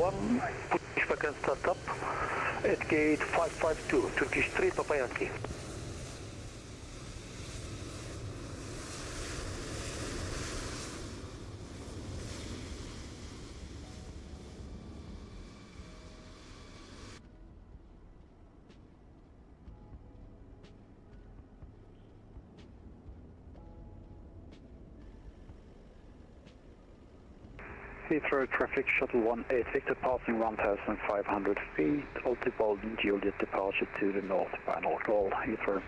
1, pushback and start up at gate 552, Turkish 3, Papa Yankee. Heathrow traffic shuttle 18 Victor passing 1,500 feet, altiple Juliet departure to the north, final call, Heathrow.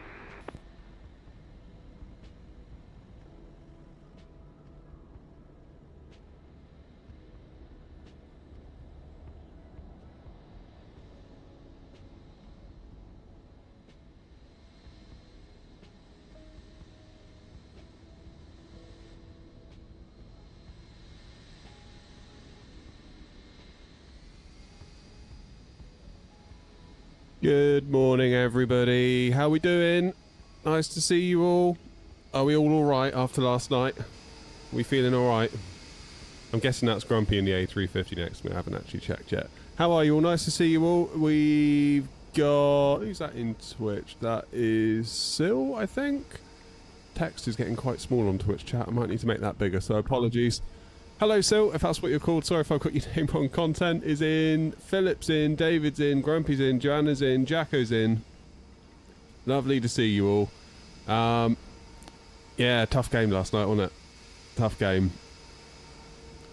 Good morning, everybody. How we doing? Nice to see you all. Are we all right after last night? We feeling all right? I'm guessing that's Grumpy in the A350 next to me. I haven't actually checked yet. How are you all? Nice to see you all. We've got... Who's that in Twitch? That is Sil, I think. Text is getting quite small on Twitch chat. I might need to make that bigger, so apologies. Hello, Sil, if that's what you're called. Sorry if I've got your name wrong. Content is in, Philip's in, David's in, Grumpy's in, Joanna's in, Jacko's in. Lovely to see you all. Yeah, tough game last night, wasn't it? Tough game.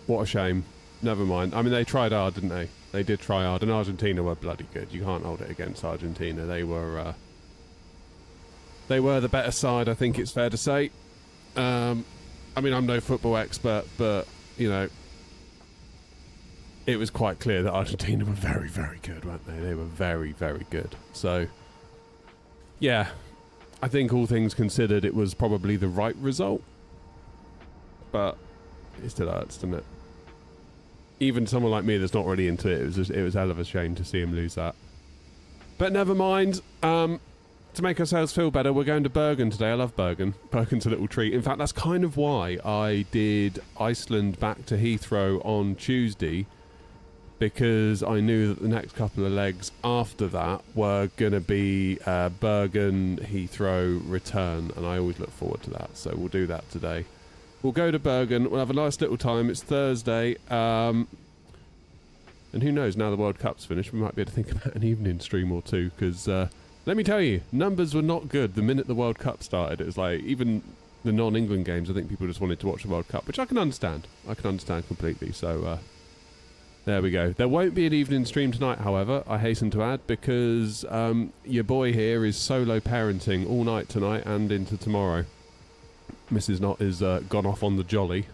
What a shame. Never mind. I mean, they tried hard, didn't they? They did try hard, and Argentina were bloody good. You can't hold it against Argentina. They were the better side, I think it's fair to say. I mean, I'm no football expert, but... you know, it was quite clear that Argentina were very, very good, weren't they? They were very, very good. So, yeah, I think all things considered, it was probably the right result. But it still hurts, doesn't it? Even someone like me that's not really into it, it was hell of a shame to see him lose that. But never mind. To make ourselves feel better, we're going to Bergen today. I love Bergen. Bergen's a little treat. In fact, that's kind of why I did Iceland back to Heathrow on Tuesday, because I knew that the next couple of legs after that were going to be Bergen, Heathrow, return, and I always look forward to that. So we'll do that today. We'll go to Bergen. We'll have a nice little time. It's Thursday. And who knows, now the World Cup's finished, we might be able to think about an evening stream or two, because... let me tell you, numbers were not good the minute the World Cup started. It was like, even the non-England games, I think people just wanted to watch the World Cup, which I can understand. I can understand completely. So, there we go. There won't be an evening stream tonight, however, I hasten to add, because your boy here is solo parenting all night tonight and into tomorrow. Mrs. Knott is gone off on the jolly,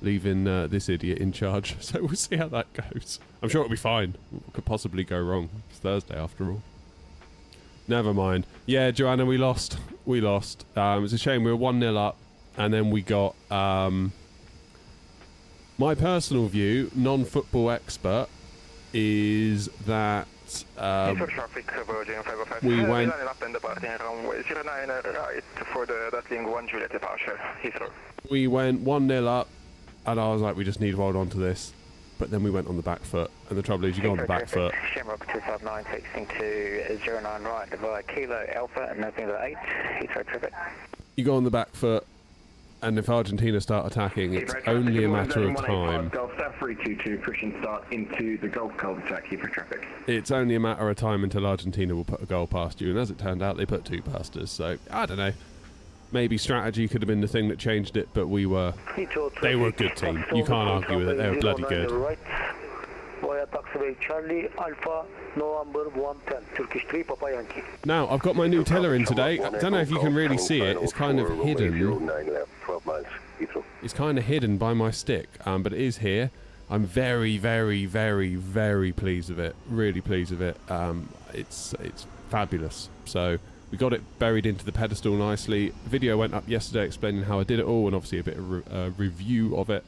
leaving this idiot in charge. So we'll see how that goes. I'm sure it'll be fine. What could possibly go wrong? It's Thursday, after all. Never mind. Yeah, Joanna, we lost. We lost. It was a shame. We were 1-0 up, and then we got... my personal view, non-football expert, is that... we went... we went 1-0 up, and I was like, we just need to hold on to this. But then we went on the back foot, and the trouble is you go on the back foot. Shamrock 259 texting to 09 right, divide Kilo Alpha and November 8, Heathrow traffic. You go on the back foot, and if Argentina start attacking, it's only a matter of time. Golf Staff 322, pushing start into the Gulf cul-de-sac, Heathrow traffic. It's only a matter of time until Argentina will put a goal past you, and as it turned out, they put two past us, so I don't know. Maybe strategy could have been the thing that changed it, but they were a good team. You can't argue with it. They were bloody good. Now, I've got my new tiller in today. I don't know if you can really see it. It's kind of hidden. It's kind of hidden by my stick, but it is here. I'm very, very, very, very pleased with it. Really pleased with it. It's fabulous. So... we got it buried into the pedestal nicely. The video went up yesterday explaining how I did it all, and obviously a bit of review of it.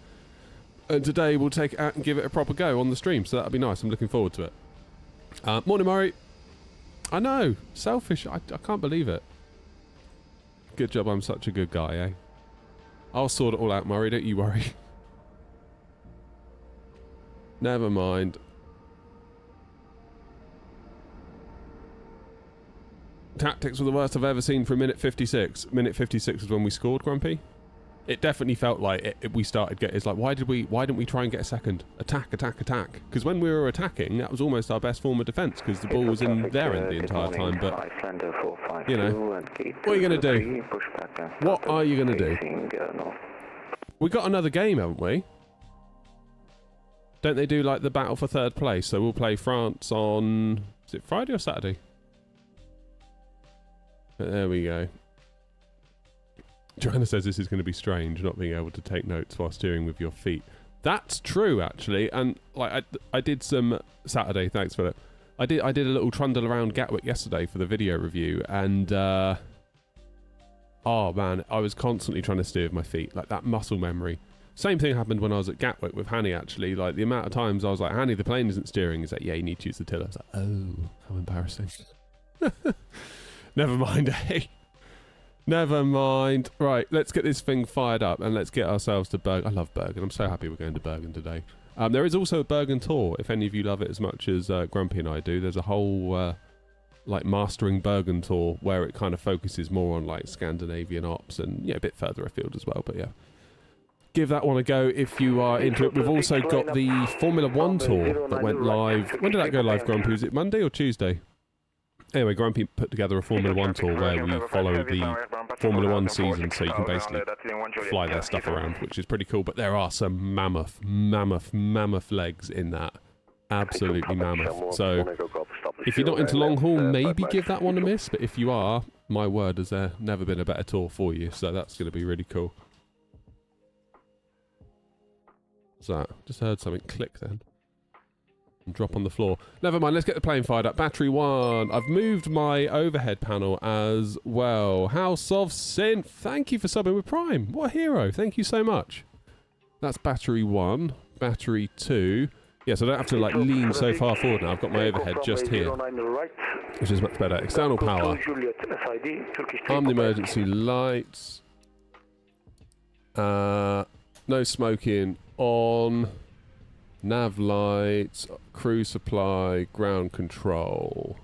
And today we'll take it out and give it a proper go on the stream, so that'll be nice. I'm looking forward to it. Morning, Murray. I know, selfish. I can't believe it. Good job, I'm such a good guy, eh? I'll sort it all out, Murray, don't you worry. Never mind. Tactics were the worst I've ever seen for a minute 56. Minute 56 was when we scored, Grumpy. It definitely felt like we started getting... It's like, why didn't we try and get a second? Attack, attack, attack. Because when we were attacking, that was almost our best form of defence, because the ball was in their end the entire time. But, you know, what are you going to do? What are you going to do? We got another game, haven't we? Don't they do, like, the battle for third place? So we'll play France on... Is it Friday or Saturday? But there we go. Joanna says this is going to be strange, not being able to take notes while steering with your feet. That's true, actually. And like I did some Saturday. Thanks, Philip. I did a little trundle around Gatwick yesterday for the video review, and oh man, I was constantly trying to steer with my feet, like that muscle memory. Same thing happened when I was at Gatwick with Hanny, actually. Like the amount of times I was like, Hanny, the plane isn't steering. He's like, yeah, you need to use the tiller. I was like, oh, how embarrassing. Never mind, eh? Never mind. Right, let's get this thing fired up and let's get ourselves to Bergen. I love Bergen. I'm so happy we're going to Bergen today. There is also a Bergen tour, if any of you love it as much as Grumpy and I do. There's a whole like mastering Bergen tour where it kind of focuses more on like Scandinavian ops and yeah, a bit further afield as well, but yeah. Give that one a go if you are into it. We've also got the Formula 1 tour that went live. When did that go live, Grumpy? Was it Monday or Tuesday? Anyway, Grumpy put together a Formula 1 tour where we follow the Formula 1 season, so you can basically fly their stuff around, which is pretty cool. But there are some mammoth legs in that. Absolutely mammoth. So if you're not into long haul, maybe give that one a miss. But if you are, my word, has there never been a better tour for you. So that's going to be really cool. What's that? Just heard something click then. And drop on the floor. Never mind, let's get the plane fired up. Battery 1. I've moved my overhead panel as well. House of Synth. Thank you for subbing with Prime. What a hero. Thank you so much. That's battery 1. Battery 2. Yes, I don't have to like lean so far forward now. I've got my overhead just here, which is much better. External power. Arm the emergency lights. No smoking on. Nav lights, crew supply, ground control.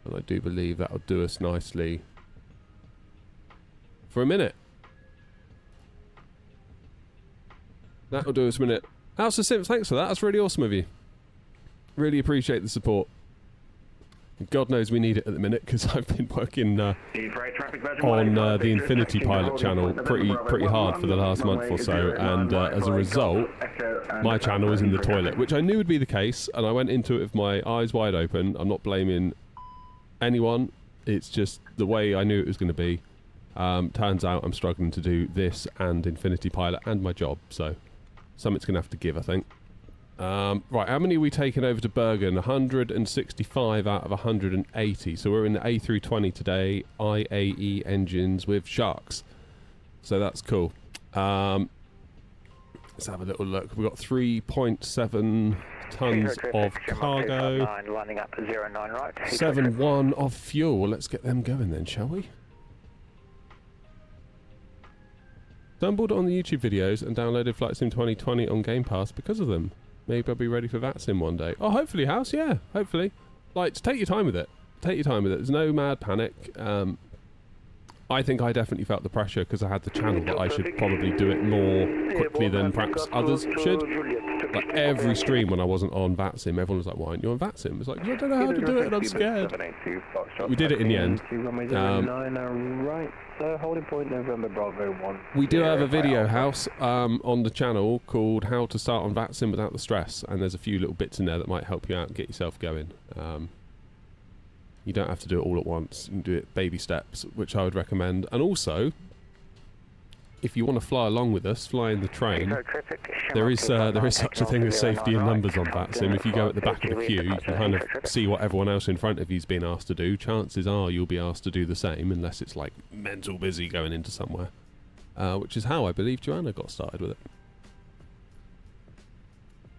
And I do believe that'll do us nicely for a minute. That'll do us a minute. House of Sims, thanks for that. That's really awesome of you. Really appreciate the support. God knows we need it at the minute because I've been working on the Infinity Pilot channel pretty hard for the last month or so, and as a result, my channel is in the toilet, which I knew would be the case, and I went into it with my eyes wide open. I'm not blaming anyone. It's just the way I knew it was going to be. Turns out I'm struggling to do this and Infinity Pilot and my job, so something's going to have to give, I think. Right, how many are we taking over to Bergen? 165 out of 180. So we're in the A320 today, IAE engines with Sharks. So that's cool. Let's have a little look. We've got 3.7 tons of cargo. 7.1 of fuel. Let's get them going then, shall we? Stumbled on the YouTube videos and downloaded Flight Sim 2020 on Game Pass because of them. Maybe I'll be ready for that sim one day. Oh, hopefully, House, yeah, hopefully. Like, just take your time with it. Take your time with it. There's no mad panic. I think I definitely felt the pressure because I had the channel that I should probably do it more quickly than perhaps others should. Like, every stream when I wasn't on VATSIM, everyone was like, why aren't you on VATSIM? It's like, I don't know how to do it and I'm scared. We did it in the end. We do have a video, House, on the channel called How to Start on VATSIM Without the Stress, and there's a few little bits in there that might help you out and get yourself going. You don't have to do it all at once. You can do it baby steps, which I would recommend. And also, if you want to fly along with us, fly in the train, there is such a thing as safety in numbers on VATSIM. If you go at the back of the queue, you can kind of see what everyone else in front of you's been asked to do. Chances are you'll be asked to do the same, unless it's like mental busy going into somewhere. Which is how I believe Joanna got started with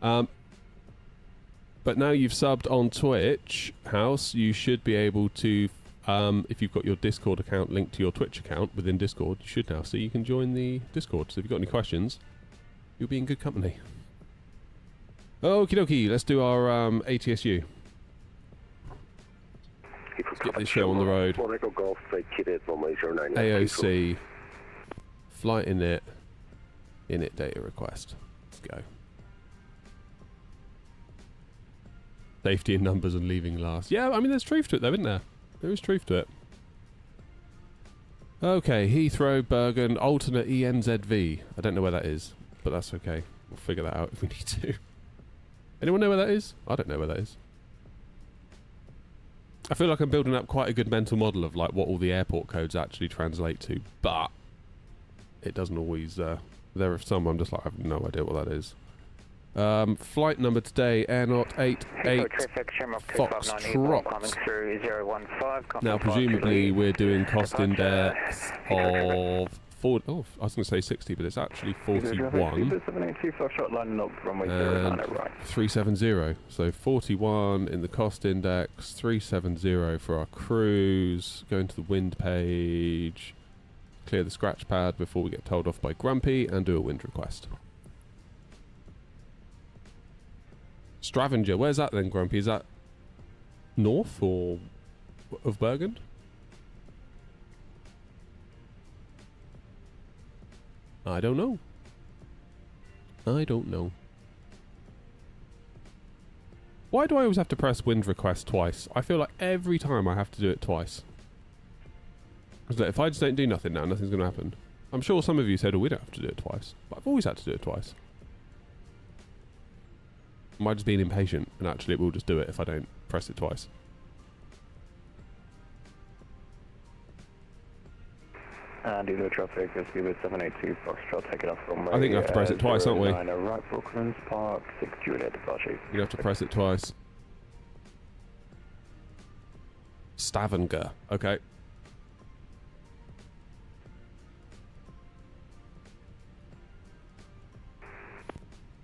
it. But now you've subbed on Twitch, House, you should be able to, if you've got your Discord account linked to your Twitch account within Discord, you should now. So you can join the Discord. So if you've got any questions, you'll be in good company. Okie dokie, let's do our ATSU. Let's get this show on the road. AOC. Flight init. Init data request. Let's go. Safety in numbers and leaving last. Yeah, I mean, there's truth to it though, isn't there? There is truth to it. Okay, Heathrow, Bergen, alternate ENZV. I don't know where that is, but that's okay. We'll figure that out if we need to. Anyone know where that is? I don't know where that is. I feel like I'm building up quite a good mental model of like what all the airport codes actually translate to, but it doesn't always. There are some I'm just like, I have no idea what that is. Flight number today, Air Not 88 Foxtrot. Now presumably we're doing cost index of 40, oh, I was going to say 60, but it's actually 41 and 370. So 41 in the cost index, 370 for our cruise. Go into the wind page, clear the scratch pad before we get told off by Grumpy, and do a wind request. Stavanger, where's that then, Grumpy? Is that north or of Bergen? I don't know. I don't know. Why do I always have to press wind request twice? I feel like every time I have to do it twice. Because if I just don't do nothing now, nothing's going to happen. I'm sure some of you said, oh, we don't have to do it twice. But I've always had to do it twice. Am I just being impatient? And actually it will just do it if I don't press it twice. And either traffic, SQ 782 Foxtrot, take it off from I think you have to press it twice, aren't we? Right, Brooklands Park, 6 Juliet departure. You have to press it twice. Stavanger, okay.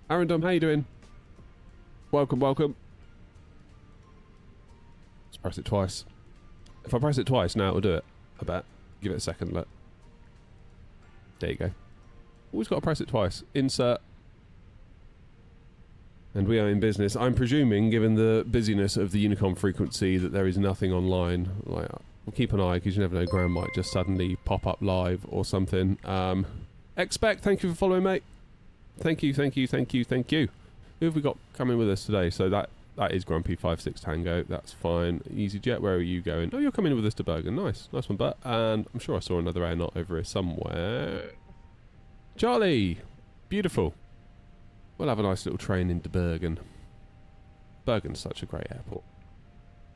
Arundum, how you doing? Welcome, welcome. Let's press it twice. If I press it twice, now it'll do it. I bet. Give it a second, look. There you go. Always got to press it twice. Insert. And we are in business. I'm presuming, given the busyness of the Unicom frequency, that there is nothing online. Like, we'll keep an eye, because you never know, Graham might just suddenly pop up live or something. Expect, thank you for following, mate. Thank you, thank you, thank you, thank you. Who have we got coming with us today? So that is Grumpy 56 Tango. That's fine. EasyJet, where are you going? Oh, you're coming with us to Bergen. Nice. Nice one, Bert. And I'm sure I saw another Air Not over here somewhere. Charlie! Beautiful. We'll have a nice little train into Bergen. Bergen's such a great airport.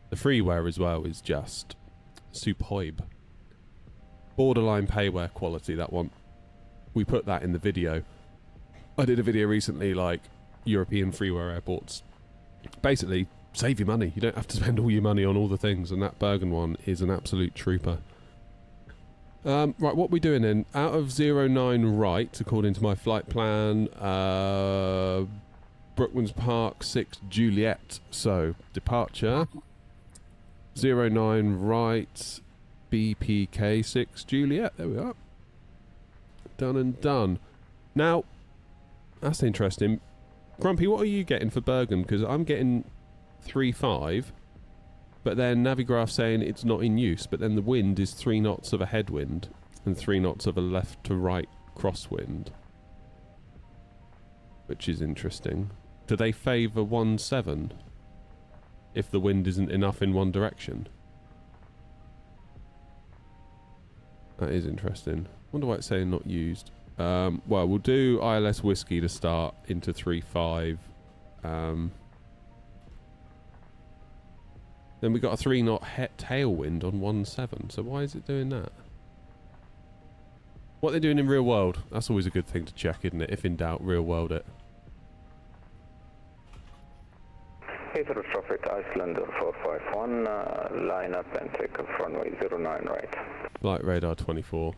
The freeware as well is just superb. Borderline payware quality, that one. We put that in the video. I did a video recently, like, European freeware airports. Basically, save your money. You don't have to spend all your money on all the things, and that Bergen one is an absolute trooper. Right, what are we doing then? Out of 09 right, according to my flight plan, Brooklands Park 6 Juliet. So, departure, 09 right, BPK 6 Juliet. There we are. Done and done. Now, that's interesting. Grumpy, what are you getting for Bergen? Because I'm getting 3.5, but then Navigraph saying it's not in use, but then the wind is 3 knots of a headwind and 3 knots of a left to right crosswind, which is interesting. Do they favour 1.7 if the wind isn't enough in one direction? That is interesting. Wonder why it's saying not used. Well, we'll do ILS Whiskey to start into 3.5. Then we got a 3 knot tailwind on 1.7. So why is it doing that? What they're doing in real world. That's always a good thing to check, isn't it? If in doubt, real world it. Heathrow traffic, Iceland 451, line up and take off runway 09 right. Flight radar 24.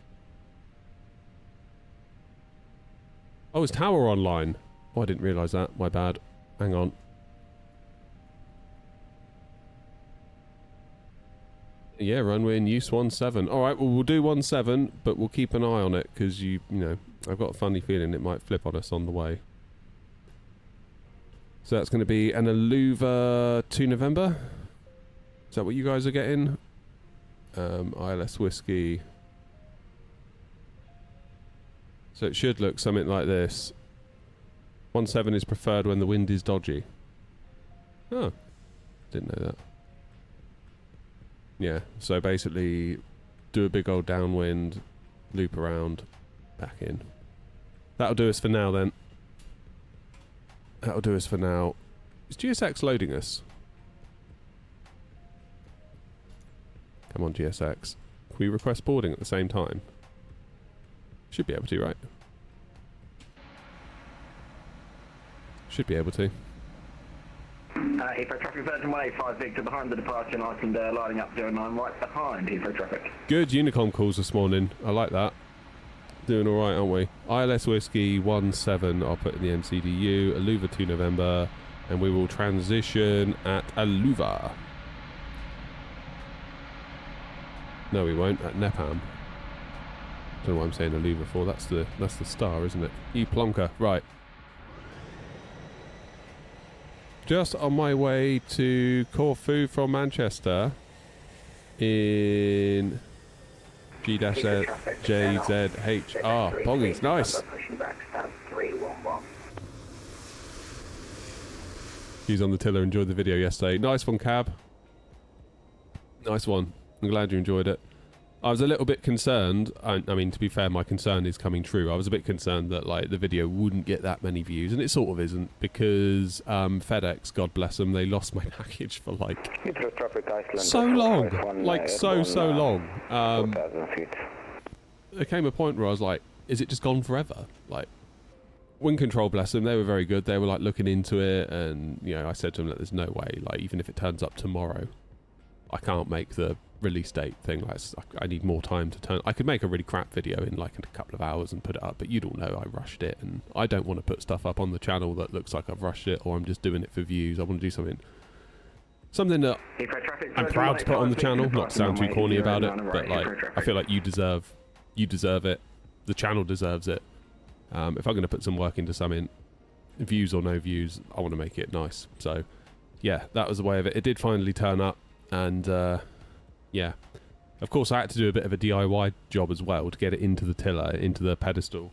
Oh, is Tower online? Oh, I didn't realise that. My bad. Hang on. Yeah, runway in use 17. Alright, well, we'll do 17, but we'll keep an eye on it, because you know, I've got a funny feeling it might flip on us on the way. So that's going to be an Aluva 2 November. Is that what you guys are getting? ILS Whiskey. So it should look something like this. 1.7 is preferred when the wind is dodgy. Oh, didn't know that. Yeah, so basically do a big old downwind, loop around, back in. That'll do us for now then. That'll do us for now. Is GSX loading us? Come on, GSX. Can we request boarding at the same time? Should be able to, right? Should be able to. Heathrow traffic, Virgin 185 Victor behind the departure in Iceland, lining up 09 right behind Heathrow traffic. Good Unicom calls this morning. I like that. Doing alright, aren't we? ILS Whiskey 17, I'll put in the MCDU, Aluva 2 November, and we will transition at Aluva. No, we won't, at Nepam. Don't know why I'm saying Aluva for, that's the star, isn't it? E Plonker, right. Just on my way to Corfu from Manchester in G-JZHR. Bongies, nice. He's on the tiller, enjoyed the video yesterday. Nice one, Cab. Nice one. I'm glad you enjoyed it. I was a little bit concerned. I mean, to be fair, my concern is coming true. I was a bit concerned that like the video wouldn't get that many views, and it sort of isn't because FedEx, God bless them, they lost my package for like so long, like so long. There came a point where I was like, is it just gone forever? Like, WinCtrl, bless them, they were very good. They were like looking into it, and you know, I said to them that there's no way. Like, even if it turns up tomorrow, I can't make the release date thing. Like, I need more time to turn. I could make a really crap video in like a couple of hours and put it up, but you'd all know I rushed it, and I don't want to put stuff up on the channel that looks like I've rushed it or I'm just doing it for views. I want to do something that I'm proud to put on the channel, not to sound too corny about it, but like I feel like you deserve it, the channel deserves it. If I'm going to put some work into something, views or no views, I want to make it nice. So yeah, that was the way of it. It did finally turn up, and yeah, of course I had to do a bit of a DIY job as well to get it into the tiller, into the pedestal.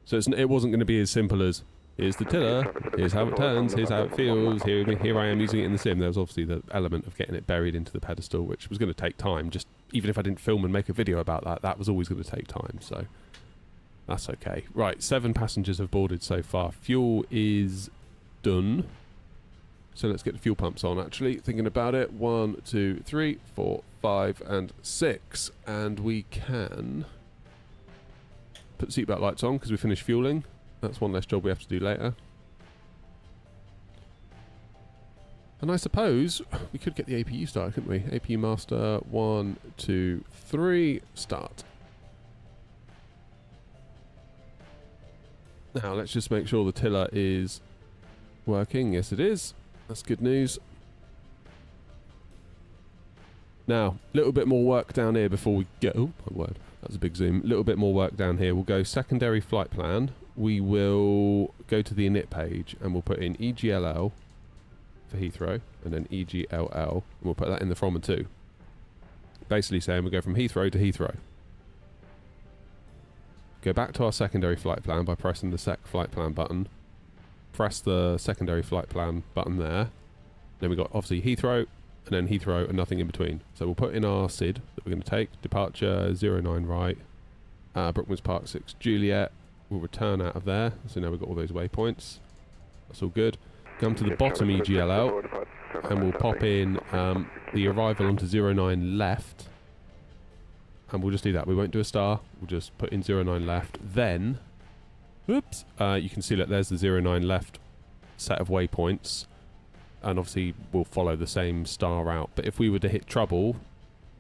So it wasn't going to be as simple as, here's the tiller, here's how it turns, here's how it feels, here I am using it in the sim. There was obviously the element of getting it buried into the pedestal, which was going to take time. Just even if I didn't film and make a video about that, that was always going to take time. So that's okay. Right, 7 passengers have boarded so far. Fuel is done. So let's get the fuel pumps on, actually. Thinking about it. 1, 2, 3, 4, 5, and 6. And we can put the seatbelt lights on because we finished fueling. That's one less job we have to do later. And I suppose we could get the APU started, couldn't we? APU master, 1, 2, 3, start. Now let's just make sure the tiller is working. Yes, it is. That's good news. Now, a little bit more work down here before we go. Oh, my word. That was a big zoom. A little bit more work down here. We'll go secondary flight plan. We will go to the init page and we'll put in EGLL for Heathrow and then EGLL. And we'll put that in the from and to. Basically saying we go from Heathrow to Heathrow. Go back to our secondary flight plan by pressing the sec flight plan button. Press the secondary flight plan button there. Then we've got obviously Heathrow and then Heathrow and nothing in between. So we'll put in our SID that we're going to take. Departure 09 right. Brookman's Park 6 Juliet. We'll return out of there. So now we've got all those waypoints. That's all good. Come to the bottom EGLL and we'll pop in the arrival onto 09 left. And we'll just do that. We won't do a star. We'll just put in 09 left. Then, oops, you can see that there's the 09 left set of waypoints. And obviously we'll follow the same star route. But if we were to hit trouble,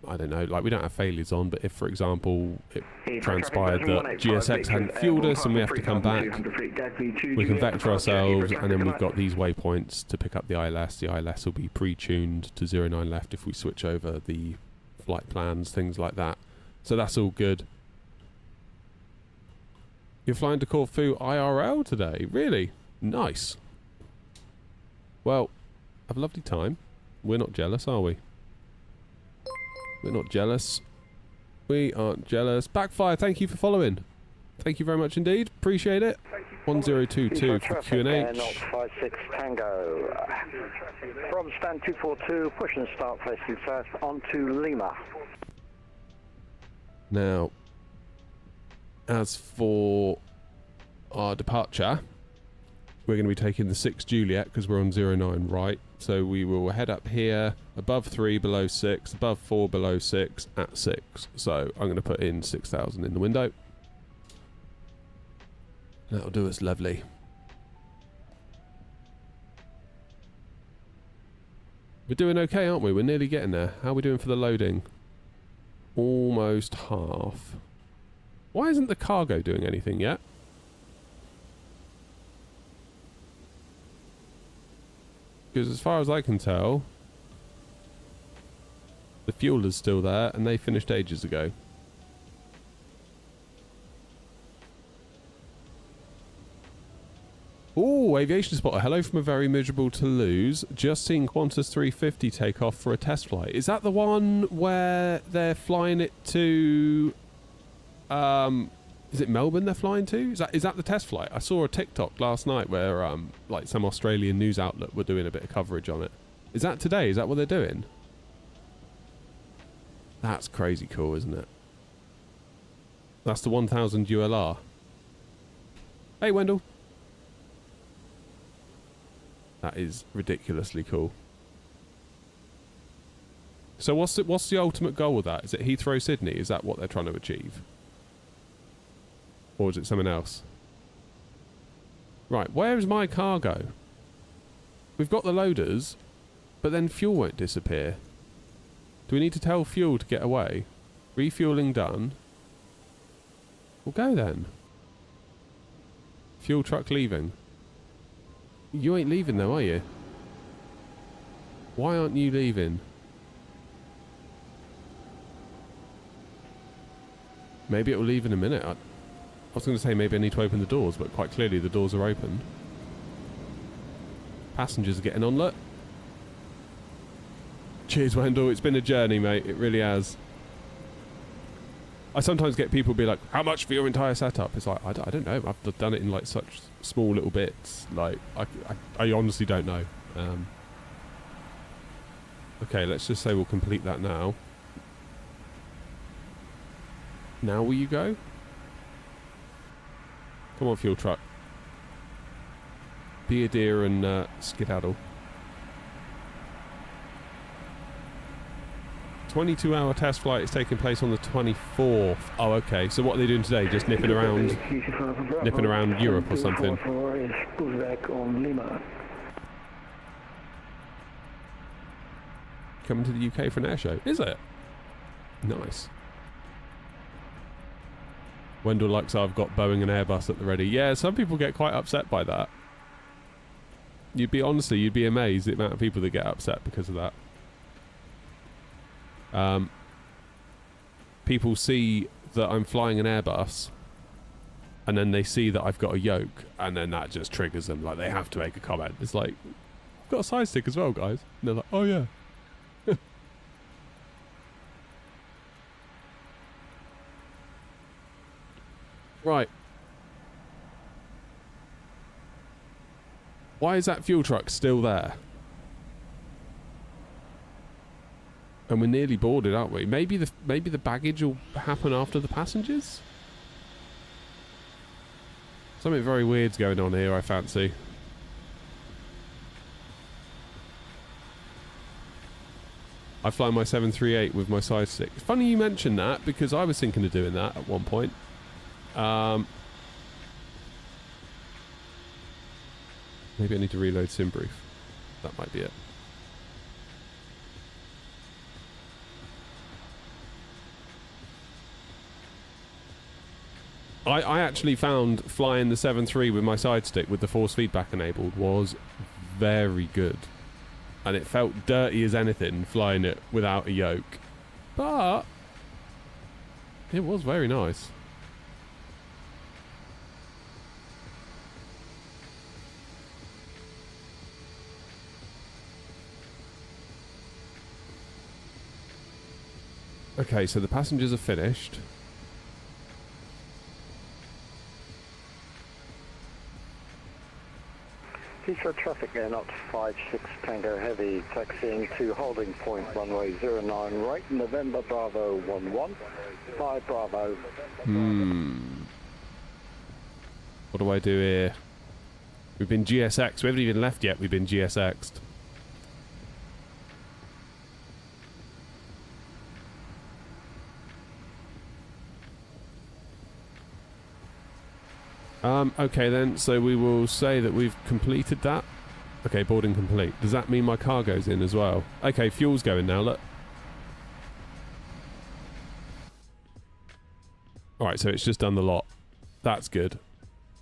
I don't know, like we don't have failures on, but if, for example, it transpired that GSX hadn't fueled us and we have to come back, we can vector ourselves and then we've got these waypoints to pick up the ILS. The ILS will be pre-tuned to 09 left if we switch over the flight plans, things like that. So that's all good. You're flying to Corfu IRL today? Really? Nice. Well, have a lovely time. We're not jealous, are we? We're not jealous. We aren't jealous. Backfire, thank you for following. Thank you very much indeed. Appreciate it. 1022 for QNH. 056 Tango. From stand 242, push and start facing first onto Lima. Now, as for our departure, we're going to be taking the 6 Juliet because we're on 09 right. So we will head up here, above 3, below 6, above 4, below 6, at 6. So I'm going to put in 6,000 in the window. That'll do us lovely. We're doing okay, aren't we? We're nearly getting there. How are we doing for the loading? Almost half. Why isn't the cargo doing anything yet? Because as far as I can tell, the fuel is still there and they finished ages ago. Ooh, aviation spotter. Hello from a very miserable Toulouse. Just seen Qantas 350 take off for a test flight. Is that the one where they're flying it to... is it Melbourne they're flying to? Is that the test flight? I saw a TikTok last night where like some Australian news outlet were doing a bit of coverage on it. Is that today? Is that what they're doing? That's crazy cool, isn't it? That's the 1000 ULR. Hey, Wendell. That is ridiculously cool. So what's the ultimate goal with that? Is it Heathrow, Sydney? Is that what they're trying to achieve? Or is it something else? Right, where is my cargo? We've got the loaders, but then fuel won't disappear. Do we need to tell fuel to get away? Refueling done. We'll go then. Fuel truck leaving. You ain't leaving though, are you? Why aren't you leaving? Maybe it will leave in a minute. I was going to say maybe I need to open the doors, but quite clearly the doors are open. Passengers are getting on, look. Cheers, Wendell. It's been a journey, mate. It really has. I sometimes get people be like, how much for your entire setup? It's like, I don't know. I've done it in like such small little bits. Like, I honestly don't know. Okay, let's just say we'll complete that now. Now will you go? Come on, fuel truck. Be a dear and skedaddle. 22-hour test flight is taking place on the 24th. Oh, okay. So what are they doing today? Just nipping around Europe or something? Coming to the UK for an air show. Is it? Nice. Wendell likes I've got Boeing and Airbus at the ready. Yeah, some people get quite upset by that. You'd be amazed the amount of people that get upset because of that. People see that I'm flying an Airbus and then they see that I've got a yoke and then that just triggers them. Like, they have to make a comment. It's like, I've got a side stick as well, guys. And they're like, oh yeah. Right. Why is that fuel truck still there? And we're nearly boarded, aren't we? Maybe the baggage will happen after the passengers? Something very weird's going on here, I fancy. I fly my 738 with my side stick. Funny you mentioned that, because I was thinking of doing that at one point. Maybe I need to reload SimBrief. That might be it. I actually found flying the 7.3 with my side stick with the force feedback enabled was very good. And it felt dirty as anything flying it without a yoke. But it was very nice. Okay, so the passengers are finished. Heathrow traffic there, not 56 Tango Heavy, taxiing to holding point runway 09 right, November Bravo 11, 5 Bravo. What do I do here? We've been GSX. We haven't even left yet. We've been GSX'd. Okay then, so we will say that we've completed that. Okay, boarding complete. Does that mean my cargo's in as well? Okay, fuel's going now, look. Alright, so it's just done the lot. That's good.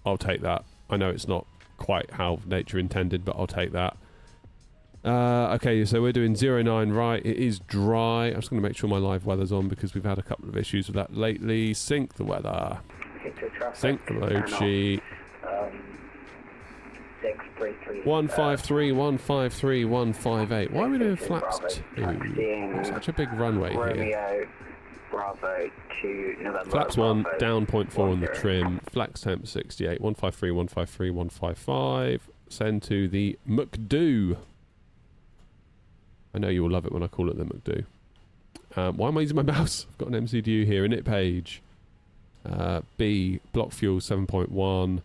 I'll take that. I know it's not quite how nature intended, but I'll take that. Okay, so we're doing 09 right. It is dry. I'm just going to make sure my live weather's on because we've had a couple of issues with that lately. Sync the weather. Sync the load sheet. 153, 153, 158. Why are we doing flaps 2? Such a big runway here. Bravo to November. Flaps 1, down 0.4 on the trim. Flex temp 68, 153, 153, 155. Send to the McDo. I know you will love it when I call it the McDo. Why am I using my mouse? I've got an MCDU here, init page. B, block fuel 7.1.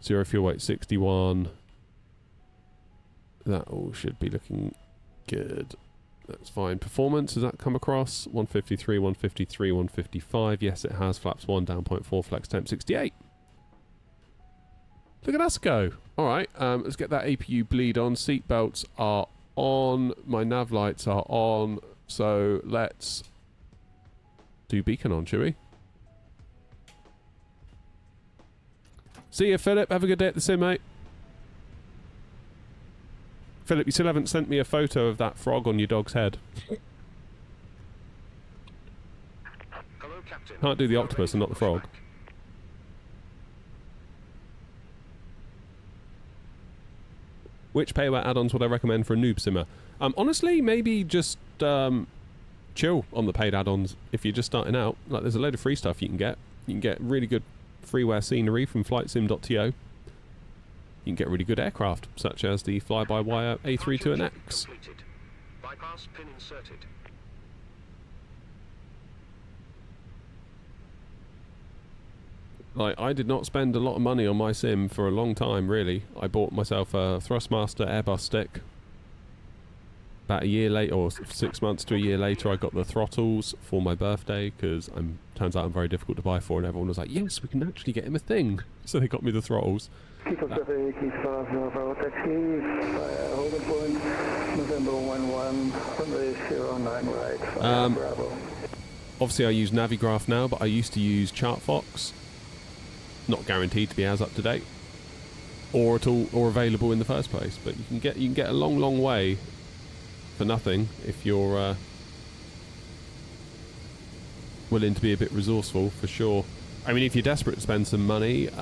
Zero fuel weight 61. That all should be looking good. That's fine. Performance, has that come across? 153, 153, 155. Yes, it has. Flaps 1, down 0.4, flex temp 68. Look at us go. Alright, let's get that APU bleed on. Seat belts are on. My nav lights are on. So let's do beacon on, shall we? See you, Philip. Have a good day at the sim, mate. Philip, you still haven't sent me a photo of that frog on your dog's head. Hello, Captain. Can't do the octopus and not the frog. Which payware add-ons would I recommend for a noob simmer? Honestly, maybe just chill on the paid add-ons if you're just starting out. Like, there's a load of free stuff you can get. You can get really good freeware scenery from flightsim.to. You can get really good aircraft, such as the fly-by-wire A32NX. Bypass pin inserted. Like, I did not spend a lot of money on my sim for a long time, really. I bought myself a Thrustmaster Airbus stick. About a year later, or 6 months to a year later, I got the Throttles for my birthday, because turns out I'm very difficult to buy for, and everyone was like, yes, we can actually get him a thing. So they got me the Throttles. Keep up traffic, keep fast, Bravo taxi, holding point, November 11, runway 09 right, Bravo. Obviously I use Navigraph now, but I used to use Chartfox. Not guaranteed to be as up to date, or at all, or available in the first place. But you can get a long way for nothing if you're willing to be a bit resourceful, for sure. I mean, if you're desperate to spend some money, it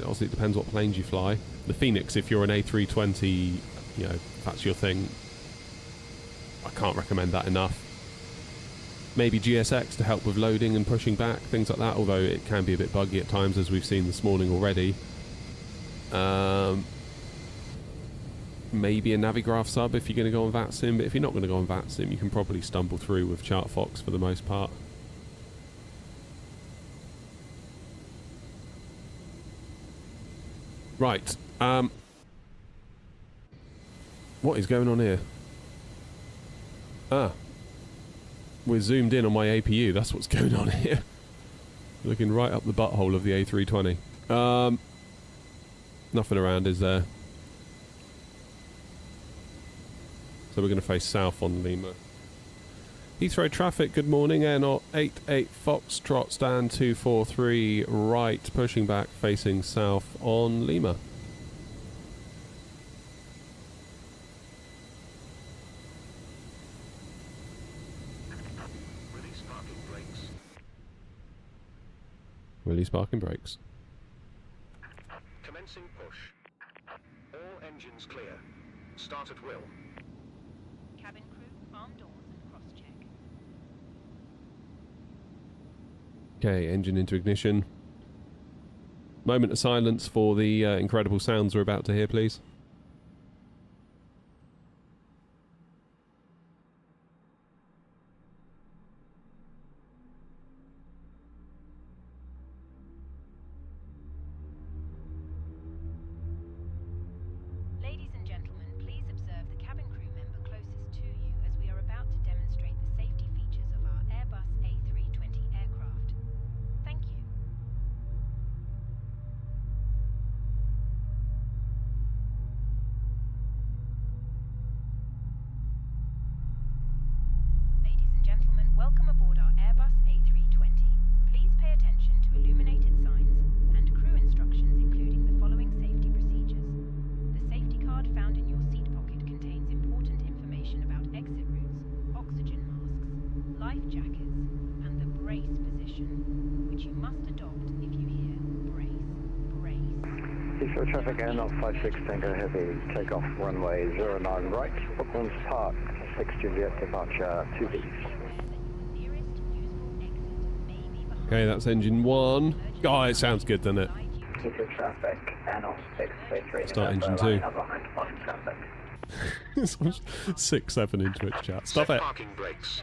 obviously depends what planes you fly. The Phoenix, if you're an A320, you know, if that's your thing, I can't recommend that enough. Maybe GSX to help with loading and pushing back, things like that, although it can be a bit buggy at times, as we've seen this morning already. Maybe a Navigraph sub if you're going to go on VATSIM, but if you're not going to go on VATSIM, you can probably stumble through with Chartfox for the most part. Right. What is going on here? We're zoomed in on my APU. That's what's going on here. Looking right up the butthole of the A320. Nothing around, is there? So we're going to face south on Lima. Heathrow traffic, good morning. Air 88 Foxtrot, stand 243 right, pushing back, facing south on Lima. Release parking brakes. Release parking brakes. Commencing push. All engines clear. Start at will. Cabin crew, arm doors and cross-check. Okay, engine into ignition. Moment of silence for the incredible sounds we're about to hear, please. Ladies and gentlemen, please observe the cabin crew member closest to you as we are about to demonstrate the safety features of our Airbus A320 aircraft. Thank you. Ladies and gentlemen, welcome aboard our Airbus A320. Please pay attention to illuminated signs and crew instructions, including the following safety procedures. The safety card found in your seat pocket contains important information about exit routes, oxygen masks, life jackets, and the brace position, which you must adopt if you hear brace, brace. Heathrow traffic air 056 Tango Heavy, takeoff runway 09 right, Brooklands Park, 6 Juliet departure 2B. Okay, that's engine 1. Oh, it sounds good, doesn't it? Heathrow traffic, N0633. Start engine 2. It's 6-7 into its chat. Stop Set it. parking brakes.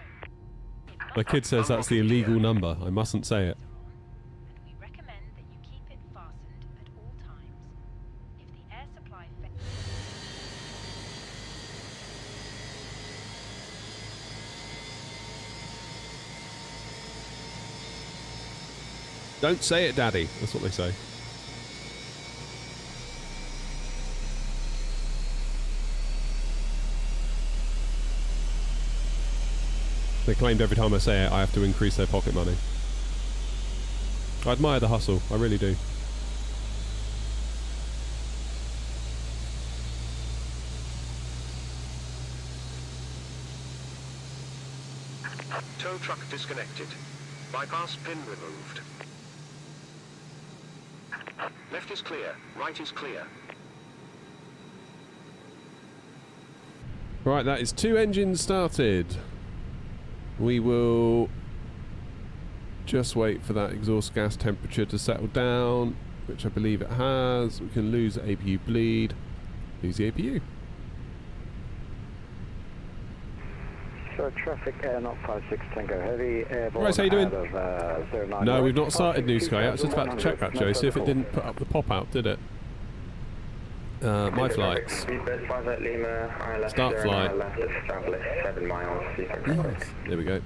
My kid says that's the illegal number. I mustn't say it. And we recommend that you keep it fastened at all times. If the air supply Don't say it, Daddy. That's what they say. They claimed every time I say it, I have to increase their pocket money. I admire the hustle. I really do. Tow truck disconnected. Bypass pin removed. Left is clear. Right is clear. Right, that is 2 engines started. We will just wait for that exhaust gas temperature to settle down, which I believe it has. We can lose the APU bleed. Lose the APU. So traffic air 056 Tango Heavy, airborne Right, how you doing? out of 09 No, right, we've not started New departure Sky yet. I was just about to check that, Joe, see if it didn't put up the pop-out, did it? My flights. Start flight. Yes, there we go.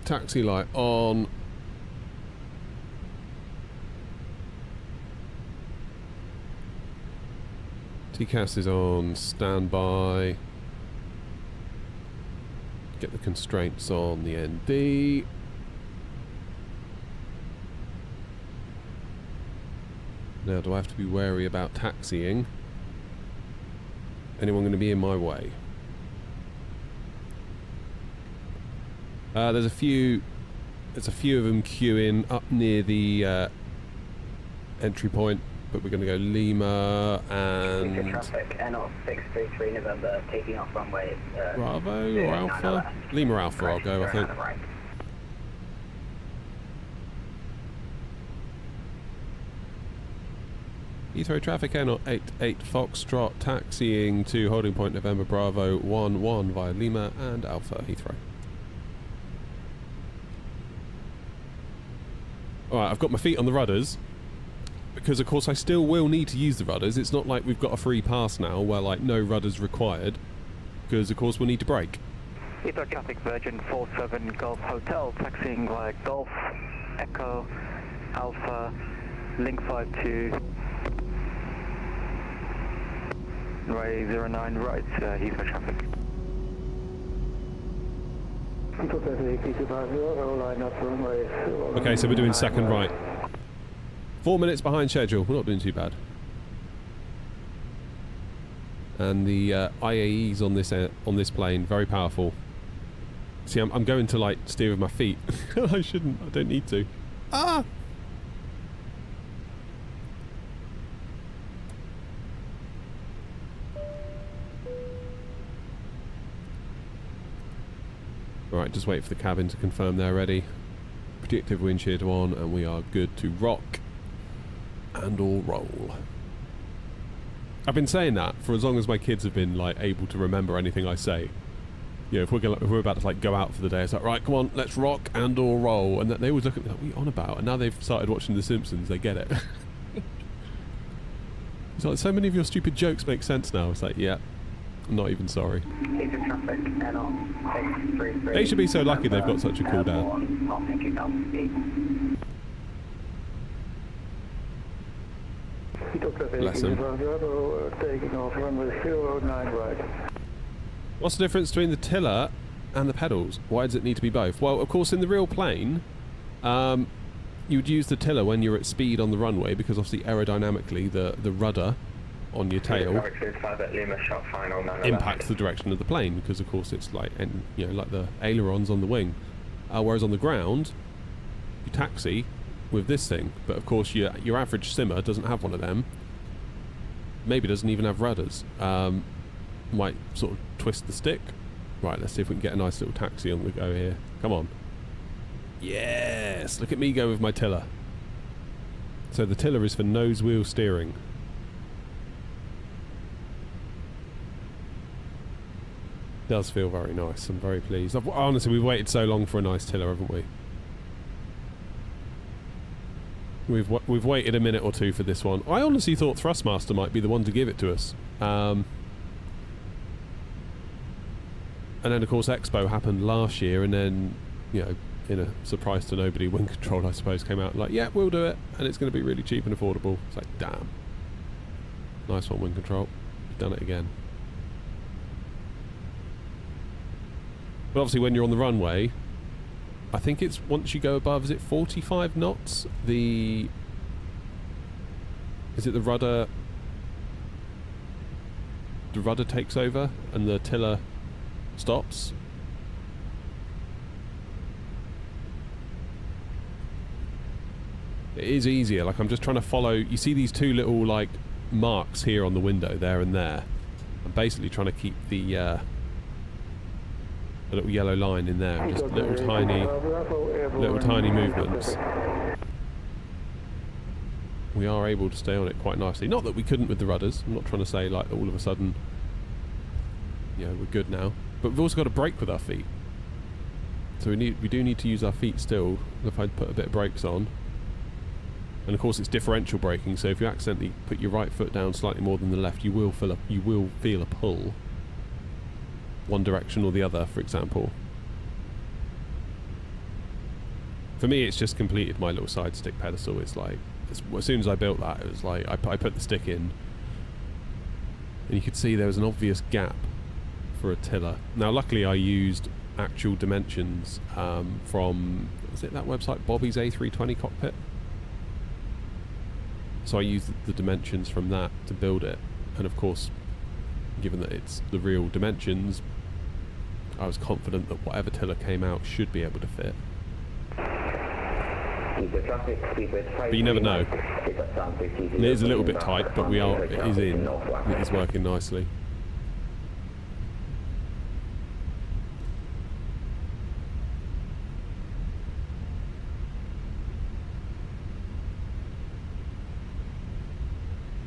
Taxi light on. TCAS is on standby. Get the constraints on the ND. Now, do I have to be wary about taxiing? Anyone going to be in my way? There's a few of them queuing up near the entry point, but we're going to go Lima and traffic, N0633 November, taking off runway. Bravo or Alpha? Lima Alpha, I'll go, I think. Heathrow traffic N88 Foxtrot taxiing to holding point November Bravo 11 via Lima and Alpha Heathrow. Alright, I've got my feet on the rudders because of course I still will need to use the rudders. It's not like we've got a free pass now where like no rudders required, because of course we'll need to brake. Heathrow traffic Bergen 47 Golf Hotel, taxiing via Golf Echo Alpha Link 52 runway 09 right, Heathrow traffic. Okay, so we're doing second right. 4 minutes behind schedule. We're not doing too bad. And the IAEs on this plane, very powerful. See, I'm going to like steer with my feet. I shouldn't. I don't need to. Ah! just wait for the cabin to confirm they're ready. Predictive wind shear to on, and we are good to rock and all roll. I've been saying that for as long as my kids have been like able to remember anything I say. You know, if we're about to like go out for the day, it's like, right, come on, let's rock and all roll, and they always look at me like, what are you on about? And now they've started watching The Simpsons, they get it. It's like, so many of your stupid jokes make sense now. It's like, yeah, I'm not even sorry. They should be so lucky they've got such a cool dad. Bless him. What's the difference between the tiller and the pedals? Why does it need to be both? Well, of course, in the real plane, you would use the tiller when you're at speed on the runway, because obviously aerodynamically the rudder on your tail impacts the direction of the plane, because of course it's like, and you know, like the ailerons on the wing. Whereas on the ground, you taxi with this thing, but of course your average simmer doesn't have one of them. Maybe doesn't even have rudders. Might sort of twist the stick. Right, let's see if we can get a nice little taxi on the go here. Come on. Yes! Look at me go with my tiller. So the tiller is for nose wheel steering. Does feel very nice. I'm very pleased. Honestly, we've waited so long for a nice tiller, haven't we? We've waited a minute or two for this one. I honestly thought Thrustmaster might be the one to give it to us. And then, of course, Expo happened last year, and then, you know, in a surprise to nobody, WinCtrl, I suppose, came out like, yeah, we'll do it, and it's going to be really cheap and affordable. It's like, damn. Nice one, WinCtrl. You've done it again. But obviously, when you're on the runway, I think it's once you go above, is it 45 knots? Is it the rudder? The rudder takes over and the tiller stops. It is easier. Like, I'm just trying to follow. You see these two little like marks here on the window, there and there. I'm basically trying to keep the a little yellow line in there, just little tiny movements. We are able to stay on it quite nicely. Not that we couldn't with the rudders. I'm not trying to say like all of a sudden, you know, we're good now. But we've also got to brake with our feet. So we do need to use our feet still. If I put a bit of brakes on, and of course it's differential braking. So if you accidentally put your right foot down slightly more than the left, you will feel a pull. One direction or the other, for example. For me, it's just completed my little side stick pedestal. It's like, as soon as I built that, it was like I put the stick in, and you could see there was an obvious gap for a tiller. Now, luckily, I used actual dimensions from, is it that website, Bobby's A320 Cockpit? So I used the dimensions from that to build it, and of course, given that it's the real dimensions, I was confident that whatever tiller came out should be able to fit. But you never know. And it is a little bit tight, but it is in. It is working nicely.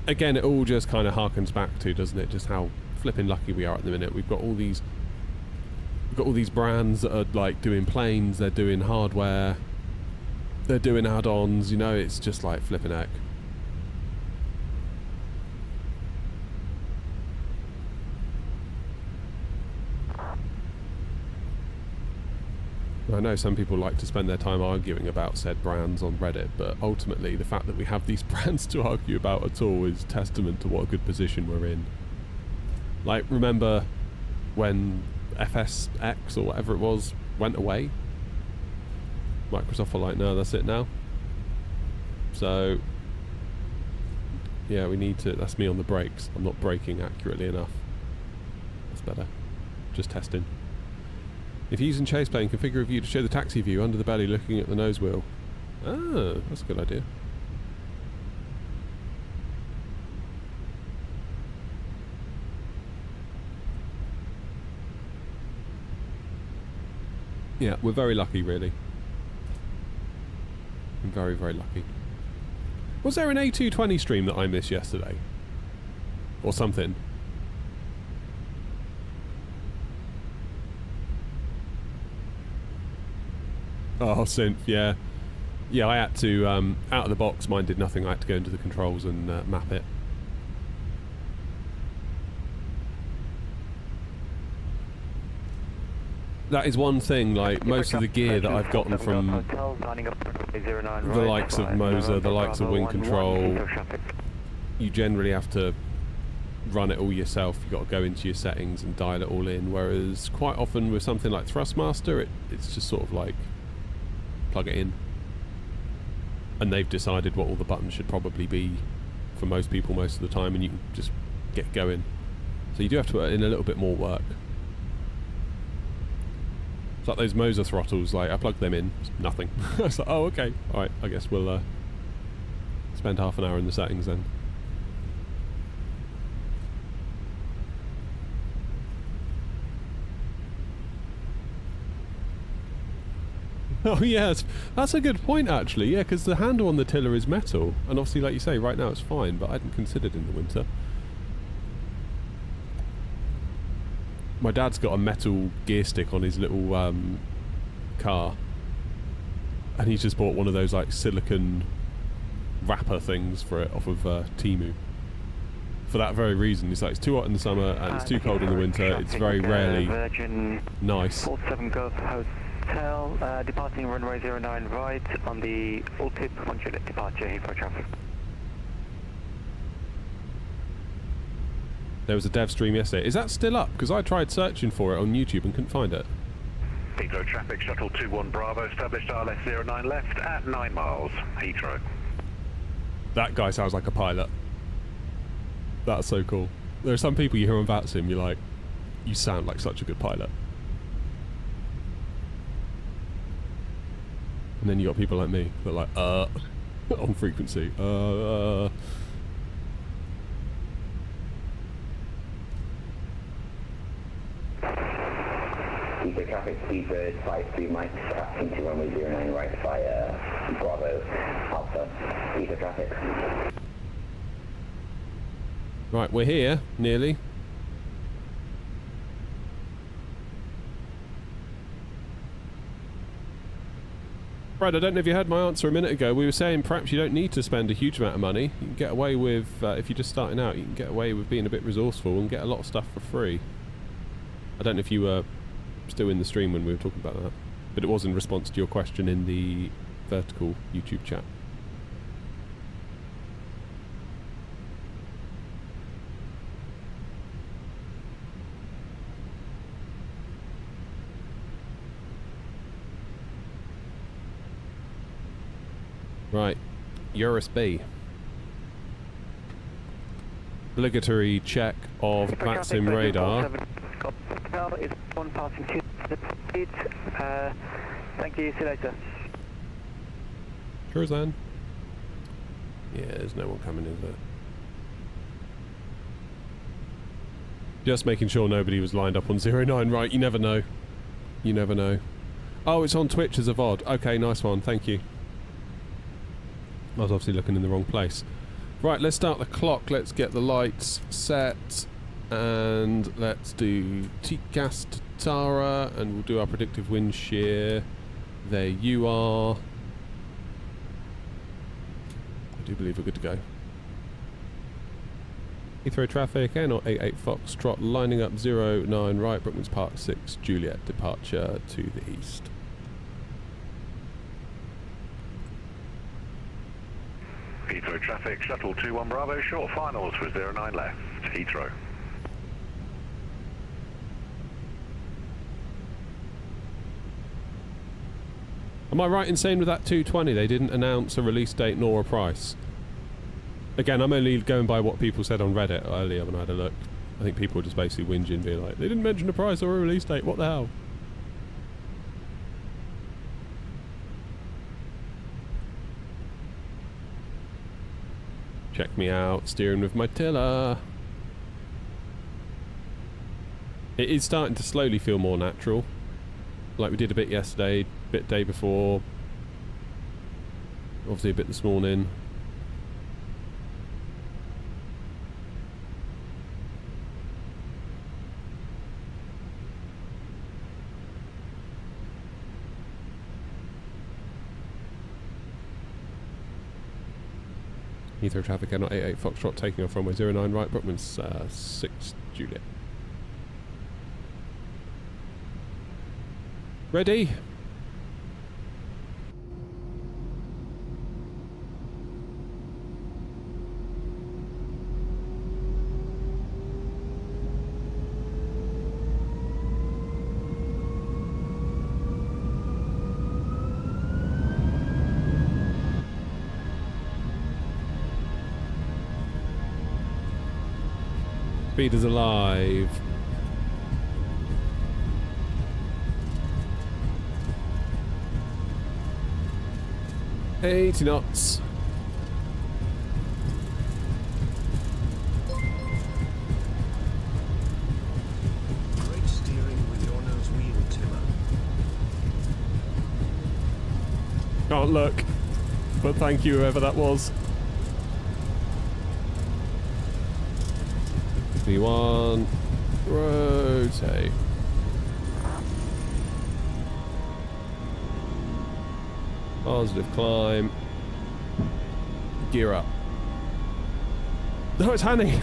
Again, it all just kind of harkens back to, doesn't it, just how flipping lucky we are at the minute. We've got all these brands that are like doing planes, they're doing hardware, they're doing add-ons, you know, it's just like flipping heck. I know some people like to spend their time arguing about said brands on Reddit, but ultimately the fact that we have these brands to argue about at all is testament to what a good position we're in. Like, remember when FSX or whatever it was went away? Microsoft were like, no, that's it now. So yeah, we need to, that's me on the brakes. I'm not braking accurately enough. That's better. Just testing. If using chase plane, configure a view to show the taxi view under the belly looking at the nose wheel. Ah, that's a good idea. Yeah, we're very lucky, really. I'm very, very lucky. Was there an A220 stream that I missed yesterday? Or something? Oh, synth, yeah. Yeah, I had to, out of the box, mine did nothing. I had to go into the controls and map it. That is one thing, like, most of the gear that I've gotten from the likes of Moser, the likes of WinCtrl, you generally have to run it all yourself. You've got to go into your settings and dial it all in, whereas quite often with something like Thrustmaster, it's just sort of like, plug it in. And they've decided what all the buttons should probably be for most people most of the time, and you can just get going. So you do have to put in a little bit more work. It's like those Moser throttles, like I plugged them in, nothing. It's like, oh okay, alright, I guess we'll spend half an hour in the settings then. Oh yeah, that's a good point actually, yeah, because the handle on the tiller is metal, and obviously like you say, right now it's fine, but I hadn't considered in the winter. My dad's got a metal gear stick on his little car, and he's just bought one of those like silicon wrapper things for it off of Temu. For that very reason, it's like it's too hot in the summer and it's too cold in the winter. It's very rarely Bergen, nice. 47 Golf Hotel, departing runway 09 right on the full tip 100 departure Heathrow traffic. There was a dev stream yesterday. Is that still up? Because I tried searching for it on YouTube and couldn't find it. Heathrow traffic, shuttle 21 Bravo, established RLS 09 left at 9 miles, Heathrow. That guy sounds like a pilot. That's so cool. There are some people you hear on VATSIM, you're like, you sound like such a good pilot. And then you got people like me that are like, on frequency, Heathrow traffic, Seabird 53 mics, into runway 09 right via Bravo Alpha, Heathrow traffic. Right, we're here, nearly. Brad, I don't know if you heard my answer a minute ago. We were saying perhaps you don't need to spend a huge amount of money. You can get away with, if you're just starting out, you can get away with being a bit resourceful and get a lot of stuff for free. I don't know if you were still in the stream when we were talking about that, but it was in response to your question in the vertical YouTube chat. Right, Eurus B. Obligatory check of VATSIM radar. Is one passing to the speed. Thank you, see you later. Sure, Zan. Yeah, there's no one coming, is there? Just making sure nobody was lined up on 09 right, you never know. You never know. Oh, it's on Twitch as a VOD. Okay, nice one, thank you. I was obviously looking in the wrong place. Right, let's start the clock. Let's get the lights set. And let's do TCAS to Tara. And we'll do our predictive wind shear. There you are. I do believe we're good to go. Heathrow traffic, N88 Foxtrot, lining up 09 right, Brooklands Park 6, Juliet, departure to the east. Heathrow traffic, shuttle 21 Bravo, short finals for 09 left, Heathrow. Am I right in saying with that 220 they didn't announce a release date nor a price? Again, I'm only going by what people said on Reddit earlier when I had a look. I think people were just basically whinging, being like, they didn't mention a price or a release date, what the hell? Check me out, steering with my tiller. It is starting to slowly feel more natural. like we did a bit yesterday, bit day before, obviously a bit this morning. Heathrow traffic, Air 88 Foxtrot taking off runway 09 right, Brookman's 6 Juliet. Ready? Speed is alive. $80 knots. Great steering with your nose wheel tiller. Can't look, but thank you whoever that was. V1, rotate. Positive climb. Gear up. No, it's Hanny.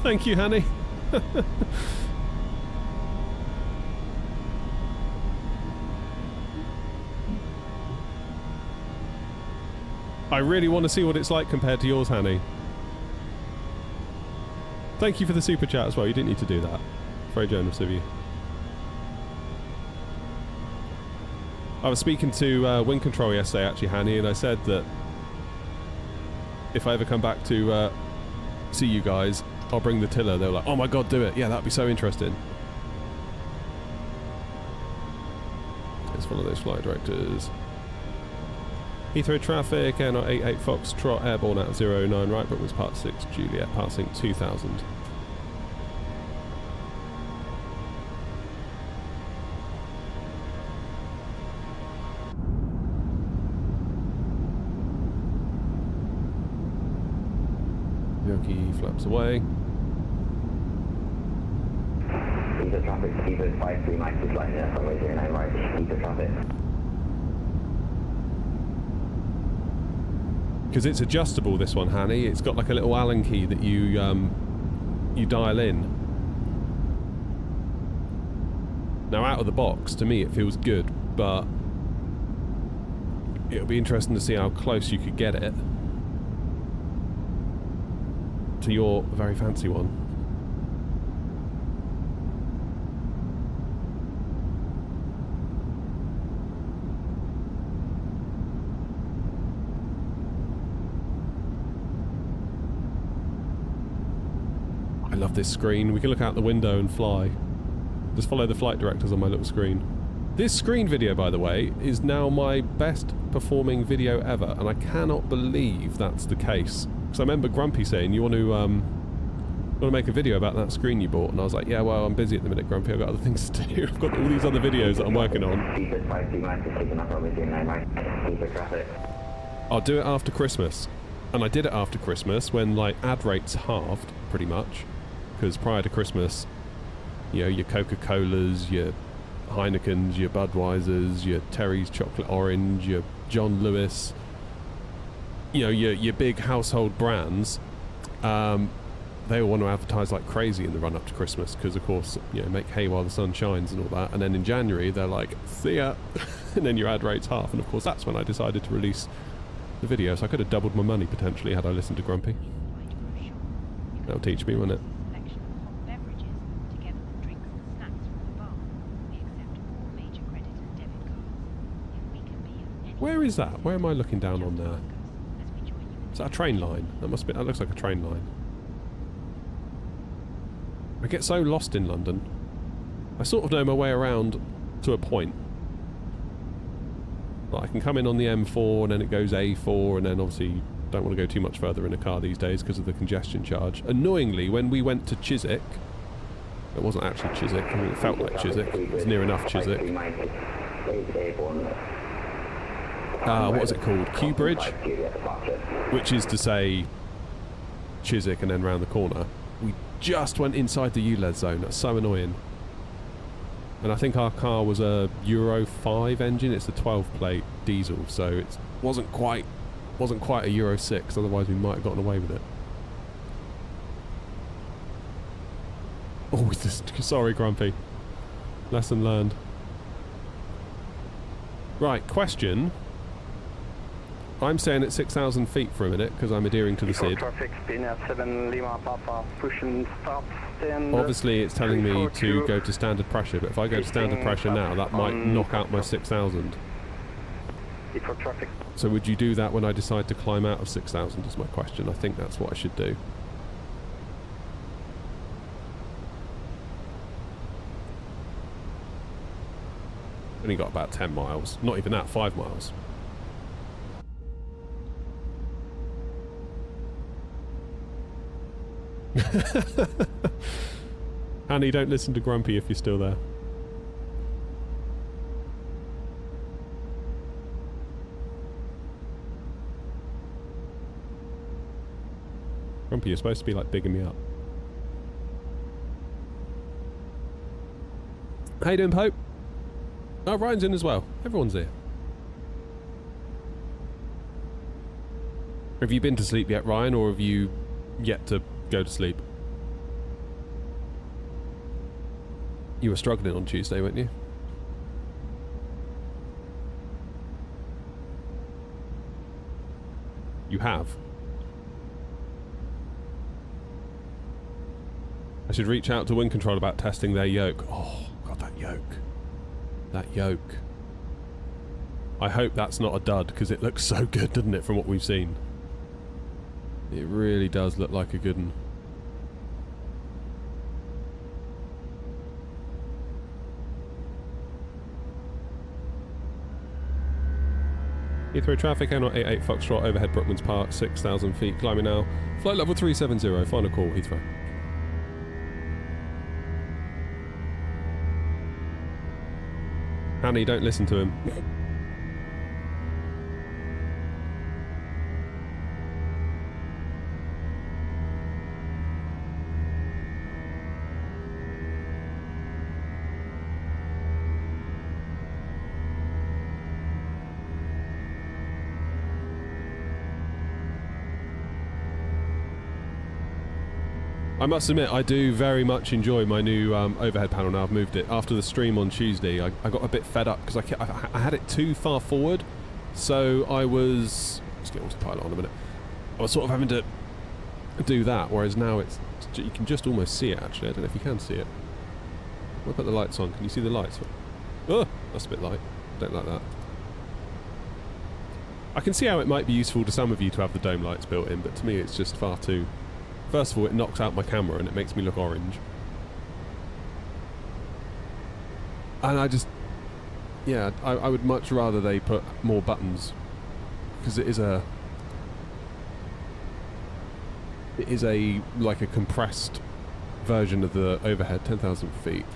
Thank you, Hanny. I really want to see what it's like compared to yours, Hanny. Thank you for the super chat as well. You didn't need to do that. Very generous of you. I was speaking to WinCtrl yesterday, actually, Hanny, and I said that if I ever come back to see you guys, I'll bring the tiller. They were like, oh my god, do it. Yeah, that'd be so interesting. It's one of those flight directors. Heathrow traffic, Air 88 Foxtrot, airborne at 09 right, but was part 6 Juliet, passing 2000. Yoki flaps away. Heathrow traffic, Heathrow 53 Mike is line there, runway 09 right, Heathrow traffic. Because it's adjustable, this one, Hanny. It's got like a little Allen key that you dial in. Now, out of the box, to me, it feels good, but it'll be interesting to see how close you could get it to your very fancy one. I love this screen. We can look out the window and fly. Just follow the flight directors on my little screen. This screen video, by the way, is now my best performing video ever, and I cannot believe that's the case. Because I remember Grumpy saying, you want to make a video about that screen you bought? And I was like, yeah, well, I'm busy at the minute, Grumpy. I've got other things to do. I've got all these other videos that I'm working on. I'll do it after Christmas. And I did it after Christmas when, like, ad rates halved, pretty much. Because prior to Christmas, you know, your Coca-Colas, your Heinekens, your Budweisers, your Terry's Chocolate Orange, your John Lewis, you know, your big household brands, they all want to advertise like crazy in the run-up to Christmas because, of course, you know, make hay while the sun shines and all that. And then in January, they're like, see ya, and then your ad rate's half. And, of course, that's when I decided to release the video. So I could have doubled my money, potentially, had I listened to Grumpy. That'll teach me, won't it? Where is that? Where am I looking down on there? Is that a train line? That must be. That looks like a train line. I get so lost in London. I sort of know my way around to a point. Like I can come in on the M4 and then it goes A4 and then obviously don't want to go too much further in a car these days because of the congestion charge. Annoyingly, when we went to Chiswick, it wasn't actually Chiswick. I mean, it felt like Chiswick. It was near enough Chiswick. is airborne. What is it called? Q Bridge? Which is to say Chiswick and then round the corner. We just went inside the ULEZ zone. That's so annoying. And I think our car was a Euro 5 engine. It's a 12 plate diesel, so it wasn't quite a Euro 6, otherwise we might have gotten away with it. Oh, sorry, Grumpy. Lesson learned. Right, question. I'm staying at 6,000 feet for a minute because I'm adhering to the SID. Traffic, spin at 7 Lima Papa, push and stop. Obviously, it's telling me to go to standard pressure, but if I go to standard pressure now, that might knock out my 6,000. Traffic. So would you do that when I decide to climb out of 6,000 is my question. I think that's what I should do. Only got about 10 miles. Not even that, 5 miles. Annie, don't listen to Grumpy if you're still there. Grumpy, you're supposed to be like bigging me up. How you doing, Pope? Oh, Ryan's in as well. Everyone's here. Have you been to sleep yet, Ryan, or have you yet to go to sleep? You were struggling on Tuesday, weren't you? You have? I should reach out to WinCtrl about testing their yoke. Oh, God, that yoke. That yoke. I hope that's not a dud, because it looks so good, doesn't it, from what we've seen? It really does look like a good one. Heathrow traffic, N88 Foxtrot, overhead Brookman's Park, 6,000 feet, climbing now. Flight level 370, final call, Heathrow. Annie, don't listen to him. I must admit, I do very much enjoy my new overhead panel now. I've moved it. After the stream on Tuesday, I got a bit fed up because I had it too far forward. So I was... Let's get autopilot on a minute. I was sort of having to do that, whereas now you can just almost see it, actually. I don't know if you can see it. I'll put the lights on. Can you see the lights? Oh, that's a bit light. Don't like that. I can see how it might be useful to some of you to have the dome lights built in, but to me it's just far too... First of all, it knocks out my camera and it makes me look orange. And I just... Yeah, I would much rather they put more buttons. Because it is a... It is a, like a compressed version of the overhead, 10,000 feet.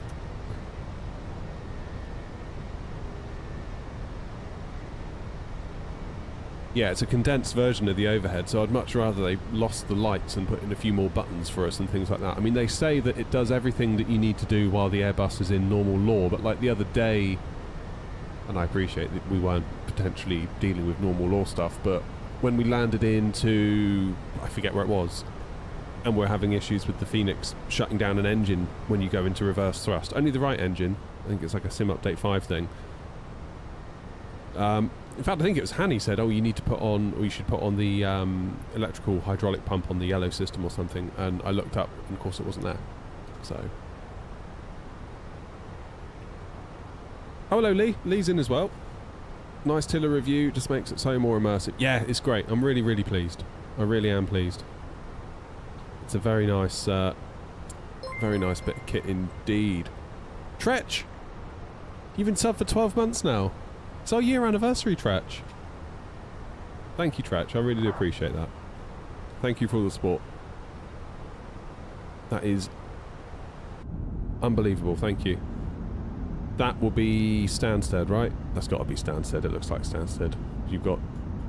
Yeah, it's a condensed version of the overhead, so I'd much rather they lost the lights and put in a few more buttons for us and things like that. I mean, they say that it does everything that you need to do while the Airbus is in normal law, but like the other day, and I appreciate that we weren't potentially dealing with normal law stuff, but when we landed into, I forget where it was, and we're having issues with the Phoenix shutting down an engine when you go into reverse thrust. Only the right engine. I think it's like a Sim Update 5 thing. In fact, I think it was Hanny said, oh, you need to put on, or you should put on the electrical hydraulic pump on the yellow system or something, and I looked up, and of course it wasn't there. So... Oh, hello, Lee. Lee's in as well. Nice Tiller review, just makes it so more immersive. Yeah, it's great. I'm really, really pleased. I really am pleased. It's a very nice bit of kit indeed. Tretch! You've been subbed for 12 months now. It's our year anniversary, Tretch. Thank you, Tretch. I really do appreciate that. Thank you for all the support. That is unbelievable. Thank you. That will be Stansted, right? That's got to be Stansted. It looks like Stansted. You've got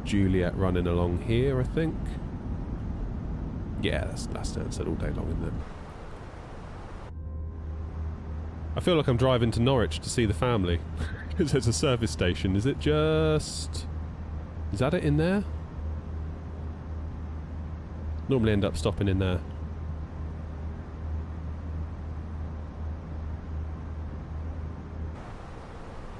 Juliet running along here, I think. Yeah, that's Stansted all day long, isn't it? I feel like I'm driving to Norwich to see the family. Because there's a service station. Is it just... Is that it in there? Normally end up stopping in there.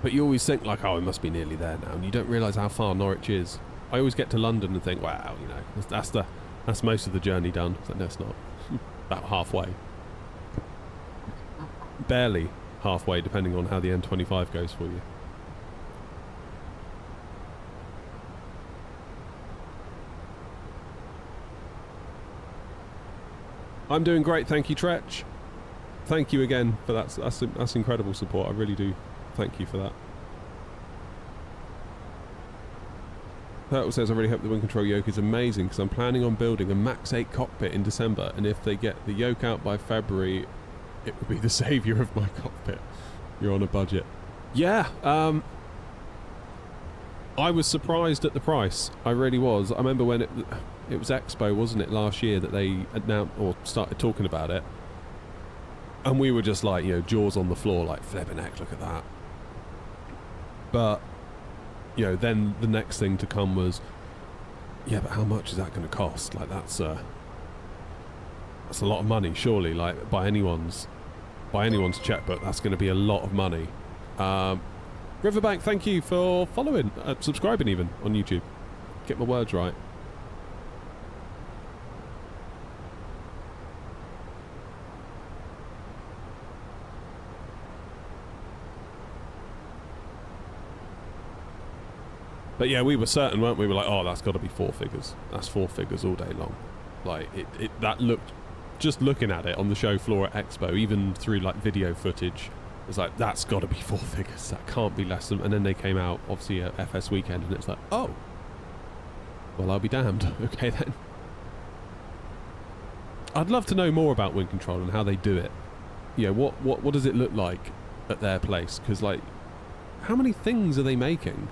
But you always think like, oh, it must be nearly there now, and you don't realise how far Norwich is. I always get to London and think, wow, you know, that's most of the journey done. It's like, no, it's not. About halfway. Barely halfway, depending on how the M25 goes for you. I'm doing great, thank you, Tretch. Thank you again for that. That's incredible support. I really do. Thank you for that. Throttles says, I really hope the WinCtrl yoke is amazing because I'm planning on building a Max 8 cockpit in December, and if they get the yoke out by February, it will be the saviour of my cockpit. You're on a budget. Yeah, I was surprised at the price. I really was. I remember when it was Expo, wasn't it, last year that they announced or started talking about it. And we were just like, you know, jaws on the floor, like, flipping heck, look at that. But, you know, then the next thing to come was, yeah, but how much is that going to cost? Like, that's a lot of money, surely. Like, by anyone's checkbook, that's going to be a lot of money. Riverbank, thank you for following, subscribing even on YouTube. Get my words right. But yeah, we were certain, weren't we? We were like, oh, that's got to be 4 figures. That's 4 figures all day long. Like, that looked, just looking at it on the show floor at Expo, even through like video footage, it's like, that's got to be 4 figures. That can't be less than. And then they came out, obviously, at FS weekend, and it's like, oh, well, I'll be damned. Okay then. I'd love to know more about WinCtrl and how they do it. You know, what does it look like at their place? Because, like, how many things are they making?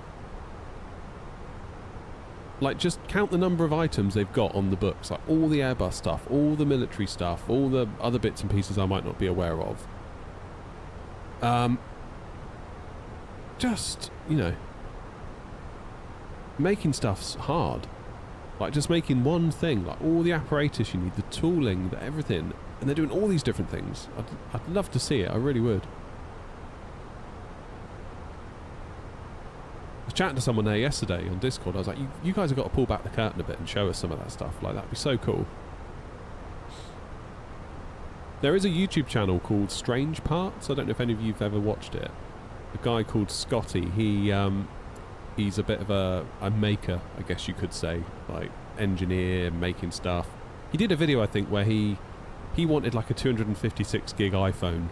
Like, just count the number of items they've got on the books. Like, all the Airbus stuff, all the military stuff, all the other bits and pieces I might not be aware of. Just, you know, making stuff's hard. Like, just making one thing, like, all the apparatus you need, the tooling, the everything. And they're doing all these different things. I'd love to see it, I really would. I was chatting to someone there yesterday on Discord. I was like, you guys have got to pull back the curtain a bit and show us some of that stuff. Like, that'd be so cool. There is a YouTube channel called Strange Parts. I don't know if any of you have ever watched it. A guy called Scotty. He's a bit of a maker, I guess you could say. Like, engineer, making stuff. He did a video, I think, where he wanted like a 256 gig iPhone,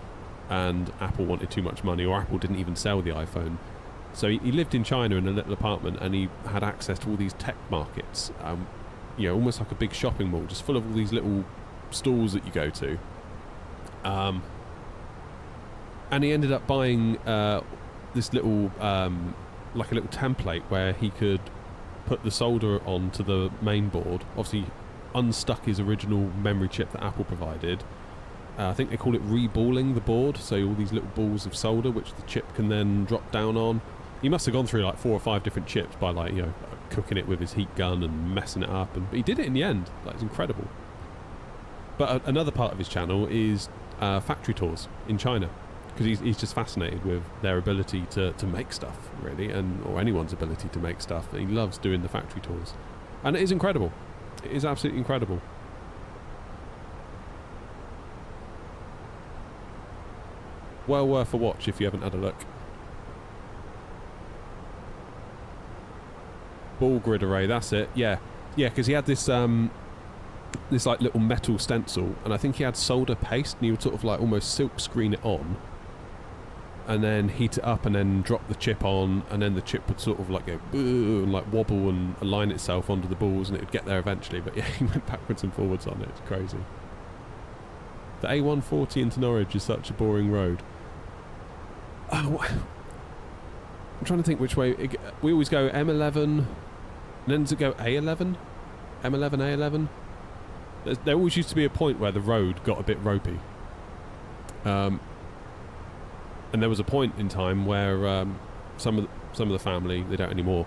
and Apple wanted too much money, or Apple didn't even sell the iPhone. So he lived in China in a little apartment, and he had access to all these tech markets, you know, almost like a big shopping mall, just full of all these little stalls that you go to. And he ended up buying this little, like a little template where he could put the solder onto the main board. Obviously, unstuck his original memory chip that Apple provided. I think they call it reballing the board, so all these little balls of solder which the chip can then drop down on. He must have gone through like 4 or 5 different chips by, like, you know, cooking it with his heat gun and messing it up, but he did it in the end. Like, it's incredible. But another part of his channel is factory tours in China, because he's just fascinated with their ability to make stuff, really, or anyone's ability to make stuff. He loves doing the factory tours, and it is incredible. It is absolutely incredible. Well worth a watch if you haven't had a look. Ball grid array, that's it. Yeah, because he had this this like little metal stencil, and I think he had solder paste, and he would sort of like almost silk screen it on, and then heat it up, and then drop the chip on, and then the chip would sort of like go boo and like wobble and align itself onto the balls, and it would get there eventually. But yeah, he went backwards and forwards on it. It's crazy. The A140 into Norwich is such a boring road. I'm trying to think which way. We always go M11, and then does it go A11? M11, A11? There always used to be a point where the road got a bit ropey. And there was a point in time where some of the family, they don't anymore,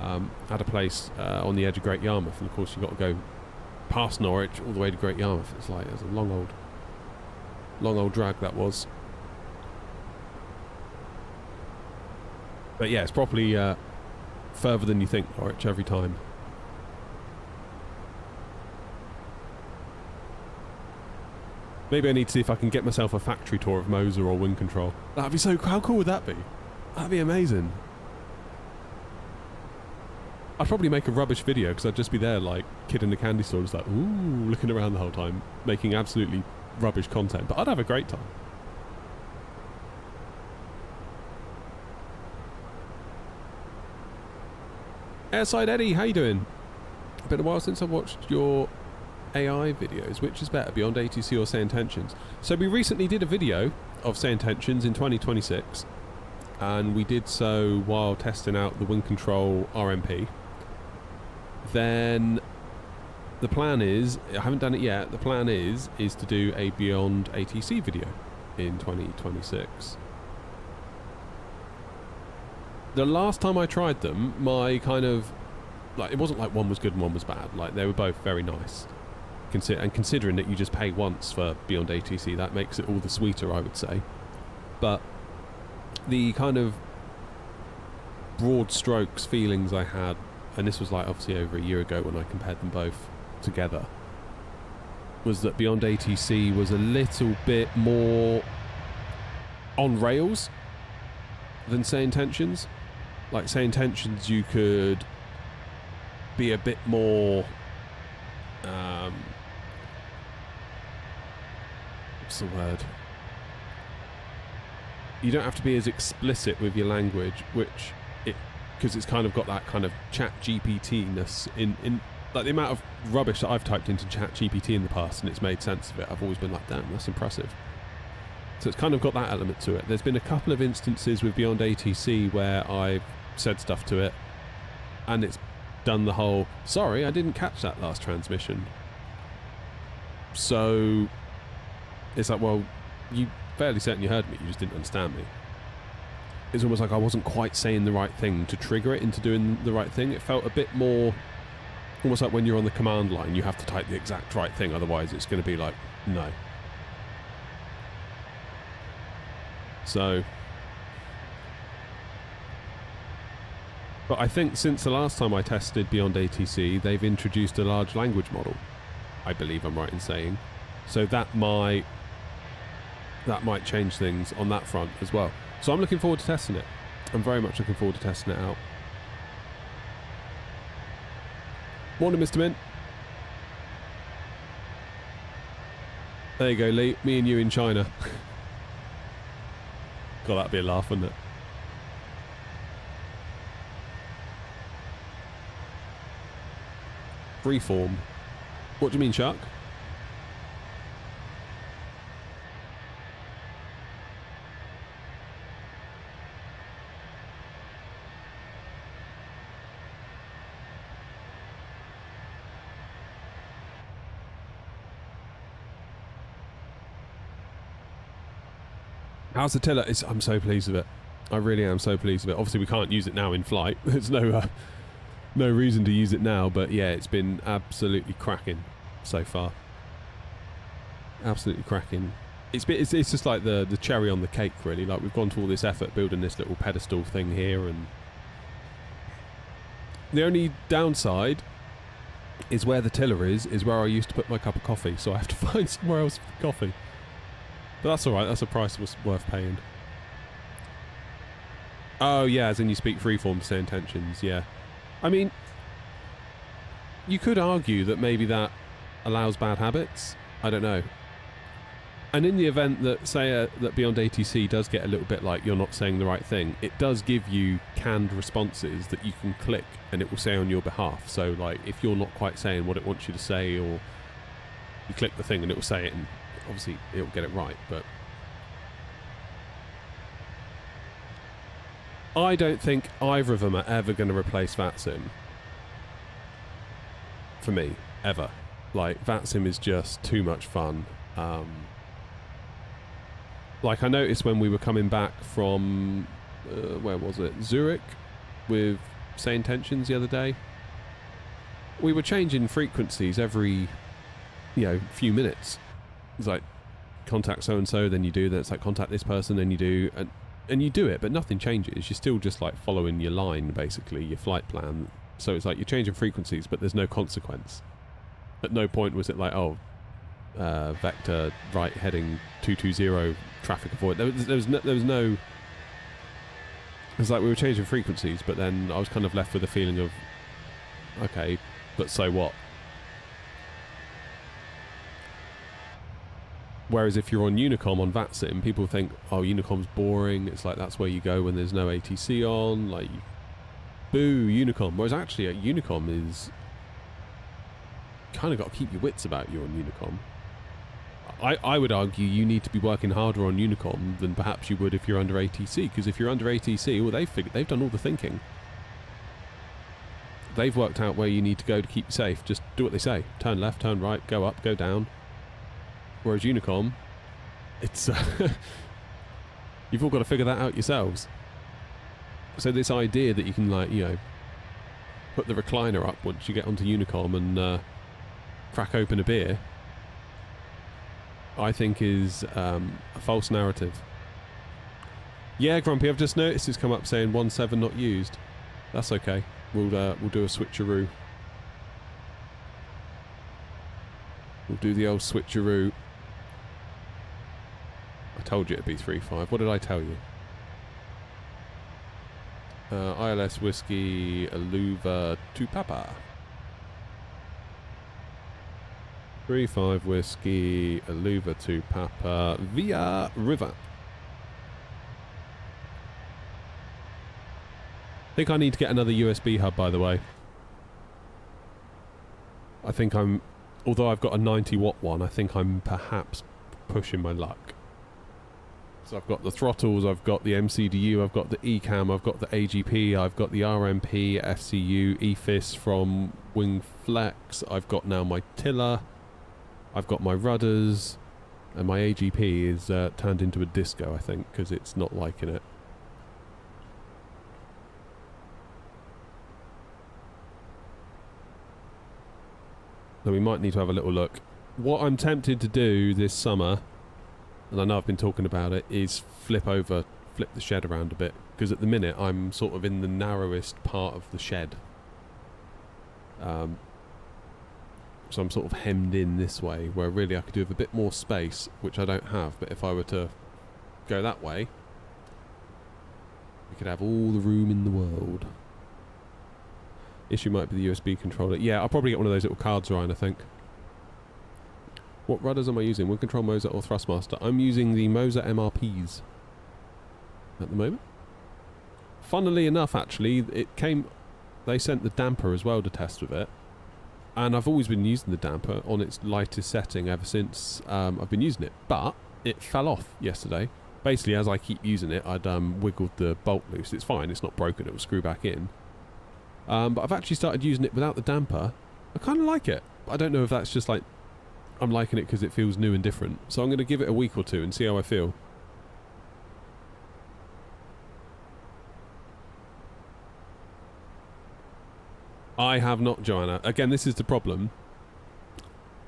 had a place on the edge of Great Yarmouth, and of course you got to go past Norwich all the way to Great Yarmouth. It's like, it's a long old drag that was. But yeah, it's probably further than you think, Norwich, every time. Maybe I need to see if I can get myself a factory tour of Moser or WinCtrl. That'd be so... How cool would that be? That'd be amazing. I'd probably make a rubbish video because I'd just be there like kid in the candy store, just like, ooh, looking around the whole time, making absolutely rubbish content. But I'd have a great time. Airside Eddie, how you doing? Been a while since I've watched your AI videos. Which is better, Beyond ATC or Say Intentions? So we recently did a video of Say Intentions in 2026, and we did so while testing out the WinCtrl RMP. Then the plan is, I haven't done it yet, the plan is to do a Beyond ATC video in 2026. The last time I tried them, my kind of, like, it wasn't like one was good and one was bad. Like, they were both very nice. And considering that you just pay once for Beyond ATC, that makes it all the sweeter, I would say. But the kind of broad strokes feelings I had, and this was like obviously over a year ago when I compared them both together, was that Beyond ATC was a little bit more on rails than Say Intentions. Like, Say Intentions, you could be a bit more what's the word? You don't have to be as explicit with your language, because it's kind of got that kind of chat GPT-ness in like the amount of rubbish that I've typed into chat GPT in the past and it's made sense of it. I've always been like, damn, that's impressive. So it's kind of got that element to it. There's been a couple of instances with Beyond ATC where I've said stuff to it and it's done the whole, sorry, I didn't catch that last transmission. So it's like, well, you fairly certain you heard me, you just didn't understand me. It's almost like I wasn't quite saying the right thing to trigger it into doing the right thing. It felt a bit more, almost like when you're on the command line, you have to type the exact right thing, otherwise it's going to be like, no. So, but I think since the last time I tested Beyond ATC, they've introduced a large language model, I believe I'm right in saying. So that might change things on that front as well. So I'm looking forward to testing it. I'm very much looking forward to testing it out. Morning, Mr. Mint. There you go, Lee. Me and you in China. God, that'd be a laugh, wouldn't it? Freeform. What do you mean, Shark? How's the tiller? I'm so pleased with it. I really am so pleased with it. Obviously, we can't use it now in flight. There's no reason to use it now, but yeah, it's been absolutely cracking so far. Absolutely cracking. It's just like the cherry on the cake, really. Like, we've gone to all this effort building this little pedestal thing here, and the only downside is where the tiller is where I used to put my cup of coffee, so I have to find somewhere else for coffee. But that's alright, that's a price worth paying. Oh yeah, as in you speak freeform to Say Intentions, yeah. I mean, you could argue that maybe that allows bad habits. I don't know. And in the event that, say, that Beyond ATC does get a little bit like you're not saying the right thing, it does give you canned responses that you can click and it will say on your behalf. So, like, if you're not quite saying what it wants you to say, or you click the thing and it will say it, and obviously it'll get it right, but I don't think either of them are ever going to replace VATSIM. For me, ever. Like, VATSIM is just too much fun. Like, I noticed when we were coming back from, where was it? Zurich, with Sane Tensions the other day. We were changing frequencies every, few minutes. It's like, contact so-and-so, then you do, then it's like, contact this person, then you do, and you do it, but nothing changes. You're still just, like, following your line, basically, your flight plan. So it's like, you're changing frequencies, but there's no consequence. At no point was it like, vector right heading 220 traffic avoid. There was no. It was like we were changing frequencies, but then I was kind of left with a feeling of, okay, but so what? Whereas if you're on Unicom on VATSIM, people think, oh, Unicom's boring. It's like that's where you go when there's no ATC on. Like, boo, Unicom. Whereas actually, at Unicom is kind of got to keep your wits about you on Unicom. I would argue you need to be working harder on Unicom than perhaps you would if you're under ATC, because if you're under ATC, well, they've done all the thinking. They've worked out where you need to go to keep you safe. Just do what they say. Turn left, turn right, go up, go down. Whereas Unicom, it's you've all got to figure that out yourselves. So this idea that you can, like, put the recliner up once you get onto Unicom and crack open a beer, I think is a false narrative. Yeah, Grumpy, I've just noticed it's come up saying 17 not used. That's okay. We'll do a switcheroo. We'll do the old switcheroo. I told you it'd be 3-5. What did I tell you? ILS Whiskey Aluva to Papa. 3-5 Whiskey Aluva to Papa via River. I think I need to get another USB hub, by the way. I think although I've got a 90 watt one, I think I'm perhaps pushing my luck. So I've got the throttles, I've got the MCDU, I've got the ECAM, I've got the AGP, I've got the RMP, FCU, EFIS from WingFlex, I've got now my tiller, I've got my rudders, and my AGP is turned into a disco, I think, because it's not liking it. So we might need to have a little look. What I'm tempted to do this summer, and I know I've been talking about it, is flip the shed around a bit, because at the minute I'm sort of in the narrowest part of the shed. So I'm sort of hemmed in this way, where really I could do with a bit more space, which I don't have, but if I were to go that way, we could have all the room in the world. Issue might be the USB controller. Yeah, I'll probably get one of those little cards, Ryan, I think. What rudders am I using? WinCtrl, Moser or Thrustmaster? I'm using the Moser MRPs at the moment. Funnily enough, actually, they sent the damper as well to test with it. And I've always been using the damper on its lightest setting ever since I've been using it. But it fell off yesterday. Basically, as I keep using it, I'd wiggled the bolt loose. It's fine, it's not broken, it will screw back in. But I've actually started using it without the damper. I kind of like it. I don't know if that's just like I'm liking it because it feels new and different. So I'm going to give it a week or two and see how I feel. I have not, Joanna. Again, this is the problem.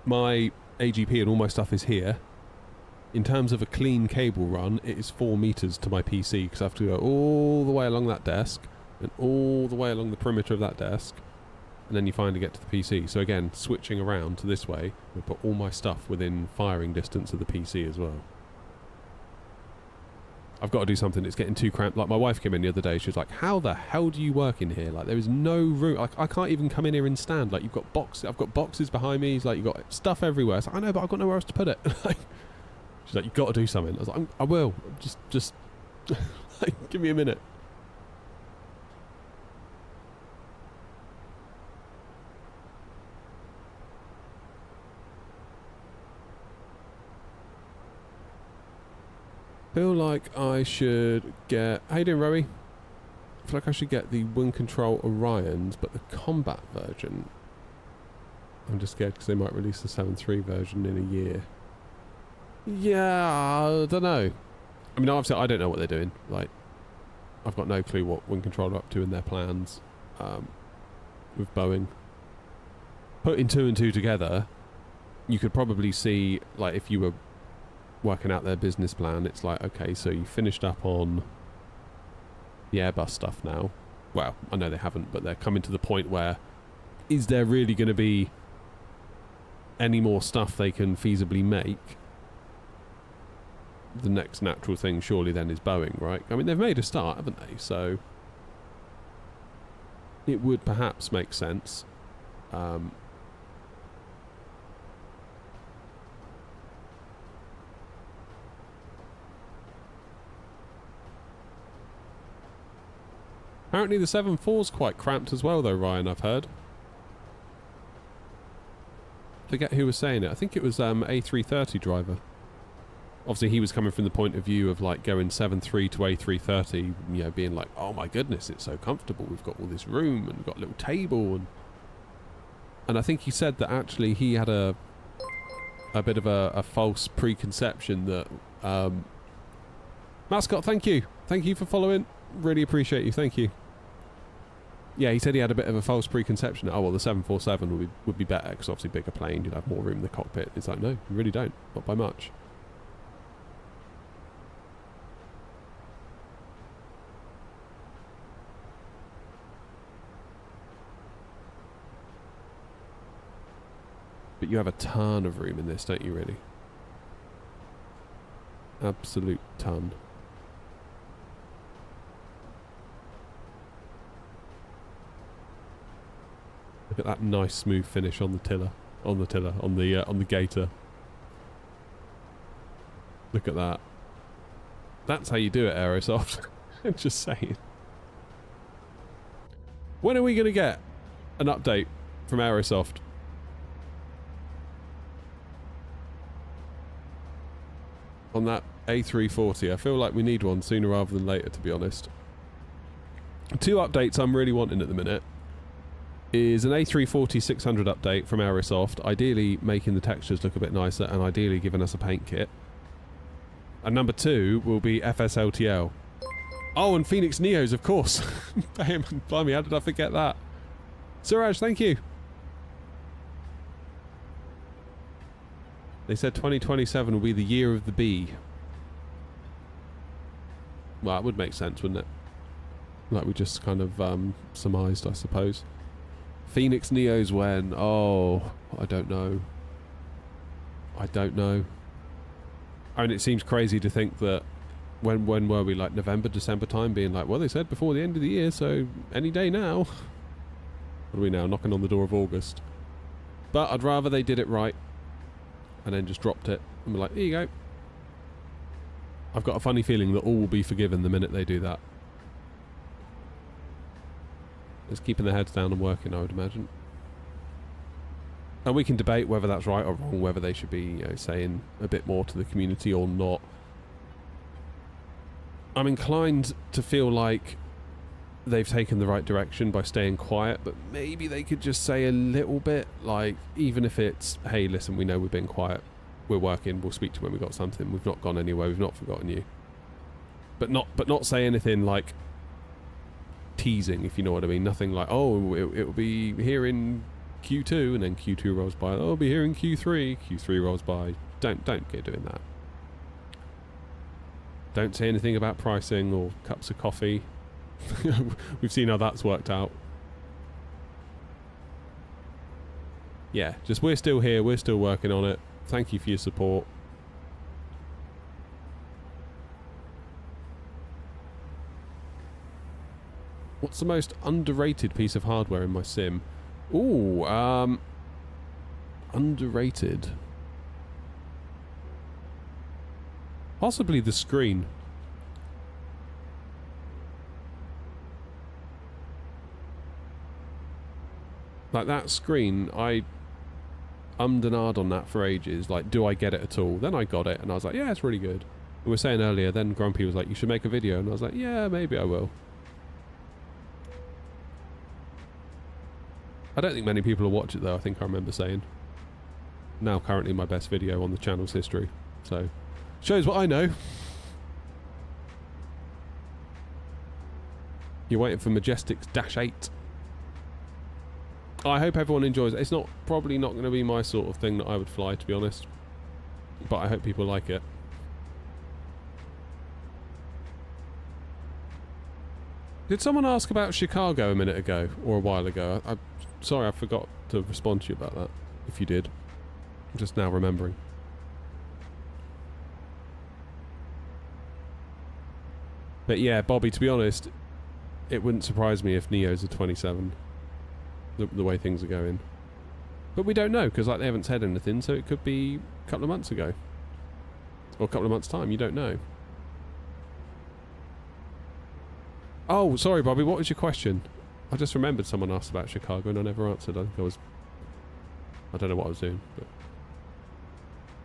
My AGP and all my stuff is here. In terms of a clean cable run, it is 4 meters to my PC because I have to go all the way along that desk and all the way along the perimeter of that desk, and then you finally get to the PC. So again, switching around to this way, we put all my stuff within firing distance of the PC as well. I've got to do something. It's getting too cramped. Like, my wife came in the other day, she was like, how the hell do you work in here? Like, there is no room. Like, I can't even come in here and stand. Like, you've got boxes. I've got boxes behind me. It's like, you've got stuff everywhere. It's like, I know, but I've got nowhere else to put it. She's like, you've got to do something. I was like, I will. Just like, give me a minute. Feel like I should get... How you doing, Rowie? I feel like I should get the WinCtrl Orions, but the combat version. I'm just scared because they might release the 7.3 version in a year. Yeah, I don't know. I mean, obviously, I don't know what they're doing. Like, I've got no clue what WinCtrl are up to in their plans with Boeing. Putting 2 and 2 together, you could probably see, like, if you were working out their business plan, it's like, okay, so you finished up on the Airbus stuff now. Well, I know they haven't, but they're coming to the point where, is there really going to be any more stuff they can feasibly make? The next natural thing surely then is Boeing, right? I mean, they've made a start, haven't they? So it would perhaps make sense. Apparently the 7.4's quite cramped as well though, Ryan, I've heard. Forget who was saying it. I think it was A330 driver. Obviously he was coming from the point of view of like going 7.3 to A330, you know, being like, oh my goodness, it's so comfortable, we've got all this room and we've got a little table, and I think he said that actually he had a bit of a false preconception that Mascot, thank you for following, really appreciate you, thank you. Yeah, he said he had a bit of a false preconception. Oh well, the 747 would be better because obviously bigger plane, you'd have more room in the cockpit. It's like, no, you really don't, not by much. But you have a ton of room in this, don't you, really? Absolute ton. Look at that nice smooth finish on the gator. Look at that. That's how you do it, Aerosoft. I'm just saying. When are we going to get an update from Aerosoft? On that A340, I feel like we need one sooner rather than later, to be honest. 2 updates I'm really wanting at the minute is an A340 600 update from Aerosoft, ideally making the textures look a bit nicer and ideally giving us a paint kit. And number 2 will be FSLTL. Oh, and Phoenix Neos, of course. Blimey, how did I forget that? Suraj, thank you. They said 2027 will be the year of the bee. Well, it would make sense, wouldn't it? Like we just kind of surmised, I suppose. Phoenix Neos when? Oh, I don't know. I don't know. I mean, it seems crazy to think that when were we, like November, December time, being like, well, they said before the end of the year, so any day now. What are we now, knocking on the door of August? But I'd rather they did it right and then just dropped it and we're like, here you go. I've got a funny feeling that all will be forgiven the minute they do that. Just keeping their heads down and working, I would imagine. And we can debate whether that's right or wrong, whether they should be, you know, saying a bit more to the community or not. I'm inclined to feel like they've taken the right direction by staying quiet, but maybe they could just say a little bit, like, even if it's, hey, listen, we know we've been quiet, we're working, we'll speak to you when we've got something, we've not gone anywhere, we've not forgotten you. But not say anything like teasing, if you know what I mean. Nothing like, oh, it'll be here in Q2, and then Q2 rolls by, oh, it'll be here in Q3, Q3 rolls by. Don't get doing that. Don't say anything about pricing or cups of coffee. We've seen how that's worked out. Yeah, just we're still here, we're still working on it. Thank you for your support. What's the most underrated piece of hardware in my sim? Ooh, underrated. Possibly the screen. Like that screen, I ummed and ahed on that for ages. Like, do I get it at all? Then I got it, and I was like, yeah, it's really good. We were saying earlier, then Grumpy was like, you should make a video, and I was like, yeah, maybe I will. I don't think many people will watch it though, I think I remember saying. Now currently my best video on the channel's history. So, shows what I know. You're waiting for Majestic's Dash 8. I hope everyone enjoys it. It's probably not going to be my sort of thing that I would fly, to be honest. But I hope people like it. Did someone ask about Chicago a minute ago, or a while ago? I'm sorry, I forgot to respond to you about that, if you did. I'm just now remembering. But yeah, Bobby, to be honest, it wouldn't surprise me if Neo's a 27. The way things are going. But we don't know, because like they haven't said anything, so it could be a couple of months ago. Or a couple of months' time, you don't know. Oh, sorry, Bobby, what was your question? I just remembered someone asked about Chicago and I never answered. I don't know what I was doing. But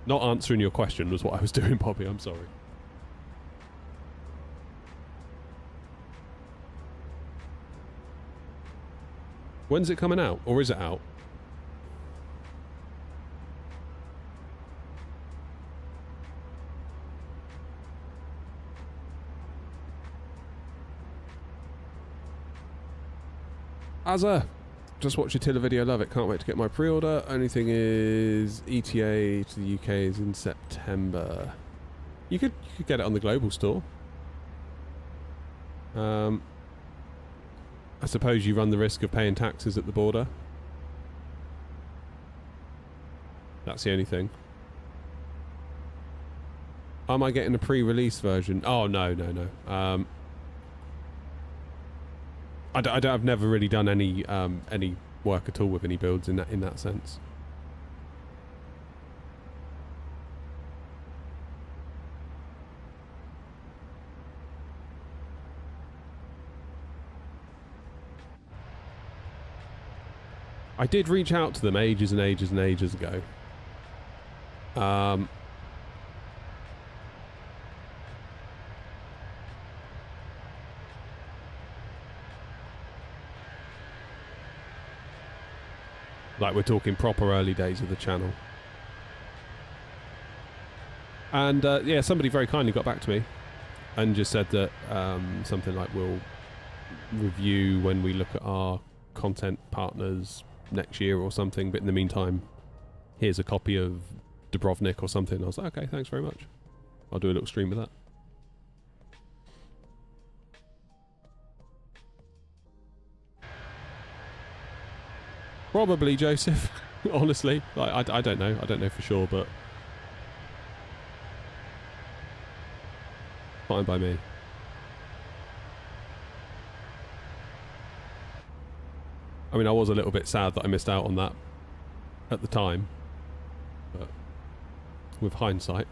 not answering your question was what I was doing, Bobby, I'm sorry. When's it coming out? Or is it out? Azza! Just watched your Tiller video, love it. Can't wait to get my pre-order. Only thing is, ETA to the UK is in September. You could get it on the global store. I suppose you run the risk of paying taxes at the border. That's the only thing. Am I getting a pre-release version? Oh, no. I've never really done any work at all with any builds in that sense. I did reach out to them ages and ages and ages ago. Like we're talking proper early days of the channel. And yeah, somebody very kindly got back to me and just said that something like we'll review when we look at our content partners next year or something, but in the meantime here's a copy of Dubrovnik or something. I was like, okay, thanks very much. I'll do a little stream with that. Probably Joseph. Honestly, like, I don't know. I don't know for sure, but fine by me. I mean, I was a little bit sad that I missed out on that at the time, but with hindsight.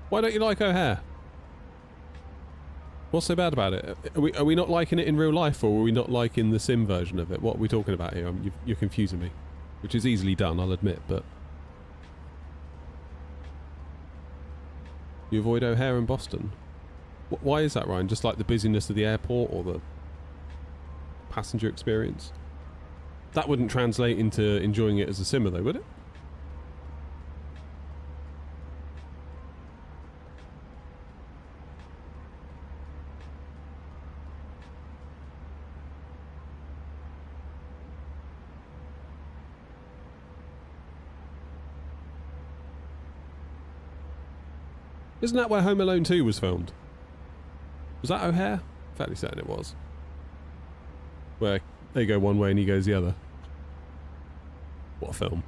Why don't you like O'Hare? What's so bad about it? Are we not liking it in real life, or are we not liking the sim version of it? What are we talking about here? You're confusing me. Which is easily done, I'll admit, but... You avoid O'Hare in Boston? Why is that, Ryan? Just like the busyness of the airport or the passenger experience? That wouldn't translate into enjoying it as a simmer though, would it? Isn't that where Home Alone 2 was filmed? Was that O'Hare? Fairly certain it was. Where they go one way and he goes the other. What a film.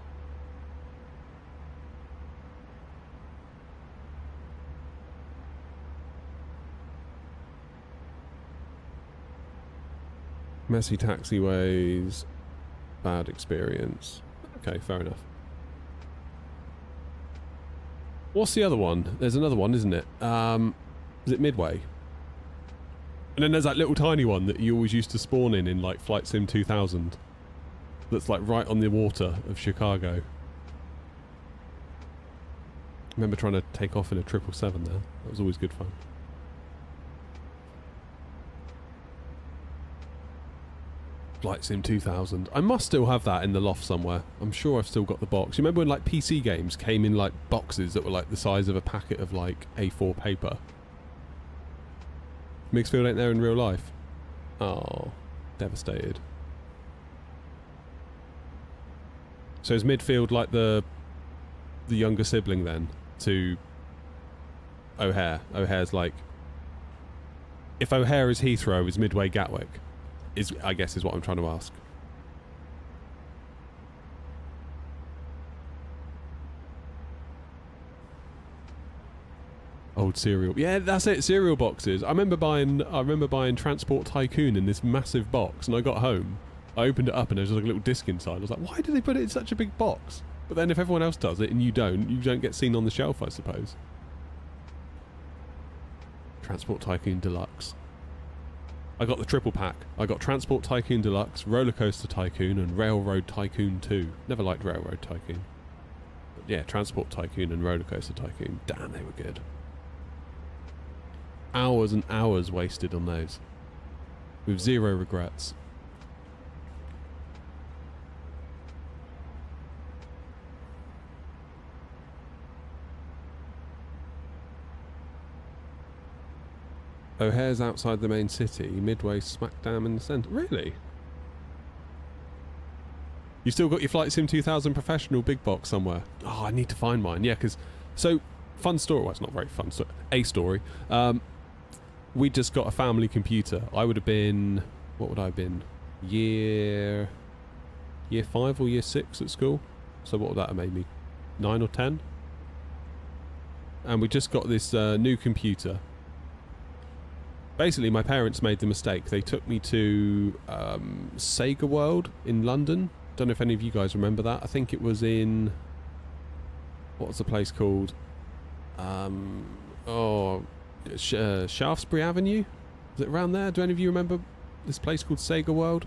Messy taxiways. Bad experience. Okay, fair enough. What's the other one? There's another one, isn't it? Is it Midway? And then there's that little tiny one that you always used to spawn in like Flight Sim 2000. That's like right on the water of Chicago. remember trying to take off in a 777 there. That was always good fun. Flight Sim 2000. I must still have that in the loft somewhere. I'm sure I've still got the box. You remember when like PC games came in like boxes that were like the size of a packet of like A4 paper? Mixfield ain't there in real life. Oh, devastated. So is Midfield like the younger sibling then to O'Hare? O'Hare's like, if O'Hare is Heathrow, is Midway Gatwick? Is, I guess, is what I'm trying to ask. Old cereal. Yeah, that's it. Cereal boxes. I remember buying Transport Tycoon in this massive box, and I got home. I opened it up, and there was like a little disc inside. I was like, why did they put it in such a big box? But then, if everyone else does it and you don't get seen on the shelf, I suppose. Transport Tycoon Deluxe. I got the triple pack. I got Transport Tycoon Deluxe, Roller Coaster Tycoon, and Railroad Tycoon 2. Never liked Railroad Tycoon. But yeah, Transport Tycoon and Roller Coaster Tycoon. Damn, they were good. Hours and hours wasted on those. With zero regrets. O'Hare's outside the main city, Midway smack down in the centre. Really? You still got your Flight Sim 2000 professional big box somewhere? Oh, I need to find mine. Yeah, because... So, fun story. Well, it's not very fun. So, a story. We just got a family computer. I would have been... What would I have been? Year 5 or year 6 at school? So what would that have made me? 9 or 10? And we just got this new computer. Basically, my parents made the mistake. They took me to Sega World in London. Don't know if any of you guys remember that. I think it was in... What was the place called? Shaftesbury Avenue? Is it around there? Do any of you remember this place called Sega World?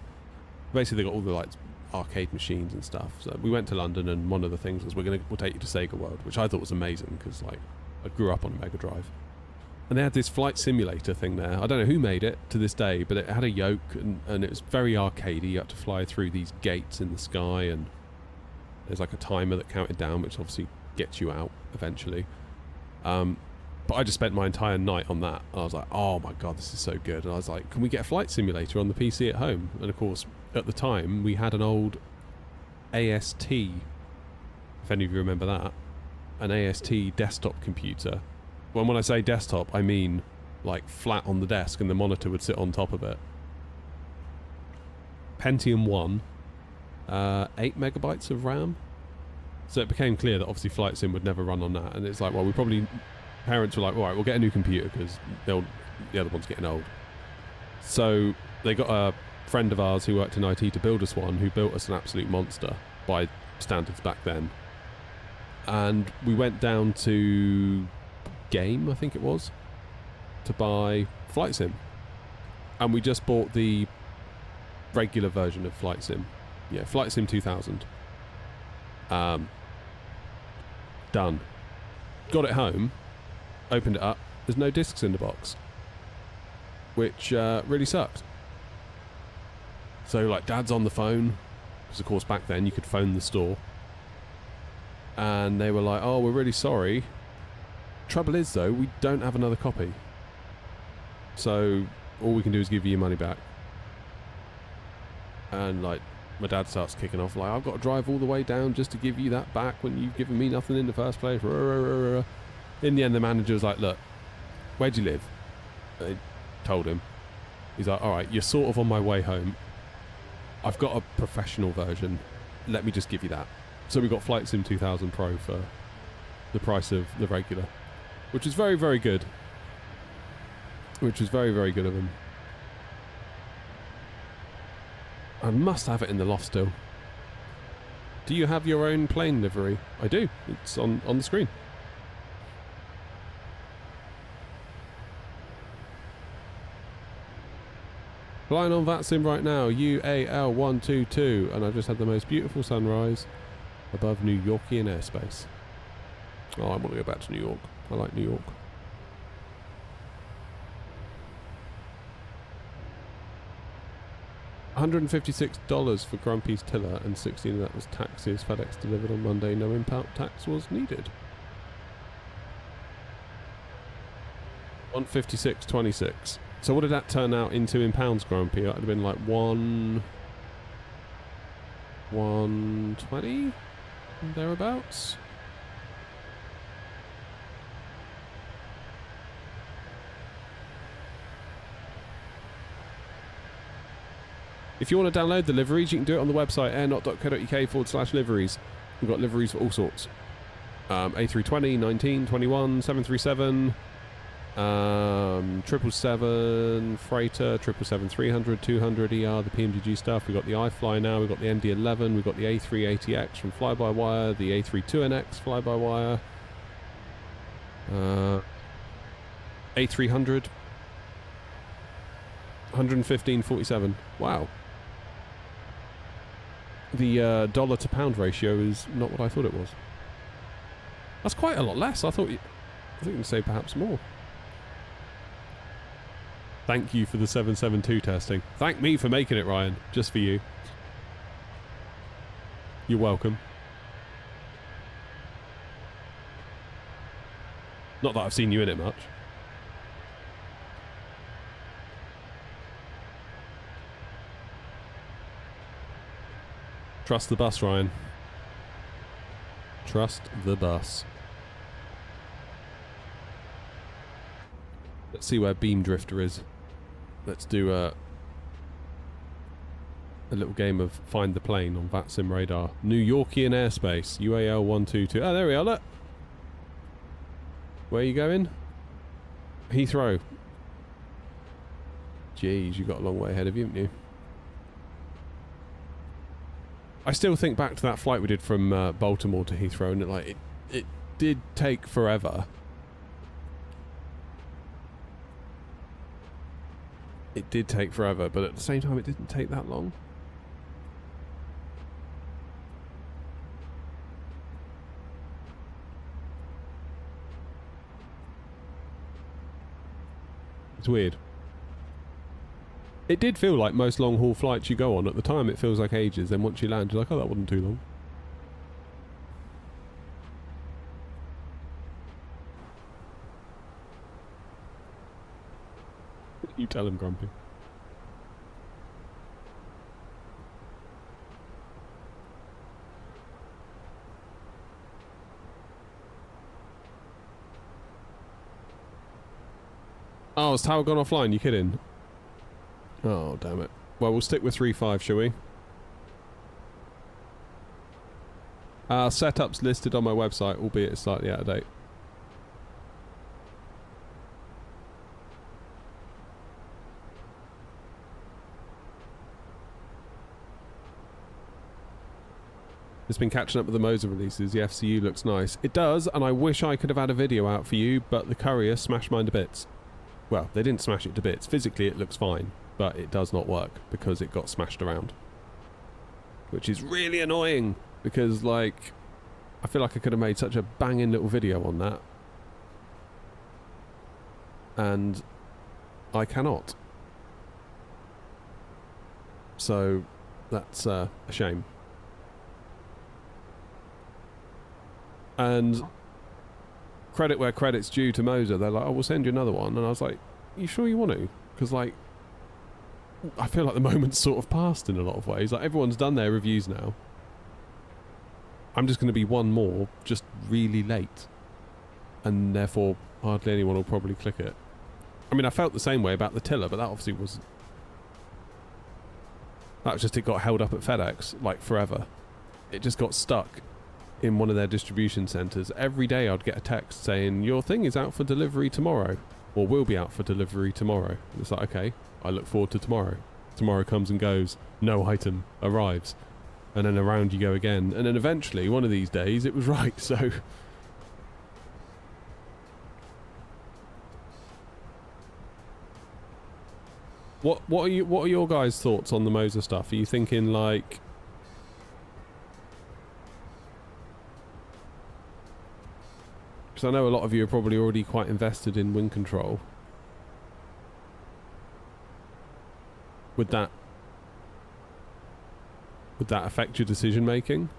Basically, they got all the like arcade machines and stuff. So we went to London, and one of the things was we'll take you to Sega World, which I thought was amazing because like I grew up on a Mega Drive. And they had this flight simulator thing there. I don't know who made it to this day, but it had a yoke and it was very arcadey. You had to fly through these gates in the sky, and there's like a timer that counted down, which obviously gets you out eventually. But I just spent my entire night on that. And I was like, oh my god, this is so good. And I was like, can we get a flight simulator on the PC at home? And of course, at the time, we had an old AST, if any of you remember that, an AST desktop computer. Well, when I say desktop, I mean like flat on the desk and the monitor would sit on top of it. Pentium 1, 8 megabytes of RAM. So it became clear that obviously Flight Sim would never run on that. And it's like, well, parents were like, all right, we'll get a new computer because the other one's getting old. So they got a friend of ours who worked in IT to build us one, who built us an absolute monster by standards back then. And we went down to Game, I think it was, to buy Flight Sim. And we just bought the regular version of Flight Sim. Yeah, Flight Sim 2000. Done. Got it home, opened it up, there's no discs in the box, which really sucked. So like Dad's on the phone, because of course back then you could phone the store, and they were like, oh, we're really sorry. Trouble is though, we don't have another copy, so all we can do is give you your money back. And like my dad starts kicking off like, I've got to drive all the way down just to give you that back when you've given me nothing in the first place. In the end, the manager was like, look, where do you live? They told him. He's like, alright, you're sort of on my way home. I've got a professional version. Let me just give you that. So we got Flight Sim 2000 Pro for the price of the regular, which is very, very good. Which was very, very good of him. I must have it in the loft still. Do you have your own plane livery? I do. It's on the screen. Flying on VATSIM right now, UAL122, and I've just had the most beautiful sunrise above New Yorkian airspace. Oh, I want to go back to New York. I like New York. $156 for Grumpy's Tiller, and 16 of that was taxes. FedEx delivered on Monday. No impact tax was needed. 156.26. So what did that turn out into in pounds, Grumpy? That would have been like 120 thereabouts. If you want to download the liveries, you can do it on the website airnot.co.uk/liveries. We've got liveries for all sorts. A320, 19, 21, 737, 777, freighter, 777-300, 200 ER, the PMDG stuff. We've got the iFly now, we've got the MD-11, we've got the A380X from fly-by-wire, the A32NX fly-by-wire, A300, 115.47. Wow. The dollar to pound ratio is not what I thought it was. That's quite a lot less. I thought you'd say perhaps more. Thank you for the 772 testing. Thank me for making it, Ryan. Just for you. You're welcome. Not that I've seen you in it much. Trust the bus, Ryan. Trust the bus. Let's see where Beam Drifter is. Let's do a little game of Find the Plane on VATSIM radar. New Yorkian airspace. UAL 122. Oh, there we are, look. Where are you going? Heathrow. Jeez, you've got a long way ahead of you, haven't you? I still think back to that flight we did from Baltimore to Heathrow, and it did take forever. It did take forever, but at the same time, it didn't take that long. It's weird. It did feel like most long-haul flights you go on. At the time, it feels like ages. Then once you land, you're like, oh, that wasn't too long. You tell him, Grumpy. Oh, has Tower gone offline? You kidding? Oh, damn it. Well, we'll stick with 3.5, shall we? Setup's listed on my website, albeit it's slightly out of date. It's been catching up with the Moser releases. The FCU looks nice. It does, and I wish I could have had a video out for you, but the courier smashed mine to bits. Well, they didn't smash it to bits. Physically, it looks fine, but it does not work because it got smashed around. Which is really annoying, because, like, I feel like I could have made such a banging little video on that. And I cannot. So, that's a shame. And credit where credit's due to Moser. They're like, oh, we'll send you another one. And I was like, you sure you want to? Because, like, I feel like the moment's sort of passed in a lot of ways. Like, everyone's done their reviews now. I'm just going to be one more, just really late. And therefore, hardly anyone will probably click it. I mean, I felt the same way about the Tiller, but that obviously was... That was just, it got held up at FedEx, like, forever. It just got stuck in one of their distribution centres. Every day I'd get a text saying, your thing is out for delivery tomorrow, or will be out for delivery tomorrow. And it's like, okay, I look forward to tomorrow. Tomorrow comes and goes, no item arrives, and then around you go again, and then eventually one of these days it was right. So what are your guys' thoughts on the Moser stuff? Are you thinking like, Because I know a lot of you are probably already quite invested in WinCtrl. Would that affect your decision making?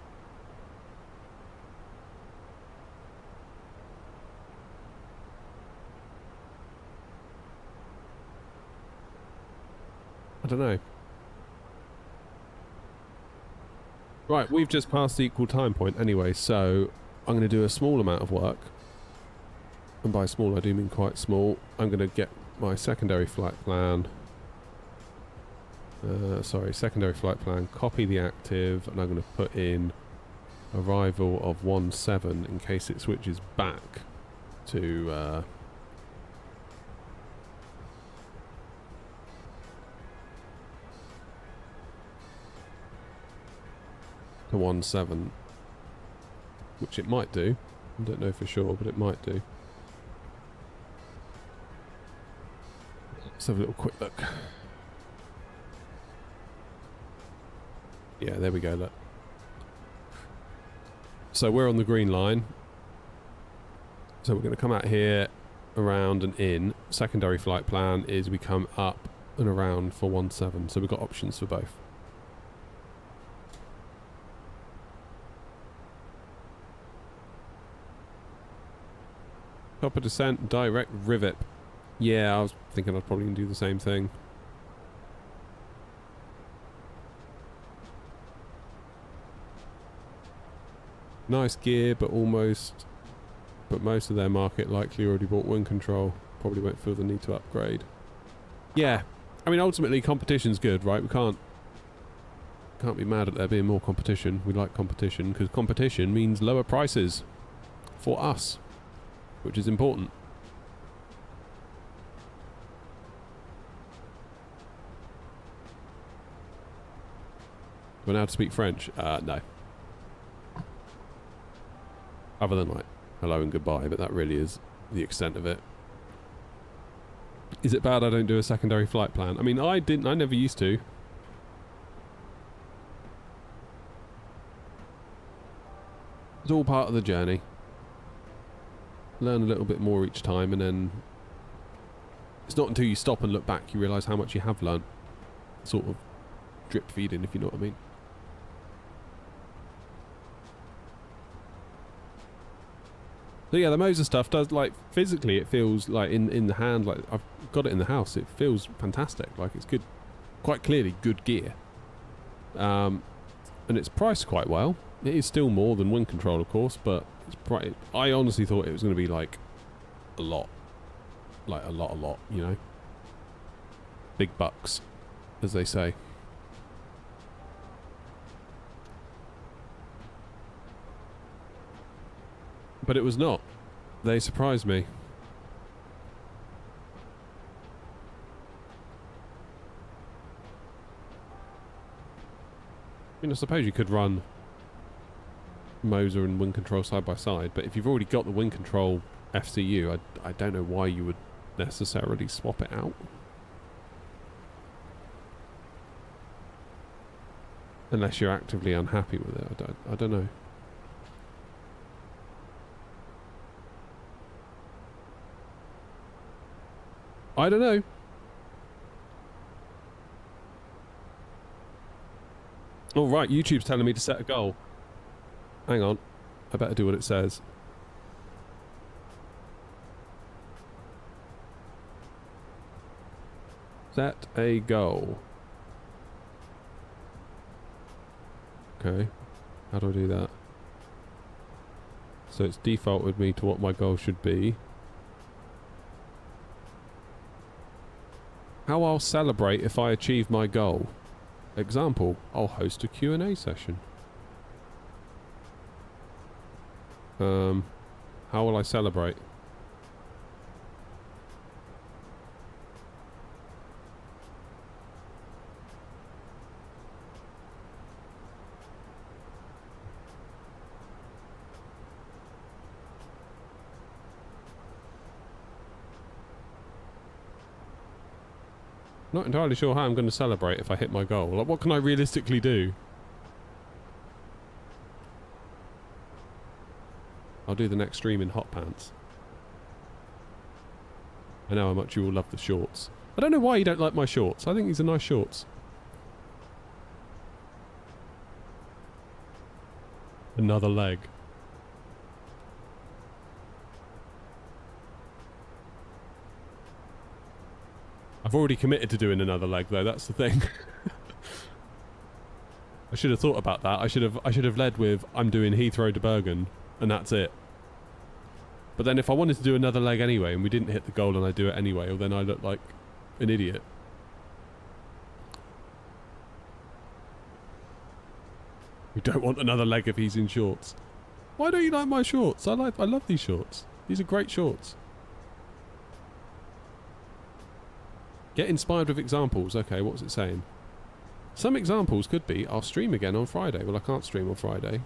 I don't know. Right, we've just passed the equal time point anyway, so I'm going to do a small amount of work. And by small, I do mean quite small. I'm going to get my secondary flight plan. Secondary flight plan, copy the active, and I'm going to put in arrival of 17 in case it switches back to... to 17, which it might do. I don't know for sure, but it might do. Let's have a little quick look. Yeah, there we go, look. So we're on the green line. So we're going to come out here, around and in. Secondary flight plan is we come up and around for 17. So we've got options for both. Proper descent, direct rivet. Yeah, I was thinking I'd probably do the same thing. Nice gear, but most of their market likely already bought WinCtrl. Probably won't feel the need to upgrade. Yeah, I mean ultimately competition's good, right? We can't be mad at there being more competition. We like competition because competition means lower prices for us, which is important. We're now to speak French? No. Other than like hello and goodbye, but that really is the extent of it. Is it bad I don't do a secondary flight plan? I mean, I never used to. It's all part of the journey. Learn a little bit more each time, and then it's not until you stop and look back you realise how much you have learned. Sort of drip feeding, if you know what I mean. So yeah, the Moser stuff does, like, physically it feels like in the hand, like I've got it in the house, it feels fantastic, like it's good, quite clearly good gear. And it's priced quite well. It is still more than WinCtrl, of course, but it's I honestly thought it was going to be like a lot, you know, big bucks, as they say. But it was not. They surprised me. I mean, I suppose you could run Moser and WinCtrl side by side, but if you've already got the WinCtrl FCU, I don't know why you would necessarily swap it out. Unless you're actively unhappy with it. I don't know. I don't know. All right, YouTube's telling me to set a goal. Hang on. I better do what it says. Set a goal. Okay. How do I do that? So it's defaulted me to what my goal should be. How I'll celebrate if I achieve my goal. Example, I'll host a Q&A session. How will I celebrate? Not entirely sure how I'm going to celebrate if I hit my goal. Like, what can I realistically do? I'll do the next stream in hot pants. I know how much you all love the shorts. I don't know why you don't like my shorts. I think these are nice shorts. Another leg. I've already committed to doing another leg though, that's the thing. I should have thought about that. I should have led with I'm doing Heathrow to Bergen and that's it. But then if I wanted to do another leg anyway and we didn't hit the goal and I do it anyway, well then I look like an idiot. We don't want another leg if he's in shorts. Why don't you like my shorts? I love these shorts. These are great shorts. Get inspired with examples. Okay, what's it saying? Some examples could be, I'll stream again on Friday. Well, I can't stream on Friday.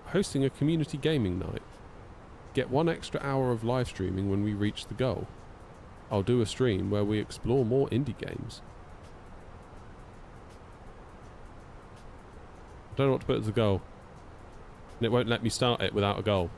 Hosting a community gaming night. Get 1 extra hour of live streaming when we reach the goal. I'll do a stream where we explore more indie games. I don't know what to put as a goal. And it won't let me start it without a goal.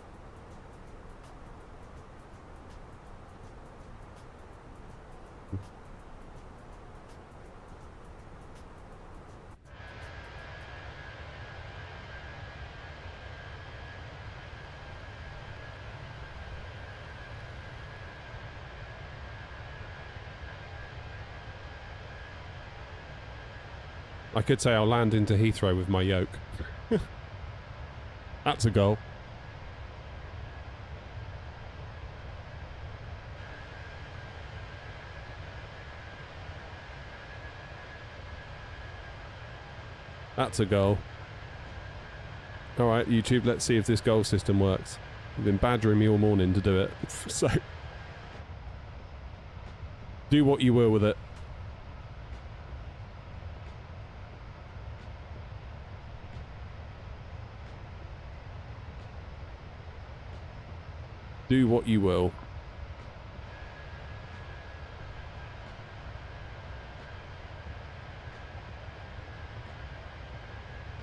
I could say I'll land into Heathrow with my yoke. That's a goal. That's a goal. Alright, YouTube, let's see if this goal system works. You've been badgering me all morning to do it. So, do what you will with it. Do what you will.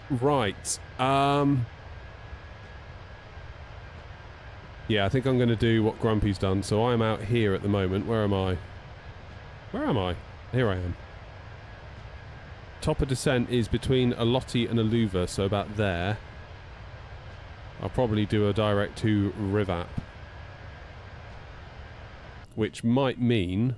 Right. Yeah, I think I'm going to do what Grumpy's done. So I'm out here at the moment. Where am I? Where am I? Here I am. Top of descent is between a Lottie and a Louver, so about there. I'll probably do a direct to Rivap. Which might mean...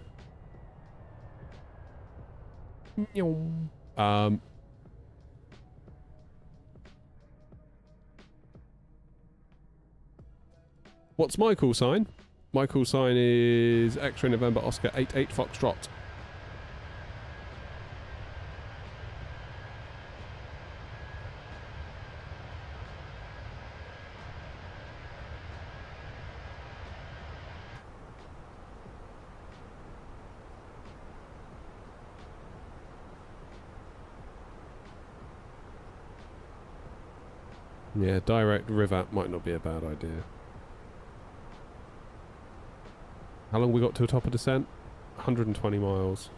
what's my call sign? My call sign is X-Ray November Oscar 88 Foxtrot. Yeah, direct Rivap might not be a bad idea. How long we got to a top of descent? 120 miles.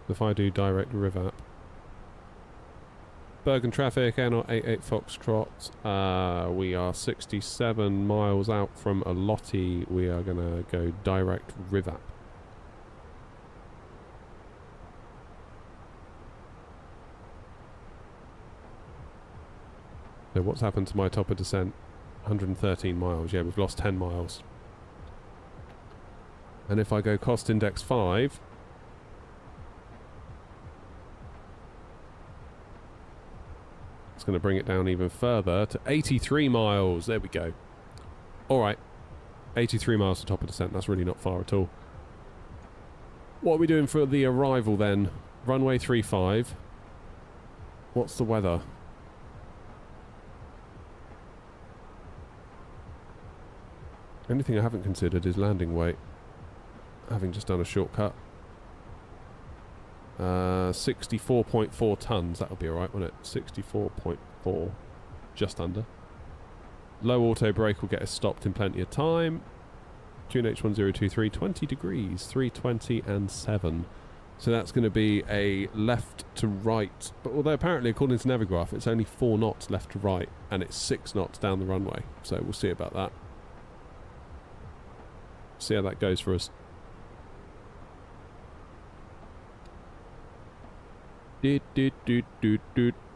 If I do direct Rivap. Bergen traffic, N88 Foxtrot. We are 67 miles out from a Lottie. We are going to go direct Rivap. So what's happened to my top of descent? 113 miles. Yeah, we've lost 10 miles. And if I go cost index 5... it's going to bring it down even further to 83 miles. There we go. Alright. 83 miles to top of descent. That's really not far at all. What are we doing for the arrival then? Runway 35. What's the weather? Anything I haven't considered is landing weight. Having just done a shortcut. 64.4 tons. That'll be alright, won't it? 64.4. Just under. Low auto brake will get us stopped in plenty of time. QNH1023, 20 degrees, 320 and 7. So that's going to be a left to right. But although apparently, according to Navigraph, it's only 4 knots left to right, and it's 6 knots down the runway. So we'll see about that. See how that goes for us. I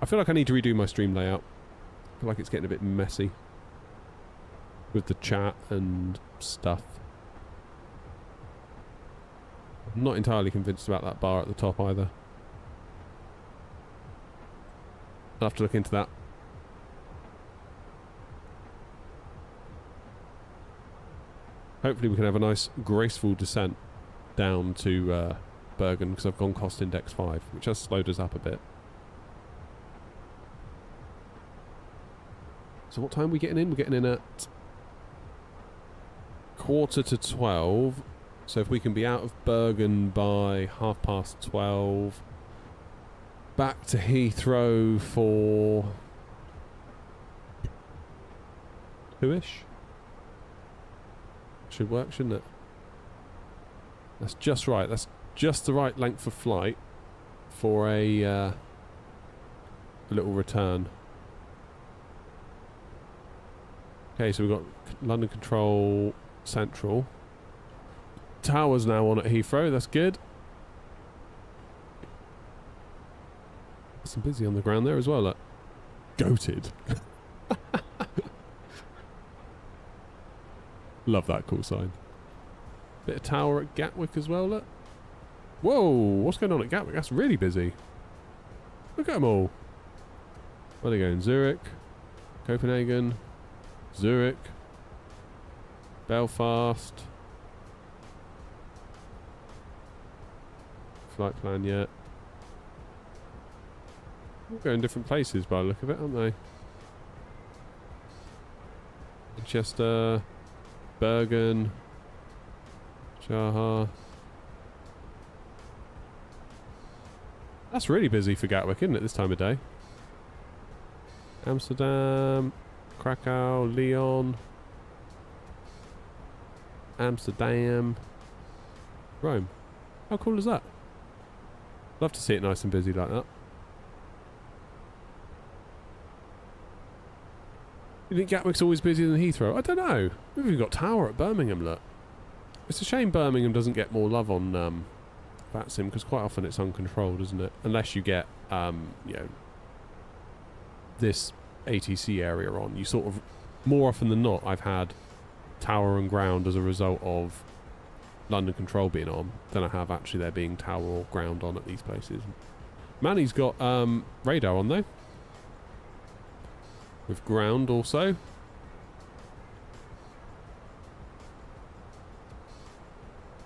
feel like I need to redo my stream layout. I feel like it's getting a bit messy with the chat and stuff. I'm not entirely convinced about that bar at the top either. I'll have to look into that. Hopefully we can have a nice graceful descent down to Bergen, because I've gone cost index 5, which has slowed us up a bit. So what time are we getting in? We're getting in at 11:45. So if we can be out of Bergen by 12:30, back to Heathrow for 2-ish. Should work, shouldn't it? That's just right. That's just the right length of flight for a little return. Okay, so we've got London Control Central. Tower's now on at Heathrow, that's good. Some busy on the ground there as well, look. Goated. Love that call sign. Bit of tower at Gatwick as well, look. Whoa, what's going on at Gatwick? That's really busy. Look at them all. Where are they going? Zurich, Copenhagen, Zurich, Belfast. Flight plan yet. All going different places by the look of it, aren't they? Manchester, Bergen, Jaha. That's really busy for Gatwick, isn't it, this time of day? Amsterdam, Krakow, Lyon, Amsterdam, Rome. How cool is that? Love to see it nice and busy like that. You think Gatwick's always busier than Heathrow? I don't know. Maybe we've got Tower at Birmingham, look. It's a shame Birmingham doesn't get more love on VATSIM, because quite often it's uncontrolled, isn't it? Unless you get, you know, this ATC area on. You sort of, more often than not, I've had Tower and ground as a result of London Control being on than I have actually there being Tower or ground on at these places. Manny's got radar on though. With ground also.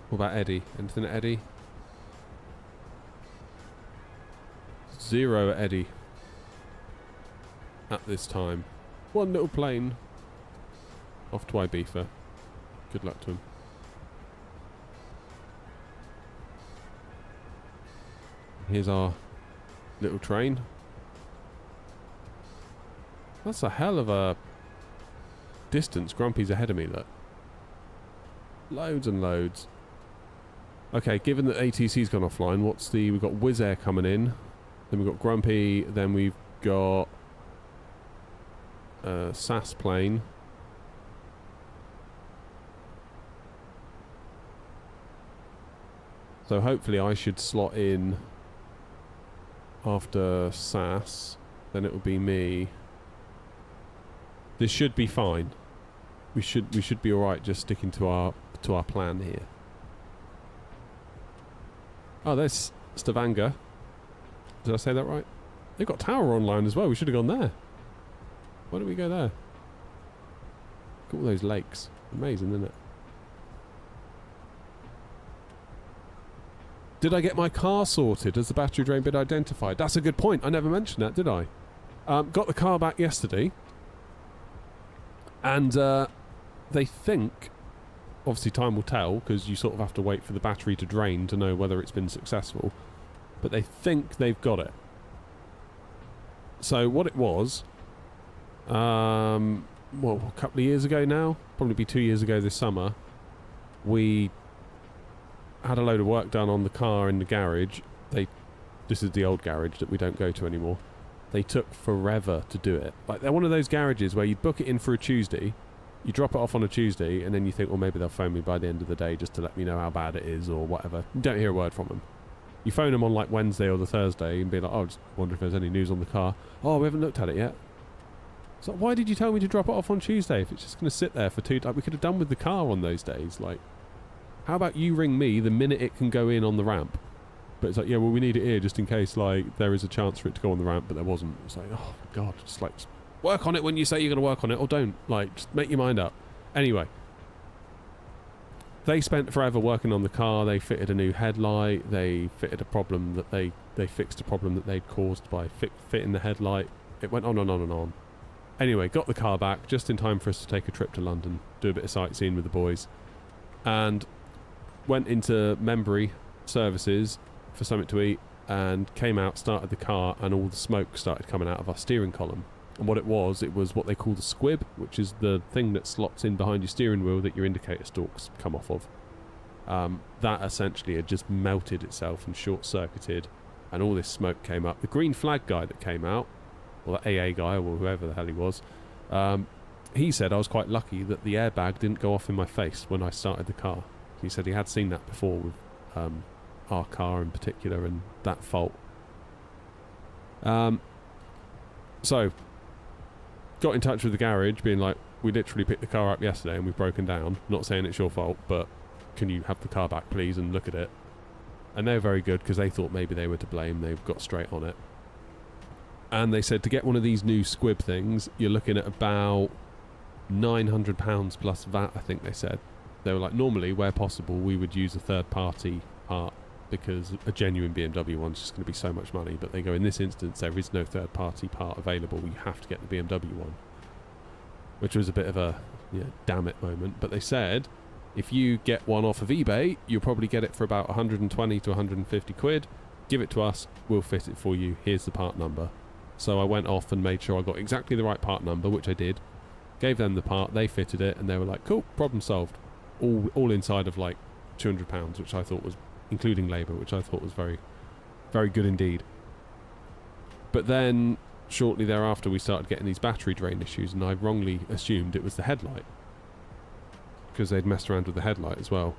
What about Eddie? Anything at Eddie? 0 at Eddie. At this time. One little plane. Off to Ibiza. Good luck to him. Here's our little train. That's a hell of a distance. Grumpy's ahead of me, look. Loads and loads. Okay, given that ATC's gone offline, what's the... We've got Wizz Air coming in. Then we've got Grumpy. Then we've got... SAS plane. So hopefully I should slot in after SAS. Then it will be me. This should be fine. We should be all right just sticking to our plan here. Oh, there's Stavanger. Did I say that right? They've got Tower online as well. We should have gone there. Why don't we go there? Look at all those lakes. Amazing, isn't it? Did I get my car sorted? Has the battery drain been identified? That's a good point. I never mentioned that, did I? Got the car back yesterday. And they think, obviously time will tell, because you sort of have to wait for the battery to drain to know whether it's been successful. But they think they've got it. So what it was, well, a couple of years ago now, probably be 2 years ago this summer, we had a load of work done on the car in the garage. This is the old garage that we don't go to anymore. They took forever to do it. Like, they're one of those garages where you book it in for a Tuesday, you drop it off on a Tuesday, and then you think, well, maybe they'll phone me by the end of the day just to let me know how bad it is or whatever. You don't hear a word from them. You phone them on like Wednesday or the Thursday and be like, oh, just wonder if there's any news on the car. Oh, we haven't looked at it yet. So why did you tell me to drop it off on Tuesday if it's just going to sit there for 2 days? Like, we could have done with the car on those days. Like, how about you ring me the minute it can go in on the ramp? But it's like, yeah, well, we need it here just in case, like, there is a chance for it to go on the ramp, but there wasn't. It's like, oh, my God, just, like, just work on it when you say you're going to work on it, or don't. Like, just make your mind up. Anyway, they spent forever working on the car. They fitted a new headlight. They fitted a problem that they fixed a problem that they'd caused by fitting the headlight. It went on and on and on. Anyway, got the car back just in time for us to take a trip to London, do a bit of sightseeing with the boys, and went into Membry Services for something to eat, and came out, started the car, and all the smoke started coming out of our steering column. And what it was what they call the squib, which is the thing that slots in behind your steering wheel that your indicator stalks come off of. That essentially had just melted itself and short-circuited, and all this smoke came up. The green flag guy that came out, or the AA guy, or whoever the hell he was, he said I was quite lucky that the airbag didn't go off in my face when I started the car. He said he had seen that before with our car in particular, and that fault. So, got in touch with the garage, being like, we literally picked the car up yesterday and we've broken down. Not saying it's your fault, but can you have the car back, please, and look at it? And they're very good, because they thought maybe they were to blame. They've got straight on it. And they said to get one of these new squib things, you're looking at about £900 plus VAT, I think they said. They were like, normally, where possible, we would use a third-party part, because a genuine BMW one's just going to be so much money. But they go, in this instance, there is no third-party part available. You have to get the BMW one. Which was a bit of a, damn it moment. But they said, if you get one off of eBay, you'll probably get it for about 120 to 150 quid. Give it to us, we'll fit it for you. Here's the part number. So I went off and made sure I got exactly the right part number, which I did. Gave them the part, they fitted it, and they were like, cool, problem solved. All inside of like £200, which I thought was, including labour, which I thought was very, very good indeed. But then, shortly thereafter, we started getting these battery drain issues, and I wrongly assumed it was the headlight, because they'd messed around with the headlight as well.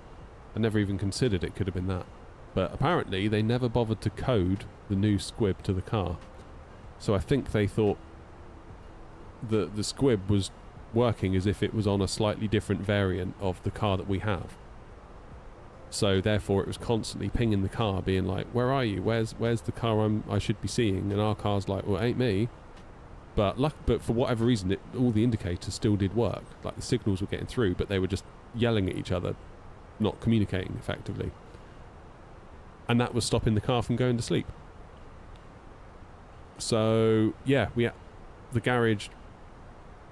I never even considered it could have been that. But apparently, they never bothered to code the new squib to the car. So I think they thought the squib was working as if it was on a slightly different variant of the car that we have. So therefore it was constantly pinging the car, being like, where are you? Where's the car I should be seeing? And our car's like, well, it ain't me. But for whatever reason, all the indicators still did work. Like, the signals were getting through, but they were just yelling at each other, not communicating effectively. And that was stopping the car from going to sleep. So yeah, the garage,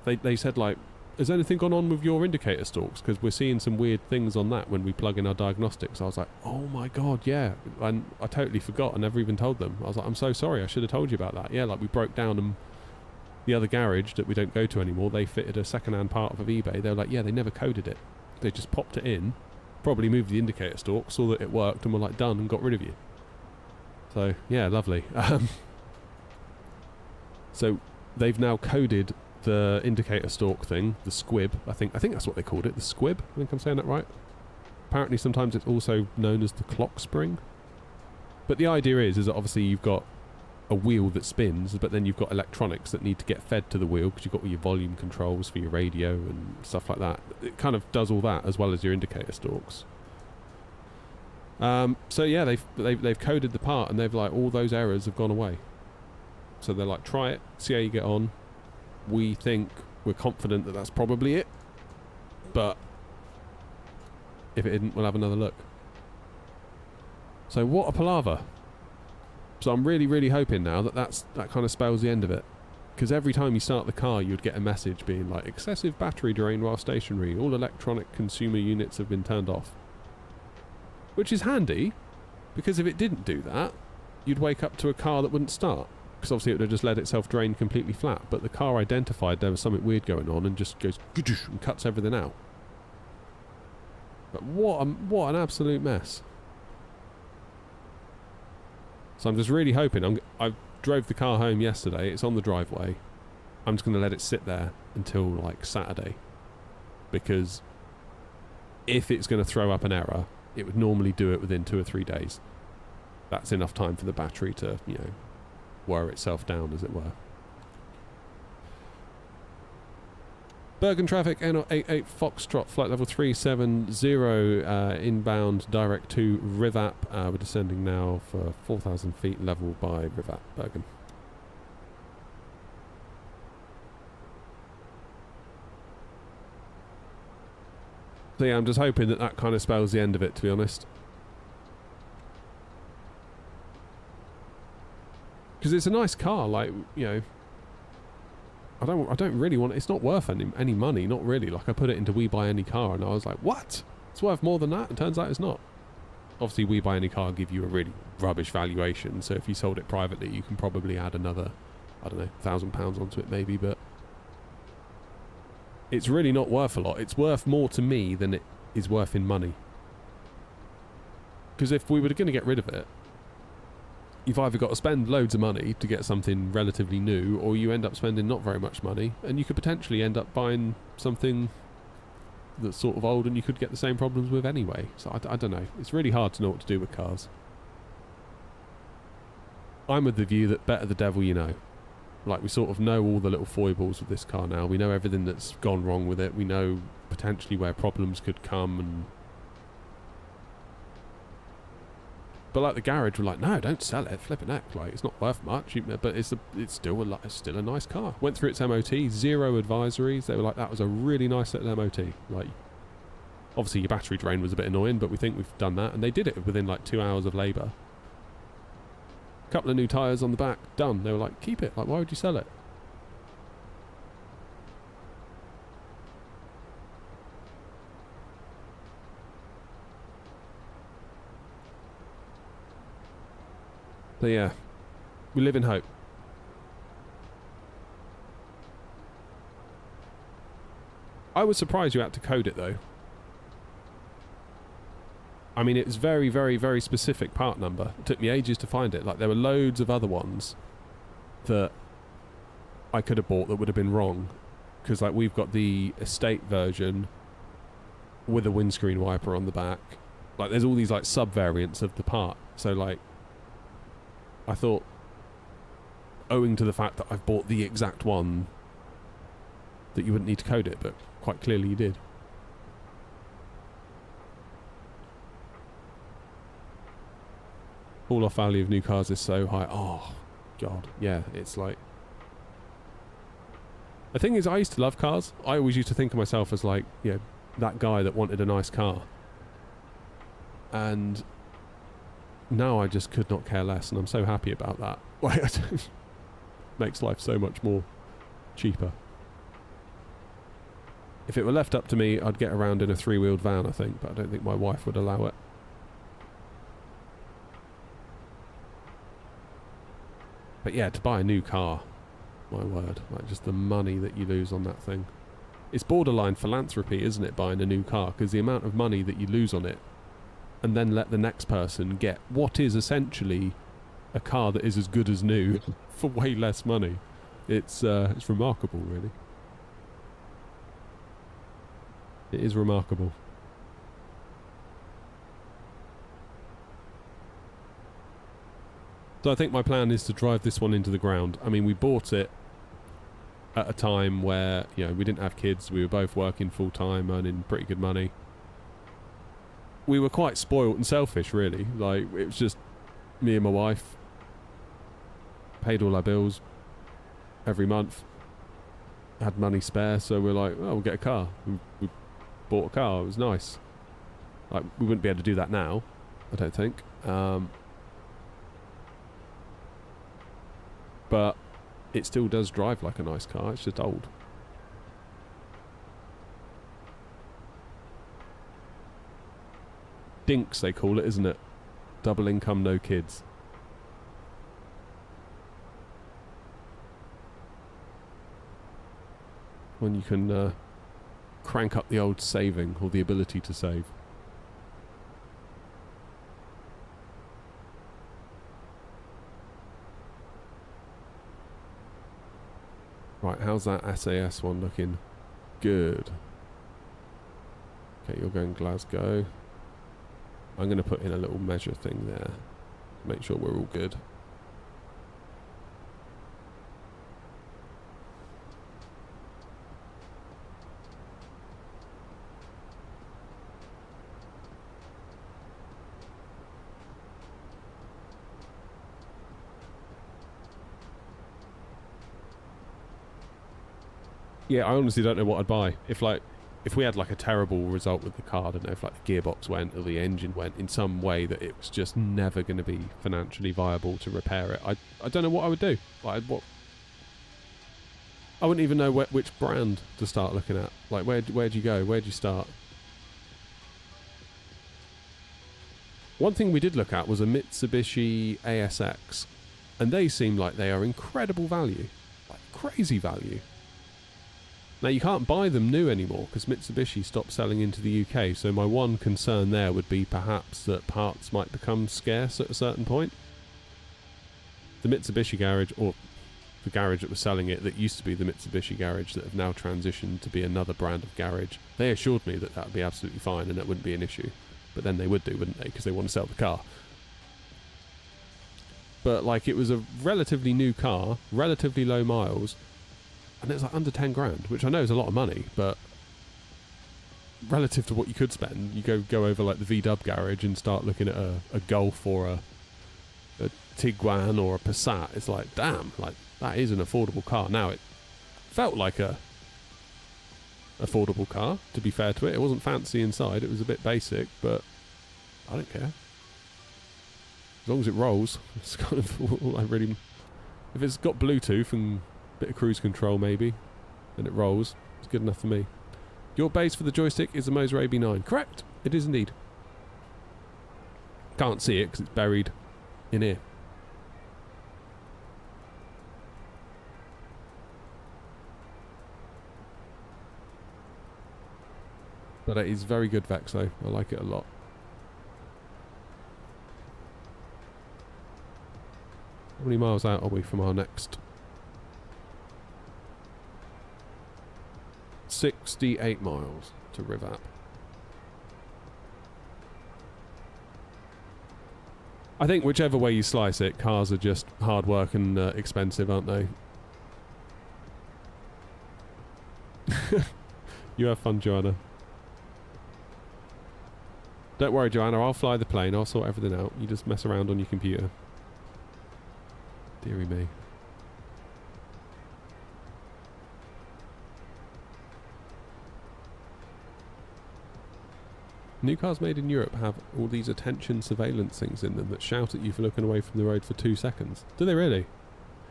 they said, like, has anything gone on with your indicator stalks? Because we're seeing some weird things on that when we plug in our diagnostics. I was like, oh my God, yeah. And I totally forgot. I never even told them. I was like, I'm so sorry. I should have told you about that. Yeah, like, we broke down, and the other garage that we don't go to anymore, they fitted a second-hand part of eBay. They were like, yeah, they never coded it. They just popped it in, probably moved the indicator stalk, saw that it worked, and were like, done, and got rid of you. So, yeah, lovely. So they've now coded the indicator stalk thing, the squib. I think that's what they called it, the squib. I think I'm saying that right. Apparently sometimes it's also known as the clock spring. But the idea is that obviously you've got a wheel that spins, but then you've got electronics that need to get fed to the wheel, because you've got all your volume controls for your radio and stuff like that. It kind of does all that as well as your indicator stalks. So yeah, they've coded the part, and they've like, all those errors have gone away. So they're like, try it, see how you get on. We're confident that that's probably it, but if it isn't, we'll have another look. So what a palaver. So I'm really, really hoping now that kind of spells the end of it. Because every time you start the car, you'd get a message being like, excessive battery drain while stationary, all electronic consumer units have been turned off. Which is handy, because if it didn't do that, you'd wake up to a car that wouldn't start. Because obviously it would have just let itself drain completely flat. But the car identified there was something weird going on and just goes and cuts everything out. But what an absolute mess. So I'm just really hoping. I drove the car home yesterday. It's on the driveway. I'm just going to let it sit there until like Saturday, because if it's going to throw up an error, it would normally do it within 2 or 3 days. That's enough time for the battery to, you know, wear itself down, as it were. Bergen traffic, N88 Foxtrot, flight level 370, inbound direct to Rivap. We're descending now for 4,000 feet, level by Rivap, Bergen. So yeah, I'm just hoping that kind of spells the end of it, to be honest. Because it's a nice car, like, you know, I don't really want it. It's not worth any money, not really. Like, I put it into We Buy Any Car and I was like, what? It's worth more than that? It turns out it's not. Obviously, We Buy Any Car give you a really rubbish valuation, so if you sold it privately, you can probably add another, I don't know, £1,000 onto it maybe, but it's really not worth a lot. It's worth more to me than it is worth in money. Because if we were going to get rid of it, you've either got to spend loads of money to get something relatively new, or you end up spending not very much money, and you could potentially end up buying something that's sort of old and you could get the same problems with anyway. So I don't know. It's really hard to know what to do with cars. I'm of the view that better the devil you know. Like, we sort of know all the little foibles with this car now. We know everything that's gone wrong with it. We know potentially where problems could come, and but like the garage were like, no, don't sell it, flipping heck, like it's not worth much. But it's still a nice car. Went through its MOT, 0 advisories. They were like, that was a really nice little MOT. Like, obviously your battery drain was a bit annoying, but we think we've done that, and they did it within like 2 hours of labour. Couple of new tyres on the back, done. They were like, keep it. Like, why would you sell it? So yeah, we live in hope. I was surprised you had to code it though. I mean, it was very, very, very specific part number. It took me ages to find it. Like, there were loads of other ones that I could have bought that would have been wrong. Because, like, we've got the estate version with a windscreen wiper on the back. Like, there's all these, like, sub-variants of the part. So, like, I thought, owing to the fact that I've bought the exact one, that you wouldn't need to code it, but quite clearly you did. All-off value of new cars is so high. Oh, God. Yeah, it's like... The thing is, I used to love cars. I always used to think of myself as, like, you know, that guy that wanted a nice car. And now I just could not care less, and I'm so happy about that. Like, it makes life so much more cheaper. If it were left up to me, I'd get around in a 3-wheeled van, I think, but I don't think my wife would allow it. But yeah, to buy a new car, my word, like just the money that you lose on that thing. It's borderline philanthropy, isn't it, buying a new car? Because the amount of money that you lose on it, and then let the next person get what is essentially a car that is as good as new for way less money. It's remarkable, really. It is remarkable. So I think my plan is to drive this one into the ground. I mean, we bought it at a time where, you know, we didn't have kids. We were both working full-time, earning pretty good money. We were quite spoilt and selfish, really. Like, it was just me and my wife. Paid all our bills every month. Had money spare, so we're like, oh, we'll get a car. We bought a car. It was nice. Like, we wouldn't be able to do that now, I don't think. But it still does drive like a nice car. It's just old. Dinks, they call it, isn't it? Double income, no kids. When you can crank up the old saving, or the ability to save. Right, how's that SAS one looking? Good. Okay, you're going Glasgow. I'm going to put in a little measure thing there. Make sure we're all good. Yeah, I honestly don't know what I'd buy. If we had like a terrible result with the car, I don't know if like the gearbox went or the engine went in some way that it was just never going to be financially viable to repair it. I don't know what I would do. Like what? I wouldn't even know which brand to start looking at. Like where'd you go? Where'd you start? One thing we did look at was a Mitsubishi ASX, and they seem like they are incredible value, like crazy value. Now, you can't buy them new anymore because Mitsubishi stopped selling into the UK, so my one concern there would be perhaps that parts might become scarce at a certain point. The Mitsubishi garage, or the garage that was selling it, that used to be the Mitsubishi garage that have now transitioned to be another brand of garage, they assured me that that would be absolutely fine and that wouldn't be an issue. But then they would do, wouldn't they? Because they want to sell the car. But, like, it was a relatively new car, relatively low miles, and it was like under 10 grand, which I know is a lot of money, but relative to what you could spend, you go over like the VW garage and start looking at a Golf or a Tiguan or a Passat. It's like, damn, like that is an affordable car. Now, it felt like a affordable car, to be fair to it. It wasn't fancy inside, it was a bit basic, but I don't care. As long as it rolls, it's kind of all I really... If it's got Bluetooth and bit of cruise control maybe, and it rolls, it's good enough for me. Your base for the joystick is the Moser AB9. Correct, it is indeed. Can't see it because it's buried in here. But it is very good Vexo. I like it a lot. How many miles out are we from our next? 68 miles to Rivap. I think whichever way you slice it, cars are just hard work and expensive, aren't they? You have fun, Joanna. Don't worry, Joanna, I'll fly the plane, I'll sort everything out. You just mess around on your computer. Deary me. New cars made in Europe have all these attention surveillance things in them that shout at you for looking away from the road for 2 seconds. Do they really?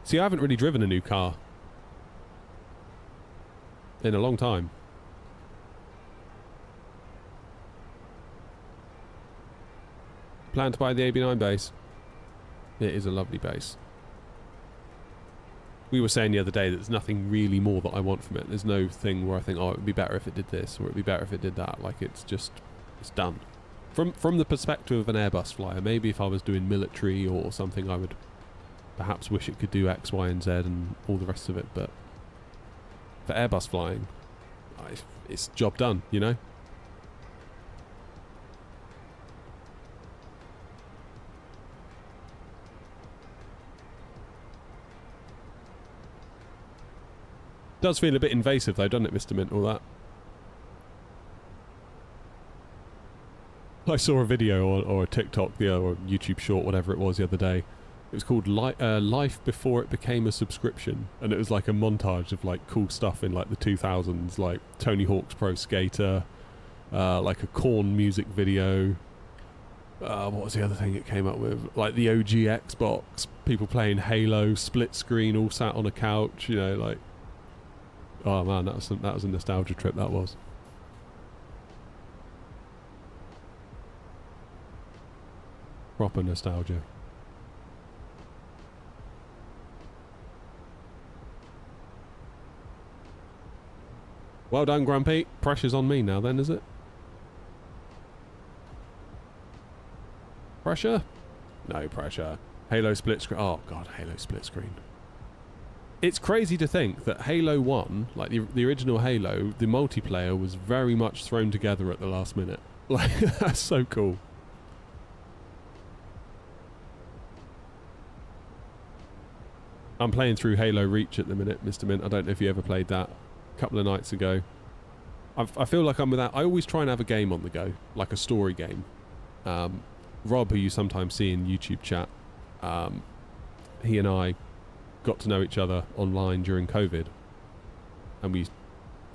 See, I haven't really driven a new car in a long time. Plan to buy the AB9 base. It is a lovely base. We were saying the other day that there's nothing really more that I want from it. There's no thing where I think, oh, it would be better if it did this, or it would be better if it did that. Like, it's just... it's done. From the perspective of an Airbus flyer, maybe if I was doing military or something, I would perhaps wish it could do X, Y, and Z and all the rest of it. But for Airbus flying, it's job done, you know? Does feel a bit invasive though, doesn't it, Mr. Mint, all that? I saw a video or a TikTok or a YouTube short, whatever it was, the other day. It was called Life Before It Became a Subscription, and it was like a montage of like cool stuff in like the 2000s, like Tony Hawk's Pro Skater, like a Korn music video. What was the other thing it came up with? Like the OG Xbox, people playing Halo, split screen, all sat on a couch, you know, like... Oh man, that was a nostalgia trip, that was. Proper nostalgia. Well done, Grumpy. Pressure's on me now then, is it? Pressure? No pressure. Halo split screen. Oh god, Halo split screen. It's crazy to think that Halo 1, like the original Halo, the multiplayer was very much thrown together at the last minute. Like, that's so cool. I'm playing through Halo Reach at the minute, Mr. Mint. I don't know if you ever played that a couple of nights ago. I feel like I'm without... I always try and have a game on the go, like a story game. Rob, who you sometimes see in YouTube chat, he and I got to know each other online during COVID. And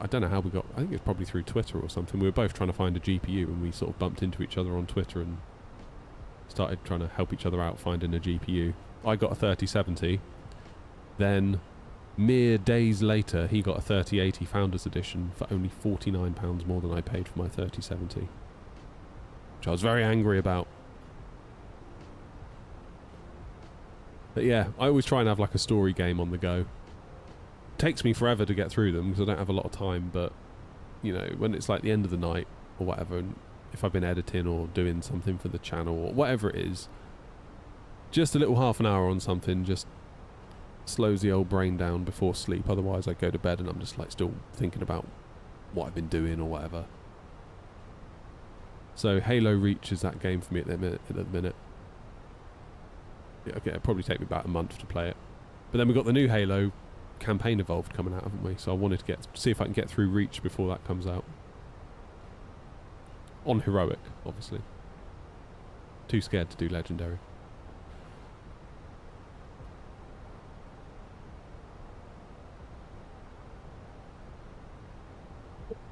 I don't know how we got... I think it's probably through Twitter or something. We were both trying to find a GPU, and we sort of bumped into each other on Twitter and started trying to help each other out finding a GPU. I got a 3070. Then, mere days later, he got a 3080 Founders Edition for only £49 more than I paid for my 3070. Which I was very angry about. But yeah, I always try and have like a story game on the go. Takes me forever to get through them because I don't have a lot of time, but, you know, when it's like the end of the night or whatever, and if I've been editing or doing something for the channel or whatever it is, just a little half an hour on something just slows the old brain down before sleep. Otherwise I go to bed and I'm just like still thinking about what I've been doing or whatever. So Halo Reach is that game for me at the minute. Yeah, okay, it'll probably take me about a month to play it. But then we've got the new Halo campaign Evolved coming out, haven't we? So I wanted to see if I can get through Reach before that comes out. On Heroic, obviously. Too scared to do Legendary.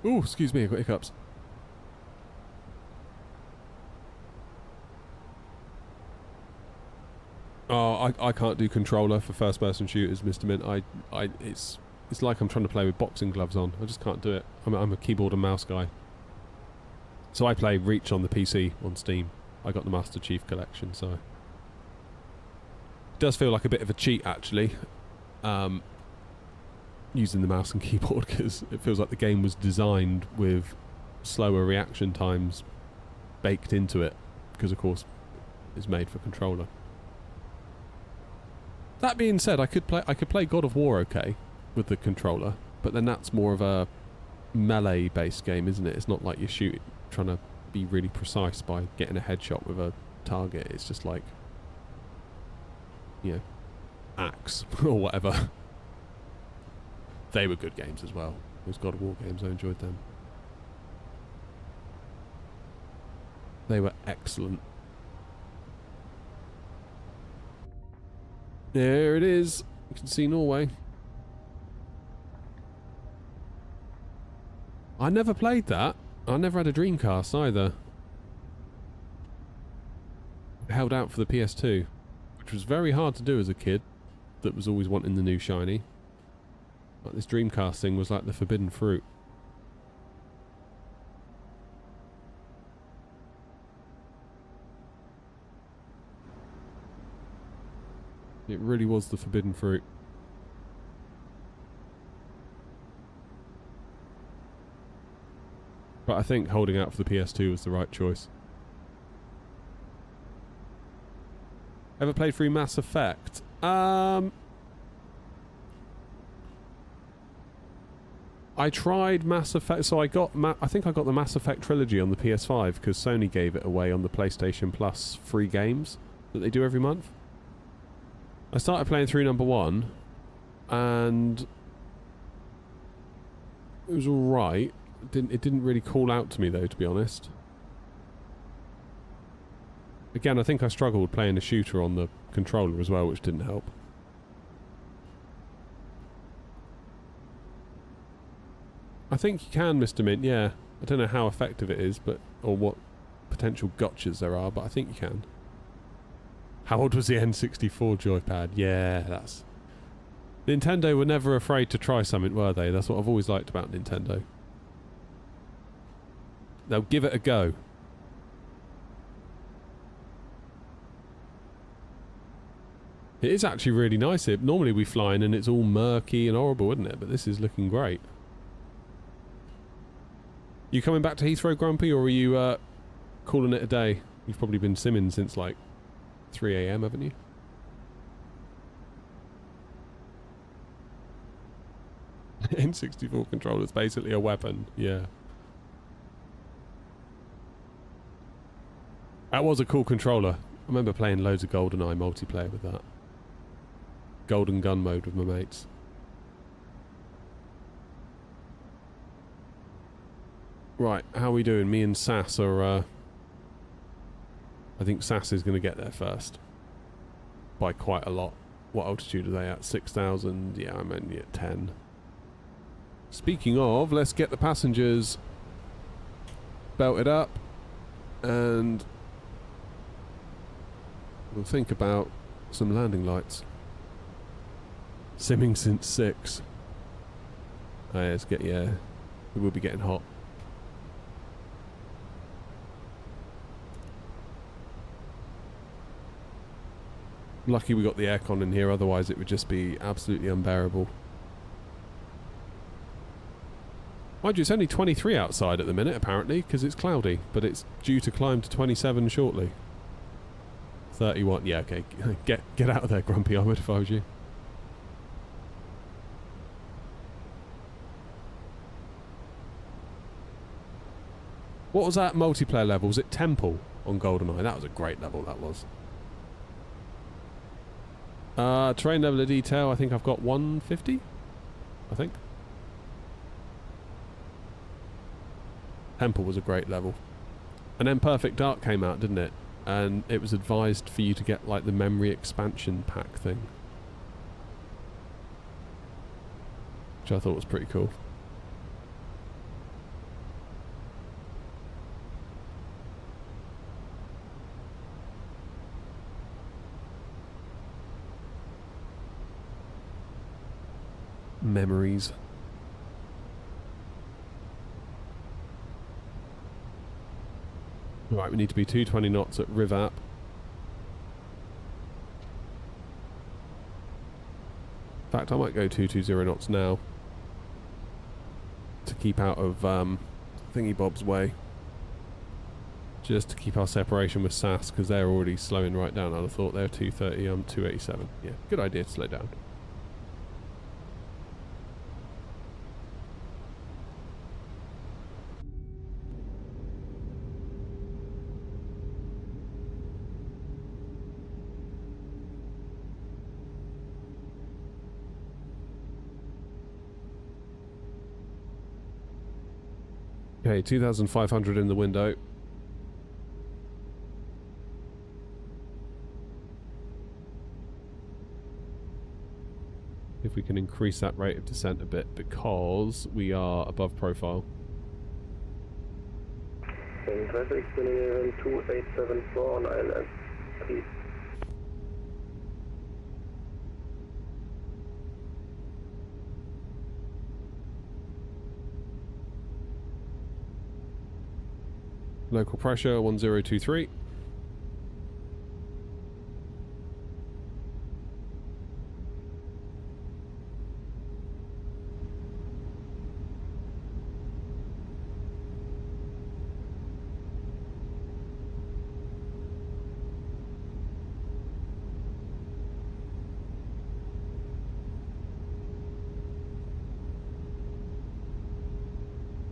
Ooh, excuse me, I've got hiccups. Oh, I can't do controller for first-person shooters, Mr. Mint. It's like I'm trying to play with boxing gloves on. I just can't do it. I'm a keyboard and mouse guy. So I play Reach on the PC on Steam. I got the Master Chief Collection, so it does feel like a bit of a cheat, actually. Using the mouse and keyboard, because it feels like the game was designed with slower reaction times baked into it, because of course it's made for controller. That being said, I could play God of War okay with the controller, but then that's more of a melee based game, isn't it? It's not like you're trying to be really precise by getting a headshot with a target. It's just like, you know, axe or whatever. They were good games as well. Those God of War games, I enjoyed them. They were excellent. There it is. You can see Norway. I never played that. I never had a Dreamcast either. I held out for the PS2, which was very hard to do as a kid that was always wanting the new shiny. Like this Dreamcast thing was like the forbidden fruit. It really was the forbidden fruit. But I think holding out for the PS2 was the right choice. Ever played through Mass Effect? I tried Mass Effect, so I think I got the Mass Effect trilogy on the PS5 because Sony gave it away on the PlayStation Plus free games that they do every month. I started playing through number 1 and it was alright. It didn't really call out to me though, to be honest. Again, I think I struggled playing a shooter on the controller as well, which didn't help. I think you can, Mr. Mint, yeah. I don't know how effective it is, or what potential gotchas there are, but I think you can. How old was the N64 joypad? Yeah, that's... Nintendo were never afraid to try something, were they? That's what I've always liked about Nintendo. They'll give it a go. It is actually really nice here. Normally we fly in and it's all murky and horrible, isn't it? But this is looking great. You coming back to Heathrow, Grumpy, or are you calling it a day? You've probably been simming since like 3 AM, haven't you? N64 controller's basically a weapon, yeah. That was a cool controller. I remember playing loads of GoldenEye multiplayer with that. Golden gun mode with my mates. Right, how are we doing? Me and Sass are, I think Sass is going to get there first. By quite a lot. What altitude are they at? 6,000? Yeah, I'm only at 10. Speaking of, let's get the passengers belted up. And we'll think about some landing lights. Simming since 6. Oh, yeah, let's get, yeah, we will be getting hot. Lucky we got the aircon in here, otherwise it would just be absolutely unbearable. Mind you, it's only 23 outside at the minute, apparently, because it's cloudy, but it's due to climb to 27 shortly. 31, yeah, okay, get out of there, Grumpy, I would if I was you. What was that multiplayer level? Was it Temple on GoldenEye? That was a great level, that was. Terrain level of detail, I think I've got 150, I think. Temple was a great level. And then Perfect Dark came out, didn't it? And it was advised for you to get like the memory expansion pack thing. Which I thought was pretty cool. Memories. Right, we need to be 220 knots at Rivap. In fact, I might go 220 knots now to keep out of Thingy Bob's way. Just to keep our separation with SAS, because they're already slowing right down. I'd have thought they're 230, I'm 287. Yeah, good idea to slow down. Okay, 2,500 in the window. If we can increase that rate of descent a bit, because we are above profile. Traffic 2874 on ILS, please. Local pressure 1023.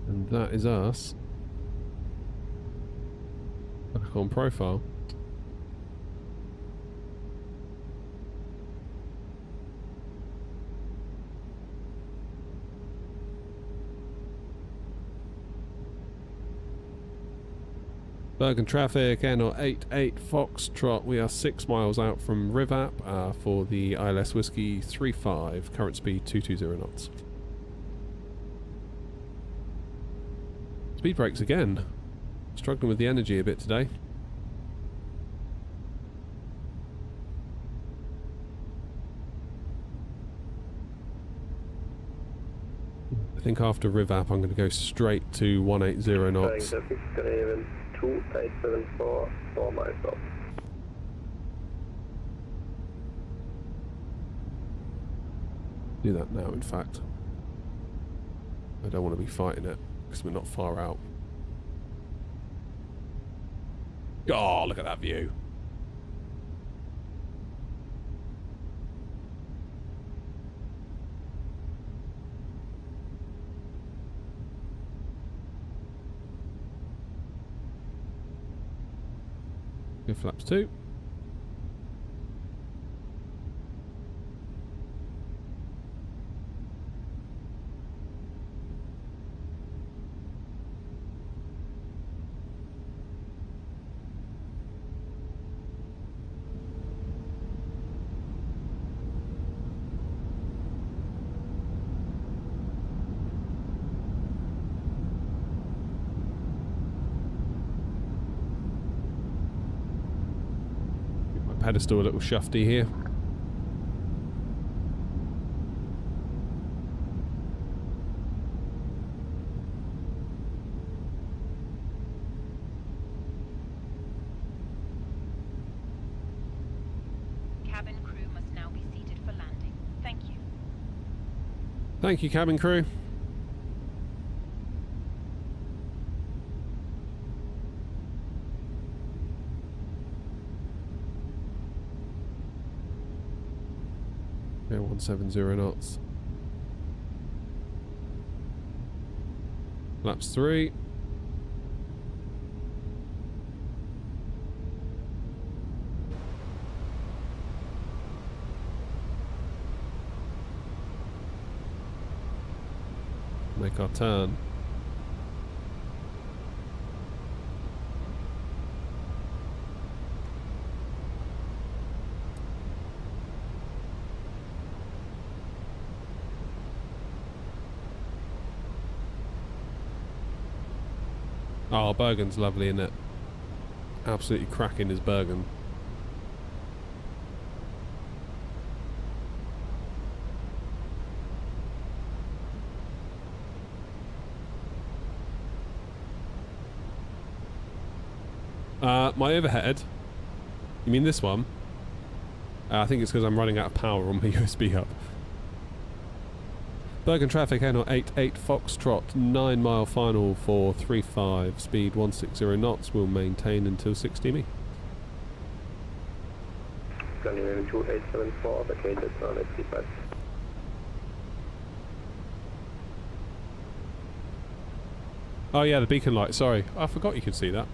And that is us. Back on profile. Bergen traffic, N88 Foxtrot. We are 6 miles out from Rivap for the ILS Whiskey 35. Current speed 220 knots. Speed brakes again. Struggling with the energy a bit today. I think after Rivap I'm going to go straight to 180 knots. 2874, 4 miles off. Do that now, in fact. I don't want to be fighting it because we're not far out. Oh, look at that view. Go flaps 2. Pedestal a little shufty here. Cabin crew must now be seated for landing. Thank you. Thank you, cabin crew. Yeah, 170 knots. Laps 3. Make our turn. Oh, Bergen's lovely, isn't it? Absolutely cracking is Bergen. My overhead. You mean this one? I think it's because I'm running out of power on my USB hub. Bergen traffic, N88 Foxtrot, 9 mile final for 35, speed 160 knots, will maintain until 60 me. Running 2874, vacated on SP5. Oh yeah, the beacon light, sorry. I forgot you could see that.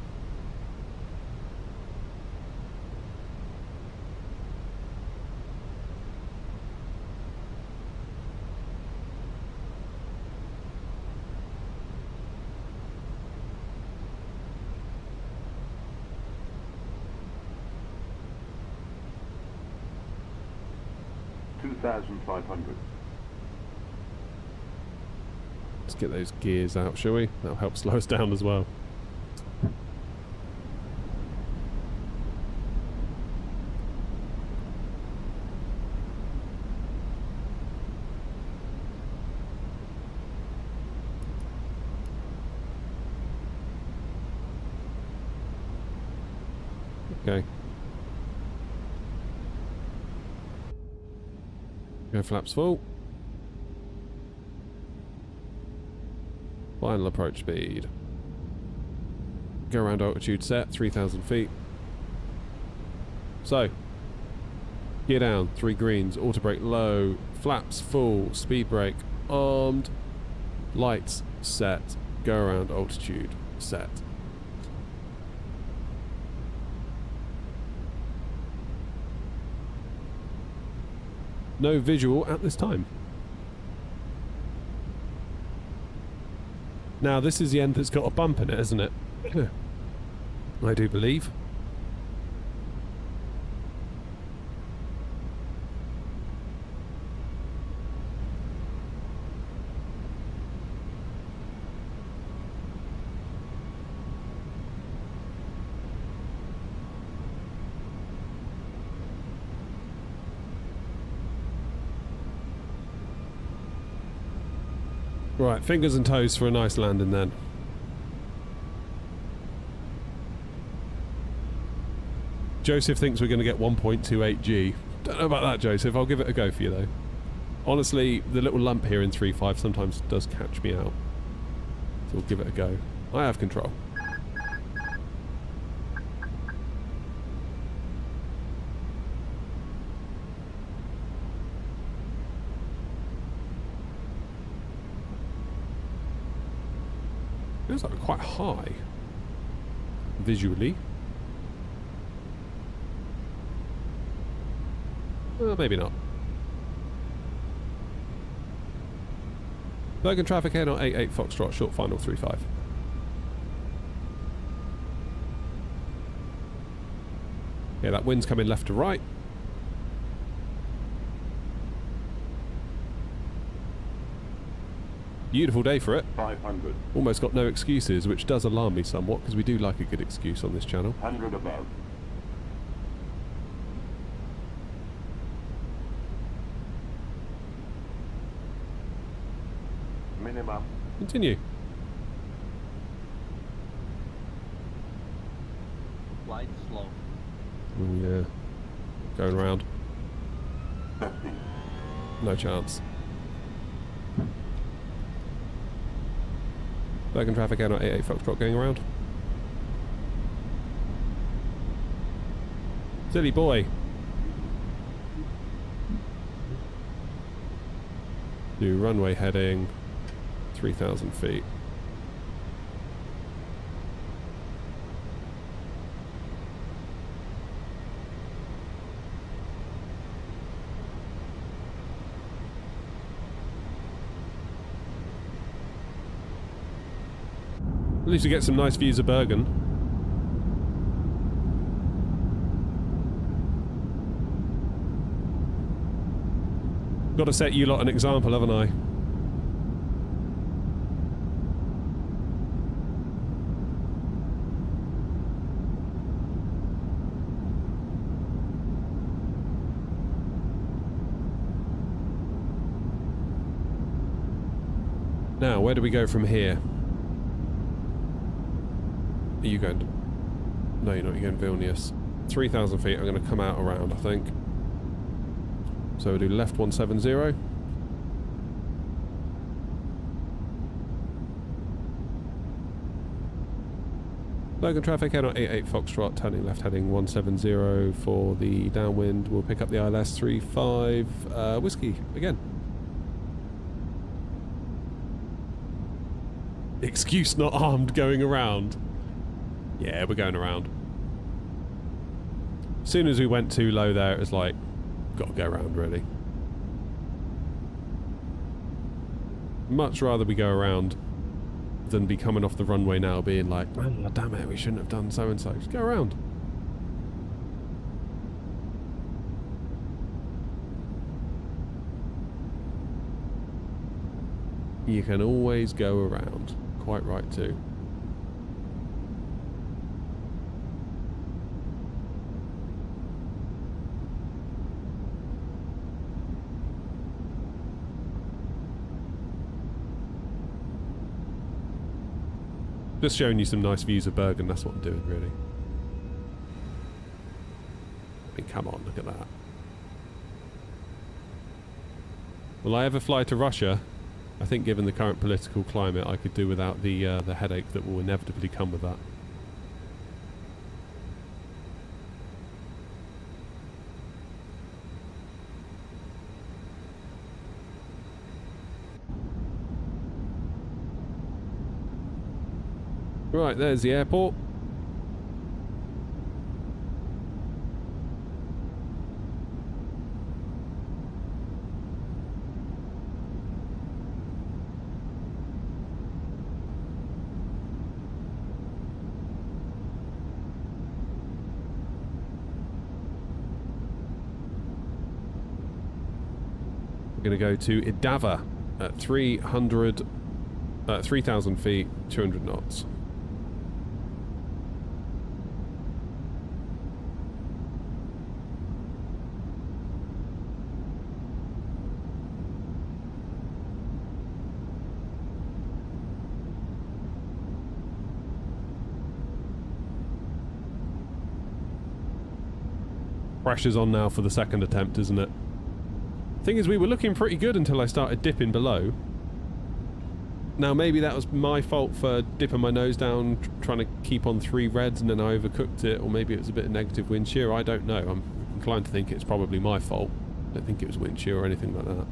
Let's get those gears out, shall we? That'll help slow us down as well. Okay. Go flaps full. Final approach speed. Go around altitude set, 3,000 feet. So, gear down, 3 greens, auto brake low, flaps full, speed brake armed, lights set, go around altitude set. No visual at this time. Now this is the end that's got a bump in it, isn't it? I do believe. Right, fingers and toes for a nice landing then. Joseph thinks we're going to get 1.28 G. Don't know about that, Joseph. I'll give it a go for you though. Honestly, the little lump here in 3.5 sometimes does catch me out. So we'll give it a go. I have control. Feels like quite high visually. Well, maybe not. Bergen traffic in on 88 Foxtrot, short final 35. Yeah, that wind's coming left to right. Beautiful day for it. 500. Almost got no excuses, which does alarm me somewhat, because we do like a good excuse on this channel. 100 above. Minimum. Continue. Light slow. Oh yeah. Going round. 50. No chance. Bergen traffic out on 88 Foxtrot going around. Silly boy. Do runway heading 3,000 feet. At least we get some nice views of Bergen. Got to set you lot an example, haven't I? Now, where do we go from here? Are you going to... No, you're not. You're going Vilnius. 3,000 feet. I'm going to come out around, I think. So we'll do left 170. Bergen traffic out on 88 Foxtrot, turning left heading 170 for the downwind. We'll pick up the ILS 35 whiskey again. Excuse not armed going around. Yeah, we're going around. As soon as we went too low there, it was like, got to go around, really. Much rather we go around than be coming off the runway now being like, oh, damn it, we shouldn't have done so and so. Just go around. You can always go around. Quite right too. Just showing you some nice views of Bergen, that's what I'm doing, really. I mean, come on, look at that. Will I ever fly to Russia? I think given the current political climate, I could do without the headache that will inevitably come with that. Right, there's the airport. We're going to go to Idava at 3,000 feet, 200 knots. Pressure's on now for the second attempt, isn't it? Thing is, we were looking pretty good until I started dipping below. Now, maybe that was my fault for dipping my nose down, trying to keep on 3 reds, and then I overcooked it, or maybe it was a bit of negative wind shear. I don't know. I'm inclined to think it's probably my fault. I don't think it was wind shear or anything like that.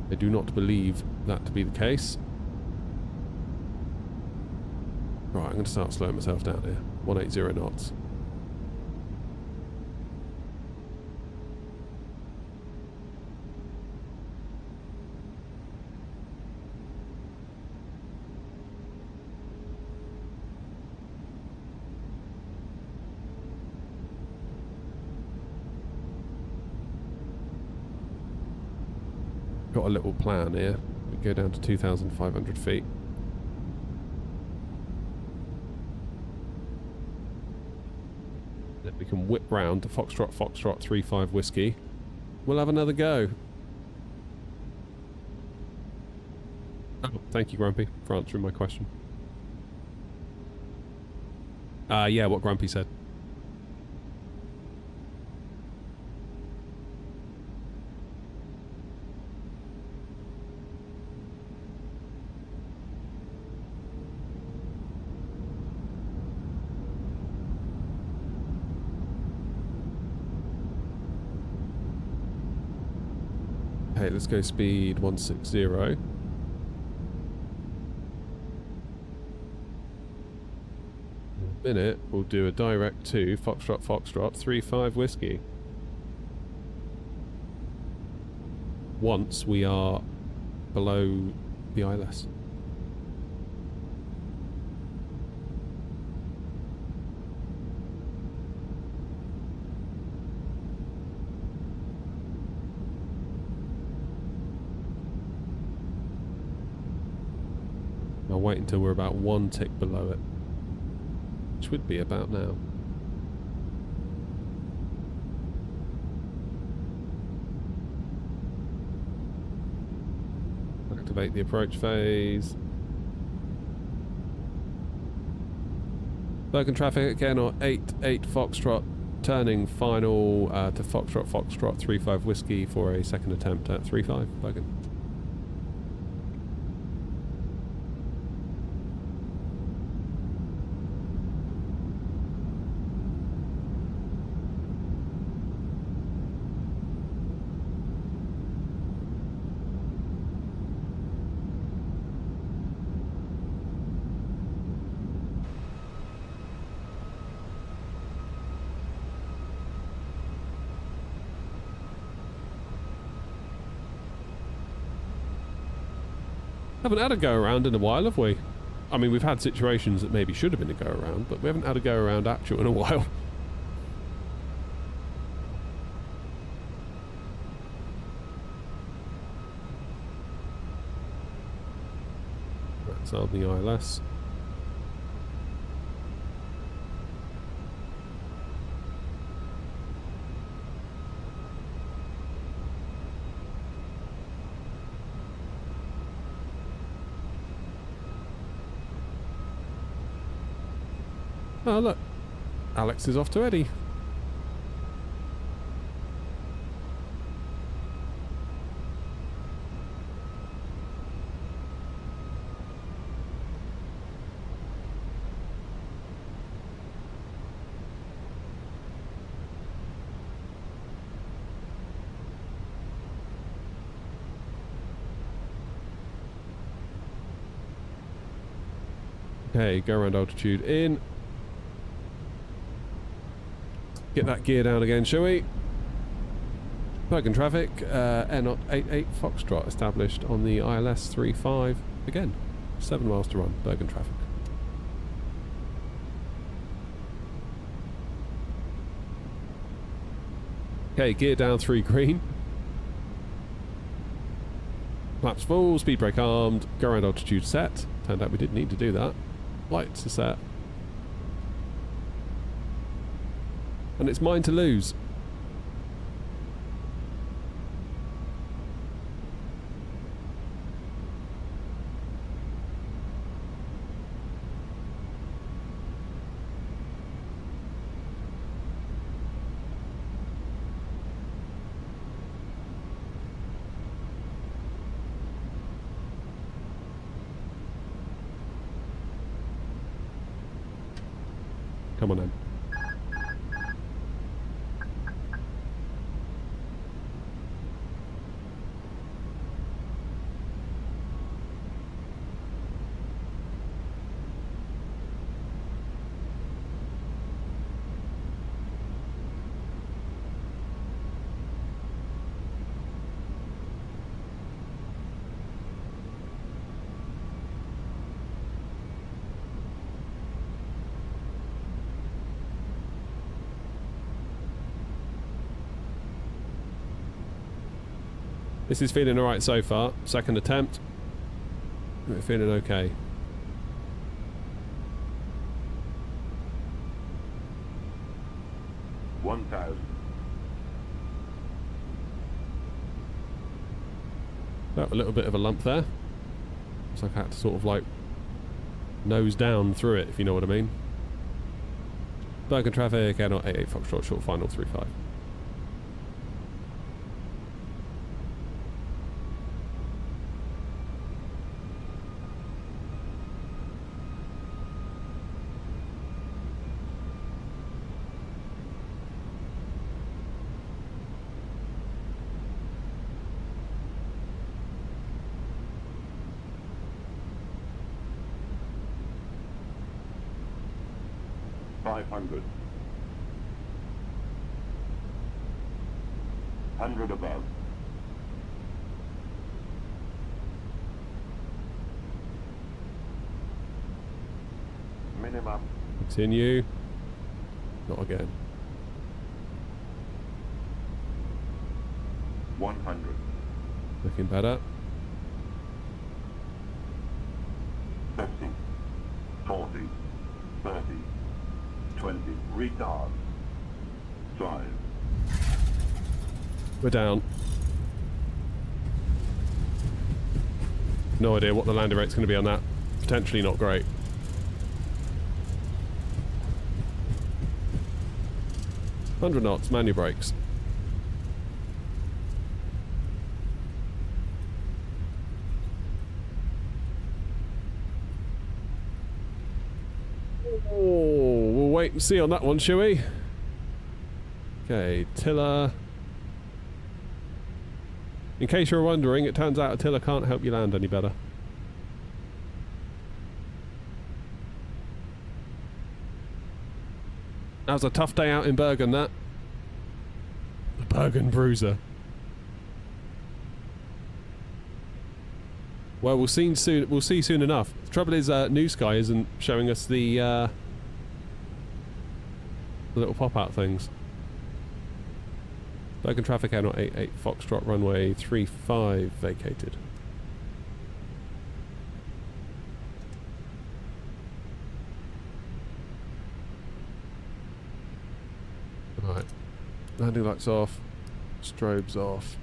I do not believe that to be the case. Right, I'm going to start slowing myself down here. 180 knots. Got a little plan here. We go down to 2,500 feet. Then we can whip round to Foxtrot, Foxtrot 35 Whiskey. We'll have another go. Oh, thank you, Grumpy, for answering my question. Yeah, what Grumpy said. Okay, let's go speed 160. In a minute, we'll do a direct to Foxtrot, Foxtrot 35 Whiskey. Once we are below the ILS. I'll wait until we're about one tick below it, which would be about now. Activate the approach phase. Bergen traffic again on 88 Foxtrot, turning final to Foxtrot, Foxtrot 35 Whiskey for a second attempt at 35 Bergen. Haven't had a go around in a while, have we? I mean, we've had situations that maybe should have been a go around, but we haven't had a go around actual in a while. That's on the ILS. Oh look, Alex is off to Eddie. Okay, go around altitude in. Get that gear down again, shall we? Bergen traffic, Air 88 Foxtrot established on the ILS 35 again. 7 miles to run, Bergen traffic. Okay, gear down 3 green. Flaps full, speed brake armed, go around altitude set. Turned out we did need to do that. Lights are set. And it's mine to lose. Come on then. This is feeling alright so far. Second attempt. We're feeling okay. A little bit of a lump there. It's like I had to sort of like nose down through it, if you know what I mean. Bergen traffic, Air 88 Foxtrot, short final 35. Above. Minimum. Continue. Not again. 100. Looking better. 50. 40. 30. 20. Retard. 5. We're down. No idea what the landing rate's going to be on that. Potentially not great. $100 knots, manual brakes. Oh, we'll wait and see on that one, shall we? Okay, tiller. In case you're wondering, it turns out a tiller can't help you land any better. That was a tough day out in Bergen, that. The Bergen Bruiser. Well, we'll see soon. We'll see soon enough. The trouble is, New Sky isn't showing us the little pop-out things. Bergen traffic Air 88 Foxtrot runway 35 vacated. Right, landing lights off, strobes off,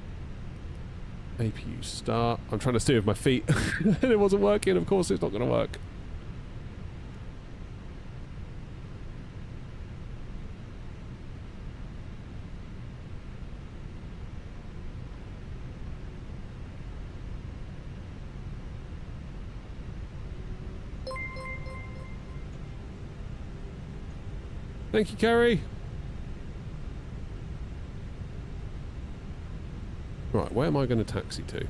APU start. I'm trying to steer with my feet and it wasn't working. Of course it's not going to work. Thank you, Kerry. Right, where am I going to taxi to?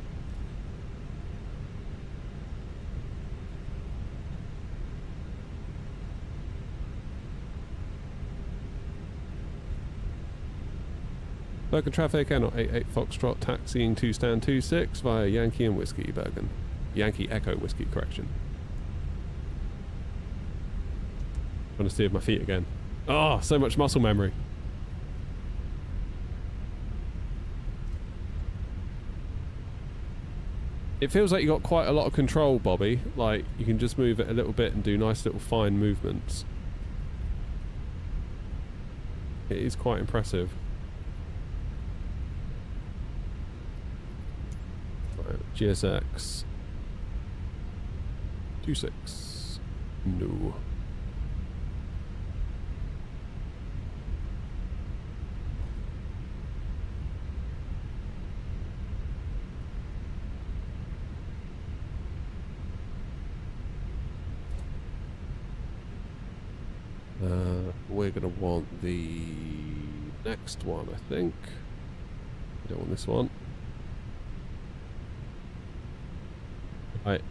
Bergen traffic, Air 88 Foxtrot, taxiing to stand 26 via Yankee and Whiskey, Bergen. Yankee Echo Whiskey, correction. Trying to steer with my feet again. Oh, so much muscle memory. It feels like you got quite a lot of control, Bobby. Like, you can just move it a little bit and do nice little fine movements. It is quite impressive. Right, GSX 26. No. We're going to want the next one, I think. We don't want this one. Right.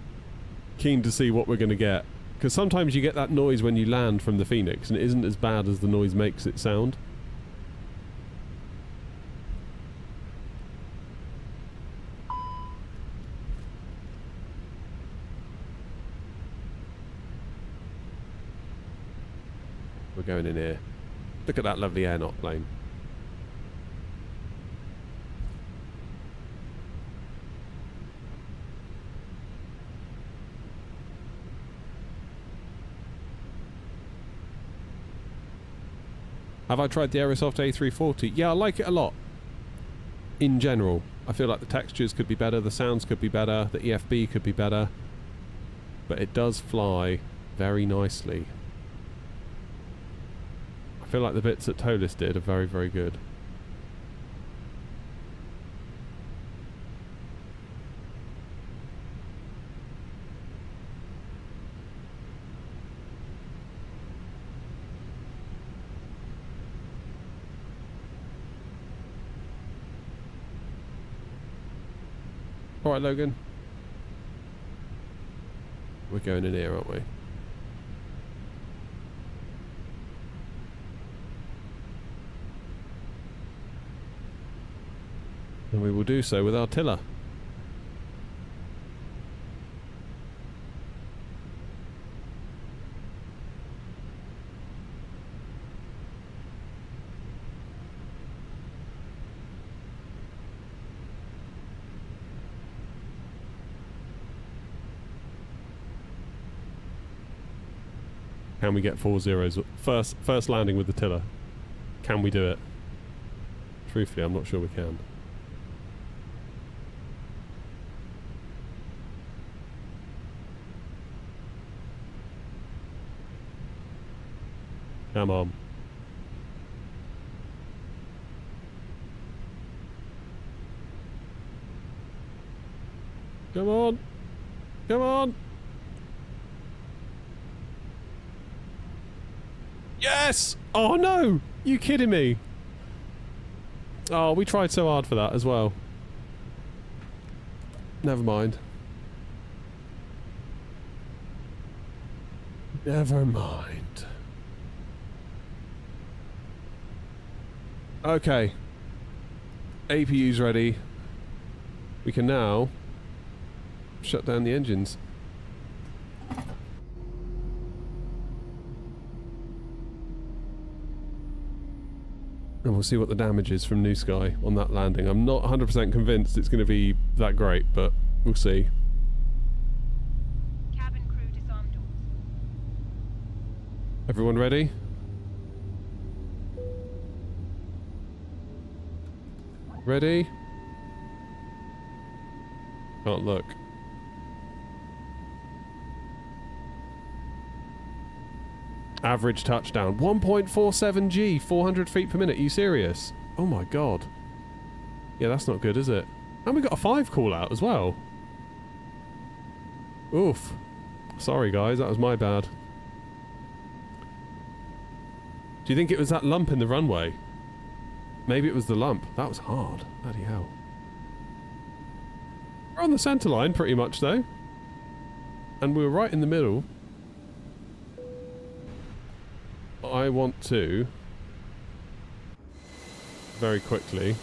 Keen to see what we're going to get. Because sometimes you get that noise when you land from the Phoenix, and it isn't as bad as the noise makes it sound. We're going in here. Look at that lovely air knock plane. Have I tried the Aerosoft A340? Yeah, I like it a lot. In general. I feel like the textures could be better, the sounds could be better, the EFB could be better. But it does fly very nicely. I feel like the bits that Throttles did are very, very good. Alright, Logan. We're going in here, aren't we? And we will do so with our tiller. Can we get 4 zeros? First landing with the tiller. Can we do it? Truthfully, I'm not sure we can. Come on. Come on. Come on. Yes! Oh no! You kidding me? Oh, we tried so hard for that as well. Never mind. Never mind. Okay. APU's ready. We can now shut down the engines. And we'll see what the damage is from New Sky on that landing. I'm not 100% convinced it's going to be that great, but we'll see. Cabin crew disarm doors. Everyone ready? Ready? Can't look. Average touchdown. 1.47 G, 400 feet per minute. Are you serious? Oh my god. Yeah, that's not good, is it? And we got a 5 call out as well. Oof. Sorry guys, that was my bad. Do you think it was that lump in the runway? Maybe it was the lump. That was hard. Bloody hell. We're on the centre line pretty much though. And we were right in the middle. I want to very quickly.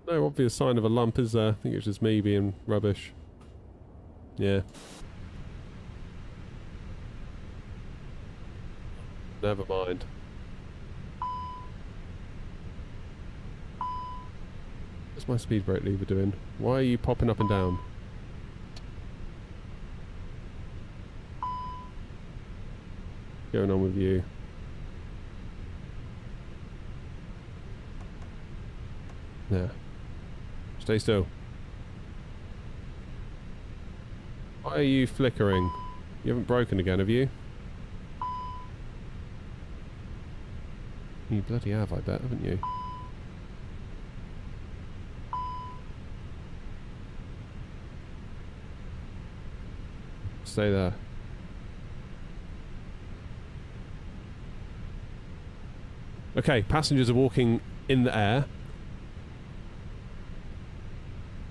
No obvious sign of a lump, is there? I think it's just me being rubbish. Yeah. Never mind. What's my speed brake lever doing? Why are you popping up and down? Going on with you? Yeah. Stay still. Why are you flickering? You haven't broken again, have you? You bloody have, I bet, haven't you? Stay there. Okay, passengers are walking in the air.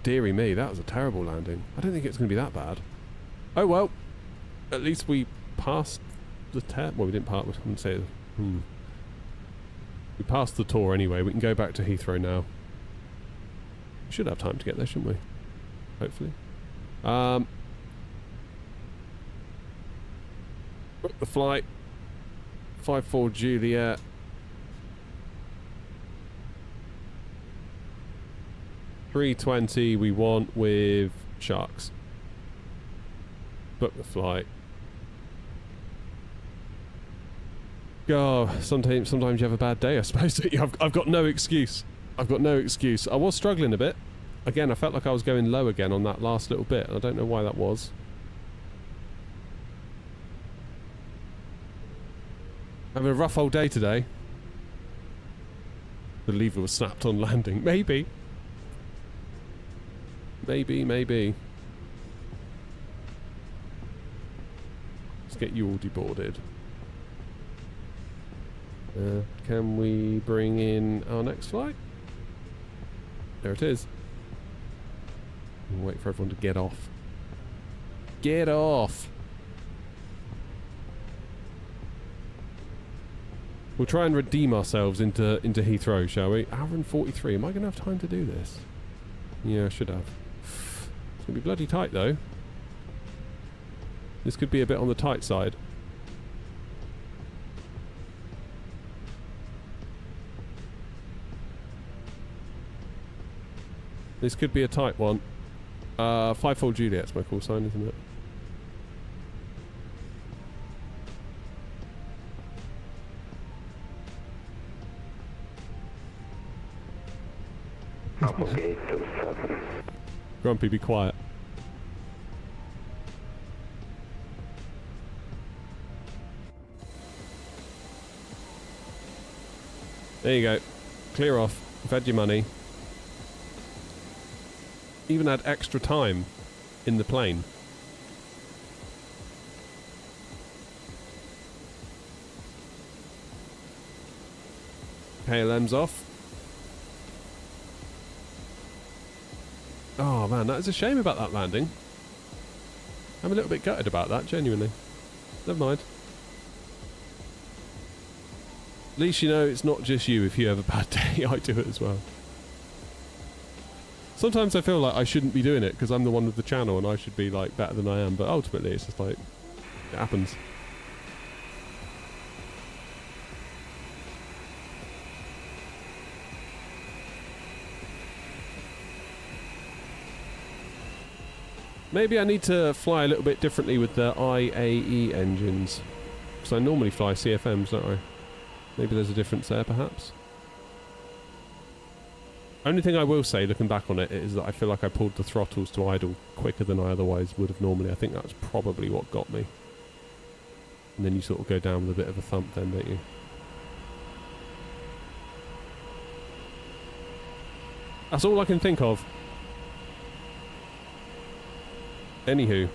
Deary me, that was a terrible landing. I don't think it's going to be that bad. Oh well, at least we passed the test. Well, we didn't pass. I wouldn't say. We passed the tour anyway. We can go back to Heathrow now. We should have time to get there, shouldn't we? Hopefully. Book the flight. 54 Juliet. $320 we want with Sharks. Book the flight. Oh, sometimes you have a bad day, I suppose. I've got no excuse. I've got no excuse. I was struggling a bit. Again, I felt like I was going low again on that last little bit. I don't know why that was. Having a rough old day today. The lever was snapped on landing. Maybe. Maybe. Let's get you all deboarded. Can we bring in our next flight? There it is. We'll wait for everyone to get off. Get off! We'll try and redeem ourselves into Heathrow, shall we? Hour and 43. Am I going to have time to do this? Yeah, I should have. It's going to be bloody tight, though. This could be a bit on the tight side. This could be a tight one. 5-fold Juliet's my call sign, isn't it? Okay, 27. Grumpy, be quiet. There you go. Clear off. You've had your money. Even had extra time in the plane. KLM's off. Oh man, that is a shame about that landing. I'm a little bit gutted about that, genuinely. Never mind. At least you know it's not just you if you have a bad day. I do it as well. Sometimes I feel like I shouldn't be doing it because I'm the one with the channel and I should be like better than I am, but ultimately it's just like, it happens. Maybe I need to fly a little bit differently with the IAE engines, because I normally fly CFMs, don't I? Maybe there's a difference there, perhaps? Only thing I will say, looking back on it, is that I feel like I pulled the throttles to idle quicker than I otherwise would have normally. I think that's probably what got me. And then you sort of go down with a bit of a thump then, don't you? That's all I can think of. Anywho.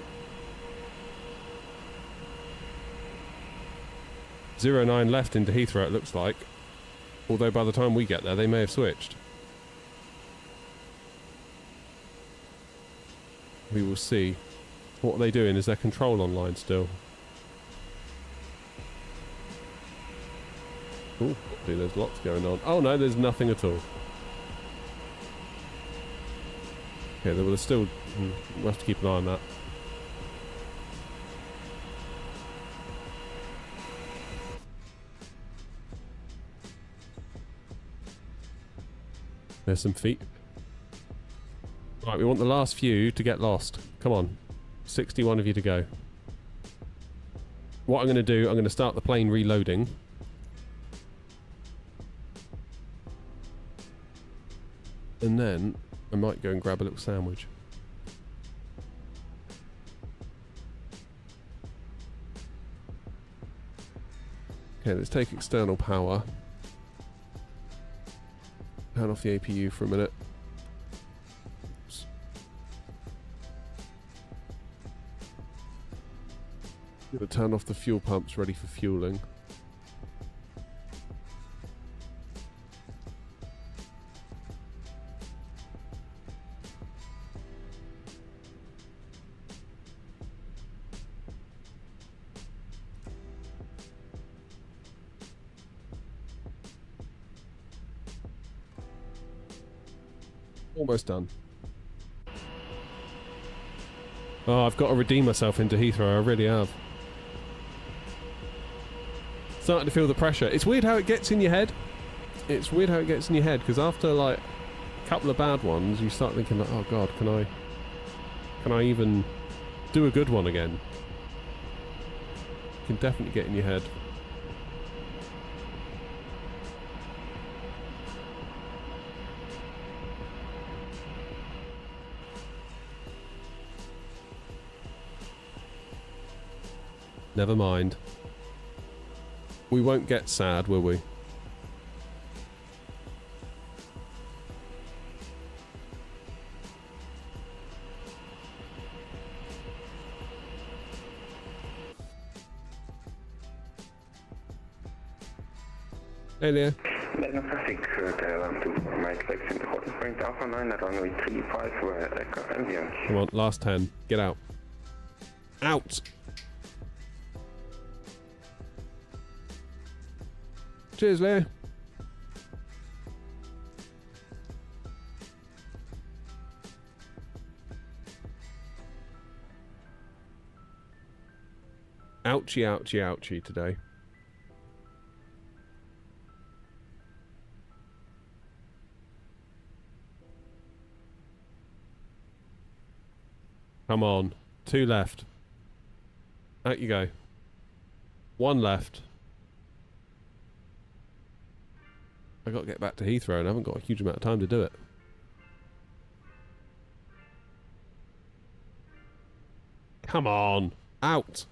09 left into Heathrow, it looks like. Although by the time we get there, they may have switched. We will see. What are they doing? Is their control online still? Ooh, there's lots going on. Oh no, there's nothing at all. Okay, there was still... we'll have to keep an eye on that. There's some feet. Right, we want the last few to get lost. Come on. 61 of you to go. What I'm going to do, I'm going to start the plane reloading. And then I might go and grab a little sandwich. Okay, let's take external power. Turn off the APU for a minute. Oops. Gonna turn off the fuel pumps ready for fueling. Almost done. Oh, I've got to redeem myself into Heathrow, I really have. Starting to feel the pressure. It's weird how it gets in your head. It's weird how it gets in your head, because after like a couple of bad ones, you start thinking like, oh god, can I even do a good one again? It can definitely get in your head. Never mind. We won't get sad, will we? Hey there. Bergen traffic, Thailand to Mike Lex in the holding point Alpha 9 at runway 35 where Echo and Yankee. Come on, last 10. Get out. Out! Cheers, Leah. Ouchie, ouchie, ouchie today. Come on. 2 left. Out you go. 1 left. I got to get back to Heathrow and I haven't got a huge amount of time to do it. Come on. Out.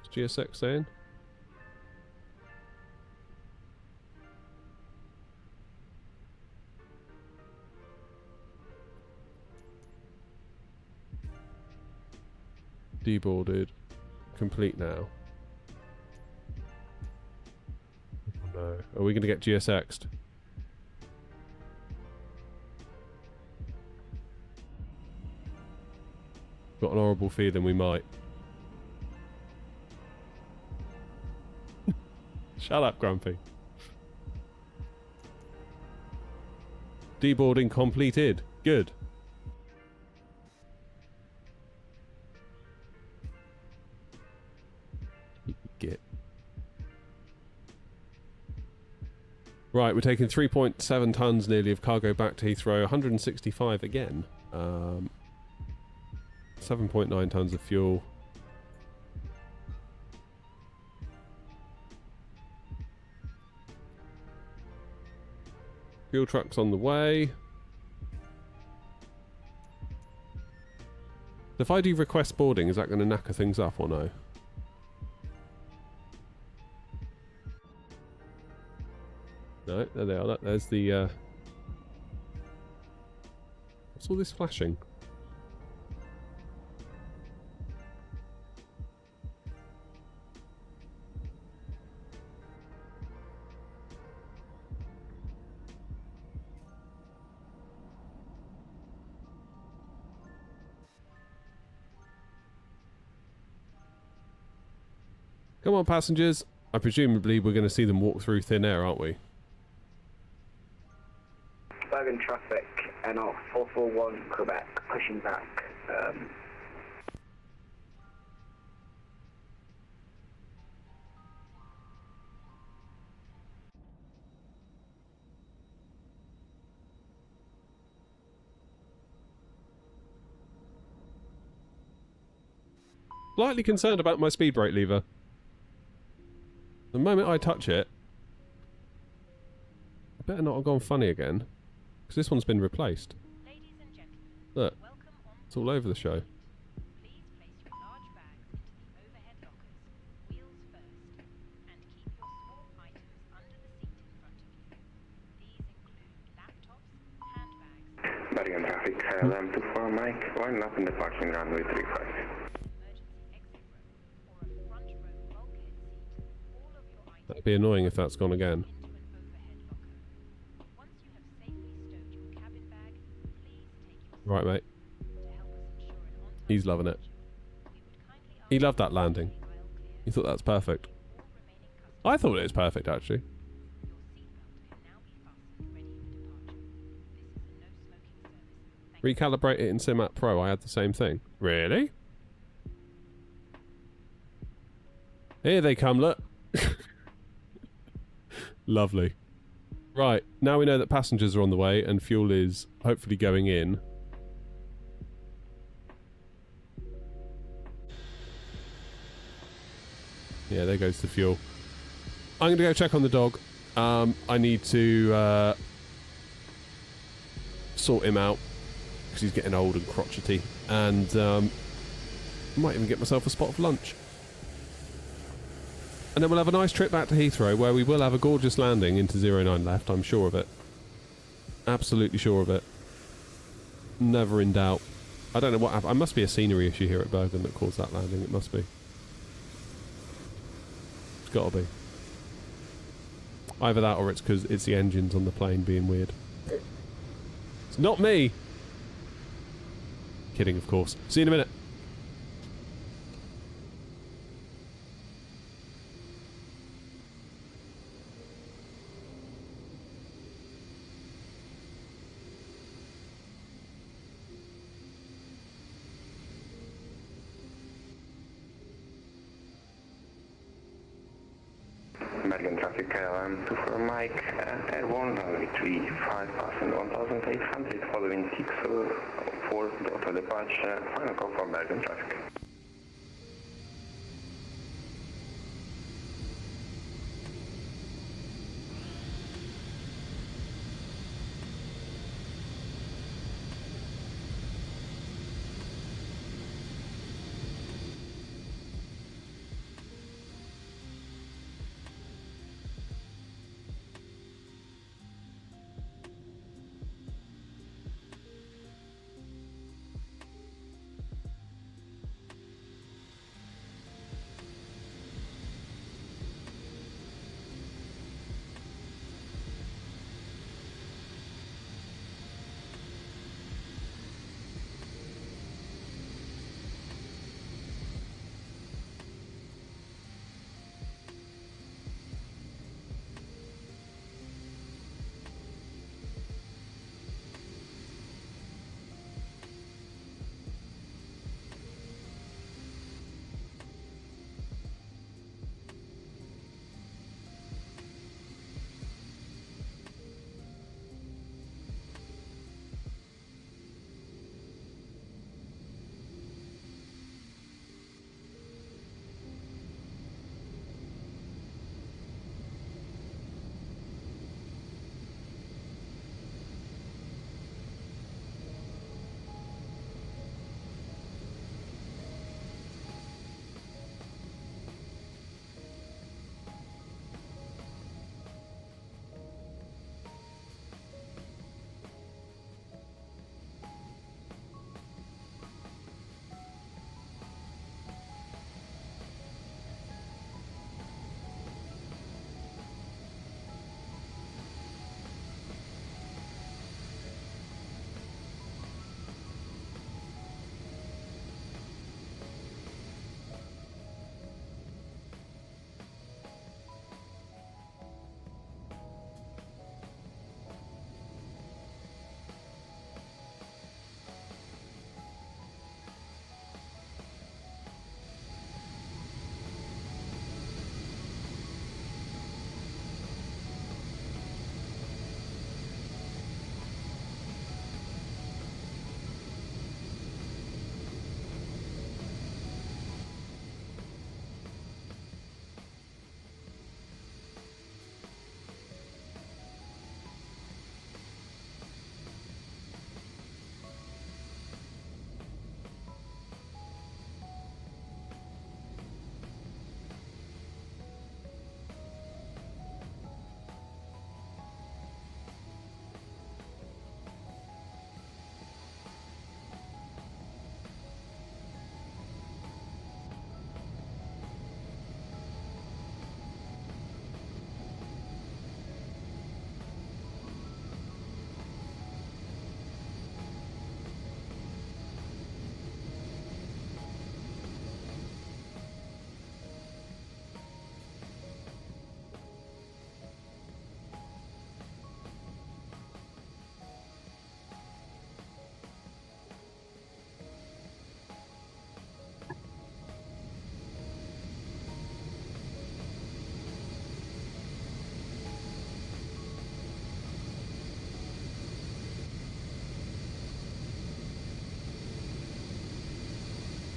What's GSX saying? Deboarded. Complete now. Oh no. Are we going to get GSX'd? Got an horrible feeling we might. Shut up, Grumpy. Deboarding completed. Good. Get. Right, we're taking 3.7 tons nearly of cargo back to Heathrow. 165 again. 7.9 tons of fuel. Fuel truck's on the way. If I do request boarding, is that going to knacker things up or no? No, there they are. There's the... What's all this flashing? Come on, passengers. I presumably we're going to see them walk through thin air, aren't we? Bergen traffic, NR 441 Quebec, pushing back. Slightly concerned about my speed brake lever. The moment I touch it, I better not have gone funny again, because this one's been replaced. Ladies and gentlemen, Look, welcome on it's all over the show. Please place your large bags into the overhead lockers, wheels first, and keep your small items under the seat in front of you. These include laptops, handbags, Bergen traffic, LM 24 Mike, line up in the parking runway 35. emergency exit row, or a front row bulkhead seat. All of your items That'd be annoying if that's gone again. into an overhead locker. Once you have safely stowed your cabin bag, please take your Right, mate. to help us ensure an on-time He's loving it. we would kindly ask He loved that landing. the aisle clear. He thought that's perfect. All remaining customers, I thought it was perfect, actually. your seatbelt can now be fastened ready for departure. This is a no-smoking service. Thank you. Recalibrate it in Simat Pro. I had the same thing. Really? Here they come, look. Lovely. Right, now we know that passengers are on the way and fuel is hopefully going in. Yeah, there goes the fuel. I'm going to go check on the dog. I need to sort him out because he's getting old and crotchety, and might even get myself a spot of lunch. And then we'll have a nice trip back to Heathrow where we will have a gorgeous landing into 09 left, I'm sure of it. Absolutely sure of it. Never in doubt. I don't know what happened. It must be a scenery issue here at Bergen that caused that landing. It must be. It's got to be. Either that or it's because it's the engines on the plane being weird. It's not me! Kidding, of course. See you in a minute. Bergen traffic, to for Mike, airborne, runway 35, passing 1800, following 64, auto departure, final call for Bergen traffic.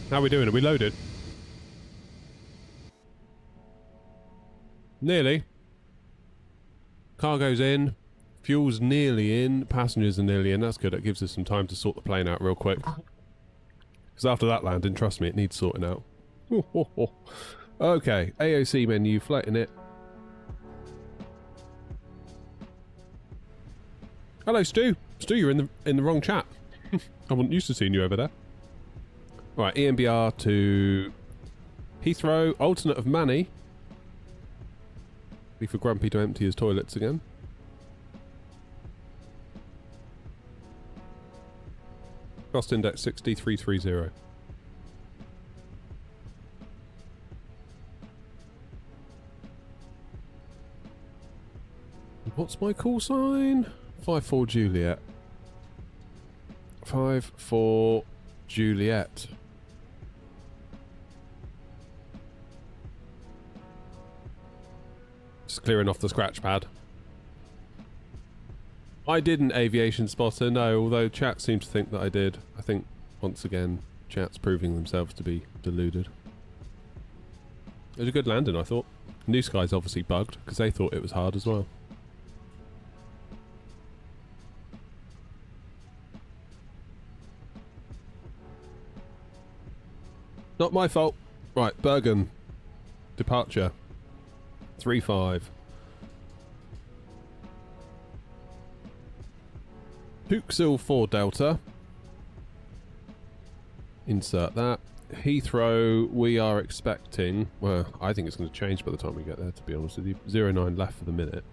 How are we doing? Are we loaded? Nearly. Cargo's in. Fuel's nearly in. Passengers are nearly in. That's good. That gives us some time to sort the plane out real quick. Because after that landing, trust me, it needs sorting out. Okay, AOC menu, floating it. Hello, Stu. Stu, you're in the wrong chat. I wasn't used to seeing you over there. Right, EMBR to Heathrow, alternate of Manny. Be for Grumpy to empty his toilets again. Cost index 60330. What's my call sign? 54 Juliet. 54 Juliet. Just clearing off the scratch pad. I didn't, Aviation Spotter, no, although chat seemed to think that I did. I think, once again, chat's proving themselves to be deluded. It was a good landing, I thought. New Sky's obviously bugged, because they thought it was hard as well. Not my fault. Right, Bergen. Departure. 3-5. Tuxil 4 Delta. Insert that. Heathrow, we are expecting... Well, I think it's going to change by the time we get there, to be honest with you. 09 left for the minute.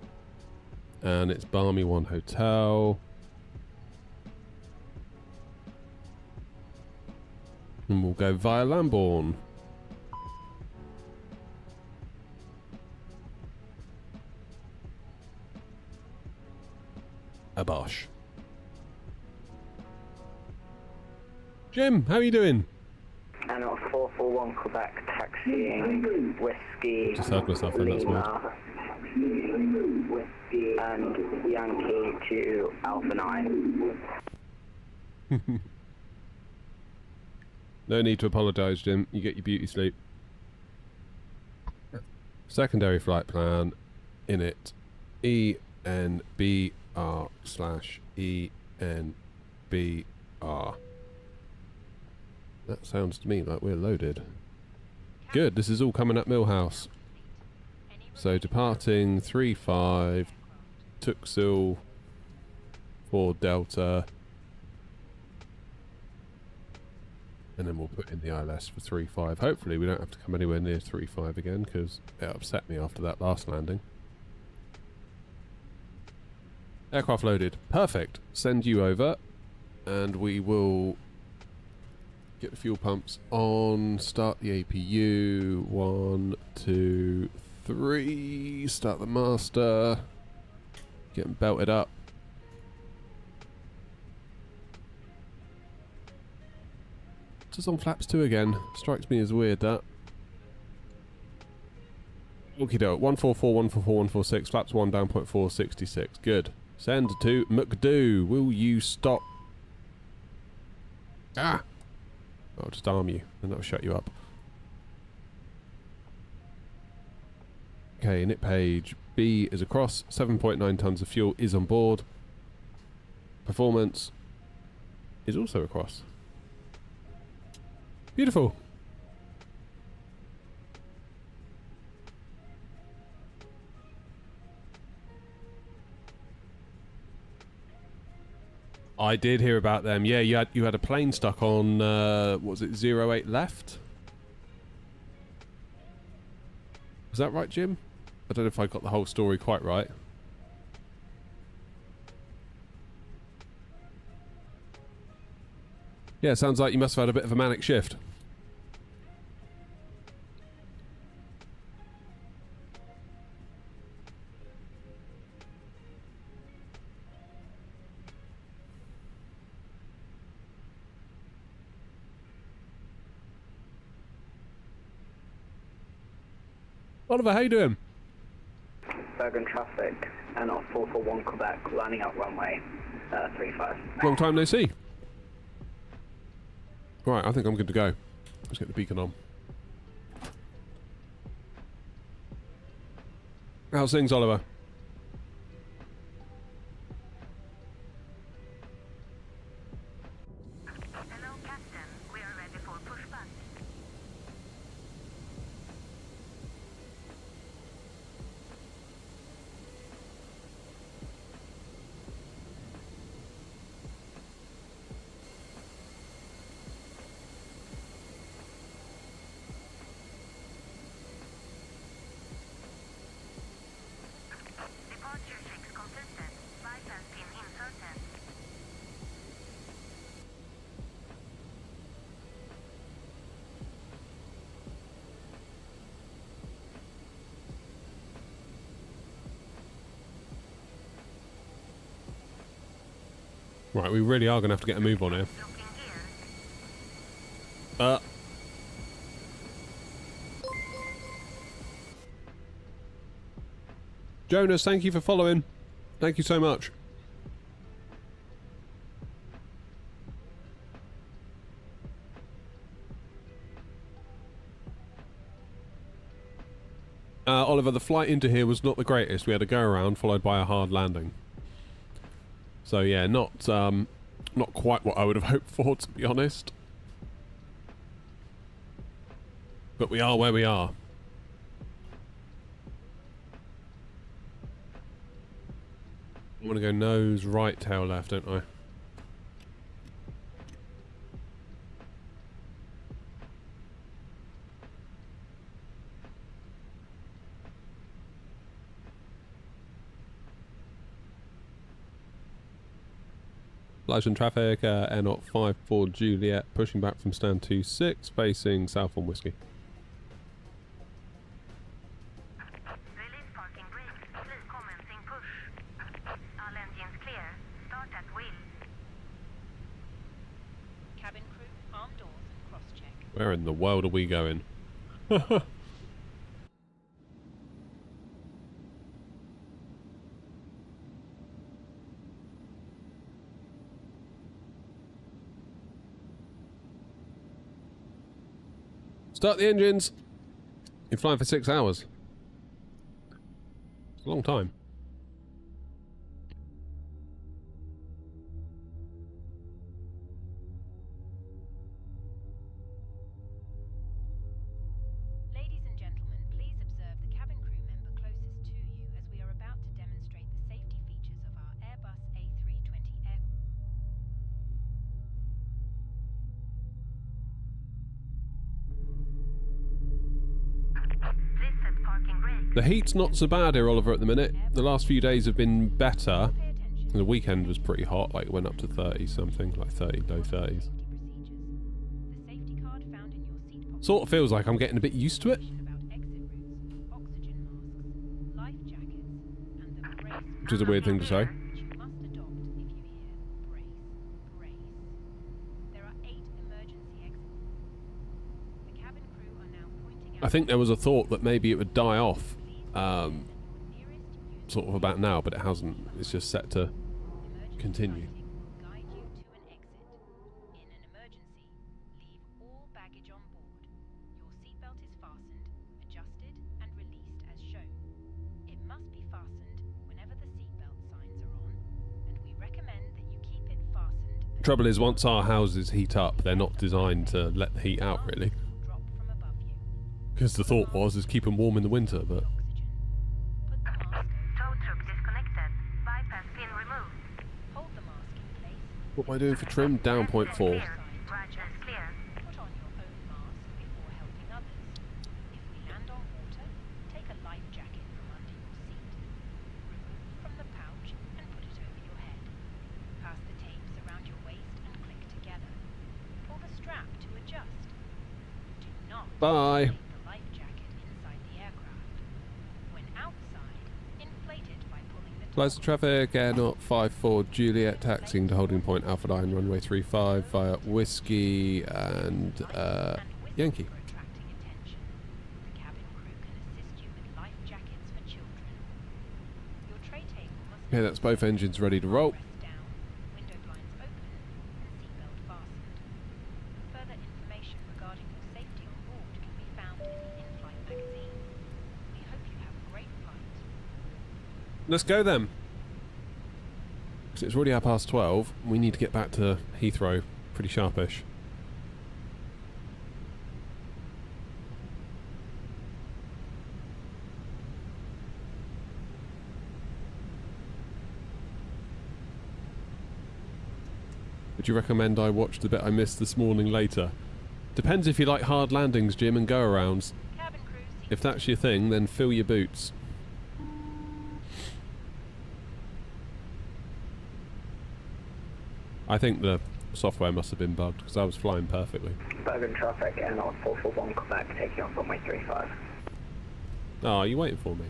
And it's Balmy 1 Hotel. And we'll go via Lambourne. A Bosch. Jim, how are you doing? And at 441 Quebec, taxiing Whiskey. Just heard myself in, that's weird. And Yankee to Alpha 9. No need to apologise, Jim. You get your beauty sleep. Secondary flight plan. In it. ENBR/ENBR. That sounds to me like we're loaded. Good, this is all coming at Millhouse. So departing 3-5, Tuxil 4 Delta. And then we'll put in the ILS for 3-5. Hopefully we don't have to come anywhere near 3-5 again, because it upset me after that last landing. Aircraft loaded. Perfect. Send you over, and we will get the fuel pumps on. Start the APU. 1, 2, 3. Start the master. Get them belted up. Just on flaps 2 again. Strikes me as weird, that. Okie doke. 144, 144, 146. Flaps 1 down 0.466. Good. Send to McDo. Will you stop? Ah! I'll just arm you, and that'll shut you up. Okay, init page. B is across. 7.9 tonnes of fuel is on board. Performance is also across. Beautiful. I did hear about them. Yeah, you had a plane stuck on what was it, 08 left? Was that right, Jim? I don't know if I got the whole story quite right. Yeah, sounds like you must have had a bit of a manic shift. Oliver, how you doing? Bergen traffic, and at 441 Quebec, landing up runway 35. Long time no see. Right, I think I'm good to go. Let's get the beacon on. How's things, Oliver? Right, we really are going to have to get a move on here. Jonas, thank you for following. Thank you so much. Oliver, the flight into here was not the greatest. We had a go around followed by a hard landing. So yeah, not quite what I would have hoped for, to be honest. But we are where we are. I want to go nose, right, tail left, don't I? Lights and traffic, Air 54 Juliet, pushing back from stand 26, facing south on Whiskey. Release parking brakes. Please commencing push. All engines clear. Start at wheel. Cabin crew, arm doors and cross-check. Where in the world are we going? Start the engines! You're flying for 6 hours. It's a long time. Ladies and gentlemen, please observe the cabin crew member closest to you as we are about to demonstrate the safety features of our Airbus A320 aircraft. The heat's not so bad here, Oliver, at the minute. The last few days have been better. The weekend was pretty hot, like it went up to 30 something, like 30, low 30s. Sort of feels like I'm getting a bit used to it. Which is a weird thing to say. I think there was a thought that maybe it would die off sort of about now, but it hasn't. It's just set to continue. Trouble is, once our houses heat up, they're not designed to let the heat out, really. Because the thought was, is keep them warm in the winter, but... What am I doing for trim? Down 0.4. Bye. Close to traffic, Air 54 Juliet, taxiing to holding point Alpha 9, runway 35 via Whiskey and Yankee. Okay, that's both engines ready to roll. Let's go then. Because it's already 12:30. We need to get back to Heathrow pretty sharpish. Would you recommend I watch the bit I missed this morning later? Depends if you like hard landings, Jim, and go-arounds. If that's your thing, then fill your boots. I think the software must have been bugged because I was flying perfectly. Bergen traffic, Air 441 Quebec, taking off runway 35. Oh, are you waiting for me?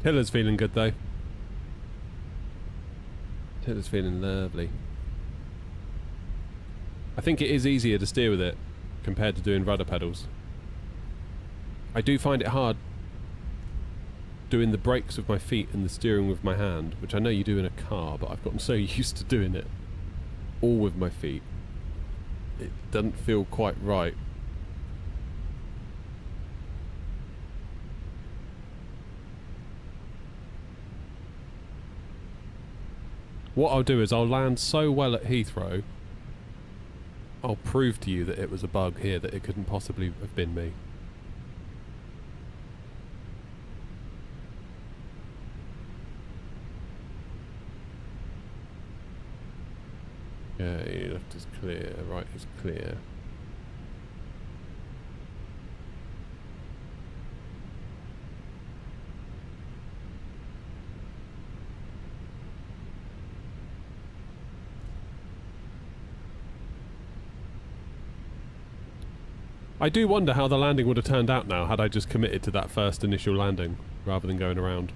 Tiller's feeling good though. Tiller's feeling lovely. I think it is easier to steer with it compared to doing rudder pedals. I do find it hard doing the brakes with my feet and the steering with my hand, which I know you do in a car, but I've gotten so used to doing it all with my feet. It doesn't feel quite right. What I'll do is I'll land so well at Heathrow, I'll prove to you that it was a bug here, that it couldn't possibly have been me. Okay, left is clear, right is clear. I do wonder how the landing would have turned out now had I just committed to that first initial landing rather than going around.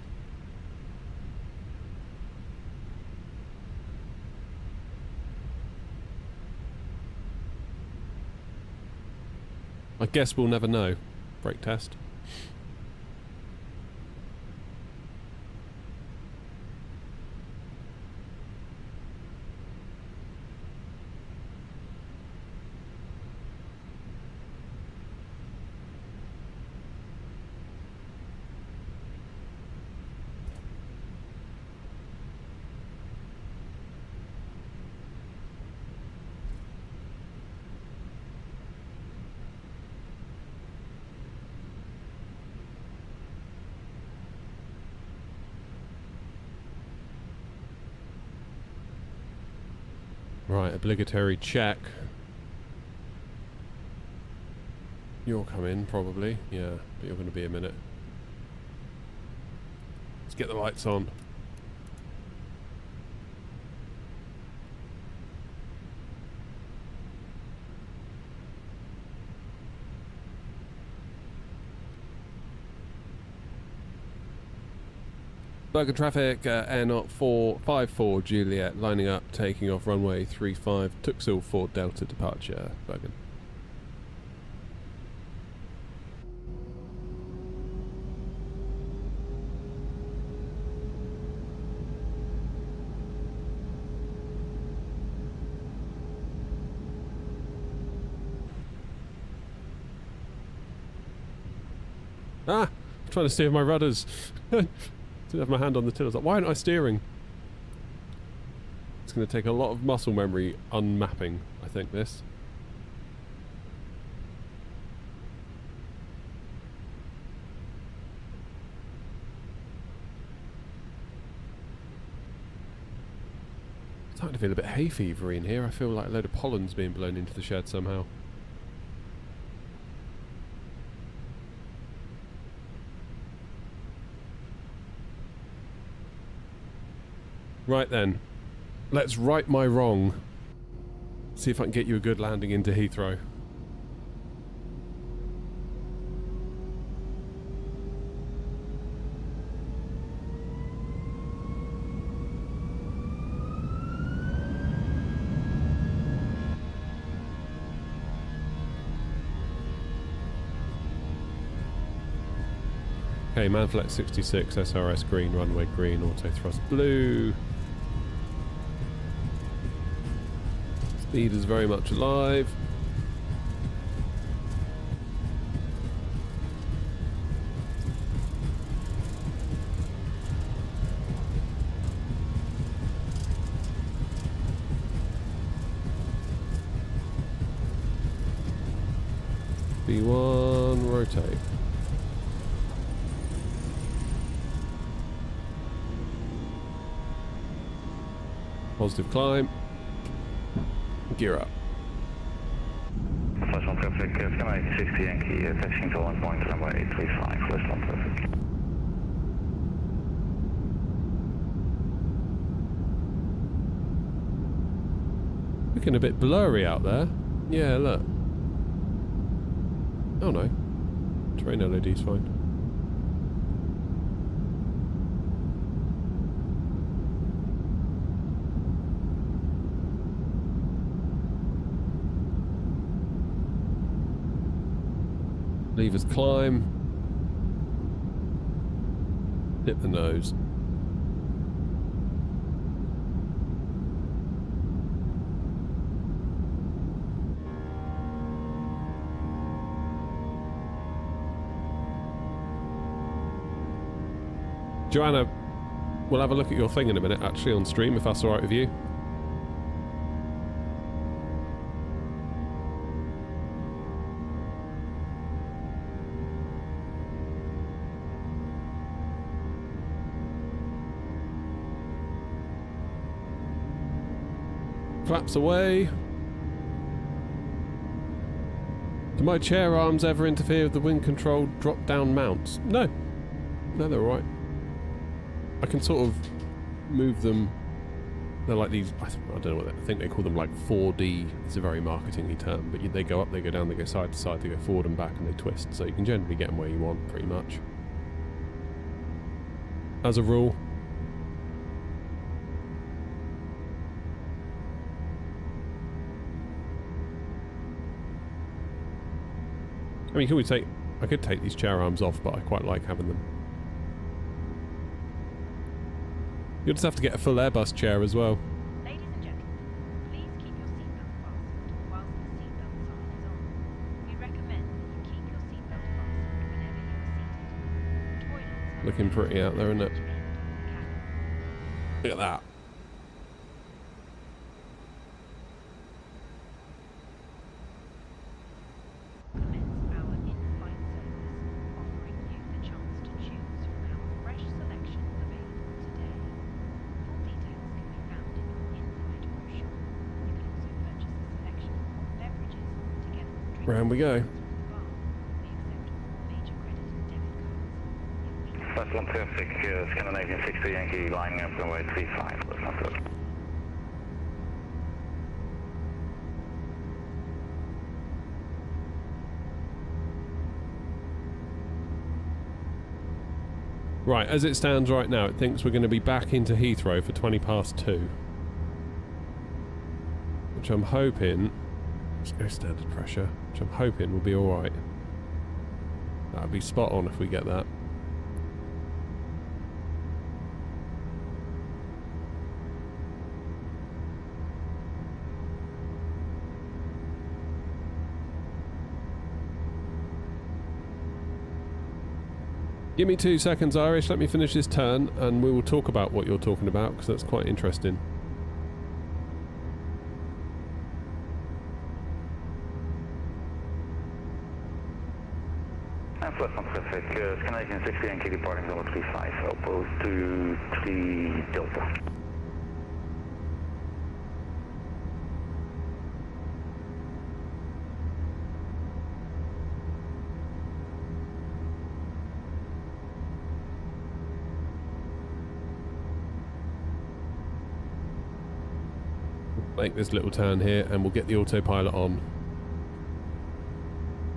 I guess we'll never know. Brake test. Right, obligatory check. You'll come in, probably. Yeah, but you're going to be a minute. Let's get the lights on. Bergen traffic, Air Knot 454 Juliet, lining up, taking off runway 35, Tuxil 4 Delta departure, Bergen. Ah! I'm trying to steer my rudders. Didn't have my hand on the till. I was like, why aren't I steering? It's going to take a lot of muscle memory unmapping, I think, this. It's starting to feel a bit hay fevery in here. I feel like a load of pollen's being blown into the shed somehow. Right then, let's right my wrong. See if I can get you a good landing into Heathrow. Okay, Manflex 66, SRS green, runway green, auto thrust blue. Speed is very much alive. B1, rotate. Positive climb. Gear up. Flash on traffic, Sky 60 Yankee, taxiing to 1 point, runway 835, flash on traffic. Looking a bit blurry out there. Yeah, look. Oh no. Terrain LED's fine. Levers climb. Dip the nose. Joanna, we'll have a look at your thing in a minute, actually, on stream, if that's alright with you. Flaps away. Do my chair arms ever interfere with the wind control drop down mounts? No. No, they're alright. I can sort of move them. They're like these, I don't know what I think they call them, like 4D. It's a very marketing-y term, but they go up, they go down, they go side to side, they go forward and back, and they twist. So you can generally get them where you want, pretty much. As a rule. I mean, I could take these chair arms off, but I quite like having them. You'll just have to get a full Airbus chair as well. Ladies and gentlemen, please keep your seatbelt fastened whilst the seatbelt sign is on. We recommend that you keep your seatbelt fastened whenever you are seated. Toilets are Looking pretty out there, isn't it? at each end of the cabin. Look at that. Commence our in-flight service, offering you the chance to choose from our fresh selection available today. Full details can be found in your in-flight brochure. You can also purchase a selection of beverages together with drinks. Round we go. from the bar. We accept all major credit and debit cards. That's 136, Scandinavian 60 Yankee lining up runway 35. That's not good. Right, as it stands right now, it thinks we're going to be back into Heathrow for 2:20. Which I'm hoping... Let's go standard pressure. Which I'm hoping will be alright. That would be spot on if we get that. Give me 2 seconds, Irish. Let me finish this turn, and we will talk about what you're talking about, because that's quite interesting. And plus on Pacific, Scandinavian 60 Yankee departing number 35, opposed to 3 Delta. Make this little turn here, and we'll get the autopilot on.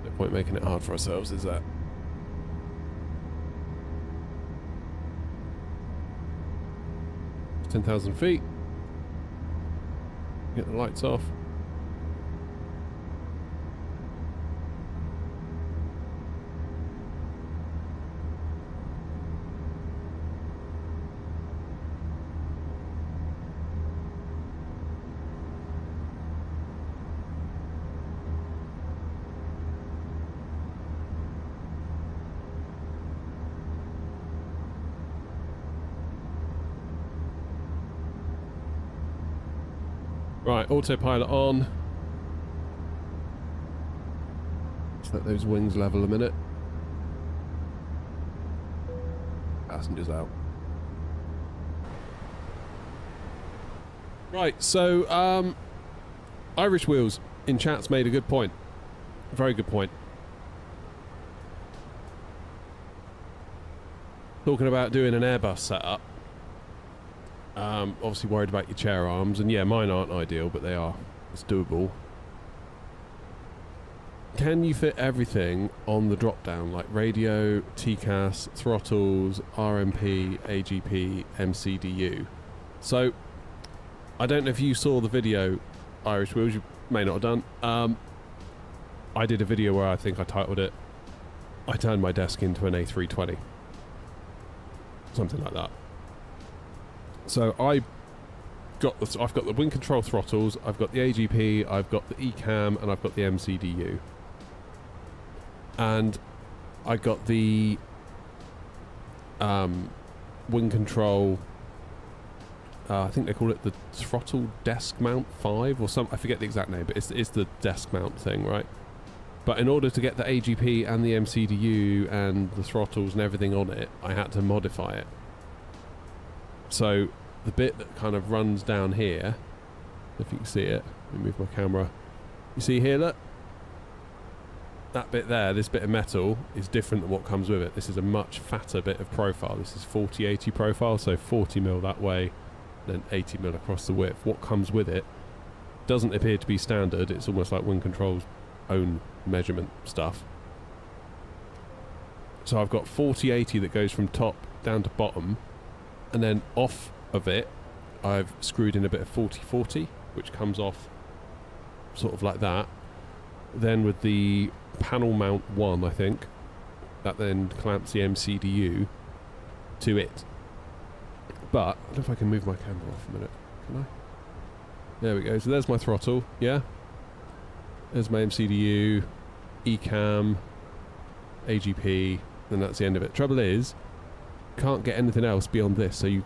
No point making it hard for ourselves, is that? It's 10,000 feet. Get the lights off. Right, autopilot on. Let's let those wings level a minute. Passengers out. Right, so Irish Wheels in chat's made a good point. A very good point. Talking about doing an Airbus setup. Obviously worried about your chair arms, and yeah, mine aren't ideal, but they are. It's doable. Can you fit everything on the drop down, like radio, TCAS, throttles, RMP, AGP, MCDU? So, I don't know if you saw the video, Irish Wheels, you may not have done. I did a video where I think I titled it I turned my desk into an A320. Something like that. So I've got the WinCtrl throttles, I've got the AGP, I've got the ECAM, and I've got the MCDU. And I got the WinCtrl, I think they call it the Throttle Desk Mount 5 or some, I forget the exact name, but it's the desk mount thing, right? But in order to get the AGP and the MCDU and the throttles and everything on it, I had to modify it. So the bit that kind of runs down here, if you can see it, let me move my camera. You see here, look? That bit there, this bit of metal, is different than what comes with it. This is a much fatter bit of profile. This is 40-80 profile, so 40mm that way, then 80mm across the width. What comes with it doesn't appear to be standard. It's almost like WinCtrl's own measurement stuff. So I've got 40-80 that goes from top down to bottom, and then off of it I've screwed in a bit of 40-40, which comes off sort of like that. Then with the panel mount 1, I think, that then clamps the MCDU to it. But I don't know if I can move my camera off a minute. Can I? There we go. So there's my throttle, yeah? There's my MCDU, ECAM, AGP, and that's the end of it. Trouble is, can't get anything else beyond this. So you,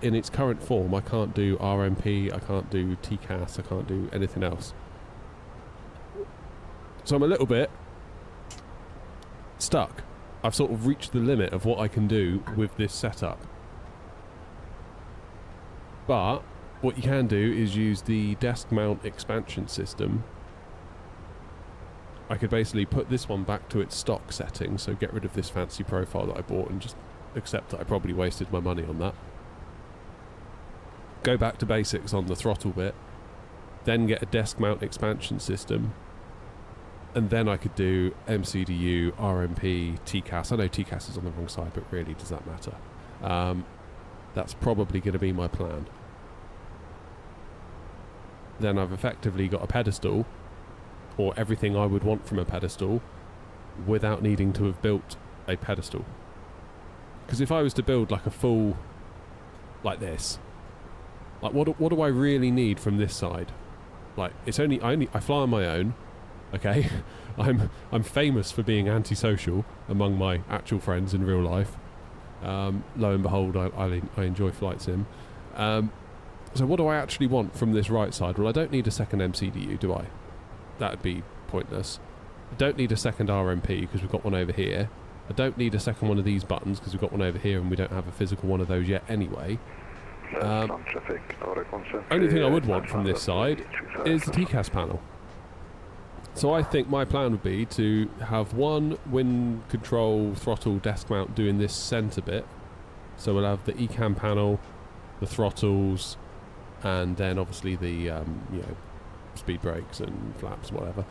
in its current form, I can't do RMP, I can't do TCAS, I can't do anything else. So I'm a little bit stuck. I've sort of reached the limit of what I can do with this setup. But what you can do is use the desk mount expansion system. I could basically put this one back to its stock setting, so get rid of this fancy profile that I bought and just accept that I probably wasted my money on that. Go back to basics on the throttle bit, then get a desk mount expansion system, and then I could do MCDU, RMP, TCAS. I know TCAS is on the wrong side, but really, does that matter? That's probably going to be my plan. Then I've effectively got a pedestal, or everything I would want from a pedestal, without needing to have built a pedestal. Because if I was to build like a full, like this, like what do I really need from this side? Like it's only I fly on my own, okay? I'm famous for being antisocial among my actual friends in real life. Lo and behold, I enjoy flight sim. So what do I actually want from this right side? Well, I don't need a second MCDU, do I? That would be pointless. I don't need a second RMP because we've got one over here. I don't need a second one of these buttons because we've got one over here and we don't have a physical one of those yet anyway. Only thing I would want from this side is the TCAS panel. So I think my plan would be to have one WinCtrl throttle desk mount doing this centre bit. So we'll have the ECAM panel, the throttles, and then obviously the you know, speed brakes and flaps, whatever.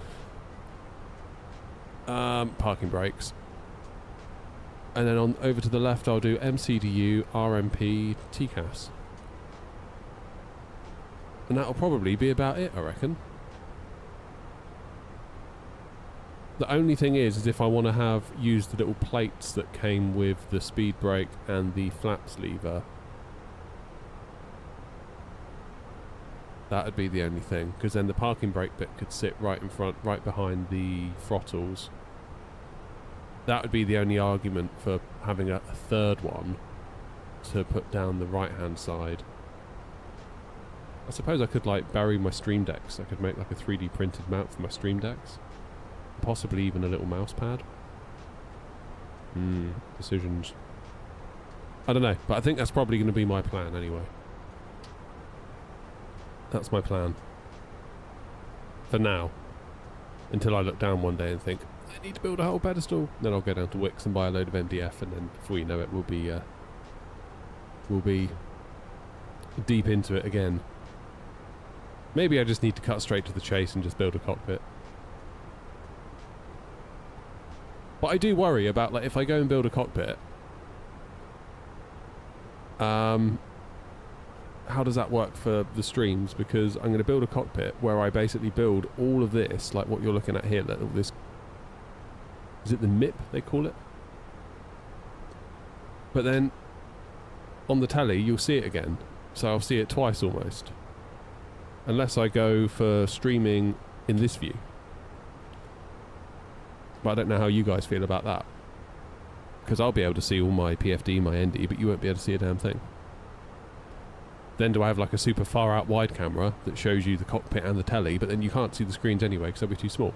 Parking brakes. And then on over to the left I'll do MCDU, RMP, TCAS. And that'll probably be about it, I reckon. The only thing is if I want to have used the little plates that came with the speed brake and the flaps lever, that would be the only thing, because then the parking brake bit could sit right in front, right behind the throttles. That would be the only argument for having a third one to put down the right hand side. I suppose I could like bury my Stream Decks. I could make like a 3D printed mount for my Stream Decks. Possibly even a little mouse pad. Decisions. I don't know, but I think that's probably going to be my plan anyway. That's my plan. For now. Until I look down one day and think, I need to build a whole pedestal. Then I'll go down to Wix and buy a load of MDF, and then before you know it, we'll be deep into it again. Maybe I just need to cut straight to the chase and just build a cockpit. But I do worry about, like, if I go and build a cockpit, how does that work for the streams? Because I'm going to build a cockpit where I basically build all of this, like what you're looking at here, all this Is it the MIP they call it? But then on the telly you'll see it again, so I'll see it twice almost, unless I go for streaming in this view. But I don't know how you guys feel about that, because I'll be able to see all my PFD, my ND, but you won't be able to see a damn thing. Then do I have like a super far out wide camera that shows you the cockpit and the telly, but then you can't see the screens anyway because they'll be too small?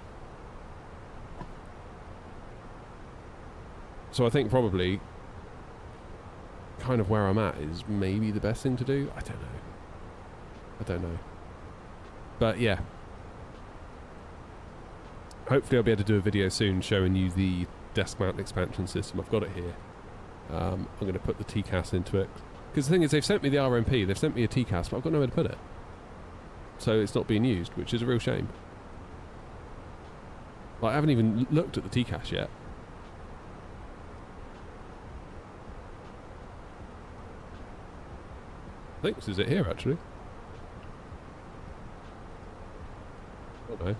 So I think probably kind of where I'm at is maybe the best thing to do. I don't know. But yeah. Hopefully I'll be able to do a video soon showing you the desk mount expansion system. I've got it here. I'm going to put the TCAS into it. Because the thing is, they've sent me the RMP, they've sent me a TCAS, but I've got nowhere to put it. So it's not being used, which is a real shame. Like, I haven't even looked at the TCAS yet. I think this is it here, actually. Oh no.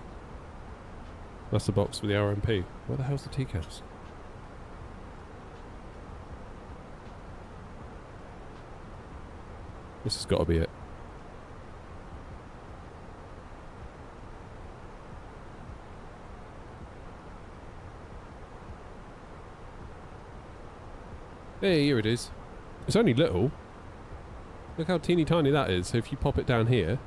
That's the box for the RMP. Where the hell's the TCAS? This has got to be it. Hey, here it is. It's only little. Look how teeny tiny that is. So if you pop it down here,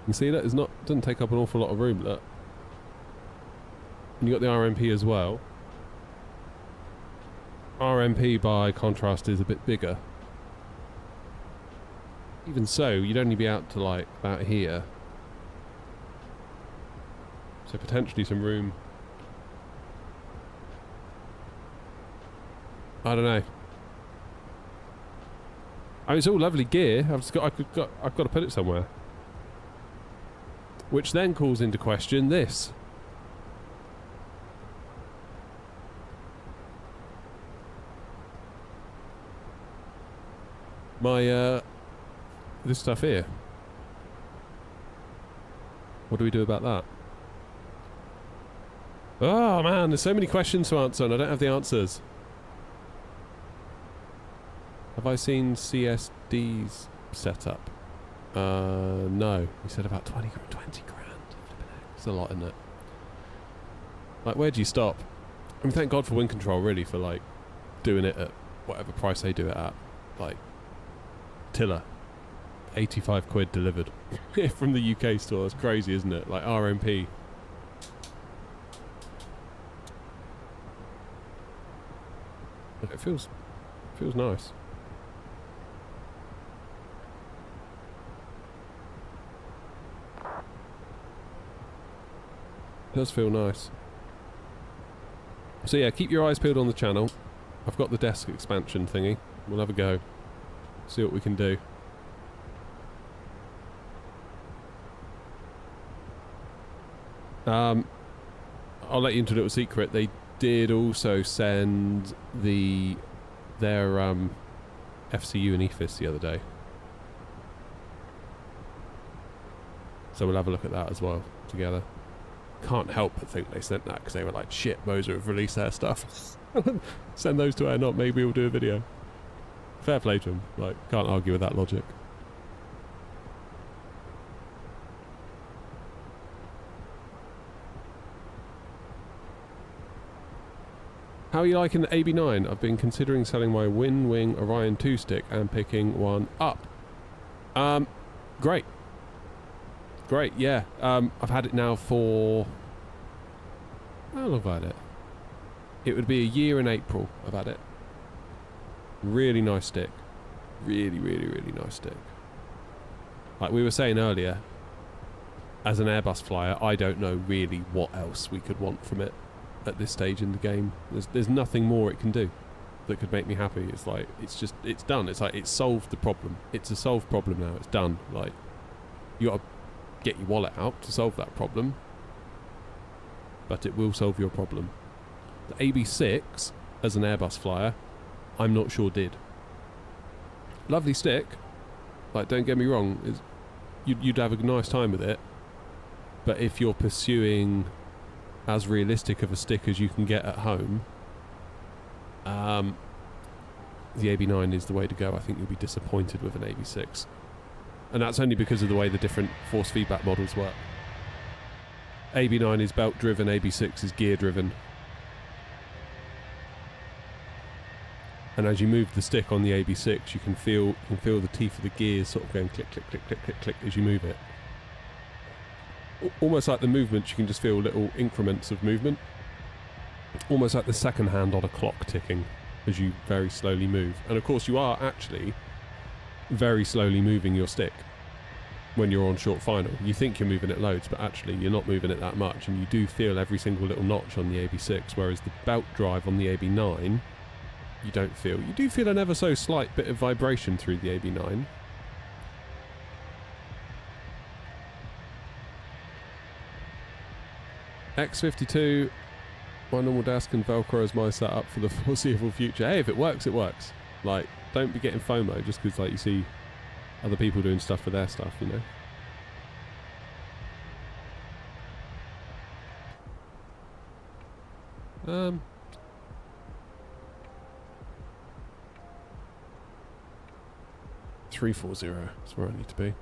you see that doesn't take up an awful lot of room. Look, and you got the RMP as well. RMP by contrast is a bit bigger. Even so, you'd only be out to like about here. So potentially some room. I don't know. I mean, it's all lovely gear. I've got to put it somewhere. Which then calls into question this. My, this stuff here. What do we do about that? Oh man, there's so many questions to answer and I don't have the answers. Have I seen CSD's setup? No. He said about 20 grand. It's a lot, isn't it? Like, where do you stop? I mean, thank God for WinCtrl, really, for, like, doing it at whatever price they do it at. Like, Tiller. 85 quid delivered. From the UK store. It's crazy, isn't it? Like, RMP. It feels nice. Does feel nice. So yeah, keep your eyes peeled on the channel. I've got the desk expansion thingy. We'll have a go. See what we can do. I'll let you into a little secret. They did also send their FCU and EFIS the other day. So we'll have a look at that as well together. Can't help but think they sent that because they were like, shit, Moser have released their stuff. Send those to our not, maybe we'll do a video. Fair play to them. Like, can't argue with that logic. How are you liking the AB9? I've been considering selling my Wing Orion 2 stick and picking one up. Great. Great, yeah. I've had it now for... How long have I had it? It would be a year in April I've had it. Really nice stick. Really, really, really nice stick. Like we were saying earlier, as an Airbus flyer, I don't know really what else we could want from it at this stage in the game. There's nothing more it can do that could make me happy. It's like, it's done. It's like, it's solved the problem. It's a solved problem now. It's done. Like, you gotta get your wallet out to solve that problem, but it will solve your problem. The AB6 as an Airbus flyer, I'm not sure did. Lovely stick, like, don't get me wrong, you'd have a nice time with it, But if you're pursuing as realistic of a stick as you can get at home, the AB9 is the way to go. I think you'll be disappointed with an AB6. And that's only because of the way the different force feedback models work. AB9 is belt driven, AB6 is gear driven. And as you move the stick on the AB6, you can feel the teeth of the gears sort of going click, click, click, click, click, click as you move it. Almost like the movements, you can just feel little increments of movement. Almost like the second hand on a clock ticking as you very slowly move. And of course you are actually very slowly moving your stick when you're on short final. You think you're moving it loads, but actually you're not moving it that much, and you do feel every single little notch on the AB6, whereas the belt drive on the AB9 you don't feel. You do feel an ever so slight bit of vibration through the AB9. X52, my normal desk and Velcro is my setup for the foreseeable future. Hey, if it works, it works. Like, don't be getting FOMO just because, like, you see other people doing stuff for their stuff, you know? 340, that's where I need to be.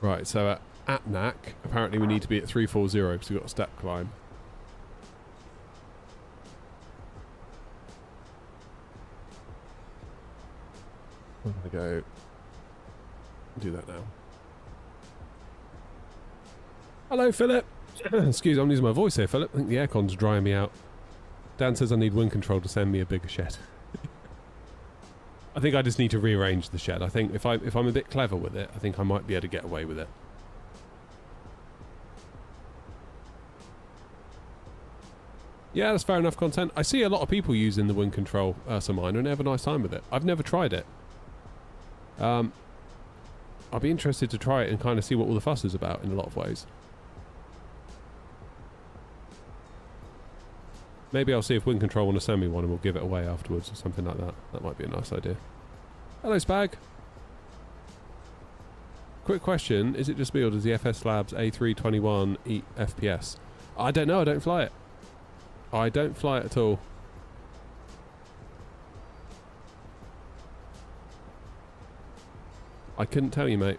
Right, so at NAC, apparently we need to be at 340 because we've got a step climb. I'm going to go do that now. Hello, Philip. Excuse me, I'm losing my voice here, Philip. I think the aircon's drying me out. Dan says I need WinCtrl to send me a bigger shed. I think I just need to rearrange the shed. I think if I'm a bit clever with it, I think I might be able to get away with it. Yeah, that's fair enough content. I see a lot of people using the WinCtrl Ursa Minor and they have a nice time with it. I've never tried it. I'll be interested to try it and kind of see what all the fuss is about in a lot of ways. Maybe I'll see if WinCtrl want to send me one and we'll give it away afterwards or something like that. That might be a nice idea. Hello, Spag. Quick question. Is it just me or does the FS Labs A321 eat FPS? I don't know. I don't fly it. I don't fly it at all. I couldn't tell you, mate.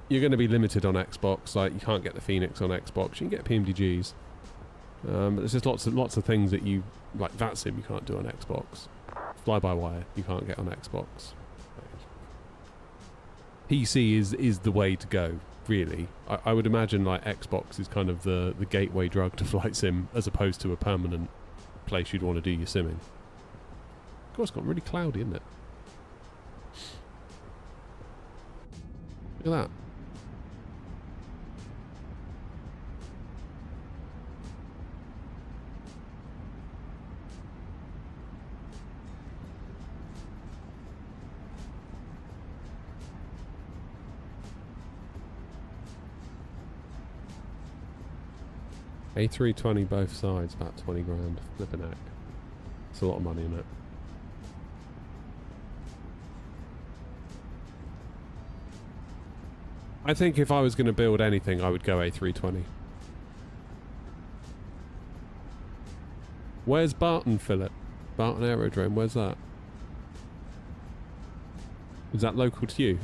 You're going to be limited on Xbox. Like, you can't get the Phoenix on Xbox. You can get PMDGs. But there's just lots of things that you... Like, VATSIM you can't do on Xbox. Fly-by-wire you can't get on Xbox. PC is the way to go, really. I would imagine, like, Xbox is kind of the gateway drug to flight sim, as opposed to a permanent place you'd want to do your simming. Of course, it's got really cloudy, isn't it? Look at that. A320 both sides, about 20 grand. Flipping heck. It's a lot of money, isn't it? I think if I was going to build anything, I would go A320. Where's Barton, Philip? Barton Aerodrome, where's that? Is that local to you?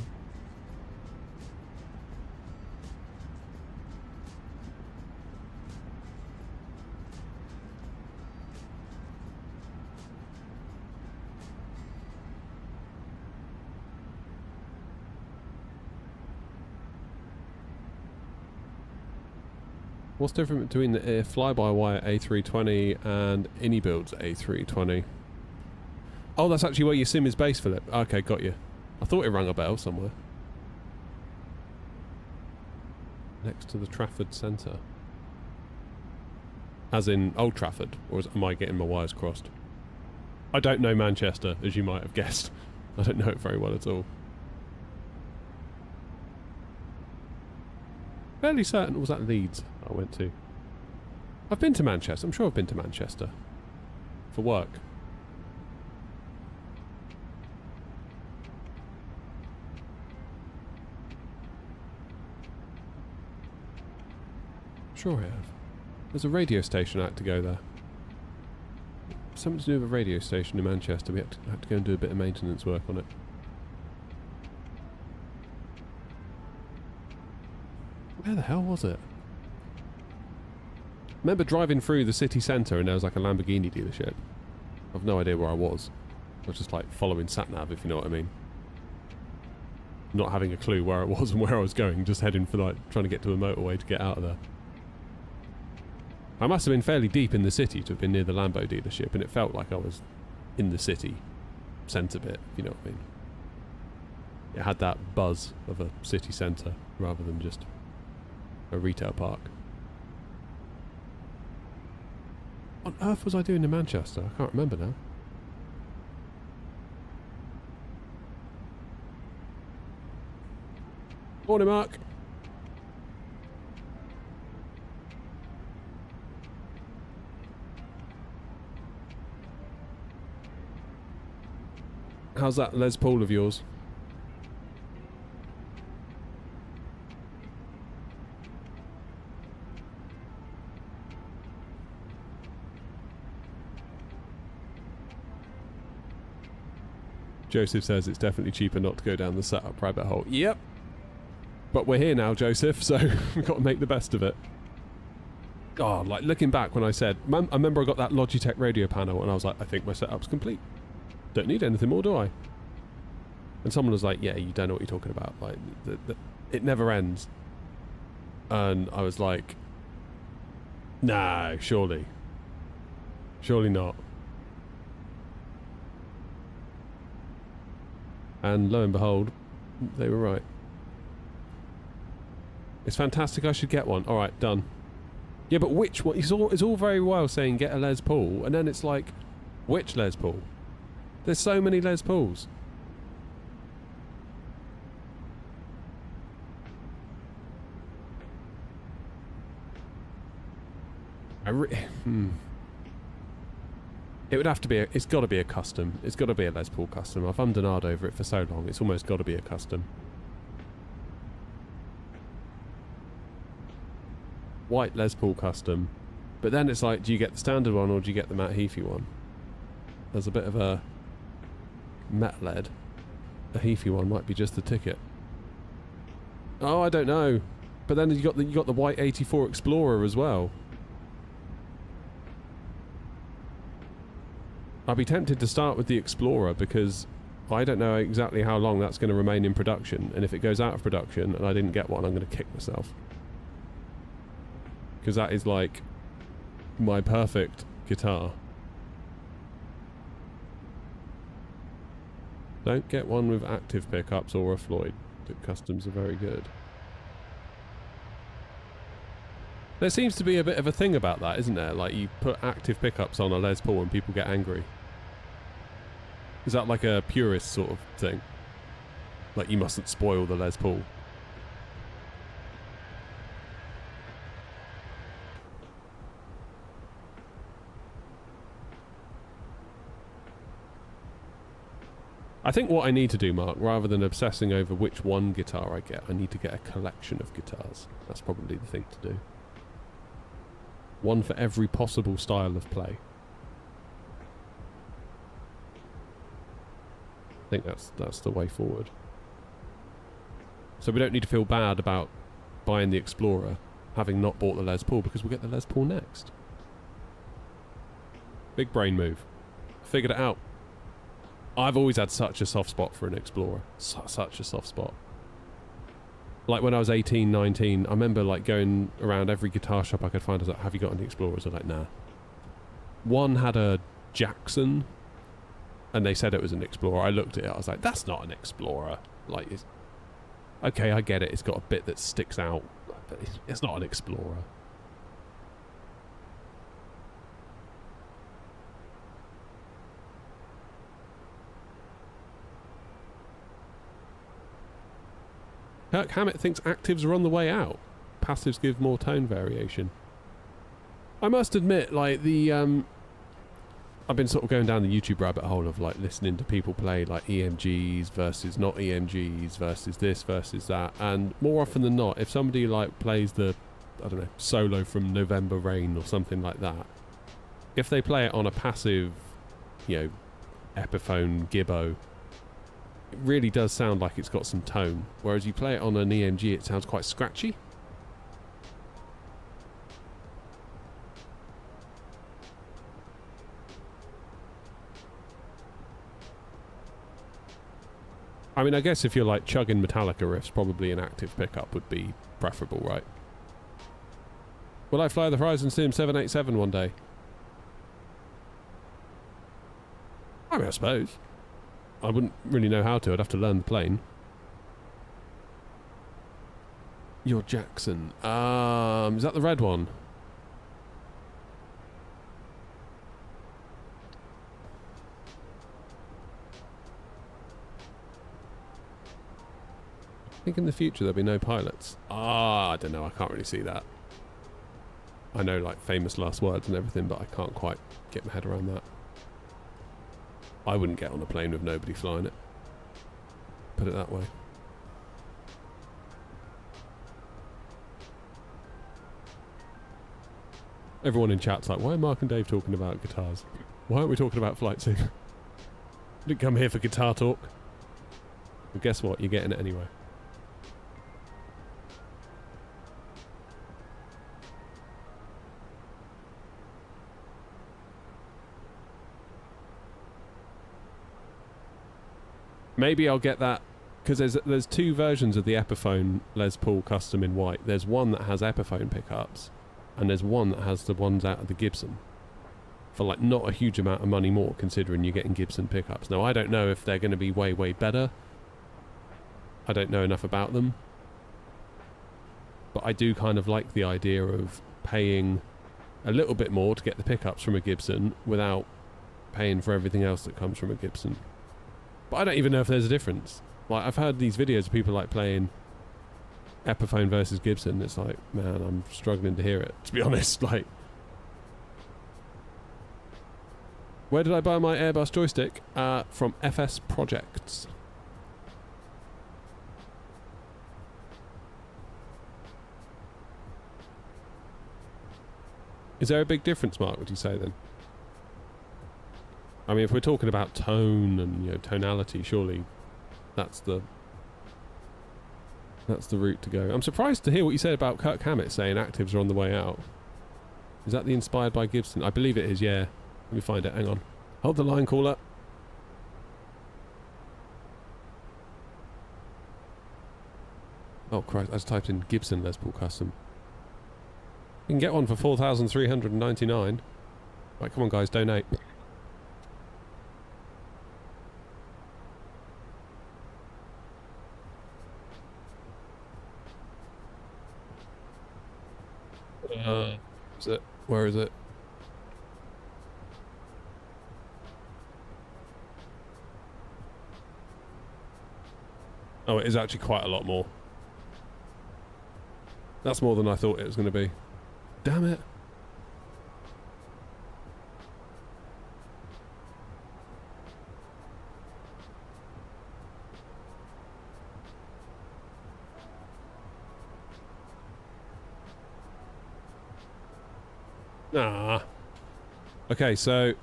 What's different between the fly-by-wire A320 and Anybuild's A320? Oh, that's actually where your sim is based, Philip. Okay, got you. I thought it rang a bell somewhere. Next to the Trafford Centre. As in Old Trafford, or am I getting my wires crossed? I don't know Manchester, as you might have guessed. I don't know it very well at all. Fairly certain it was at Leeds I went to. I've been to Manchester. I'm sure I've been to Manchester. For work. Sure I have. There's a radio station I had to go there. Something to do with a radio station in Manchester. We had to go and do a bit of maintenance work on it. Where the hell was it? I remember driving through the city centre and there was like a Lamborghini dealership. I've no idea where I was. I was just like following sat-nav, if you know what I mean. Not having a clue where it was and where I was going, just heading for like trying to get to a motorway to get out of there. I must have been fairly deep in the city to have been near the Lambo dealership, and it felt like I was in the city centre bit, if you know what I mean. It had that buzz of a city centre rather than just a retail park. What on earth was I doing in Manchester? I can't remember now. Morning, Mark. How's that Les Paul of yours? Joseph says it's definitely cheaper not to go down the setup rabbit hole. Yep. But we're here now, Joseph, so we've got to make the best of it. God, like looking back when I said, I remember I got that Logitech radio panel and I was like, I think my setup's complete. Don't need anything more, do I? And someone was like, yeah, you don't know what you're talking about. Like, it never ends. And I was like, no, surely. Surely not. And lo and behold, they were right. It's fantastic, I should get one. Alright, done. Yeah, but which one? It's all very well saying get a Les Paul, and then it's like, which Les Paul? There's so many Les Pauls. It would have to be it's got to be a custom. It's got to be a Les Paul custom. I've ummed and ahed over it for so long. It's almost got to be a custom. White Les Paul custom. But then it's like, do you get the standard one or do you get the Matt Heafy one? There's a bit of a Met lead. A Heafy one might be just the ticket. Oh, I don't know. But then you got the white 84 Explorer as well. I'd be tempted to start with the Explorer because I don't know exactly how long that's going to remain in production, and if it goes out of production and I didn't get one, I'm going to kick myself. Because that is like my perfect guitar. Don't get one with active pickups or a Floyd. The customs are very good. There seems to be a bit of a thing about that, isn't there? Like, you put active pickups on a Les Paul and people get angry. Is that like a purist sort of thing? Like, you mustn't spoil the Les Paul. I think what I need to do, Mark, rather than obsessing over which one guitar I get, I need to get a collection of guitars. That's probably the thing to do. One for every possible style of play. I think that's the way forward. So we don't need to feel bad about buying the Explorer, having not bought the Les Paul, because we'll get the Les Paul next. Big brain move. Figured it out. I've always had such a soft spot for an Explorer. Such a soft spot. Like when I was 18, 19, I remember like going around every guitar shop I could find. I was like, have you got any Explorers? They're like, nah. One had a Jackson, and they said it was an Explorer. I looked at it, I was like, that's not an Explorer. Like, okay, I get it. It's got a bit that sticks out, but it's not an Explorer. Kirk Hammett thinks actives are on the way out. Passives give more tone variation. I must admit, like, I've been sort of going down the YouTube rabbit hole of, like, listening to people play, like, EMGs versus not EMGs versus this versus that. And more often than not, if somebody, like, plays the, I don't know, solo from November Rain or something like that, if they play it on a passive, you know, Epiphone Gibbo, it really does sound like it's got some tone, whereas you play it on an EMG, it sounds quite scratchy. I mean, I guess if you're like chugging Metallica riffs, probably an active pickup would be preferable, right? Will I fly the Horizon Sim 787 one day? I mean, I suppose. I wouldn't really know how to. I'd have to learn the plane. Your Jackson. Is that the red one? I think in the future there'll be no pilots. I don't know. I can't really see that. I know, like, famous last words and everything, but I can't quite get my head around that. I wouldn't get on a plane with nobody flying it. Put it that way. Everyone in chat's like, why are Mark and Dave talking about guitars? Why aren't we talking about flight sim? Didn't come here for guitar talk. But guess what? You're getting it anyway. Maybe I'll get that, because there's two versions of the Epiphone Les Paul Custom in white. There's one that has Epiphone pickups, and there's one that has the ones out of the Gibson. For like not a huge amount of money more, considering you're getting Gibson pickups. Now I don't know if they're going to be way, way better. I don't know enough about them. But I do kind of like the idea of paying a little bit more to get the pickups from a Gibson without paying for everything else that comes from a Gibson. But I don't even know if there's a difference. Like, I've heard these videos of people like playing Epiphone versus Gibson. It's like, man, I'm struggling to hear it, to be honest. Like, where did I buy my Airbus joystick? From FS Projects. Is there a big difference, Mark, would you say, then? I mean, if we're talking about tone and, you know, tonality, surely that's the route to go. I'm surprised to hear what you said about Kirk Hammett saying actives are on the way out. Is that the Inspired by Gibson? I believe it is, yeah. Let me find it. Hang on. Hold the line, caller. Oh, Christ. I just typed in Gibson Les Paul Custom. You can get one for $4,399. Right, come on, guys. Donate. Is it? Where is it? Oh, it is actually quite a lot more. That's more than I thought it was going to be. Damn it. Ah. Okay, so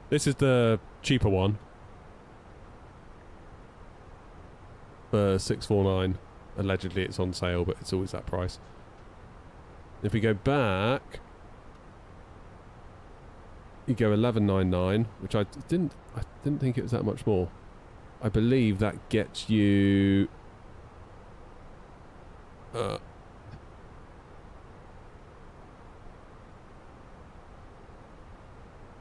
this is the cheaper one for $649. Allegedly it's on sale, but it's always that price. If we go back, you go 1199, which I didn't think it was that much more. I believe that gets you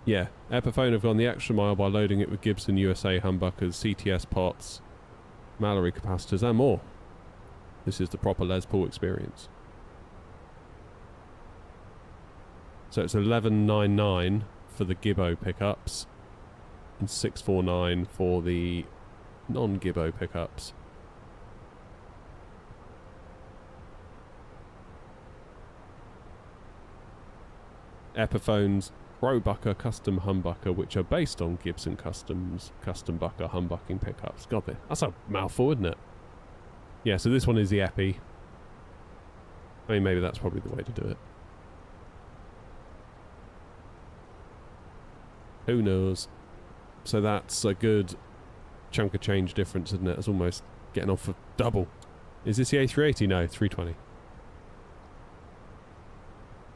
yeah, Epiphone have gone the extra mile by loading it with Gibson USA humbuckers, CTS pots, Mallory capacitors and more. This is the proper Les Paul experience. So it's 1199 for the Gibbo pickups and 649 for the non-Gibbo pickups. Epiphone's Roebucker custom humbucker, which are based on Gibson Customs custom bucker humbucking pickups. God, that's a mouthful, isn't it? Yeah, so this one is the Epi. I mean, maybe that's probably the way to do it. Who knows? So that's a good chunk of change difference, isn't it? It's almost getting off for double. Is this the A380? No, 320.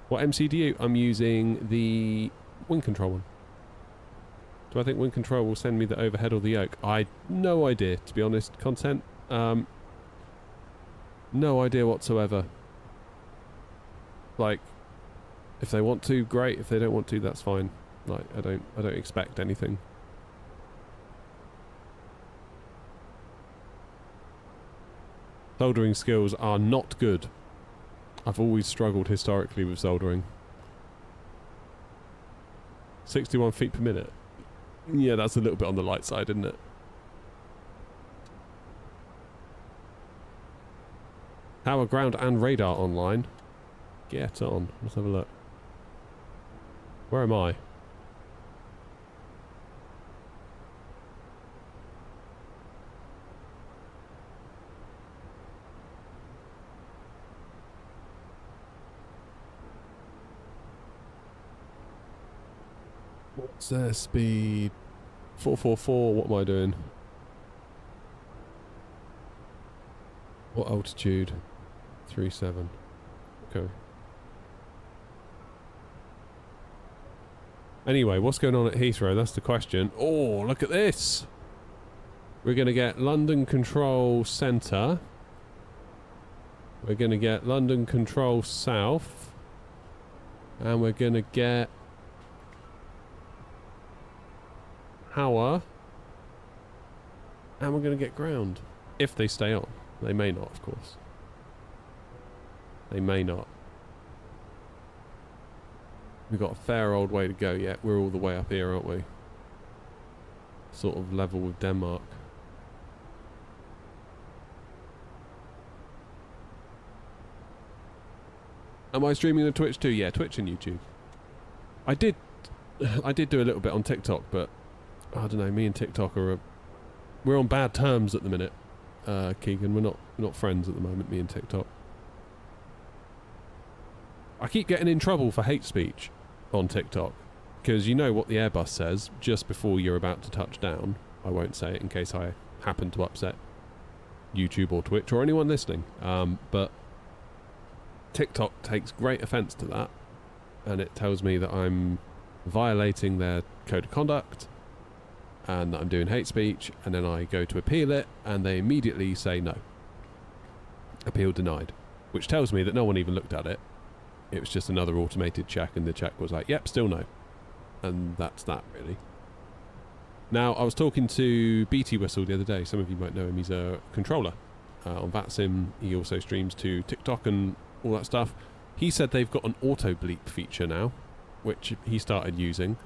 What MCDU? I'm using the WinCtrl one. Do I think WinCtrl will send me the overhead or the yoke? No idea, to be honest. Content? No idea whatsoever. Like, if they want to, great. If they don't want to, that's fine. Like, I don't expect anything. Soldering skills are not good. I've always struggled historically with soldering. 61 feet per minute. Yeah, that's a little bit on the light side, isn't it? Power, ground and radar online. Get on. Let's have a look. Where am I? What's their speed? 444, what am I doing? What altitude? 37. Okay. Anyway, what's going on at Heathrow? That's the question. Oh, look at this! We're going to get London Control Centre. We're going to get London Control South. And we're going to get power, and we're going to get ground if they stay on. They may not, of course. They may not. We've got a fair old way to go yet. We're all the way up here, aren't we? Sort of level with Denmark. Am I streaming on Twitch too? Yeah, Twitch and YouTube. I did do a little bit on TikTok, but I don't know, me and TikTok we're on bad terms at the minute, Keegan. We're not friends at the moment, me and TikTok. I keep getting in trouble for hate speech on TikTok, because you know what the Airbus says just before you're about to touch down. I won't say it in case I happen to upset YouTube or Twitch or anyone listening, but TikTok takes great offence to that, and it tells me that I'm violating their code of conduct and that I'm doing hate speech, and then I go to appeal it and they immediately say no. Appeal denied. Which tells me that no one even looked at it. It was just another automated check, and the check was like, yep, still no. And that's that, really. Now, I was talking to BT Whistle the other day. Some of you might know him. He's a controller on VATSIM. He also streams to TikTok and all that stuff. He said they've got an auto bleep feature now, which he started using,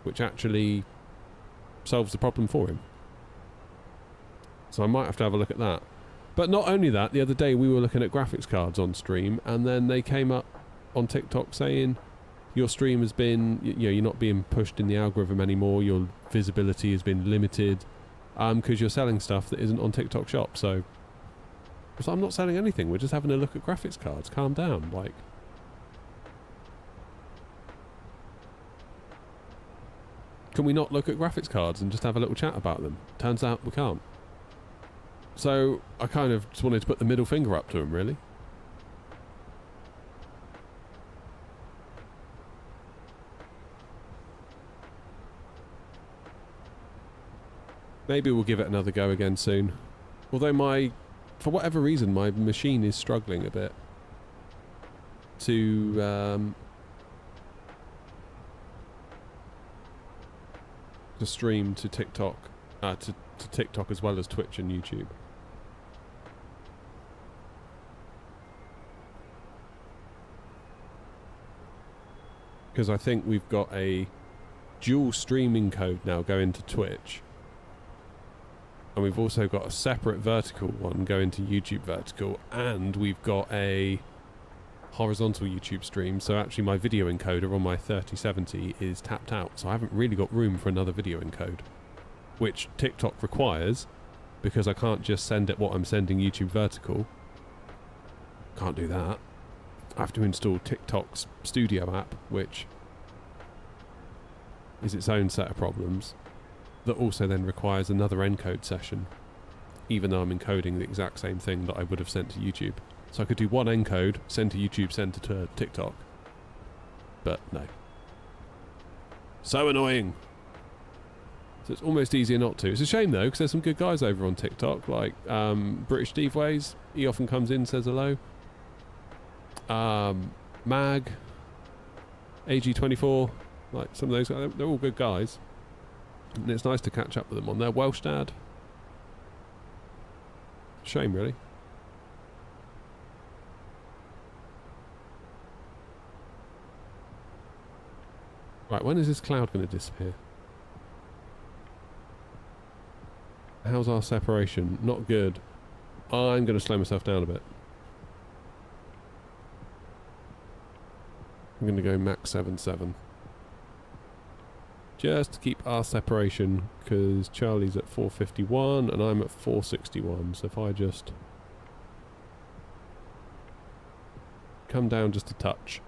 which actually solves the problem for him. So I might have to have a look at that. But not only that, the other day we were looking at graphics cards on stream, and then they came up on TikTok saying your stream has been, you're not being pushed in the algorithm anymore, your visibility has been limited, because you're selling stuff that isn't on TikTok Shop. So I'm not selling anything, we're just having a look at graphics cards. Calm down, like. Can we not look at graphics cards and just have a little chat about them? Turns out we can't. So I kind of just wanted to put the middle finger up to him, really. Maybe we'll give it another go again soon. Although for whatever reason, my machine is struggling a bit to stream to TikTok, to TikTok as well as Twitch and YouTube. Because I think we've got a dual streaming code now going to Twitch. And we've also got a separate vertical one going to YouTube vertical. And we've got a horizontal YouTube stream. So actually my video encoder on my 3070 is tapped out. So I haven't really got room for another video encode. Which TikTok requires. Because I can't just send it what I'm sending YouTube vertical. Can't do that. I have to install TikTok's Studio app, which is its own set of problems, that also then requires another encode session, even though I'm encoding the exact same thing that I would have sent to YouTube. So I could do one encode, send to YouTube, send to TikTok. But no. So annoying. So it's almost easier not to. It's a shame though, because there's some good guys over on TikTok, like British Steve Ways. He often comes in, says hello. Mag, AG24, like some of those guys, they're all good guys, and it's nice to catch up with them on their Welsh dad. Shame really. Right, when is this cloud going to disappear? How's our separation? Not good. I'm going to slow myself down a bit. I'm going to go max 7.7. Just to keep our separation, because Charlie's at 451 and I'm at 461. So if I just come down just a touch.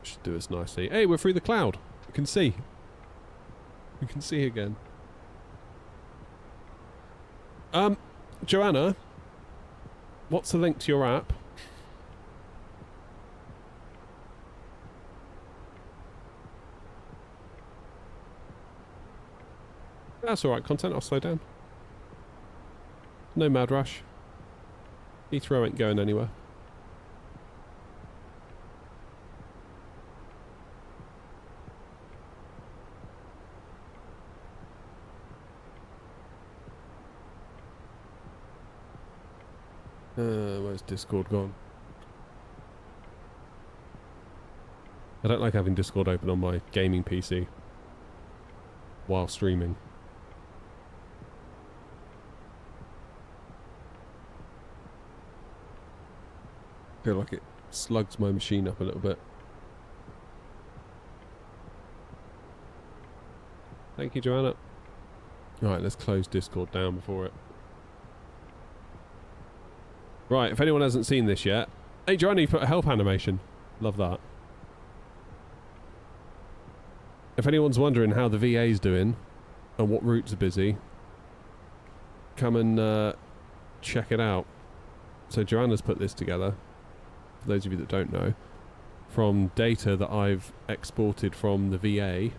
Should do us nicely. Hey, we're through the cloud. You can see. We can see again. Joanna, what's the link to your app? That's alright, content, I'll slow down. No mad rush. Heathrow ain't going anywhere. Where's Discord gone? I don't like having Discord open on my gaming PC while streaming. I feel like it slugs my machine up a little bit. Thank you, Joanna. Alright, let's close Discord down before it. Right, if anyone hasn't seen this yet... Hey, Joanna, you put a help animation. Love that. If anyone's wondering how the VA's doing and what routes are busy, come and check it out. So Joanna's put this together, for those of you that don't know, from data that I've exported from the VA,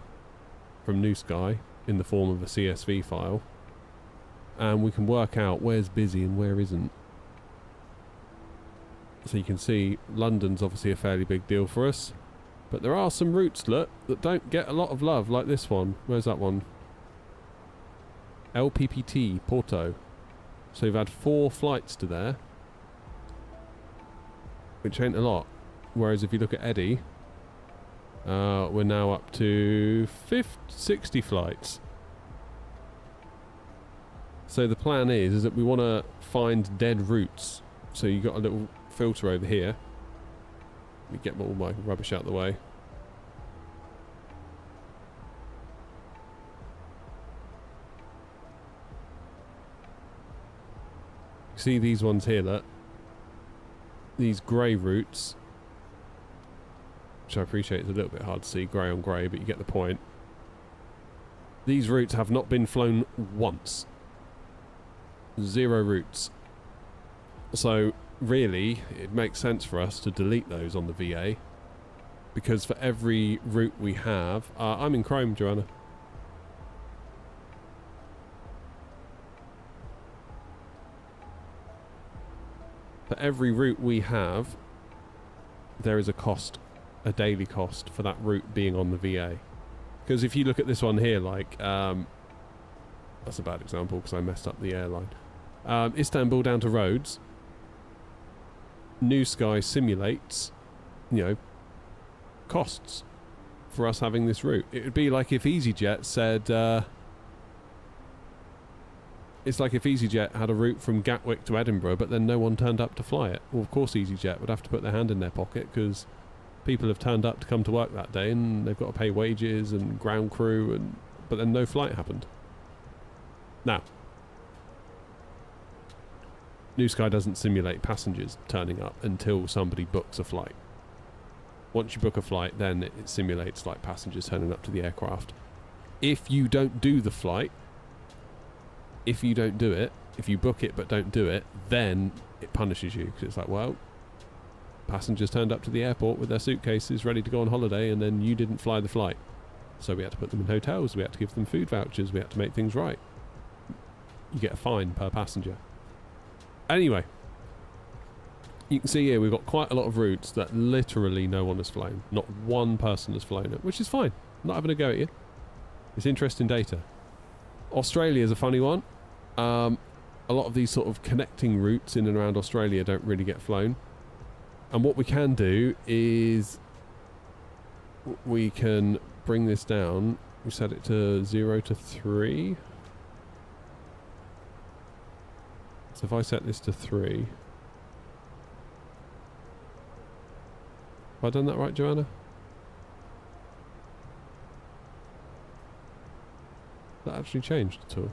from New Sky, in the form of a CSV file. And we can work out where's busy and where isn't. So you can see London's obviously a fairly big deal for us. But there are some routes, look, that don't get a lot of love, like this one. Where's that one? LPPT, Porto. So we've had 4 flights to there. Which ain't a lot. Whereas if you look at Eddie, we're now up to 60 flights. So the plan is that we want to find dead routes. So you got a little filter over here. Let me get all my rubbish out of the way. See these ones here, look. These grey routes, which I appreciate is a little bit hard to see, grey on grey, but you get the point. These routes have not been flown once. 0 routes. So really, it makes sense for us to delete those on the VA, because for every route we have... I'm in Chrome, Joanna. For every route we have, there is a cost, a daily cost for that route being on the VA. Because if you look at this one here, like... that's a bad example because I messed up the airline. Istanbul down to Rhodes. New Sky simulates, you know, costs for us having this route. It would be like if EasyJet said... it's like if EasyJet had a route from Gatwick to Edinburgh, but then no one turned up to fly it. Well, of course EasyJet would have to put their hand in their pocket because people have turned up to come to work that day and they've got to pay wages and ground crew, but then no flight happened. Now, New Sky doesn't simulate passengers turning up until somebody books a flight. Once you book a flight, then it simulates like passengers turning up to the aircraft. If you don't do the flight, if you don't do it, if you book it but don't do it, then it punishes you, because it's like, well, passengers turned up to the airport with their suitcases ready to go on holiday and then you didn't fly the flight. So we had to put them in hotels, we had to give them food vouchers, we had to make things right. You get a fine per passenger. Anyway, you can see here we've got quite a lot of routes that literally no one has flown. Not one person has flown it, which is fine. I'm not having a go at you. It's interesting data. Australia is a funny one. A lot of these sort of connecting routes in and around Australia don't really get flown. And what we can do is we can bring this down. We set it to 0 to 3. So if I set this to 3... have I done that right, Joanna? That actually changed at all.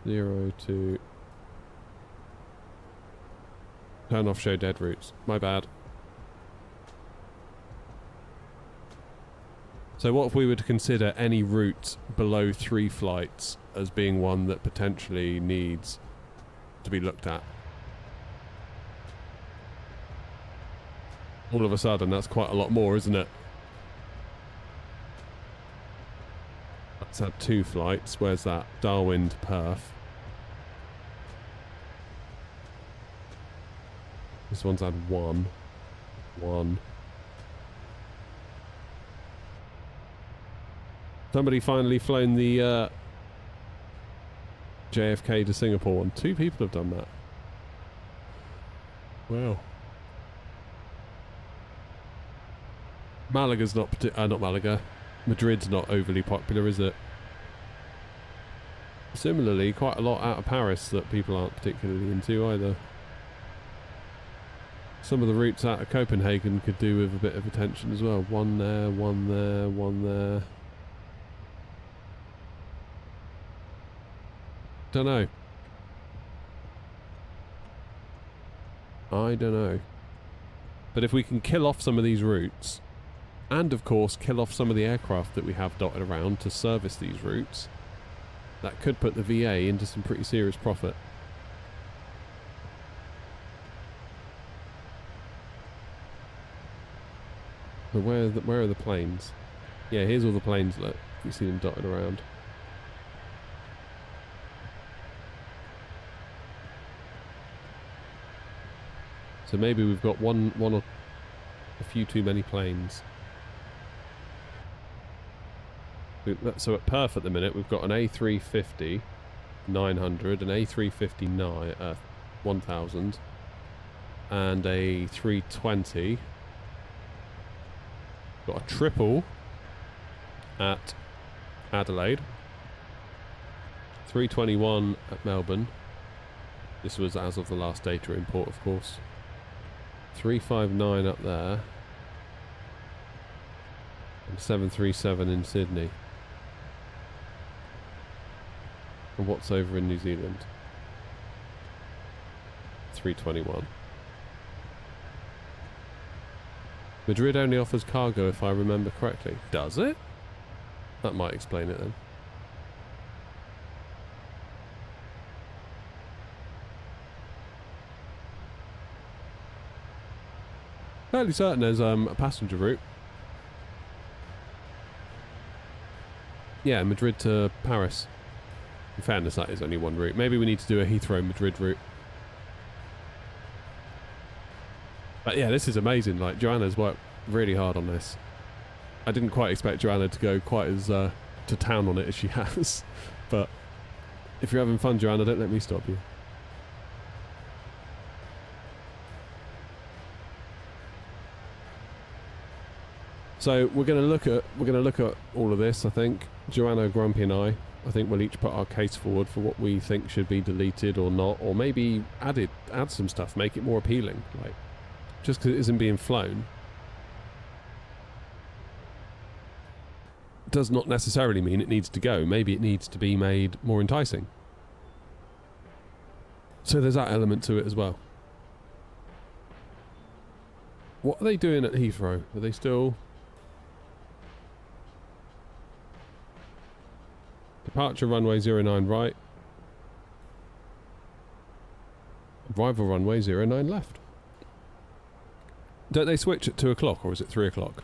Zero to... turn off show dead routes. My bad. So what if we were to consider any route below 3 flights as being one that potentially needs to be looked at? All of a sudden, that's quite a lot more, isn't it? Let's add 2 flights. Where's that? Darwin to Perth. This one's had 1. 1. Somebody finally flown the JFK to Singapore one. 2 people have done that. Wow. Malaga's not not Malaga. Madrid's not overly popular, is it? Similarly, quite a lot out of Paris that people aren't particularly into either. Some of the routes out of Copenhagen could do with a bit of attention as well. 1 there, 1 there, 1 there. Don't know. I don't know. But if we can kill off some of these routes, and of course kill off some of the aircraft that we have dotted around to service these routes, that could put the VA into some pretty serious profit. But where are the planes? Yeah, here's all the planes, look. You see them dotted around. So maybe we've got one or a few too many planes. So at Perth at the minute, we've got an A350 900, an A350 1000, and a 320. Got a triple at Adelaide, 321 at Melbourne. This was as of the last data import, of course. 359 up there, and 737 in Sydney. And what's over in New Zealand? 321. Madrid only offers cargo if I remember correctly. Does it? That might explain it then. Fairly certain there's a passenger route. Yeah, Madrid to Paris. In fairness, that is only one route. Maybe we need to do a Heathrow-Madrid route. But yeah, this is amazing. Like, Joanna's worked really hard on this. I didn't quite expect Joanna to go quite as to town on it as she has. But if you're having fun, Joanna, don't let me stop you. So we're going to look at all of this. I think Joanna, Grumpy, and I think we'll each put our case forward for what we think should be deleted or not, or maybe add some stuff, make it more appealing. Like, just because it isn't being flown does not necessarily mean it needs to go. Maybe it needs to be made more enticing. So there's that element to it as well. What are they doing at Heathrow? Are they still... Departure runway 09 right. Arrival runway 09 left. Don't they switch at 2 o'clock or is it 3 o'clock?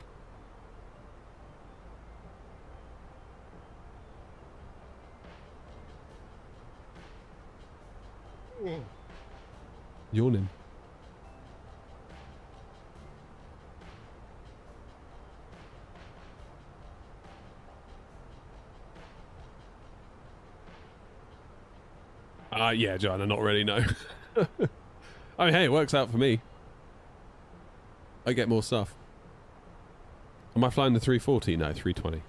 Yawning. Yeah, Joanna, not really, no. I mean, hey, it works out for me. I get more stuff. Am I flying the 340? No, 320.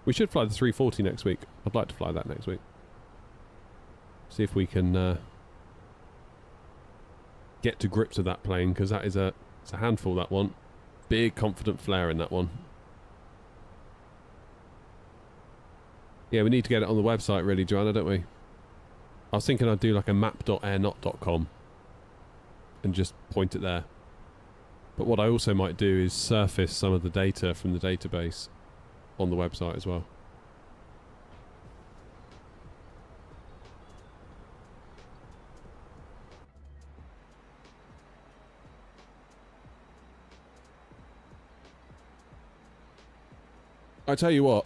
We should fly the 340 next week. I'd like to fly that next week. See if we can get to grips with that plane, because that is it's a handful, that one. Big, confident flare in that one. Yeah, we need to get it on the website, really, Joanna, don't we? I was thinking I'd do like a map.airnot.com and just point it there. But what I also might do is surface some of the data from the database on the website as well. I tell you what,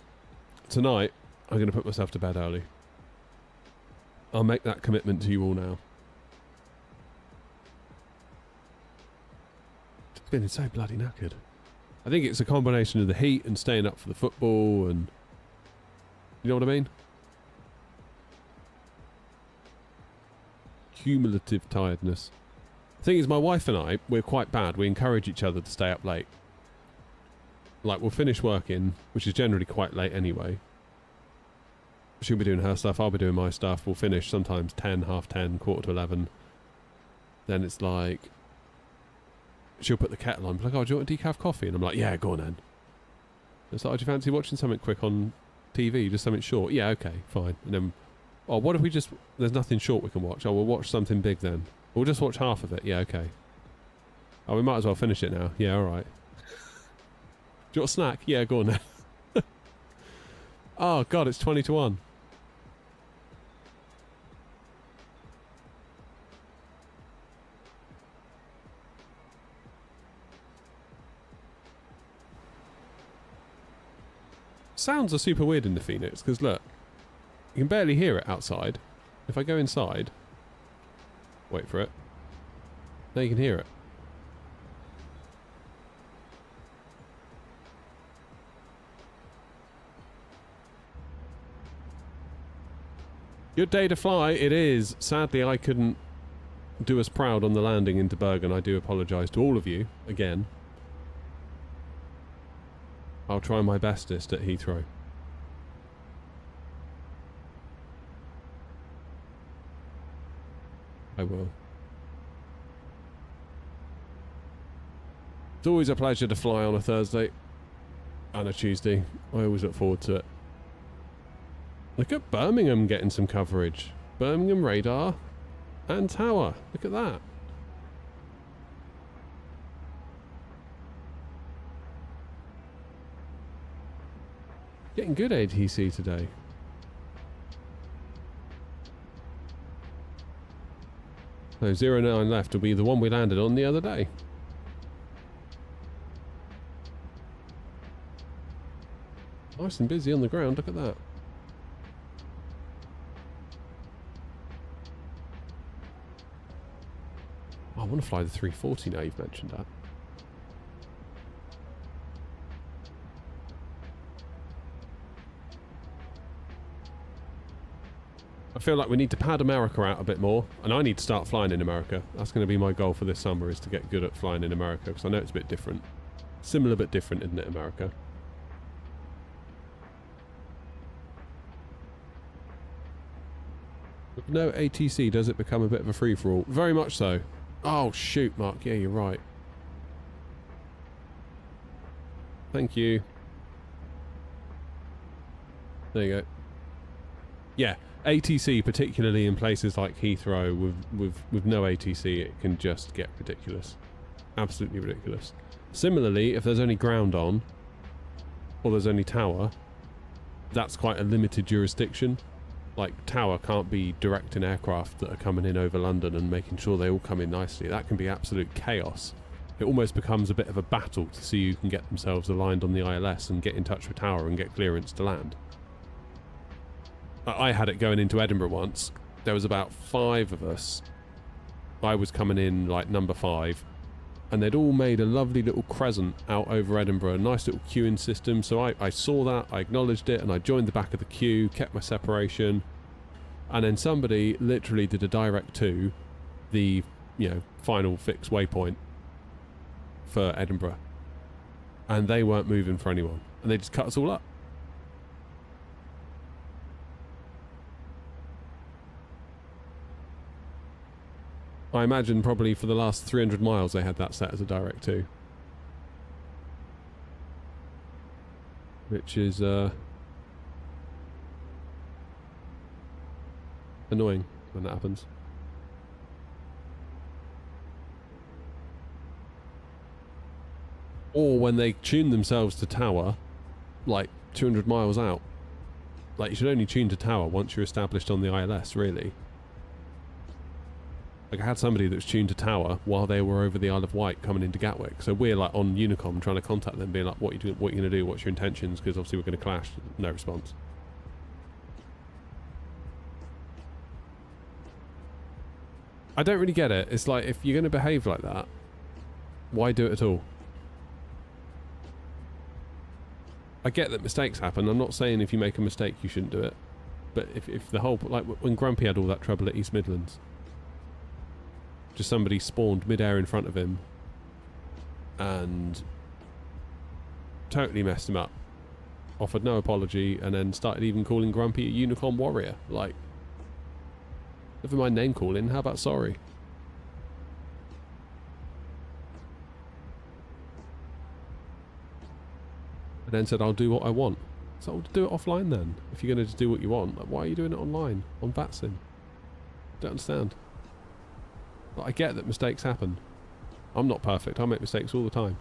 tonight I'm going to put myself to bed early. I'll make that commitment to you all now. Just feeling so bloody knackered. I think it's a combination of the heat and staying up for the football and... You know what I mean? Cumulative tiredness. The thing is, my wife and I, we're quite bad. We encourage each other to stay up late. Like, we'll finish working, which is generally quite late anyway. She'll be doing her stuff, I'll be doing my stuff. We'll finish sometimes 10, half 10, quarter to 11. Then it's like... She'll put the kettle on, be like, oh, do you want a decaf coffee? And I'm like, yeah, go on then. It's like, oh, do you fancy watching something quick on TV? Just something short? Yeah, okay, fine. And then, oh, what if we just... There's nothing short we can watch. Oh, we'll watch something big then. We'll just watch half of it. Yeah, okay. Oh, we might as well finish it now. Yeah, alright. Do you want a snack? Yeah, go on then. Oh, God, it's 20 to 1. Sounds are super weird in the Phoenix, because look, you can barely hear it outside. If I go inside, wait for it, now you can hear it. Good day to fly, it is. Sadly, I couldn't do us proud on the landing into Bergen. I do apologise to all of you, again. I'll try my bestest at Heathrow. I will. It's always a pleasure to fly on a Thursday and a Tuesday. I always look forward to it. Look at Birmingham getting some coverage. Birmingham radar and tower. Look at that. Getting good ATC today. So 09 left will be the one we landed on the other day. Nice and busy on the ground, look at that. Oh, I want to fly the 340 now you've mentioned that. I feel like we need to pad America out a bit more, and I need to start flying in America. That's going to be my goal for this summer, is to get good at flying in America, because I know it's a bit different. Similar but different, isn't it, America? With no ATC, does it become a bit of a free-for-all? Very much so. Oh, shoot, Mark. Yeah, you're right. Thank you. There you go. Yeah, ATC, particularly in places like Heathrow, with no ATC, it can just get ridiculous. Absolutely ridiculous. Similarly, if there's only ground on, or there's only tower, that's quite a limited jurisdiction. Like, tower can't be directing aircraft that are coming in over London and making sure they all come in nicely. That can be absolute chaos. It almost becomes a bit of a battle to see who can get themselves aligned on the ILS and get in touch with tower and get clearance to land. I had it going into Edinburgh once. There was about 5 of us. I was coming in like number 5, and they'd all made a lovely little crescent out over Edinburgh, a nice little queuing system. So I saw that, I acknowledged it, and I joined the back of the queue, kept my separation, and then somebody literally did a direct to the, you know, final fixed waypoint for Edinburgh, and they weren't moving for anyone, and they just cut us all up. I imagine probably for the last 300 miles they had that set as a direct to. Which is annoying when that happens. Or when they tune themselves to tower, like 200 miles out. Like, you should only tune to tower once you're established on the ILS, really. Like, I had somebody that was tuned to tower while they were over the Isle of Wight coming into Gatwick. So we're like on Unicom trying to contact them, being like, what are you doing? What are you going to do? What's your intentions? Because obviously we're going to clash. No response. I don't really get it. It's like, if you're going to behave like that, why do it at all? I get that mistakes happen. I'm not saying if you make a mistake you shouldn't do it. But if the whole... Like when Grumpy had all that trouble at East Midlands... Just somebody spawned mid-air in front of him and totally messed him up. Offered no apology and then started even calling Grumpy a unicorn warrior. Like, never mind name calling, how about sorry? And then said, I'll do what I want. So I'll do it offline then. If you're going to just do what you want, like, why are you doing it online on VATSIM? Don't understand. But I get that mistakes happen. I'm not perfect. I make mistakes all the time.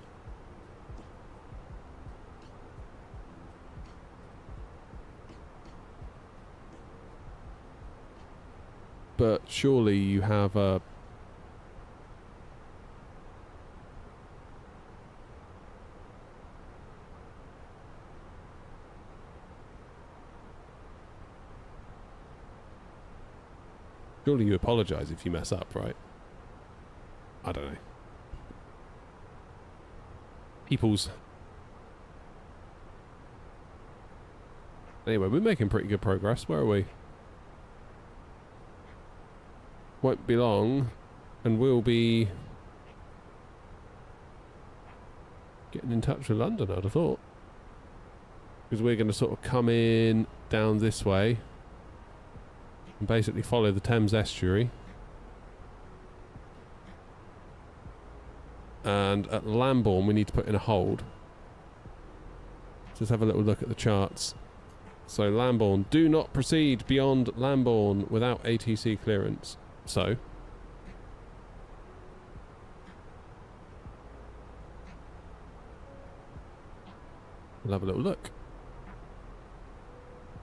But surely you have a... Surely you apologise if you mess up, right? I don't know. People's... Anyway, we're making pretty good progress. Where are we? Won't be long, and we'll be getting in touch with London, I'd have thought. Because we're going to sort of come in down this way and basically follow the Thames estuary. And at Lambourne we need to put in a hold. Just have a little look at the charts. So Lambourne, do not proceed beyond Lambourne without ATC clearance. So we'll have a little look.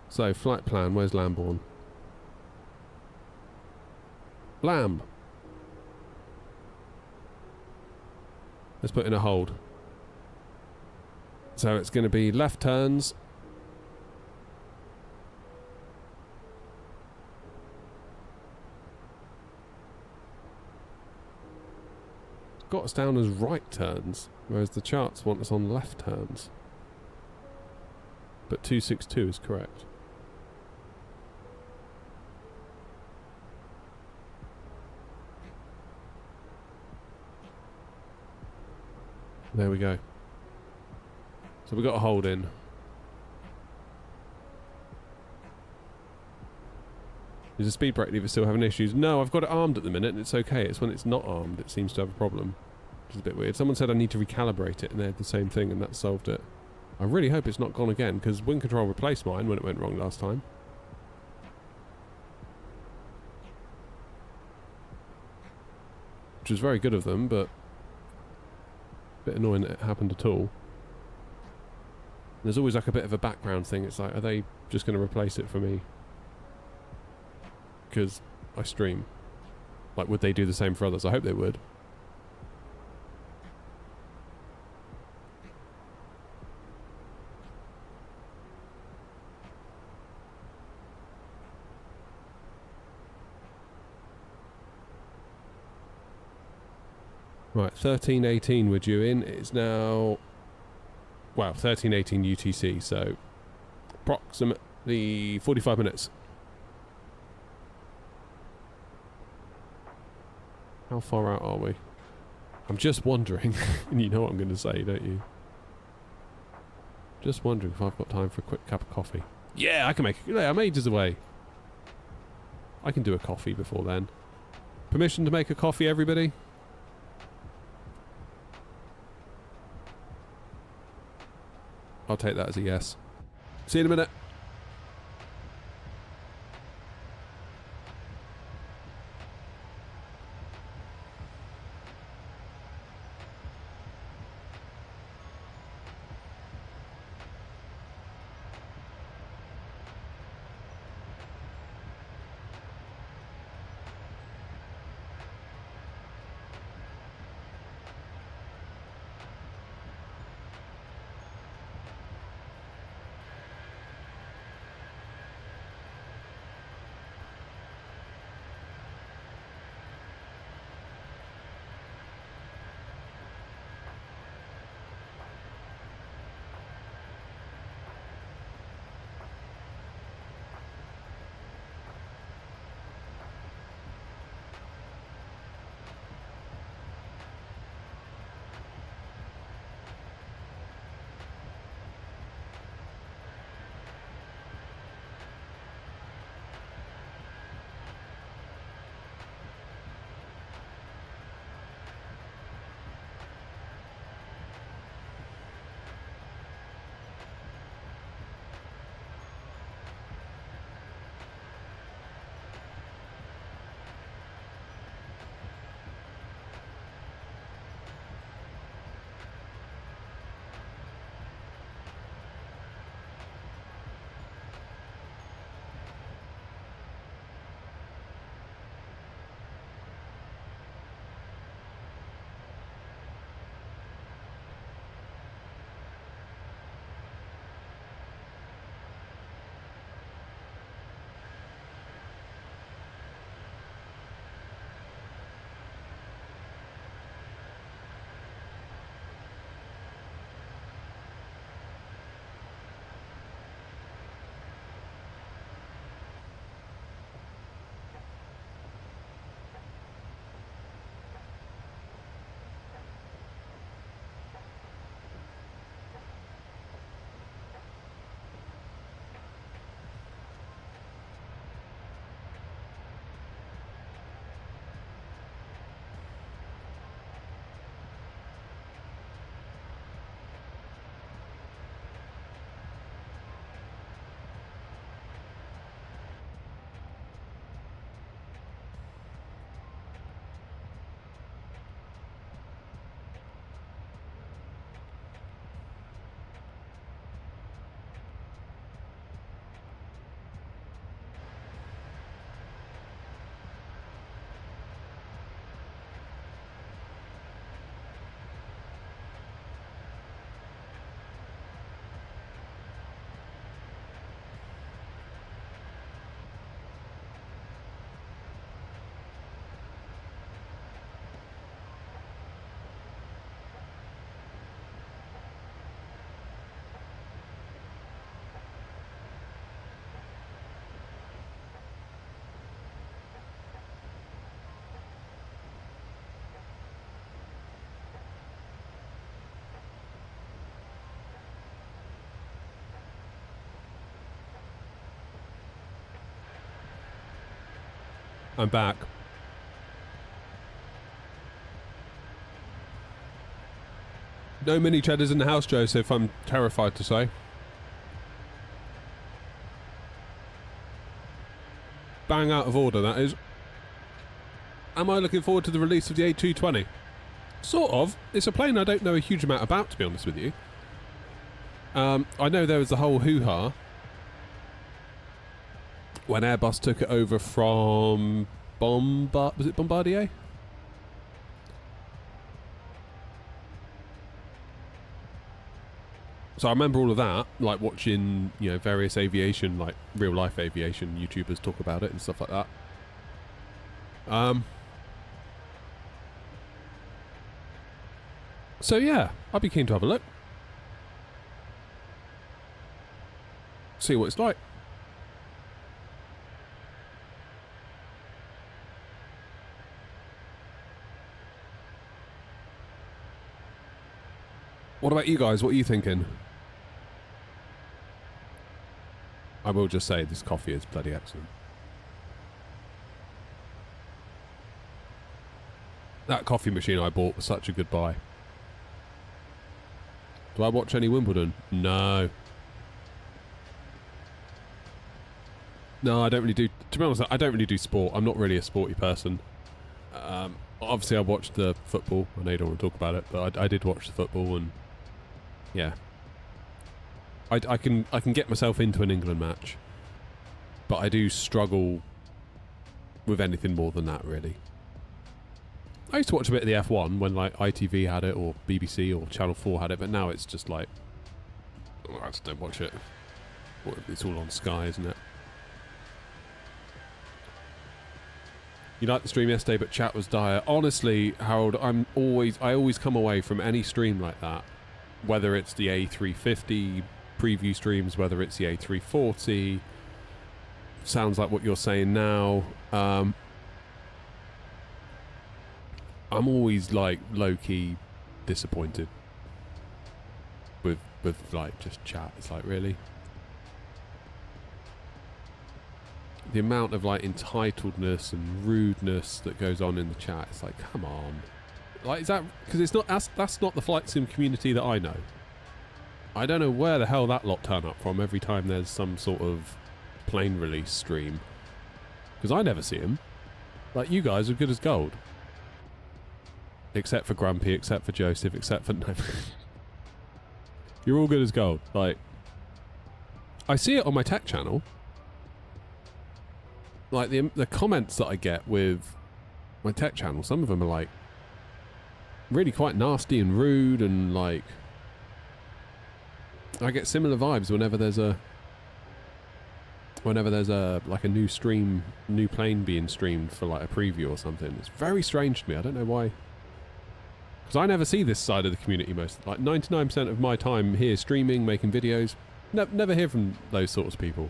So, flight plan, where's Lambourne? Lamb! Let's put in a hold. So it's going to be left turns. It's got us down as right turns, whereas the charts want us on left turns. But 262 is correct. There we go. So we've got a hold in. Is the speed brake lever still having issues? No, I've got it armed at the minute and it's okay. It's when it's not armed it seems to have a problem. Which is a bit weird. Someone said I need to recalibrate it and they had the same thing and that solved it. I really hope it's not gone again because WinCtrl replaced mine when it went wrong last time. Which was very good of them, but a bit annoying that it happened at all. There's always like a bit of a background thing. It's like, are they just going to replace it for me? Because I stream. Like, would they do the same for others? I hope they would. Right, 13:18 we're due in. It's now, well, 13:18 UTC, so approximately 45 minutes. How far out are we? I'm just wondering, and you know what I'm going to say, don't you? Just wondering if I've got time for a quick cup of coffee. Yeah, I can make it. Yeah, I'm ages away. I can do a coffee before then. Permission to make a coffee, everybody? I'll take that as a yes. See you in a minute. I'm back. No mini cheddars in the house, Joseph, I'm terrified to say. Bang out of order, that is. Am I looking forward to the release of the A220? Sort of. It's a plane I don't know a huge amount about, to be honest with you. I know there was the whole hoo-ha when Airbus took it over from was it Bombardier? So I remember all of that, like watching, you know, various aviation, like real-life aviation YouTubers talk about it and stuff like that. So yeah, I'd be keen to have a look. See what it's like. What about you guys? What are you thinking? I will just say this coffee is bloody excellent. That coffee machine I bought was such a good buy. Do I watch any Wimbledon? No. No, I don't really do... To be honest, I don't really do sport. I'm not really a sporty person. Obviously, I watched the football. I know you don't want to talk about it, but I did watch the football, and... Yeah. I can get myself into an England match, but I do struggle with anything more than that, really. I used to watch a bit of the F1 when like ITV had it, or BBC or Channel 4 had it, but now it's just like, oh, I just don't watch it. It's all on Sky, isn't it? You liked the stream yesterday, but chat was dire. Honestly, Harold, I always come away from any stream like that, whether it's the A350 preview streams, whether it's the A340, sounds like what you're saying now. I'm always like low-key disappointed with like just chat. It's like, really? The amount of like entitledness and rudeness that goes on in the chat, it's like, come on. Like, is that because it's not that's not the flight sim community that I know. I don't know where the hell that lot turn up from every time there's some sort of plane release stream, because I never see them. Like, you guys are good as gold. Except for Grumpy, except for Joseph, except for... No. You're all good as gold. Like, I see it on my tech channel. Like, the comments that I get with my tech channel, some of them are, like, really quite nasty and rude, and, like... I get similar vibes whenever there's a... like, a new stream, new plane being streamed for, like, a preview or something. It's very strange to me. I don't know why. Because I never see this side of the community most. Like, 99% of my time here streaming, making videos, never hear from those sorts of people.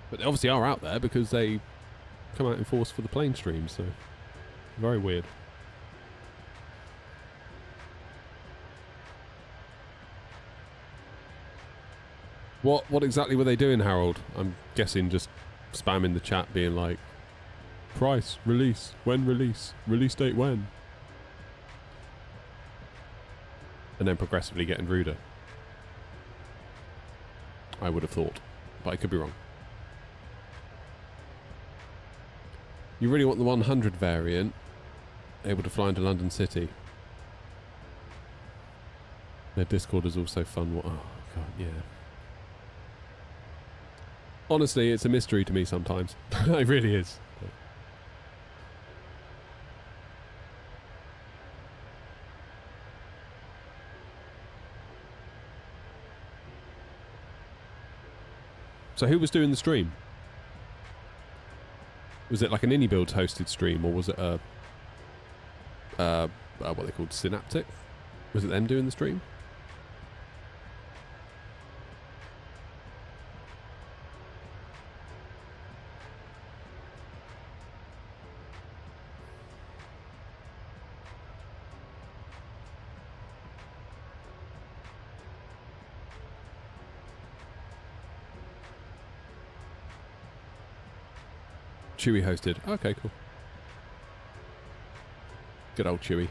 But they obviously are out there because they come out in force for the plane streams, so... Very weird. What exactly were they doing, Harold? I'm guessing just spamming the chat being like, price, release, when release date when? And then progressively getting ruder. I would have thought, but I could be wrong. You really want the 100 variant, able to fly into London City. Their Discord is also fun. Oh, God, yeah. Honestly, it's a mystery to me sometimes. It really is. So who was doing the stream? Was it like an IndyBuilds hosted stream, or was it a what they called Synaptic? Was it them doing the stream? Chewy hosted. Okay, cool. Good old Chewy.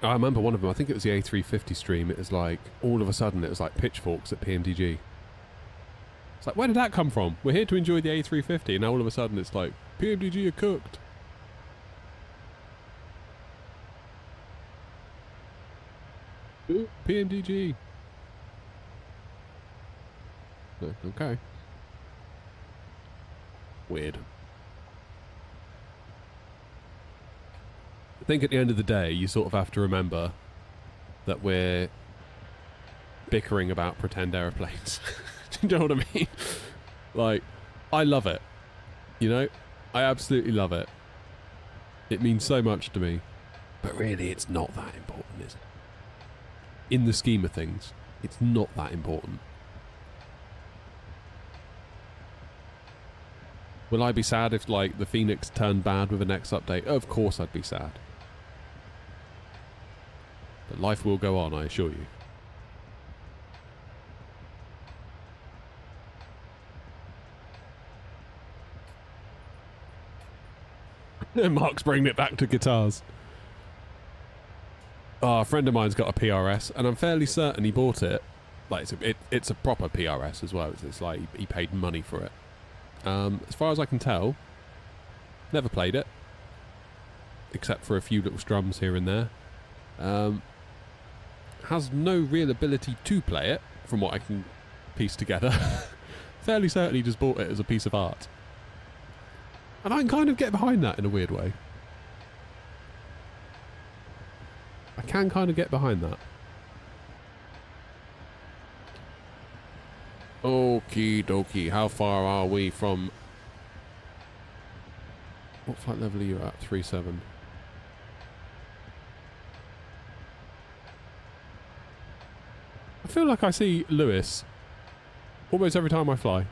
I remember one of them, I think it was the A350 stream, it was like, all of a sudden it was like pitchforks at PMDG. It's like, where did that come from? We're here to enjoy the A350, and now all of a sudden it's like, PMDG are cooked. Ooh, PMDG. No, okay. Weird. I think at the end of the day, you sort of have to remember that we're bickering about pretend aeroplanes. Do you know what I mean? Like, I love it. You know? I absolutely love it. It means so much to me. But really, it's not that important, is it? In the scheme of things, it's not that important. Will I be sad if, like, the Phoenix turned bad with the next update? Of course I'd be sad. But life will go on, I assure you. Mark's bringing it back to guitars. Oh, a friend of mine's got a PRS, and I'm fairly certain he bought it. Like, it's a proper PRS as well. It's like he paid money for it. As far as I can tell, never played it, except for a few little strums here and there. Has no real ability to play it, from what I can piece together. Fairly certain he just bought it as a piece of art. And I can kind of get behind that in a weird way. I can kind of get behind that. Okie dokie, how far are we from... What flight level are you at? 37. I feel like I see Lewis almost every time I fly.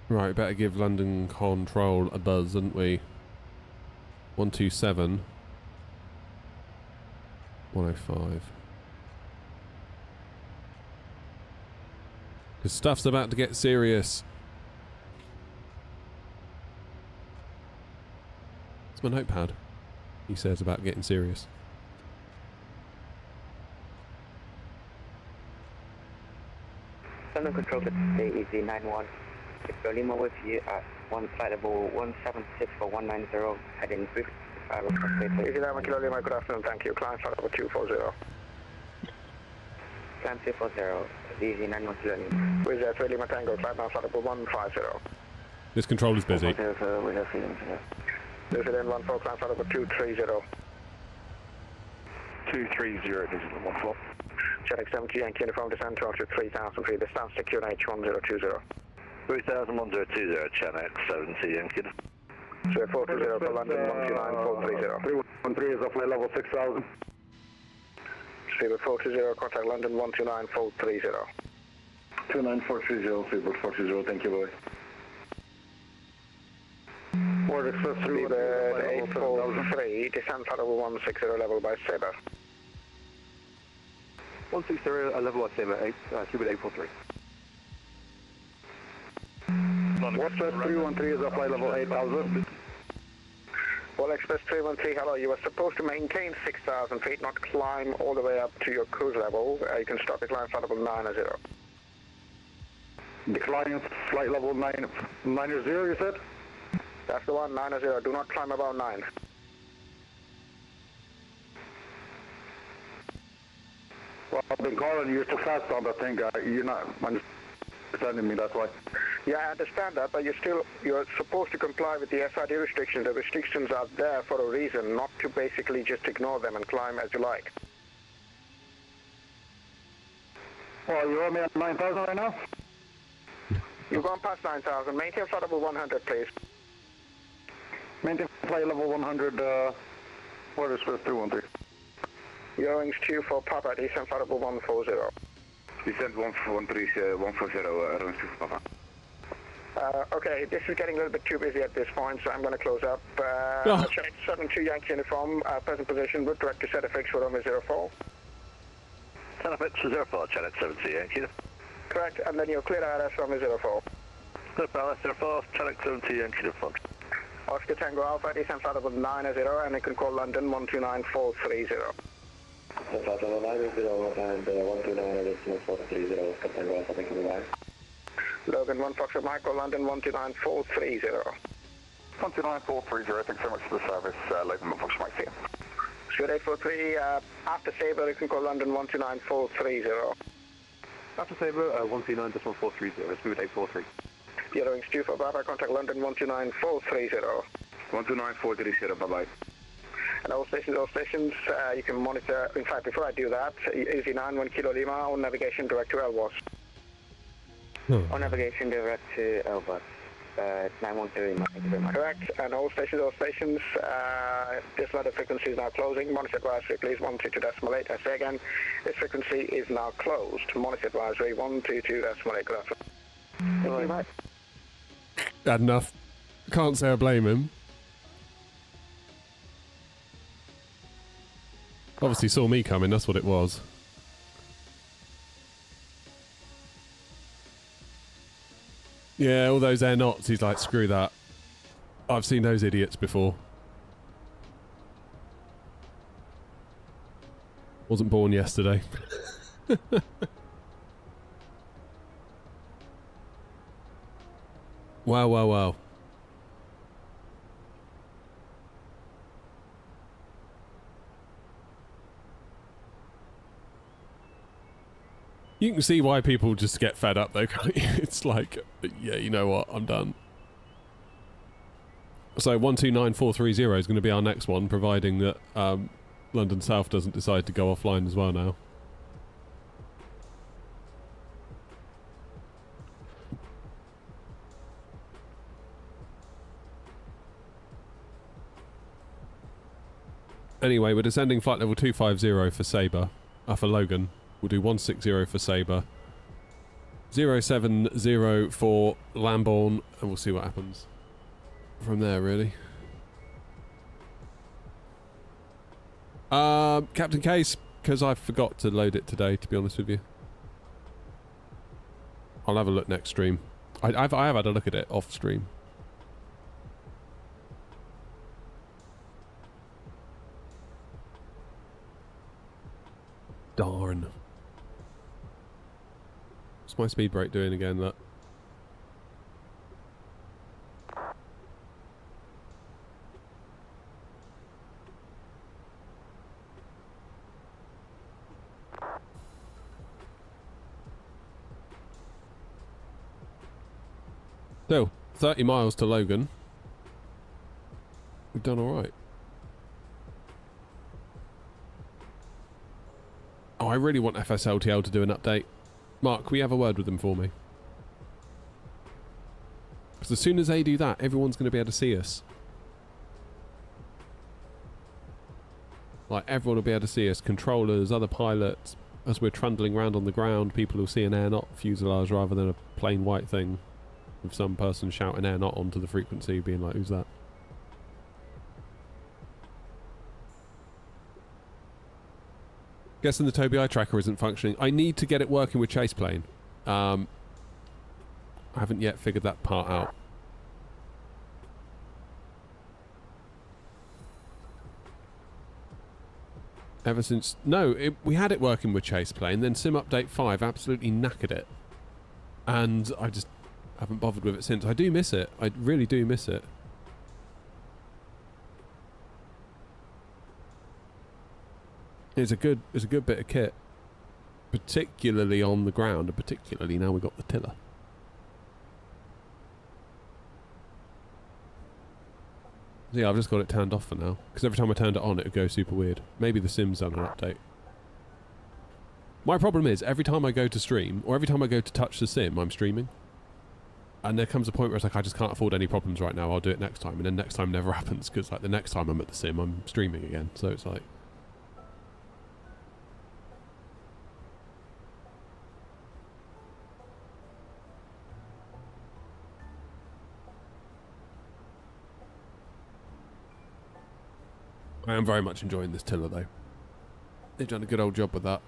Right, better give London Control a buzz, didn't we? 127. 105. Because stuff's about to get serious. It's my notepad. He says about getting serious. London Control to stay easy 91. It's Lima with you at one flight level 176 for 190, heading 355. Easy 9 Kilo Lima, good afternoon, thank you. Climb flight level 240. Climb 240, easy 91 Kilo Lima. With that, 3 Lima Tango, climb down flight level 150. This control is busy. We have feelings here. This is in 14, climb flight level 230. 230, this is 14. Jet XMT Yankee uniform descent to altitude 3000 feet, distance to QNH 1020. 301020, Channel 70 Yankee. So 420 for London 129 430. 313 is off my level 6000. Seabird 420, contact London 129 430. 29430, Seabird 420, thank you, boy. Word Express through the 843, descent flight level 160 level by Sabre. 160, level by Sabre, Seabird 843. Express 313 is off flight level 8000. Well, Express 313, hello, you were supposed to maintain 6,000 feet, not climb all the way up to your cruise level. You can stop the climb flight level 90. Decline flight level 90, you said? That's the one, 90, do not climb above 9. Well, I've been calling you, you're too fast on that thing, you're not understanding me, that's why. Yeah, I understand that, but you're supposed to comply with the SID restrictions. The restrictions are there for a reason, not to basically just ignore them and climb as you like. Well, you owe me at 9,000 right now? You've gone past 9,000. Maintain flight level 100, please. Maintain flight level 100, What is West 313? Eurowings 2 for Papa, descent flight level 140. Descent 140, Eurowings 2 for Papa. Okay, this is getting a little bit too busy at this point, so I'm going to close up. Check 72 Yankee uniform, present position, route direct to ZFX for runway 04. ZFX 04, channel 72 Yankee. Correct, and then you're clear ILS runway 04. Clear ILS 04, channel 72 Yankee uniform. Oscar Tango Alpha, descent flight level 90, and you can call London 129430. Flight level 90 and 129.430, Oscar Tango Alpha, thank you very much. Logan 1 Foxtrot Michael, London 129430. 129430, thanks so much for the service, Logan 1 Foxtrot Mike, see you. Scoot 843, after Sabre, you can call London 129430. After Sabre, 129.1430, smooth 843. Eurowings 2 for Baba, contact London 129430. 129.430, bye-bye. And all stations, you can monitor, in fact, before I do that, Easy 9, 1 Kilo Lima, on navigation direct to Elwas. On navigation direct to Elbus, 913, thank you very much. Correct, and all stations, this ladder frequency is now closing. Monitor advisory, please, 122.8. I say again, this frequency is now closed. Monitor advisory, 122.8. Good afternoon. Right. Bad enough. Can't say I blame him. Obviously saw me coming, that's what it was. Yeah, all those air knots, he's like, screw that. I've seen those idiots before. Wasn't born yesterday. Wow, wow, wow. You can see why people just get fed up though, can't you? It's like, yeah, you know what, I'm done. So 129430 is going to be our next one, providing that London South doesn't decide to go offline as well now. Anyway, we're descending flight level 250 for Sabre, for Logan. We'll do 160 for Sabre, 070 for Lambourne, and we'll see what happens from there, really. Captain Case, because I forgot to load it today, to be honest with you. I'll have a look next stream. I have had a look at it off stream. Darn. What's my speed brake doing again, look? So, 30 miles to Logan. We've done alright. Oh, I really want FSLTL to do an update. Mark, can we have a word with them for me? Because as soon as they do that, everyone's going to be able to see us. Like, everyone will be able to see us. Controllers, other pilots. As we're trundling around on the ground, people will see an air knot fuselage rather than a plain white thing. With some person shouting air knot onto the frequency, being like, who's that? Guessing the Tobii eye tracker isn't functioning. I need to get it working with Chase Plane. I haven't yet figured that part out. Ever since... No, we had it working with Chase Plane, then Sim Update 5 absolutely knackered it. And I just haven't bothered with it since. I do miss it. I really do miss it. It's a good bit of kit, particularly on the ground, and particularly now we've got the tiller. So yeah, I've just got it turned off for now, because every time I turned it on, it would go super weird. Maybe the Sim's done an update. My problem is, every time I go to stream, or every time I go to touch the Sim, I'm streaming. And there comes a point where it's like, I just can't afford any problems right now, I'll do it next time. And then next time never happens, because like the next time I'm at the sim, I'm streaming again. So it's like... I am very much enjoying this tiller though. They've done a good old job with that.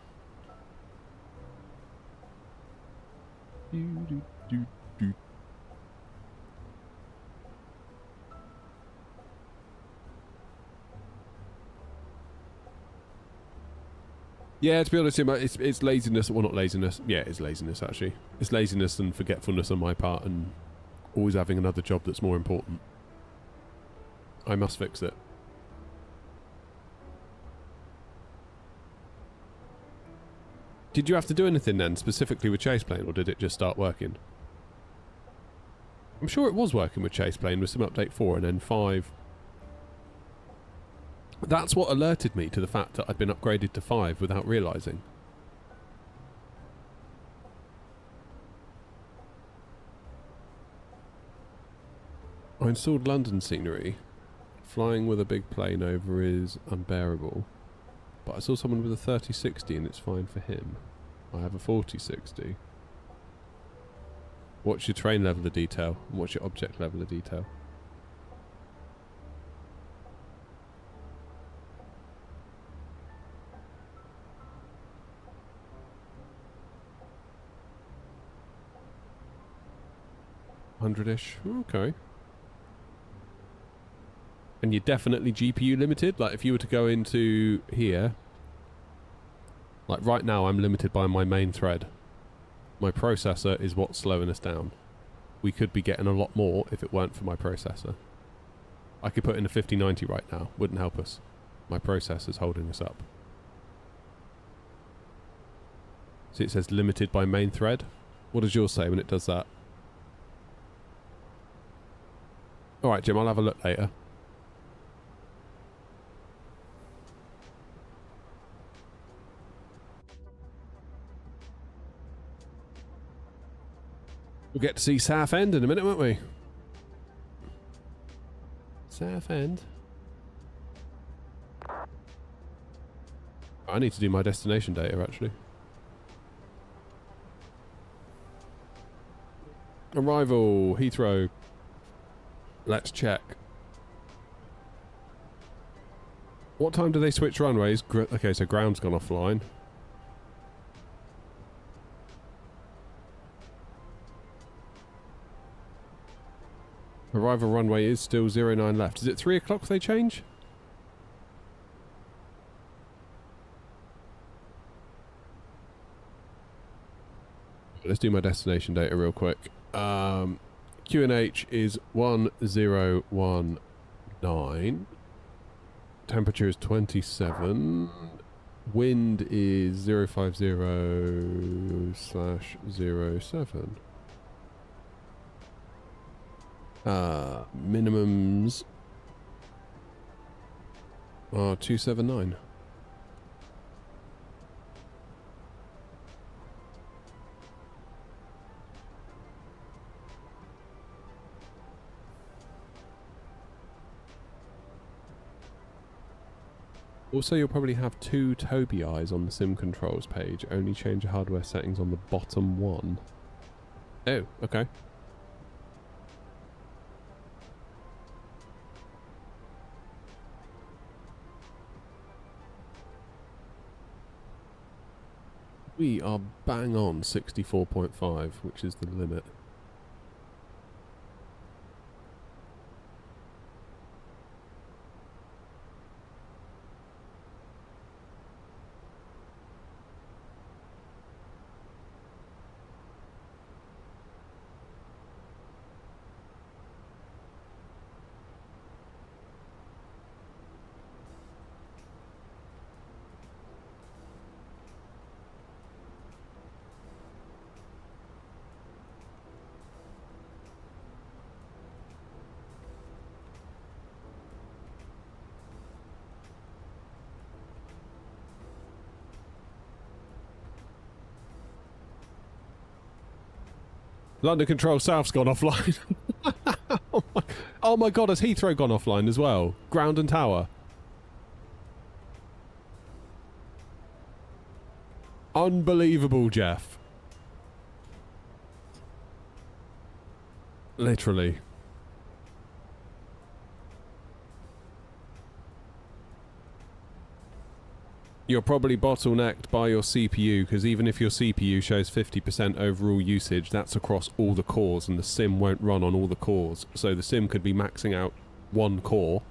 Yeah, to be honest, it's laziness. Well, not laziness. Yeah, it's laziness, actually. It's laziness and forgetfulness on my part and always having another job that's more important. I must fix it. Did you have to do anything then, specifically with Chaseplane, or did it just start working? I'm sure it was working with Chaseplane with Sim Update 4 and then 5. That's what alerted me to the fact that I'd been upgraded to 5 without realising. I installed London scenery. Flying with a big plane over is unbearable. But I saw someone with a 3060 and it's fine for him. I have a 4060. What's your train level of detail? And what's your object level of detail? $100-ish. Okay. And you're definitely GPU limited? Like if you were to go into here, like right now I'm limited by my main thread. My processor is what's slowing us down. We could be getting a lot more if it weren't for my processor. I could put in a 5090 right now, wouldn't help us. My processor's holding us up. See, it says limited by main thread. What does yours say when it does that? Alright Jim, I'll have a look later. We'll get to see Southend in a minute, won't we? Southend? I need to do my destination data, actually. Arrival, Heathrow. Let's check. What time do they switch runways? Okay, so ground's gone offline. Arrival runway is still 09 left. Is it 3 o'clock they change? Let's do my destination data real quick. QNH is 1019. Temperature is 27. Wind is 050/07. Minimums are 279. Also, you'll probably have 2 Toby eyes on the sim controls page. Only change your hardware settings on the bottom one. Oh, okay. We are bang on 64.5, which is the limit. London Control South's gone offline. Oh my god, has Heathrow gone offline as well? Ground and tower. Unbelievable, Jeff. Literally. You're probably bottlenecked by your CPU, because even if your CPU shows 50% overall usage, that's across all the cores, and the sim won't run on all the cores. So the sim could be maxing out one core,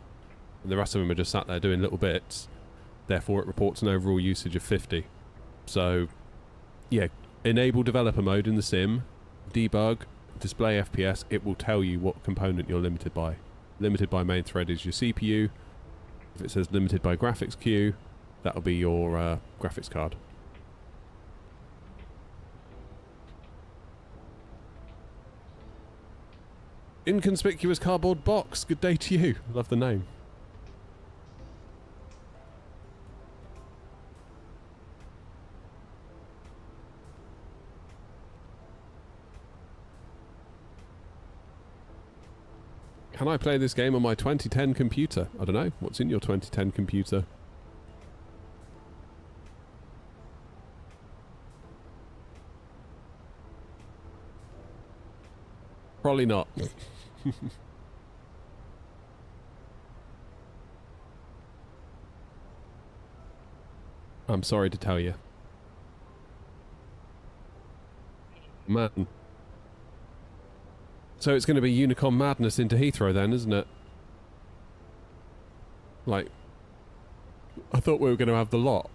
and the rest of them are just sat there doing little bits. Therefore, it reports an overall usage of 50. So, yeah, enable developer mode in the sim, debug, display FPS, it will tell you what component you're limited by. Limited by main thread is your CPU. If it says limited by graphics queue, that'll be your graphics card. Inconspicuous cardboard box. Good day to you. Love the name. Can I play this game on my 2010 computer? I don't know. What's in your 2010 computer? Probably not. I'm sorry to tell you. Man. So it's going to be Unicom madness into Heathrow then, isn't it? Like, I thought we were going to have the lot.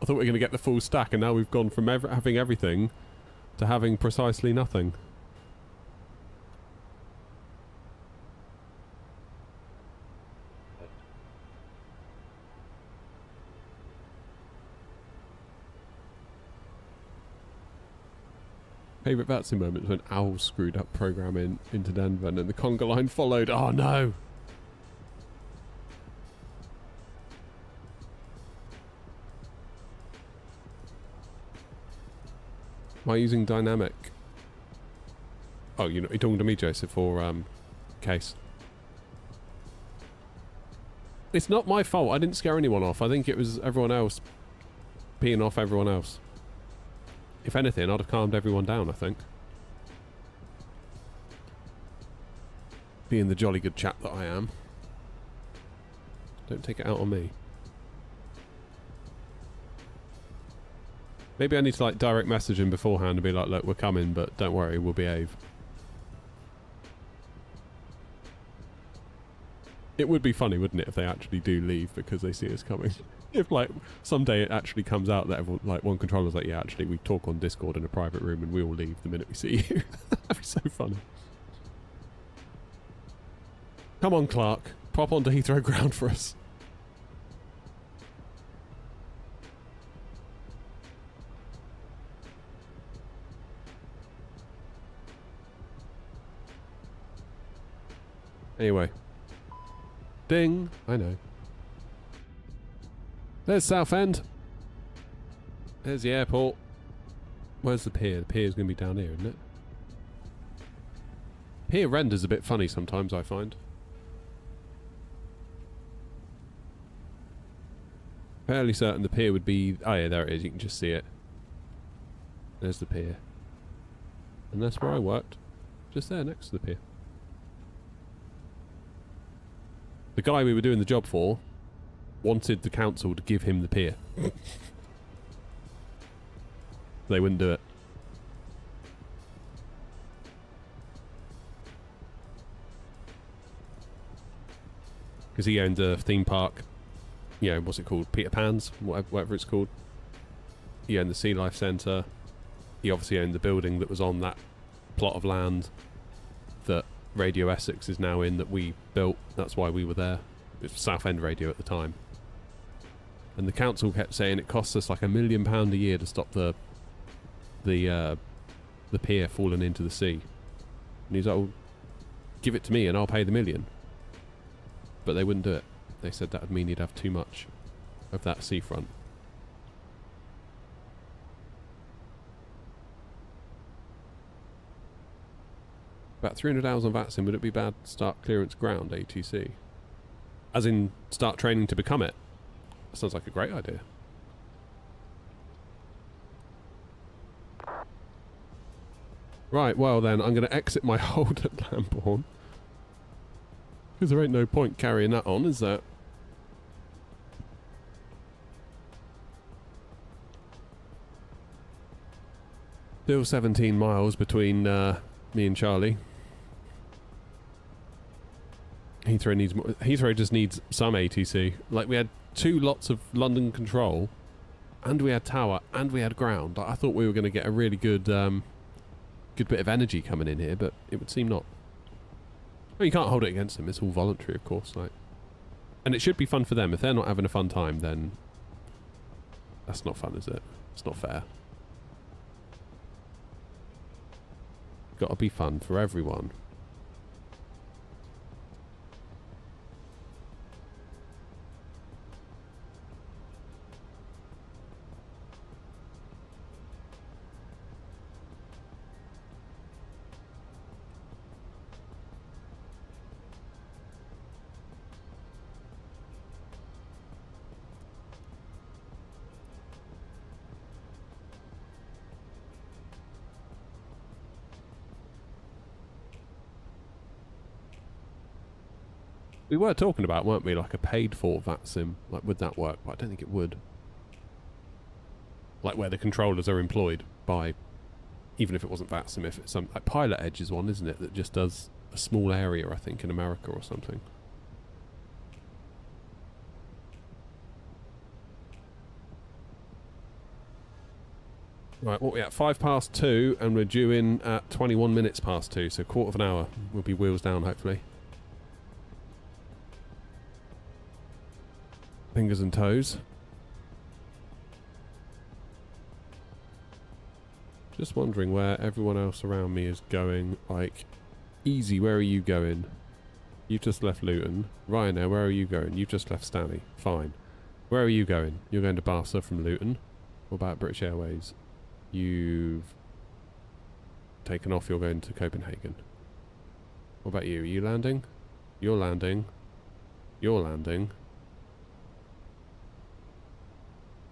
I thought we were going to get the full stack, and now we've gone from having everything to having precisely nothing. Favourite Vatsy moment when Owl screwed up programming into Denver and then the conga line followed. Oh no! Am I using dynamic? Oh, you're talking to me, Joseph, or Case? It's not my fault. I didn't scare anyone off. I think it was everyone else peeing off everyone else. If anything, I'd have calmed everyone down, I think. Being the jolly good chap that I am. Don't take it out on me. Maybe I need to like direct message him beforehand and be like, look, we're coming, but don't worry, we'll behave. It would be funny, wouldn't it, if they actually do leave because they see us coming. If, like, someday it actually comes out that everyone, like, one controller's like, yeah, actually, we talk on Discord in a private room and we all leave the minute we see you. That'd be so funny. Come on, Clark. Pop onto Heathrow ground for us. Anyway. Ding. I know. There's Southend. There's the airport. Where's the pier? The pier's going to be down here, isn't it? Pier renders a bit funny sometimes, I find. Fairly certain the pier would be... Oh yeah, there it is. You can just see it. There's the pier. And that's where I worked. Just there, next to the pier. The guy we were doing the job for wanted the council to give him the pier. They wouldn't do it. Because he owned a theme park. You know, what's it called? Peter Pan's? Whatever it's called. He owned the Sea Life Centre. He obviously owned the building that was on that plot of land that Radio Essex is now in, that we built. That's why we were there. It was Southend Radio at the time. And the council kept saying it costs us like £1 million a year to stop the pier falling into the sea. And he's like, well, give it to me and I'll pay the $1 million. But they wouldn't do it. They said that would mean he'd have too much of that seafront. About 300 hours on VATSIM, would it be bad to start clearance ground ATC? As in, start training to become it? That sounds like a great idea. Right, well then, I'm going to exit my hold at Lambourne. Because there ain't no point carrying that on, is there? Still 17 miles between me and Charlie. Heathrow just needs some ATC. Like, we had 2 lots of London control, and we had tower, and we had ground. I thought we were going to get a really good good bit of energy coming in here, but it would seem not. Well, you can't hold it against them. It's all voluntary, of course. Like, and it should be fun for them. If they're not having a fun time, then that's not fun, is it? It's not fair. Got to be fun for everyone. We were talking about, weren't we, like a paid-for VATSIM? Like, would that work? But I don't think it would. Like, where the controllers are employed by, even if it wasn't VATSIM, if it's some, like Pilot Edge is one, isn't it, that just does a small area, I think, in America or something. Right, what are we at? 2:05, and we're due in at 21 minutes past 2, so quarter of an hour. We'll be wheels down, hopefully. Fingers and toes. Just wondering where everyone else around me is going. Like, Easy, where are you going? You've just left Luton. Ryanair, where are you going? You've just left Stanley. Fine. Where are you going? You're going to Barca from Luton. What about British Airways? You've taken off, you're going to Copenhagen. What about you? Are you landing? You're landing. You're landing.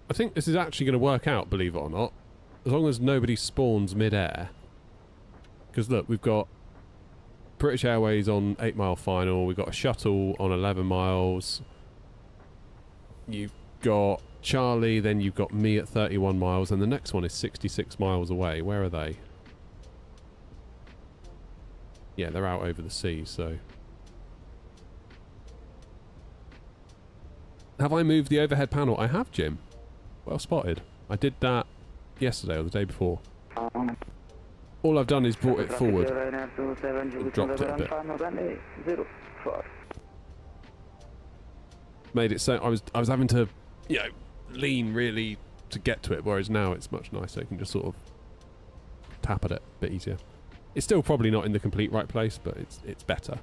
I think this is actually going to work out, believe it or not. As long as nobody spawns mid-air. Because look, we've got British Airways on 8 Mile Final. We've got a shuttle on 11 miles. You've got Charlie, then you've got me at 31 miles. And the next one is 66 miles away. Where are they? Yeah, they're out over the sea, so... Have I moved the overhead panel? I have, Jim. Well spotted. I did that yesterday or the day before. All I've done is brought it forward. Dropped it a bit. Made it so I was having to, you know, lean really to get to it, whereas now it's much nicer. You can just sort of tap at it a bit easier. It's still probably not in the complete right place, but it's better.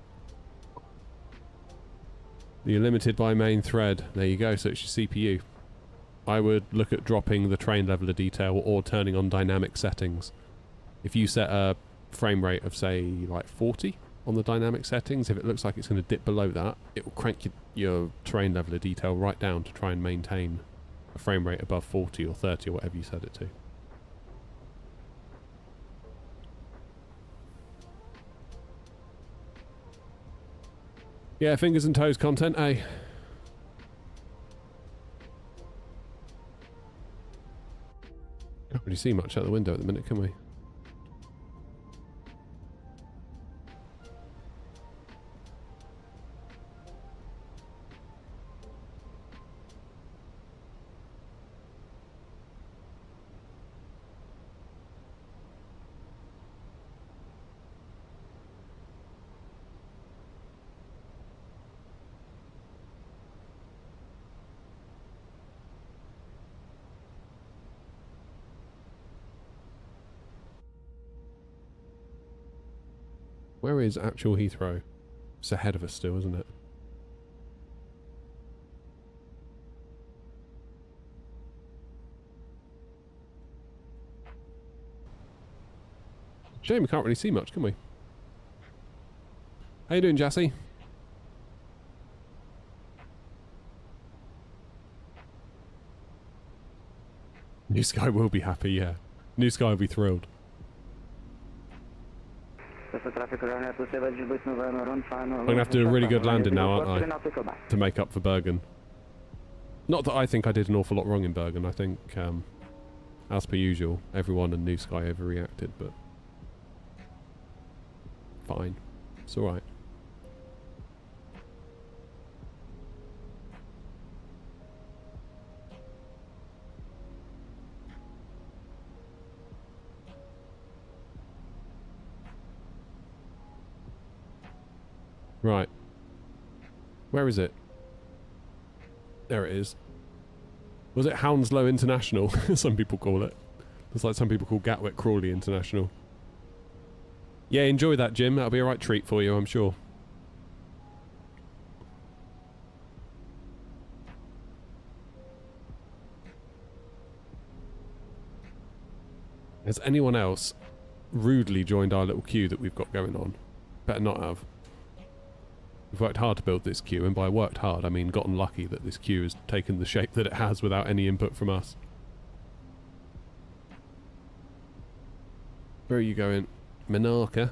You're limited by main thread. There you go, so it's your CPU. I would look at dropping the train level of detail or turning on dynamic settings. If you set a frame rate of, say, like 40 on the dynamic settings, if it looks like it's going to dip below that, it will crank your train level of detail right down to try and maintain a frame rate above 40 or 30 or whatever you set it to. Yeah, fingers and toes content, eh? Can't really see much out the window at the minute, can we? Where is actual Heathrow? It's ahead of us still, isn't it? Shame we can't really see much, can we? How you doing, Jesse? New Sky will be happy, yeah. New Sky will be thrilled. I'm gonna have to do a really good landing now, aren't I? To make up for Bergen. Not that I think I did an awful lot wrong in Bergen. I think, as per usual, everyone in New Sky overreacted, but fine. It's alright. Right. Where is it? There it is. Was it Hounslow International? Some people call it. It's like some people call Gatwick Crawley International. Yeah, enjoy that, Jim. That'll be a right treat for you, I'm sure. Has anyone else rudely joined our little queue that we've got going on? Better not have. We've worked hard to build this queue, and by worked hard I mean gotten lucky that this queue has taken the shape that it has without any input from us. Where are you going? Menorca?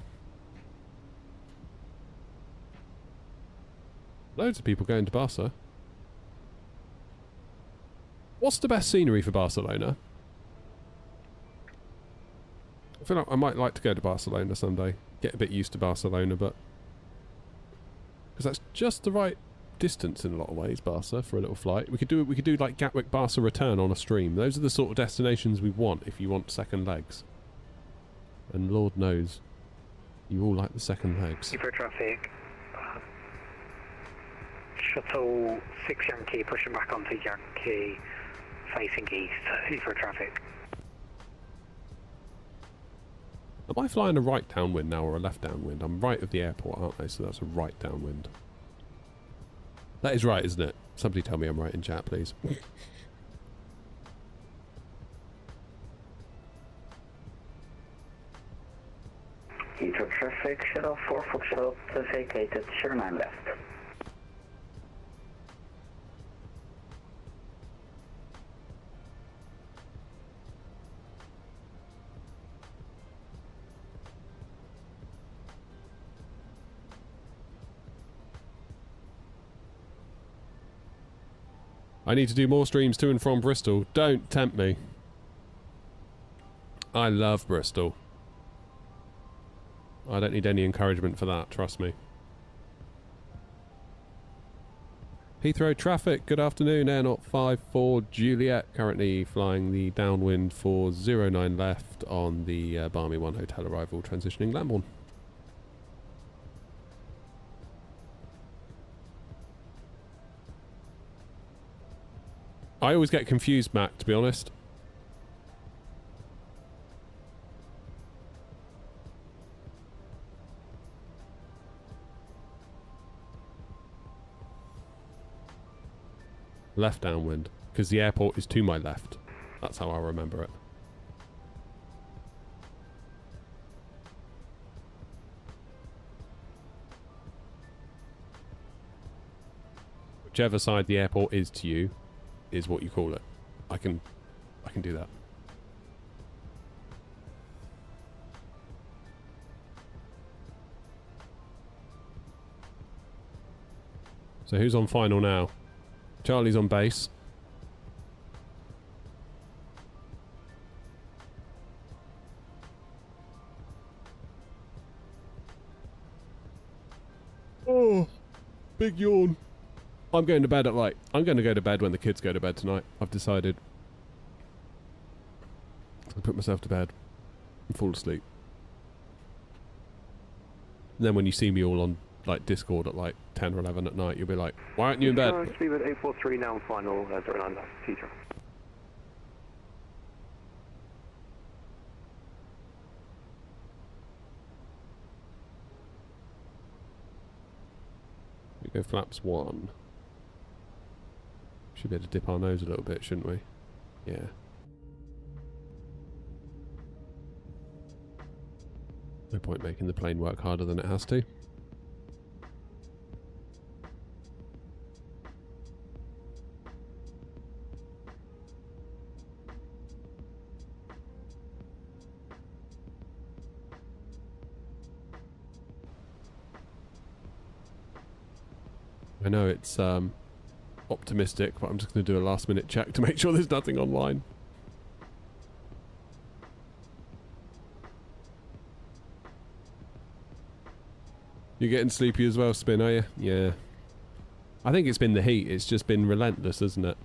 Loads of people going to Barca. What's the best scenery for Barcelona? I feel like I might like to go to Barcelona someday. Get a bit used to Barcelona, but... because that's just the right distance in a lot of ways, Barca, for a little flight. We could do like Gatwick Barca return on a stream. Those are the sort of destinations we want if you want second legs. And Lord knows, you all like the second legs. Heathrow traffic. Shuttle 6 Yankee pushing back onto Yankee, facing east. Heathrow traffic. Am I flying a right downwind now or a left downwind? I'm right of the airport, aren't I? So that's a right downwind. That is right, isn't it? Somebody tell me I'm right in chat, please. Heathrow traffic, shuttle 4 Foxtrot vacated, 09 left. I need to do more streams to and from Bristol. Don't tempt me. I love Bristol. I don't need any encouragement for that, trust me. Heathrow traffic, good afternoon. Air 054 Juliet, currently flying the downwind for 09 left on the Barmy 1 hotel arrival, transitioning Lambourne. I always get confused, Mac, to be honest. Left downwind, because the airport is to my left. That's how I remember it. Whichever side the airport is to you is what you call it. I can do that. So who's on final now? Charlie's on base. Oh, big yawn. I'm going to bed at like... I'm going to go to bed when the kids go to bed tonight. I've decided. I put myself to bed and fall asleep. And then when you see me all on like Discord at like 10 or 11 at night, you'll be like, why aren't you in bed? Speed at 843 now, final 09 left, Heathrow. We go flaps 1. Should be able to dip our nose a little bit, shouldn't we? Yeah. No point making the plane work harder than it has to. I know it's optimistic, but I'm just going to do a last minute check to make sure there's nothing online. You're getting sleepy as well, Spin, are you? Yeah. I think it's been the heat. It's just been relentless, isn't it?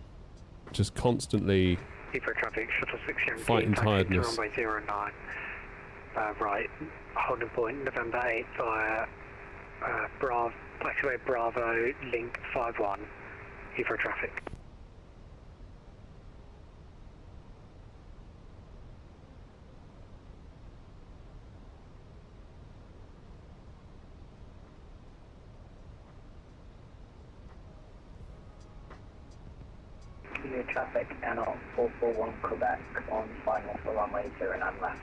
Just constantly Heathrow traffic, shuttle 6 Yankee, fighting tiredness. runway 09. Right, holding point November 8 via taxiway Bravo, link 51, Heathrow traffic. New traffic and on 441 Quebec on final for runway 09 left.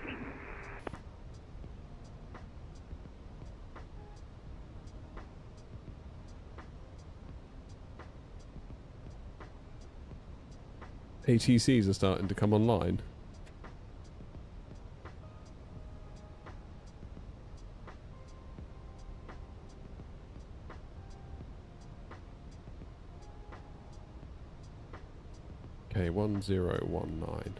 ATCs are starting to come online. Okay, 1019.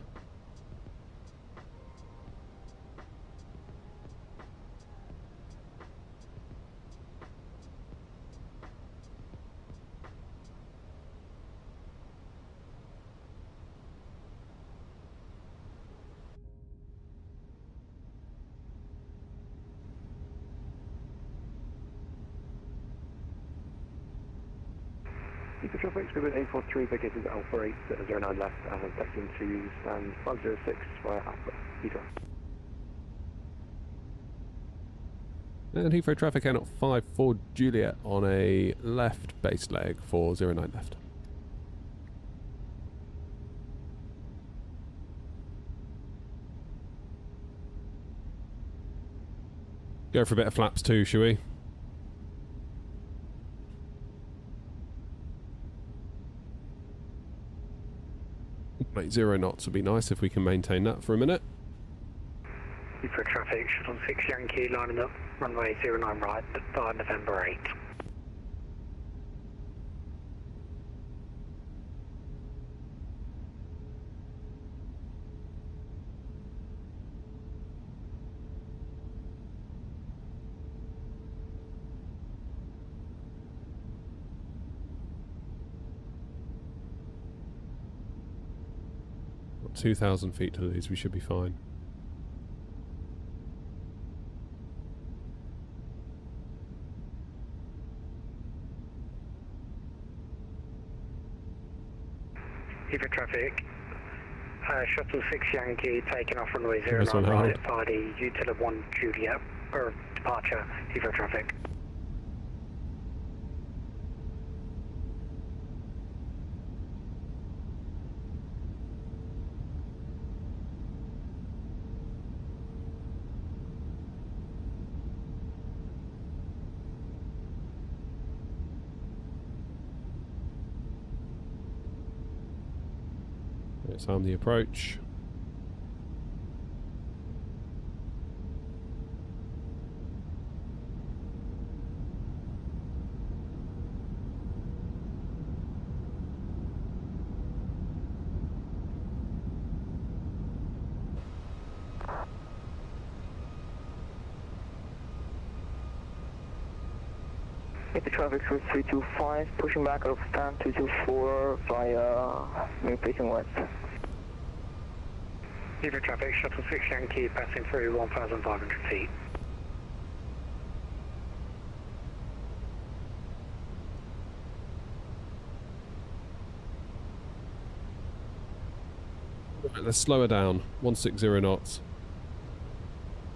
Heathrow traffic, Scribbit 843, vacated Alpha 8, 09 left, and taxiing to stand 506 via Alpha, Heathrow. And Heathrow traffic out at 54 Juliet on a left base leg for 09 left. Go for a bit of flaps too, shall we? Like 0 knots would be nice if we can maintain that for a minute. Heathrow traffic, shuttle 6 Yankee, lining up runway 09 right, via November 8. Got 2,000 feet to lose, we should be fine. Heathrow traffic, shuttle 6 Yankee taking off runway 09 This one right held. via the Utila 1 Juliet, or departure, Heathrow traffic. Let's arm the approach. The traffic was 325, pushing back out of stand 224 via new facing west. Heathrow traffic, shuttle 6 Yankee passing through 1,500 feet. Right, let's slow her down. 160 knots.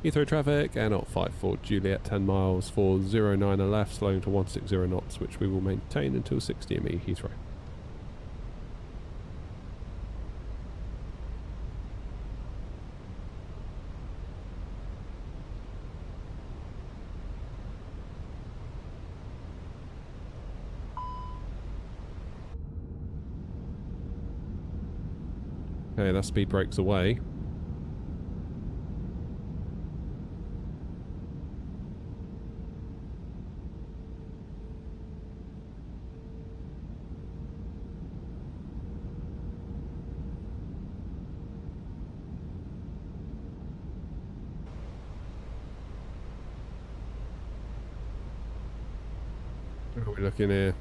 Heathrow traffic, air not 54 Juliet, 10 miles for 09 left, slowing to 160 knots, which we will maintain until 60 ME Heathrow. Okay, that speed breaks away. we looking here?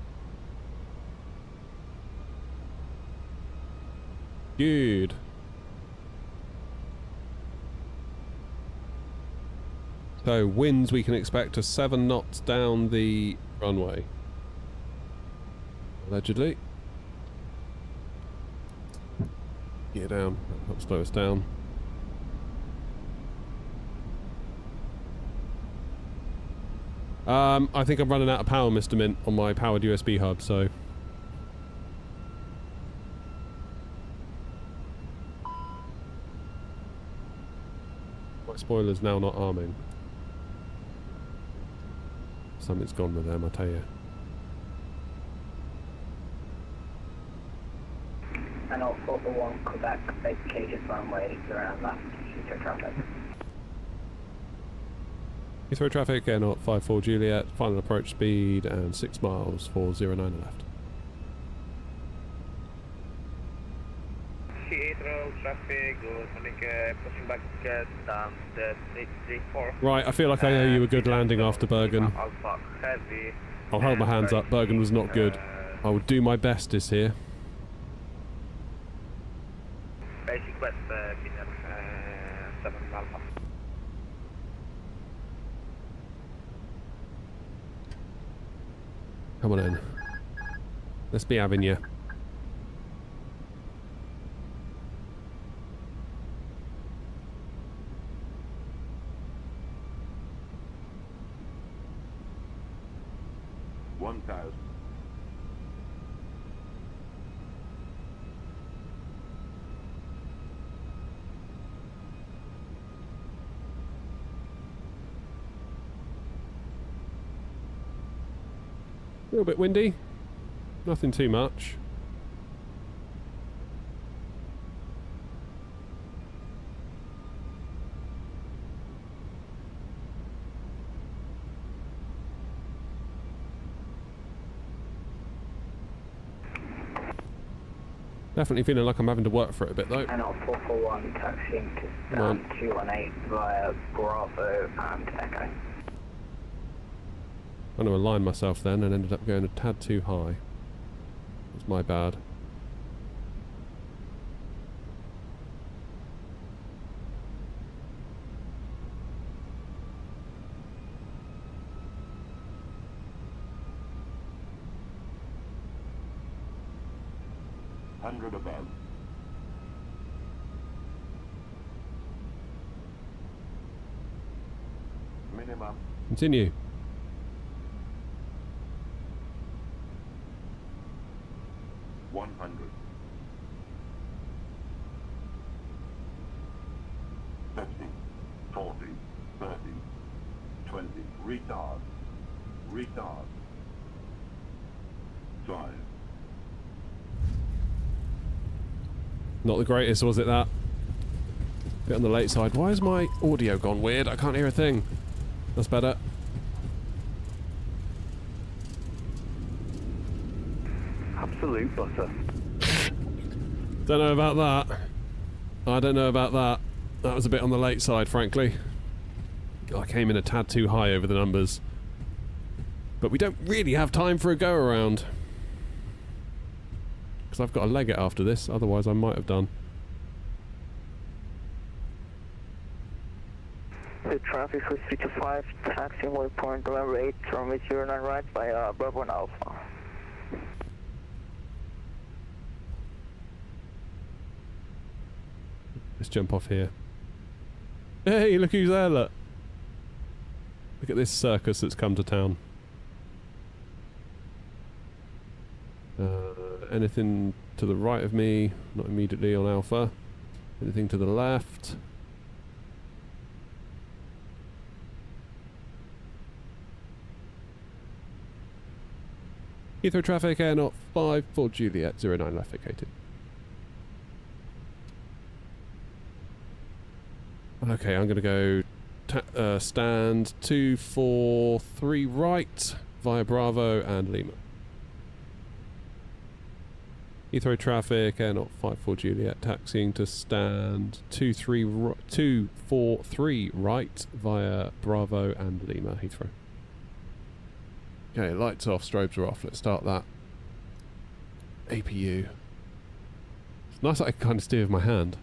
Good. So winds we can expect to 7 knots down the runway. Allegedly. Gear down. Help slow us down. I think I'm running out of power, Mr. Mint, on my powered USB hub, so... My spoiler's now not arming. Something's gone with them, I tell you. And all 441 Quebec, vacated runway around left, Heathrow traffic. Heathrow traffic, Air 054 Juliet, final approach speed and 6 miles, 409 left. Heathrow traffic, pushing back down the 834. Right, I feel like I owe you a good landing after Bergen. I'll hold my hands up, Bergen was not good. I will do my best this here. Basic west, 7 Alpha. Come on in. Let's be having you. A little bit windy, nothing too much. Definitely feeling like I'm having to work for it a bit though. And 441 taxiing to 218 via Bravo and Echo. I'm going to align myself then and ended up going a tad too high. That's my bad. Above. Minimum. Continue. Retard. Drive. Not the greatest, was it, that? Bit on the late side. Why has my audio gone weird? I can't hear a thing. That's better. Absolute butter. Don't know about that. I don't know about that. That was a bit on the late side, frankly. I came in a tad too high over the numbers. But we don't really have time for a go-around. Because I've got to leg it after this, otherwise I might have done. The traffic was 325, taxiing waypoint number 8, runway 09 right by Bravo and Alpha. Let's jump off here. Hey, look who's there, look. Look at this circus that's come to town. Anything to the right of me? Not immediately on Alpha. Anything to the left? Heathrow traffic, Air 054 Juliet, 09 left vacated. Okay, I'm going to go stand 243 right via Bravo and Lima. Heathrow traffic, Air 054 Juliet, taxiing to stand 243 right via Bravo and Lima, Heathrow. Okay, lights off, strobes are off. Let's start that. APU. It's nice that I can kind of steer with my hand.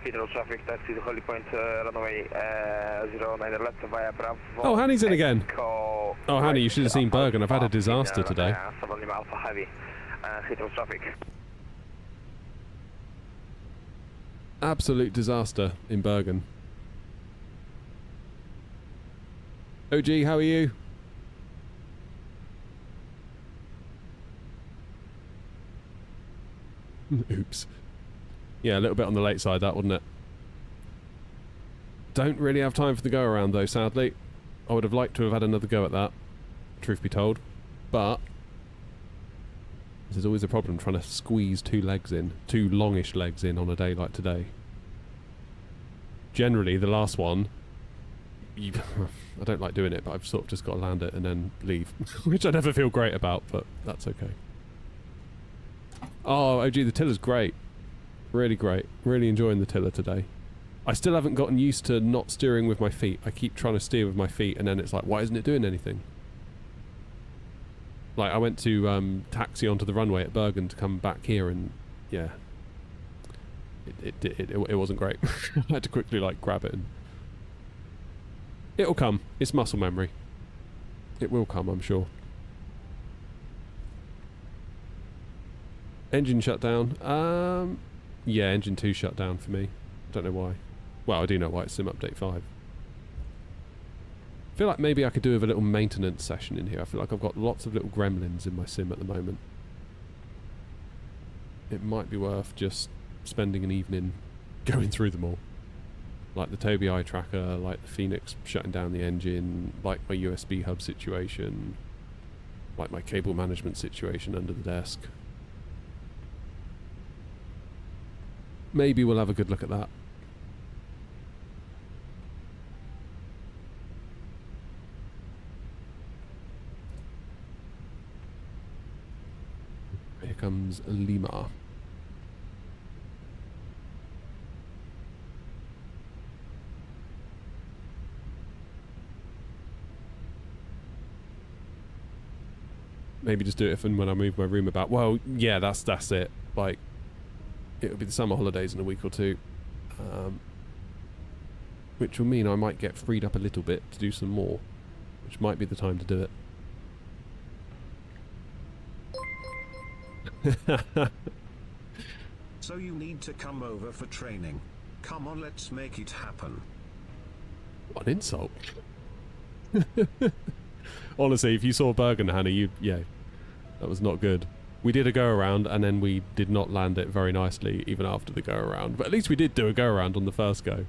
Heathrow traffic, taxi to Holy Point, runway 09 left via Bravo. Oh, Hanny's in again. Oh, Hanny, you should have seen Bergen. I've had a disaster today. Alpha Heavy, Heathrow traffic. Absolute disaster in Bergen. OG, how are you? Oops. Yeah, a little bit on the late side, that, wouldn't it? Don't really have time for the go-around, though, sadly. I would have liked to have had another go at that, truth be told. But there's always a problem trying to squeeze two longish legs in on a day like today. Generally, the last one, I don't like doing it, but I've sort of just got to land it and then leave, which I never feel great about, but that's okay. Oh, OG, the tiller's great. Really great. Really enjoying the tiller today. I still haven't gotten used to not steering with my feet. I keep trying to steer with my feet and then it's like, why isn't it doing anything? Like, I went to taxi onto the runway at Bergen to come back here and, yeah. It wasn't great. I had to quickly, like, grab it and... It'll come. It's muscle memory. It will come, I'm sure. Engine shut down. Yeah, engine 2 shut down for me. Don't know why. Well, I do know why. It's Sim Update 5. I feel like maybe I could do with a little maintenance session in here. I feel like I've got lots of little gremlins in my sim at the moment. It might be worth just spending an evening going through them all. Like the Tobii eye tracker, like the Phoenix shutting down the engine, like my USB hub situation, like my cable management situation under the desk. Maybe we'll have a good look at that. Here comes Lima. Maybe just do it if and when I move my room about. Well, yeah, that's it. Like, it'll be the summer holidays in a week or two, which will mean I might get freed up a little bit to do some more, which might be the time to do it. So you need to come over for training. Come on, let's make it happen. What an insult. Honestly, if you saw Bergen, Hannah, yeah, that was not good. We did a go-around, and then we did not land it very nicely, even after the go-around. But at least we did do a go-around on the first go.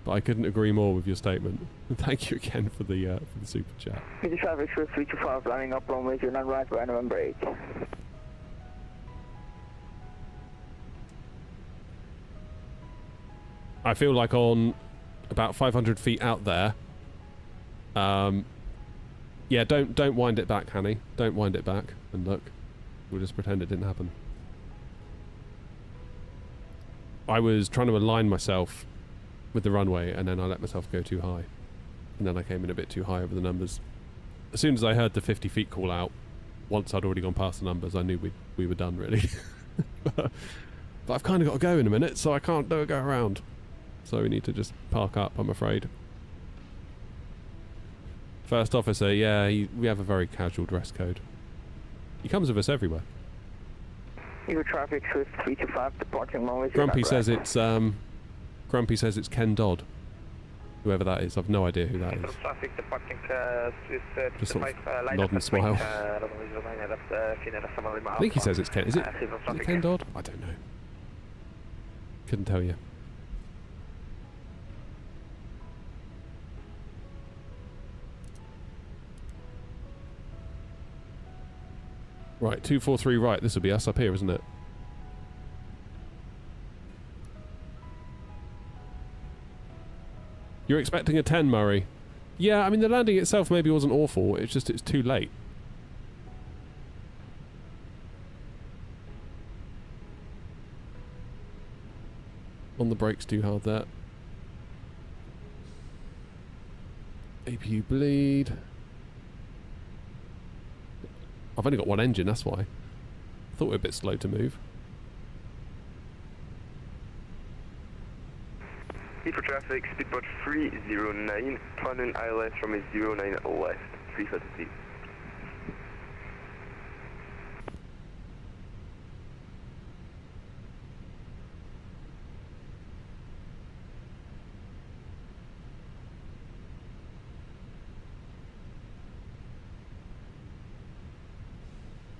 But I couldn't agree more with your statement. Thank you again for the super chat. With the traffic for 325, lining up runway 09 right, random and brake. I feel like on about 500 feet out there, yeah, don't wind it back, Hanny. Don't wind it back. And look, we'll just pretend it didn't happen. I was trying to align myself with the runway, and then I let myself go too high. And then I came in a bit too high over the numbers. As soon as I heard the 50 feet call out, once I'd already gone past the numbers, I knew we were done, really. But I've kind of got to go in a minute, so I can't do a go around. So we need to just park up, I'm afraid. First officer, yeah, we have a very casual dress code. He comes with us everywhere. Your traffic Swift 325 departing runway. Grumpy says it's Ken Dodd. Whoever that is, I've no idea who that is. Traffic departing Swift Just sort of nod and smile. I think he says it's Ken. Is it Ken Dodd? I don't know. Couldn't tell you. Right, 243 right. This will be us up here, isn't it? You're expecting a 10, Murray? Yeah, I mean, the landing itself maybe wasn't awful. It's just it's too late. on the brakes too hard there. APU bleed. I've only got one engine, that's why. I thought we were a bit slow to move. Heathrow traffic, speedboat 309, turn in ILS from a 09 left, 350 feet.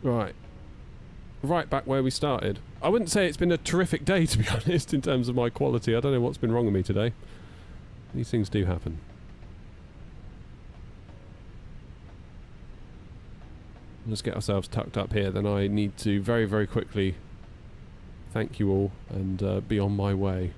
Right. Right back where we started. I wouldn't say it's been a terrific day, to be honest, in terms of my quality. I don't know what's been wrong with me today. These things do happen. Let's get ourselves tucked up here. Then I need to very, very quickly thank you all and be on my way.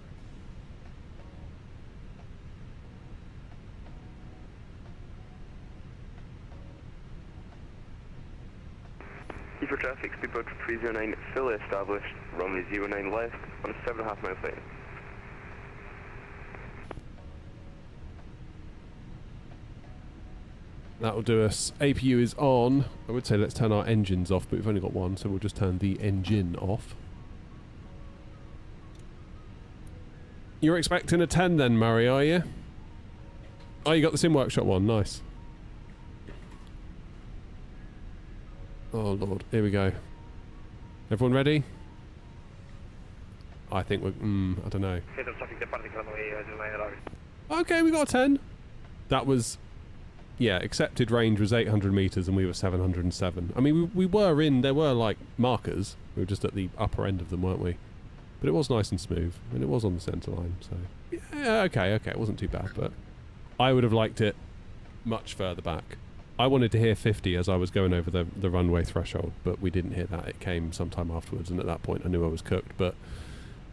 Heathrow traffic, speedboat 309, fully established, runway 09 left, on a 7.5 mile flight. That'll do us. APU is on. I would say let's turn our engines off, but we've only got one, so we'll just turn the engine off. You're expecting a 10 then, Murray, are you? Oh, you got the Sim Workshop one. Nice. Oh, Lord. Here we go. Everyone ready? I think we're... I don't know. Okay, we got a 10. That was... Yeah, accepted range was 800 metres and we were 707. I mean, we were in... There were, like, markers. We were just at the upper end of them, weren't we? But it was nice and smooth. And it was on the centre line, so... Yeah, okay. It wasn't too bad, but... I would have liked it much further back. I wanted to hear 50 as I was going over the runway threshold, but we didn't hear that. It came sometime afterwards, and at that point I knew I was cooked, but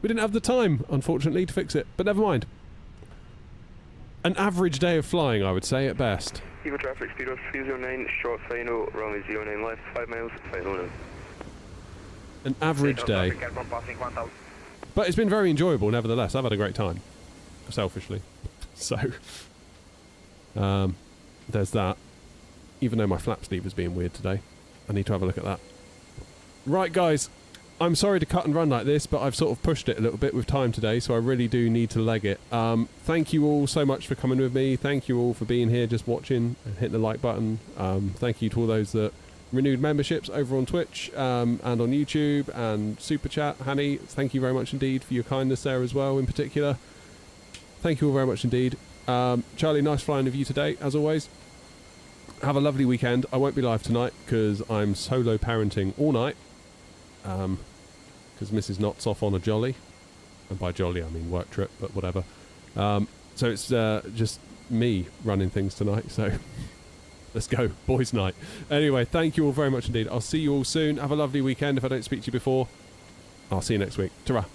we didn't have the time, unfortunately, to fix it. But never mind. An average day of flying, I would say, at best. Heathrow traffic, speedboat 309, short final, runway 09 left, 5 miles, final now. An average day. But it's been very enjoyable, nevertheless. I've had a great time, selfishly. So, there's that. Even though my flap sleeve is being weird today. I need to have a look at that. Right, guys. I'm sorry to cut and run like this, but I've sort of pushed it a little bit with time today, so I really do need to leg it. Thank you all so much for coming with me. Thank you all for being here, just watching and hitting the like button. Thank you to all those that renewed memberships over on Twitch and on YouTube and Super Chat. Hanny, thank you very much indeed for your kindness there as well, in particular. Thank you all very much indeed. Charlie, nice flying with you today, as always. Have a lovely weekend. I won't be live tonight because I'm solo parenting all night. Because Mrs. Knott's off on a jolly. And by jolly I mean work trip, but whatever. So it's just me running things tonight, so let's go. Boys' night. Anyway, thank you all very much indeed. I'll see you all soon. Have a lovely weekend if I don't speak to you before. I'll see you next week. Ta-ra.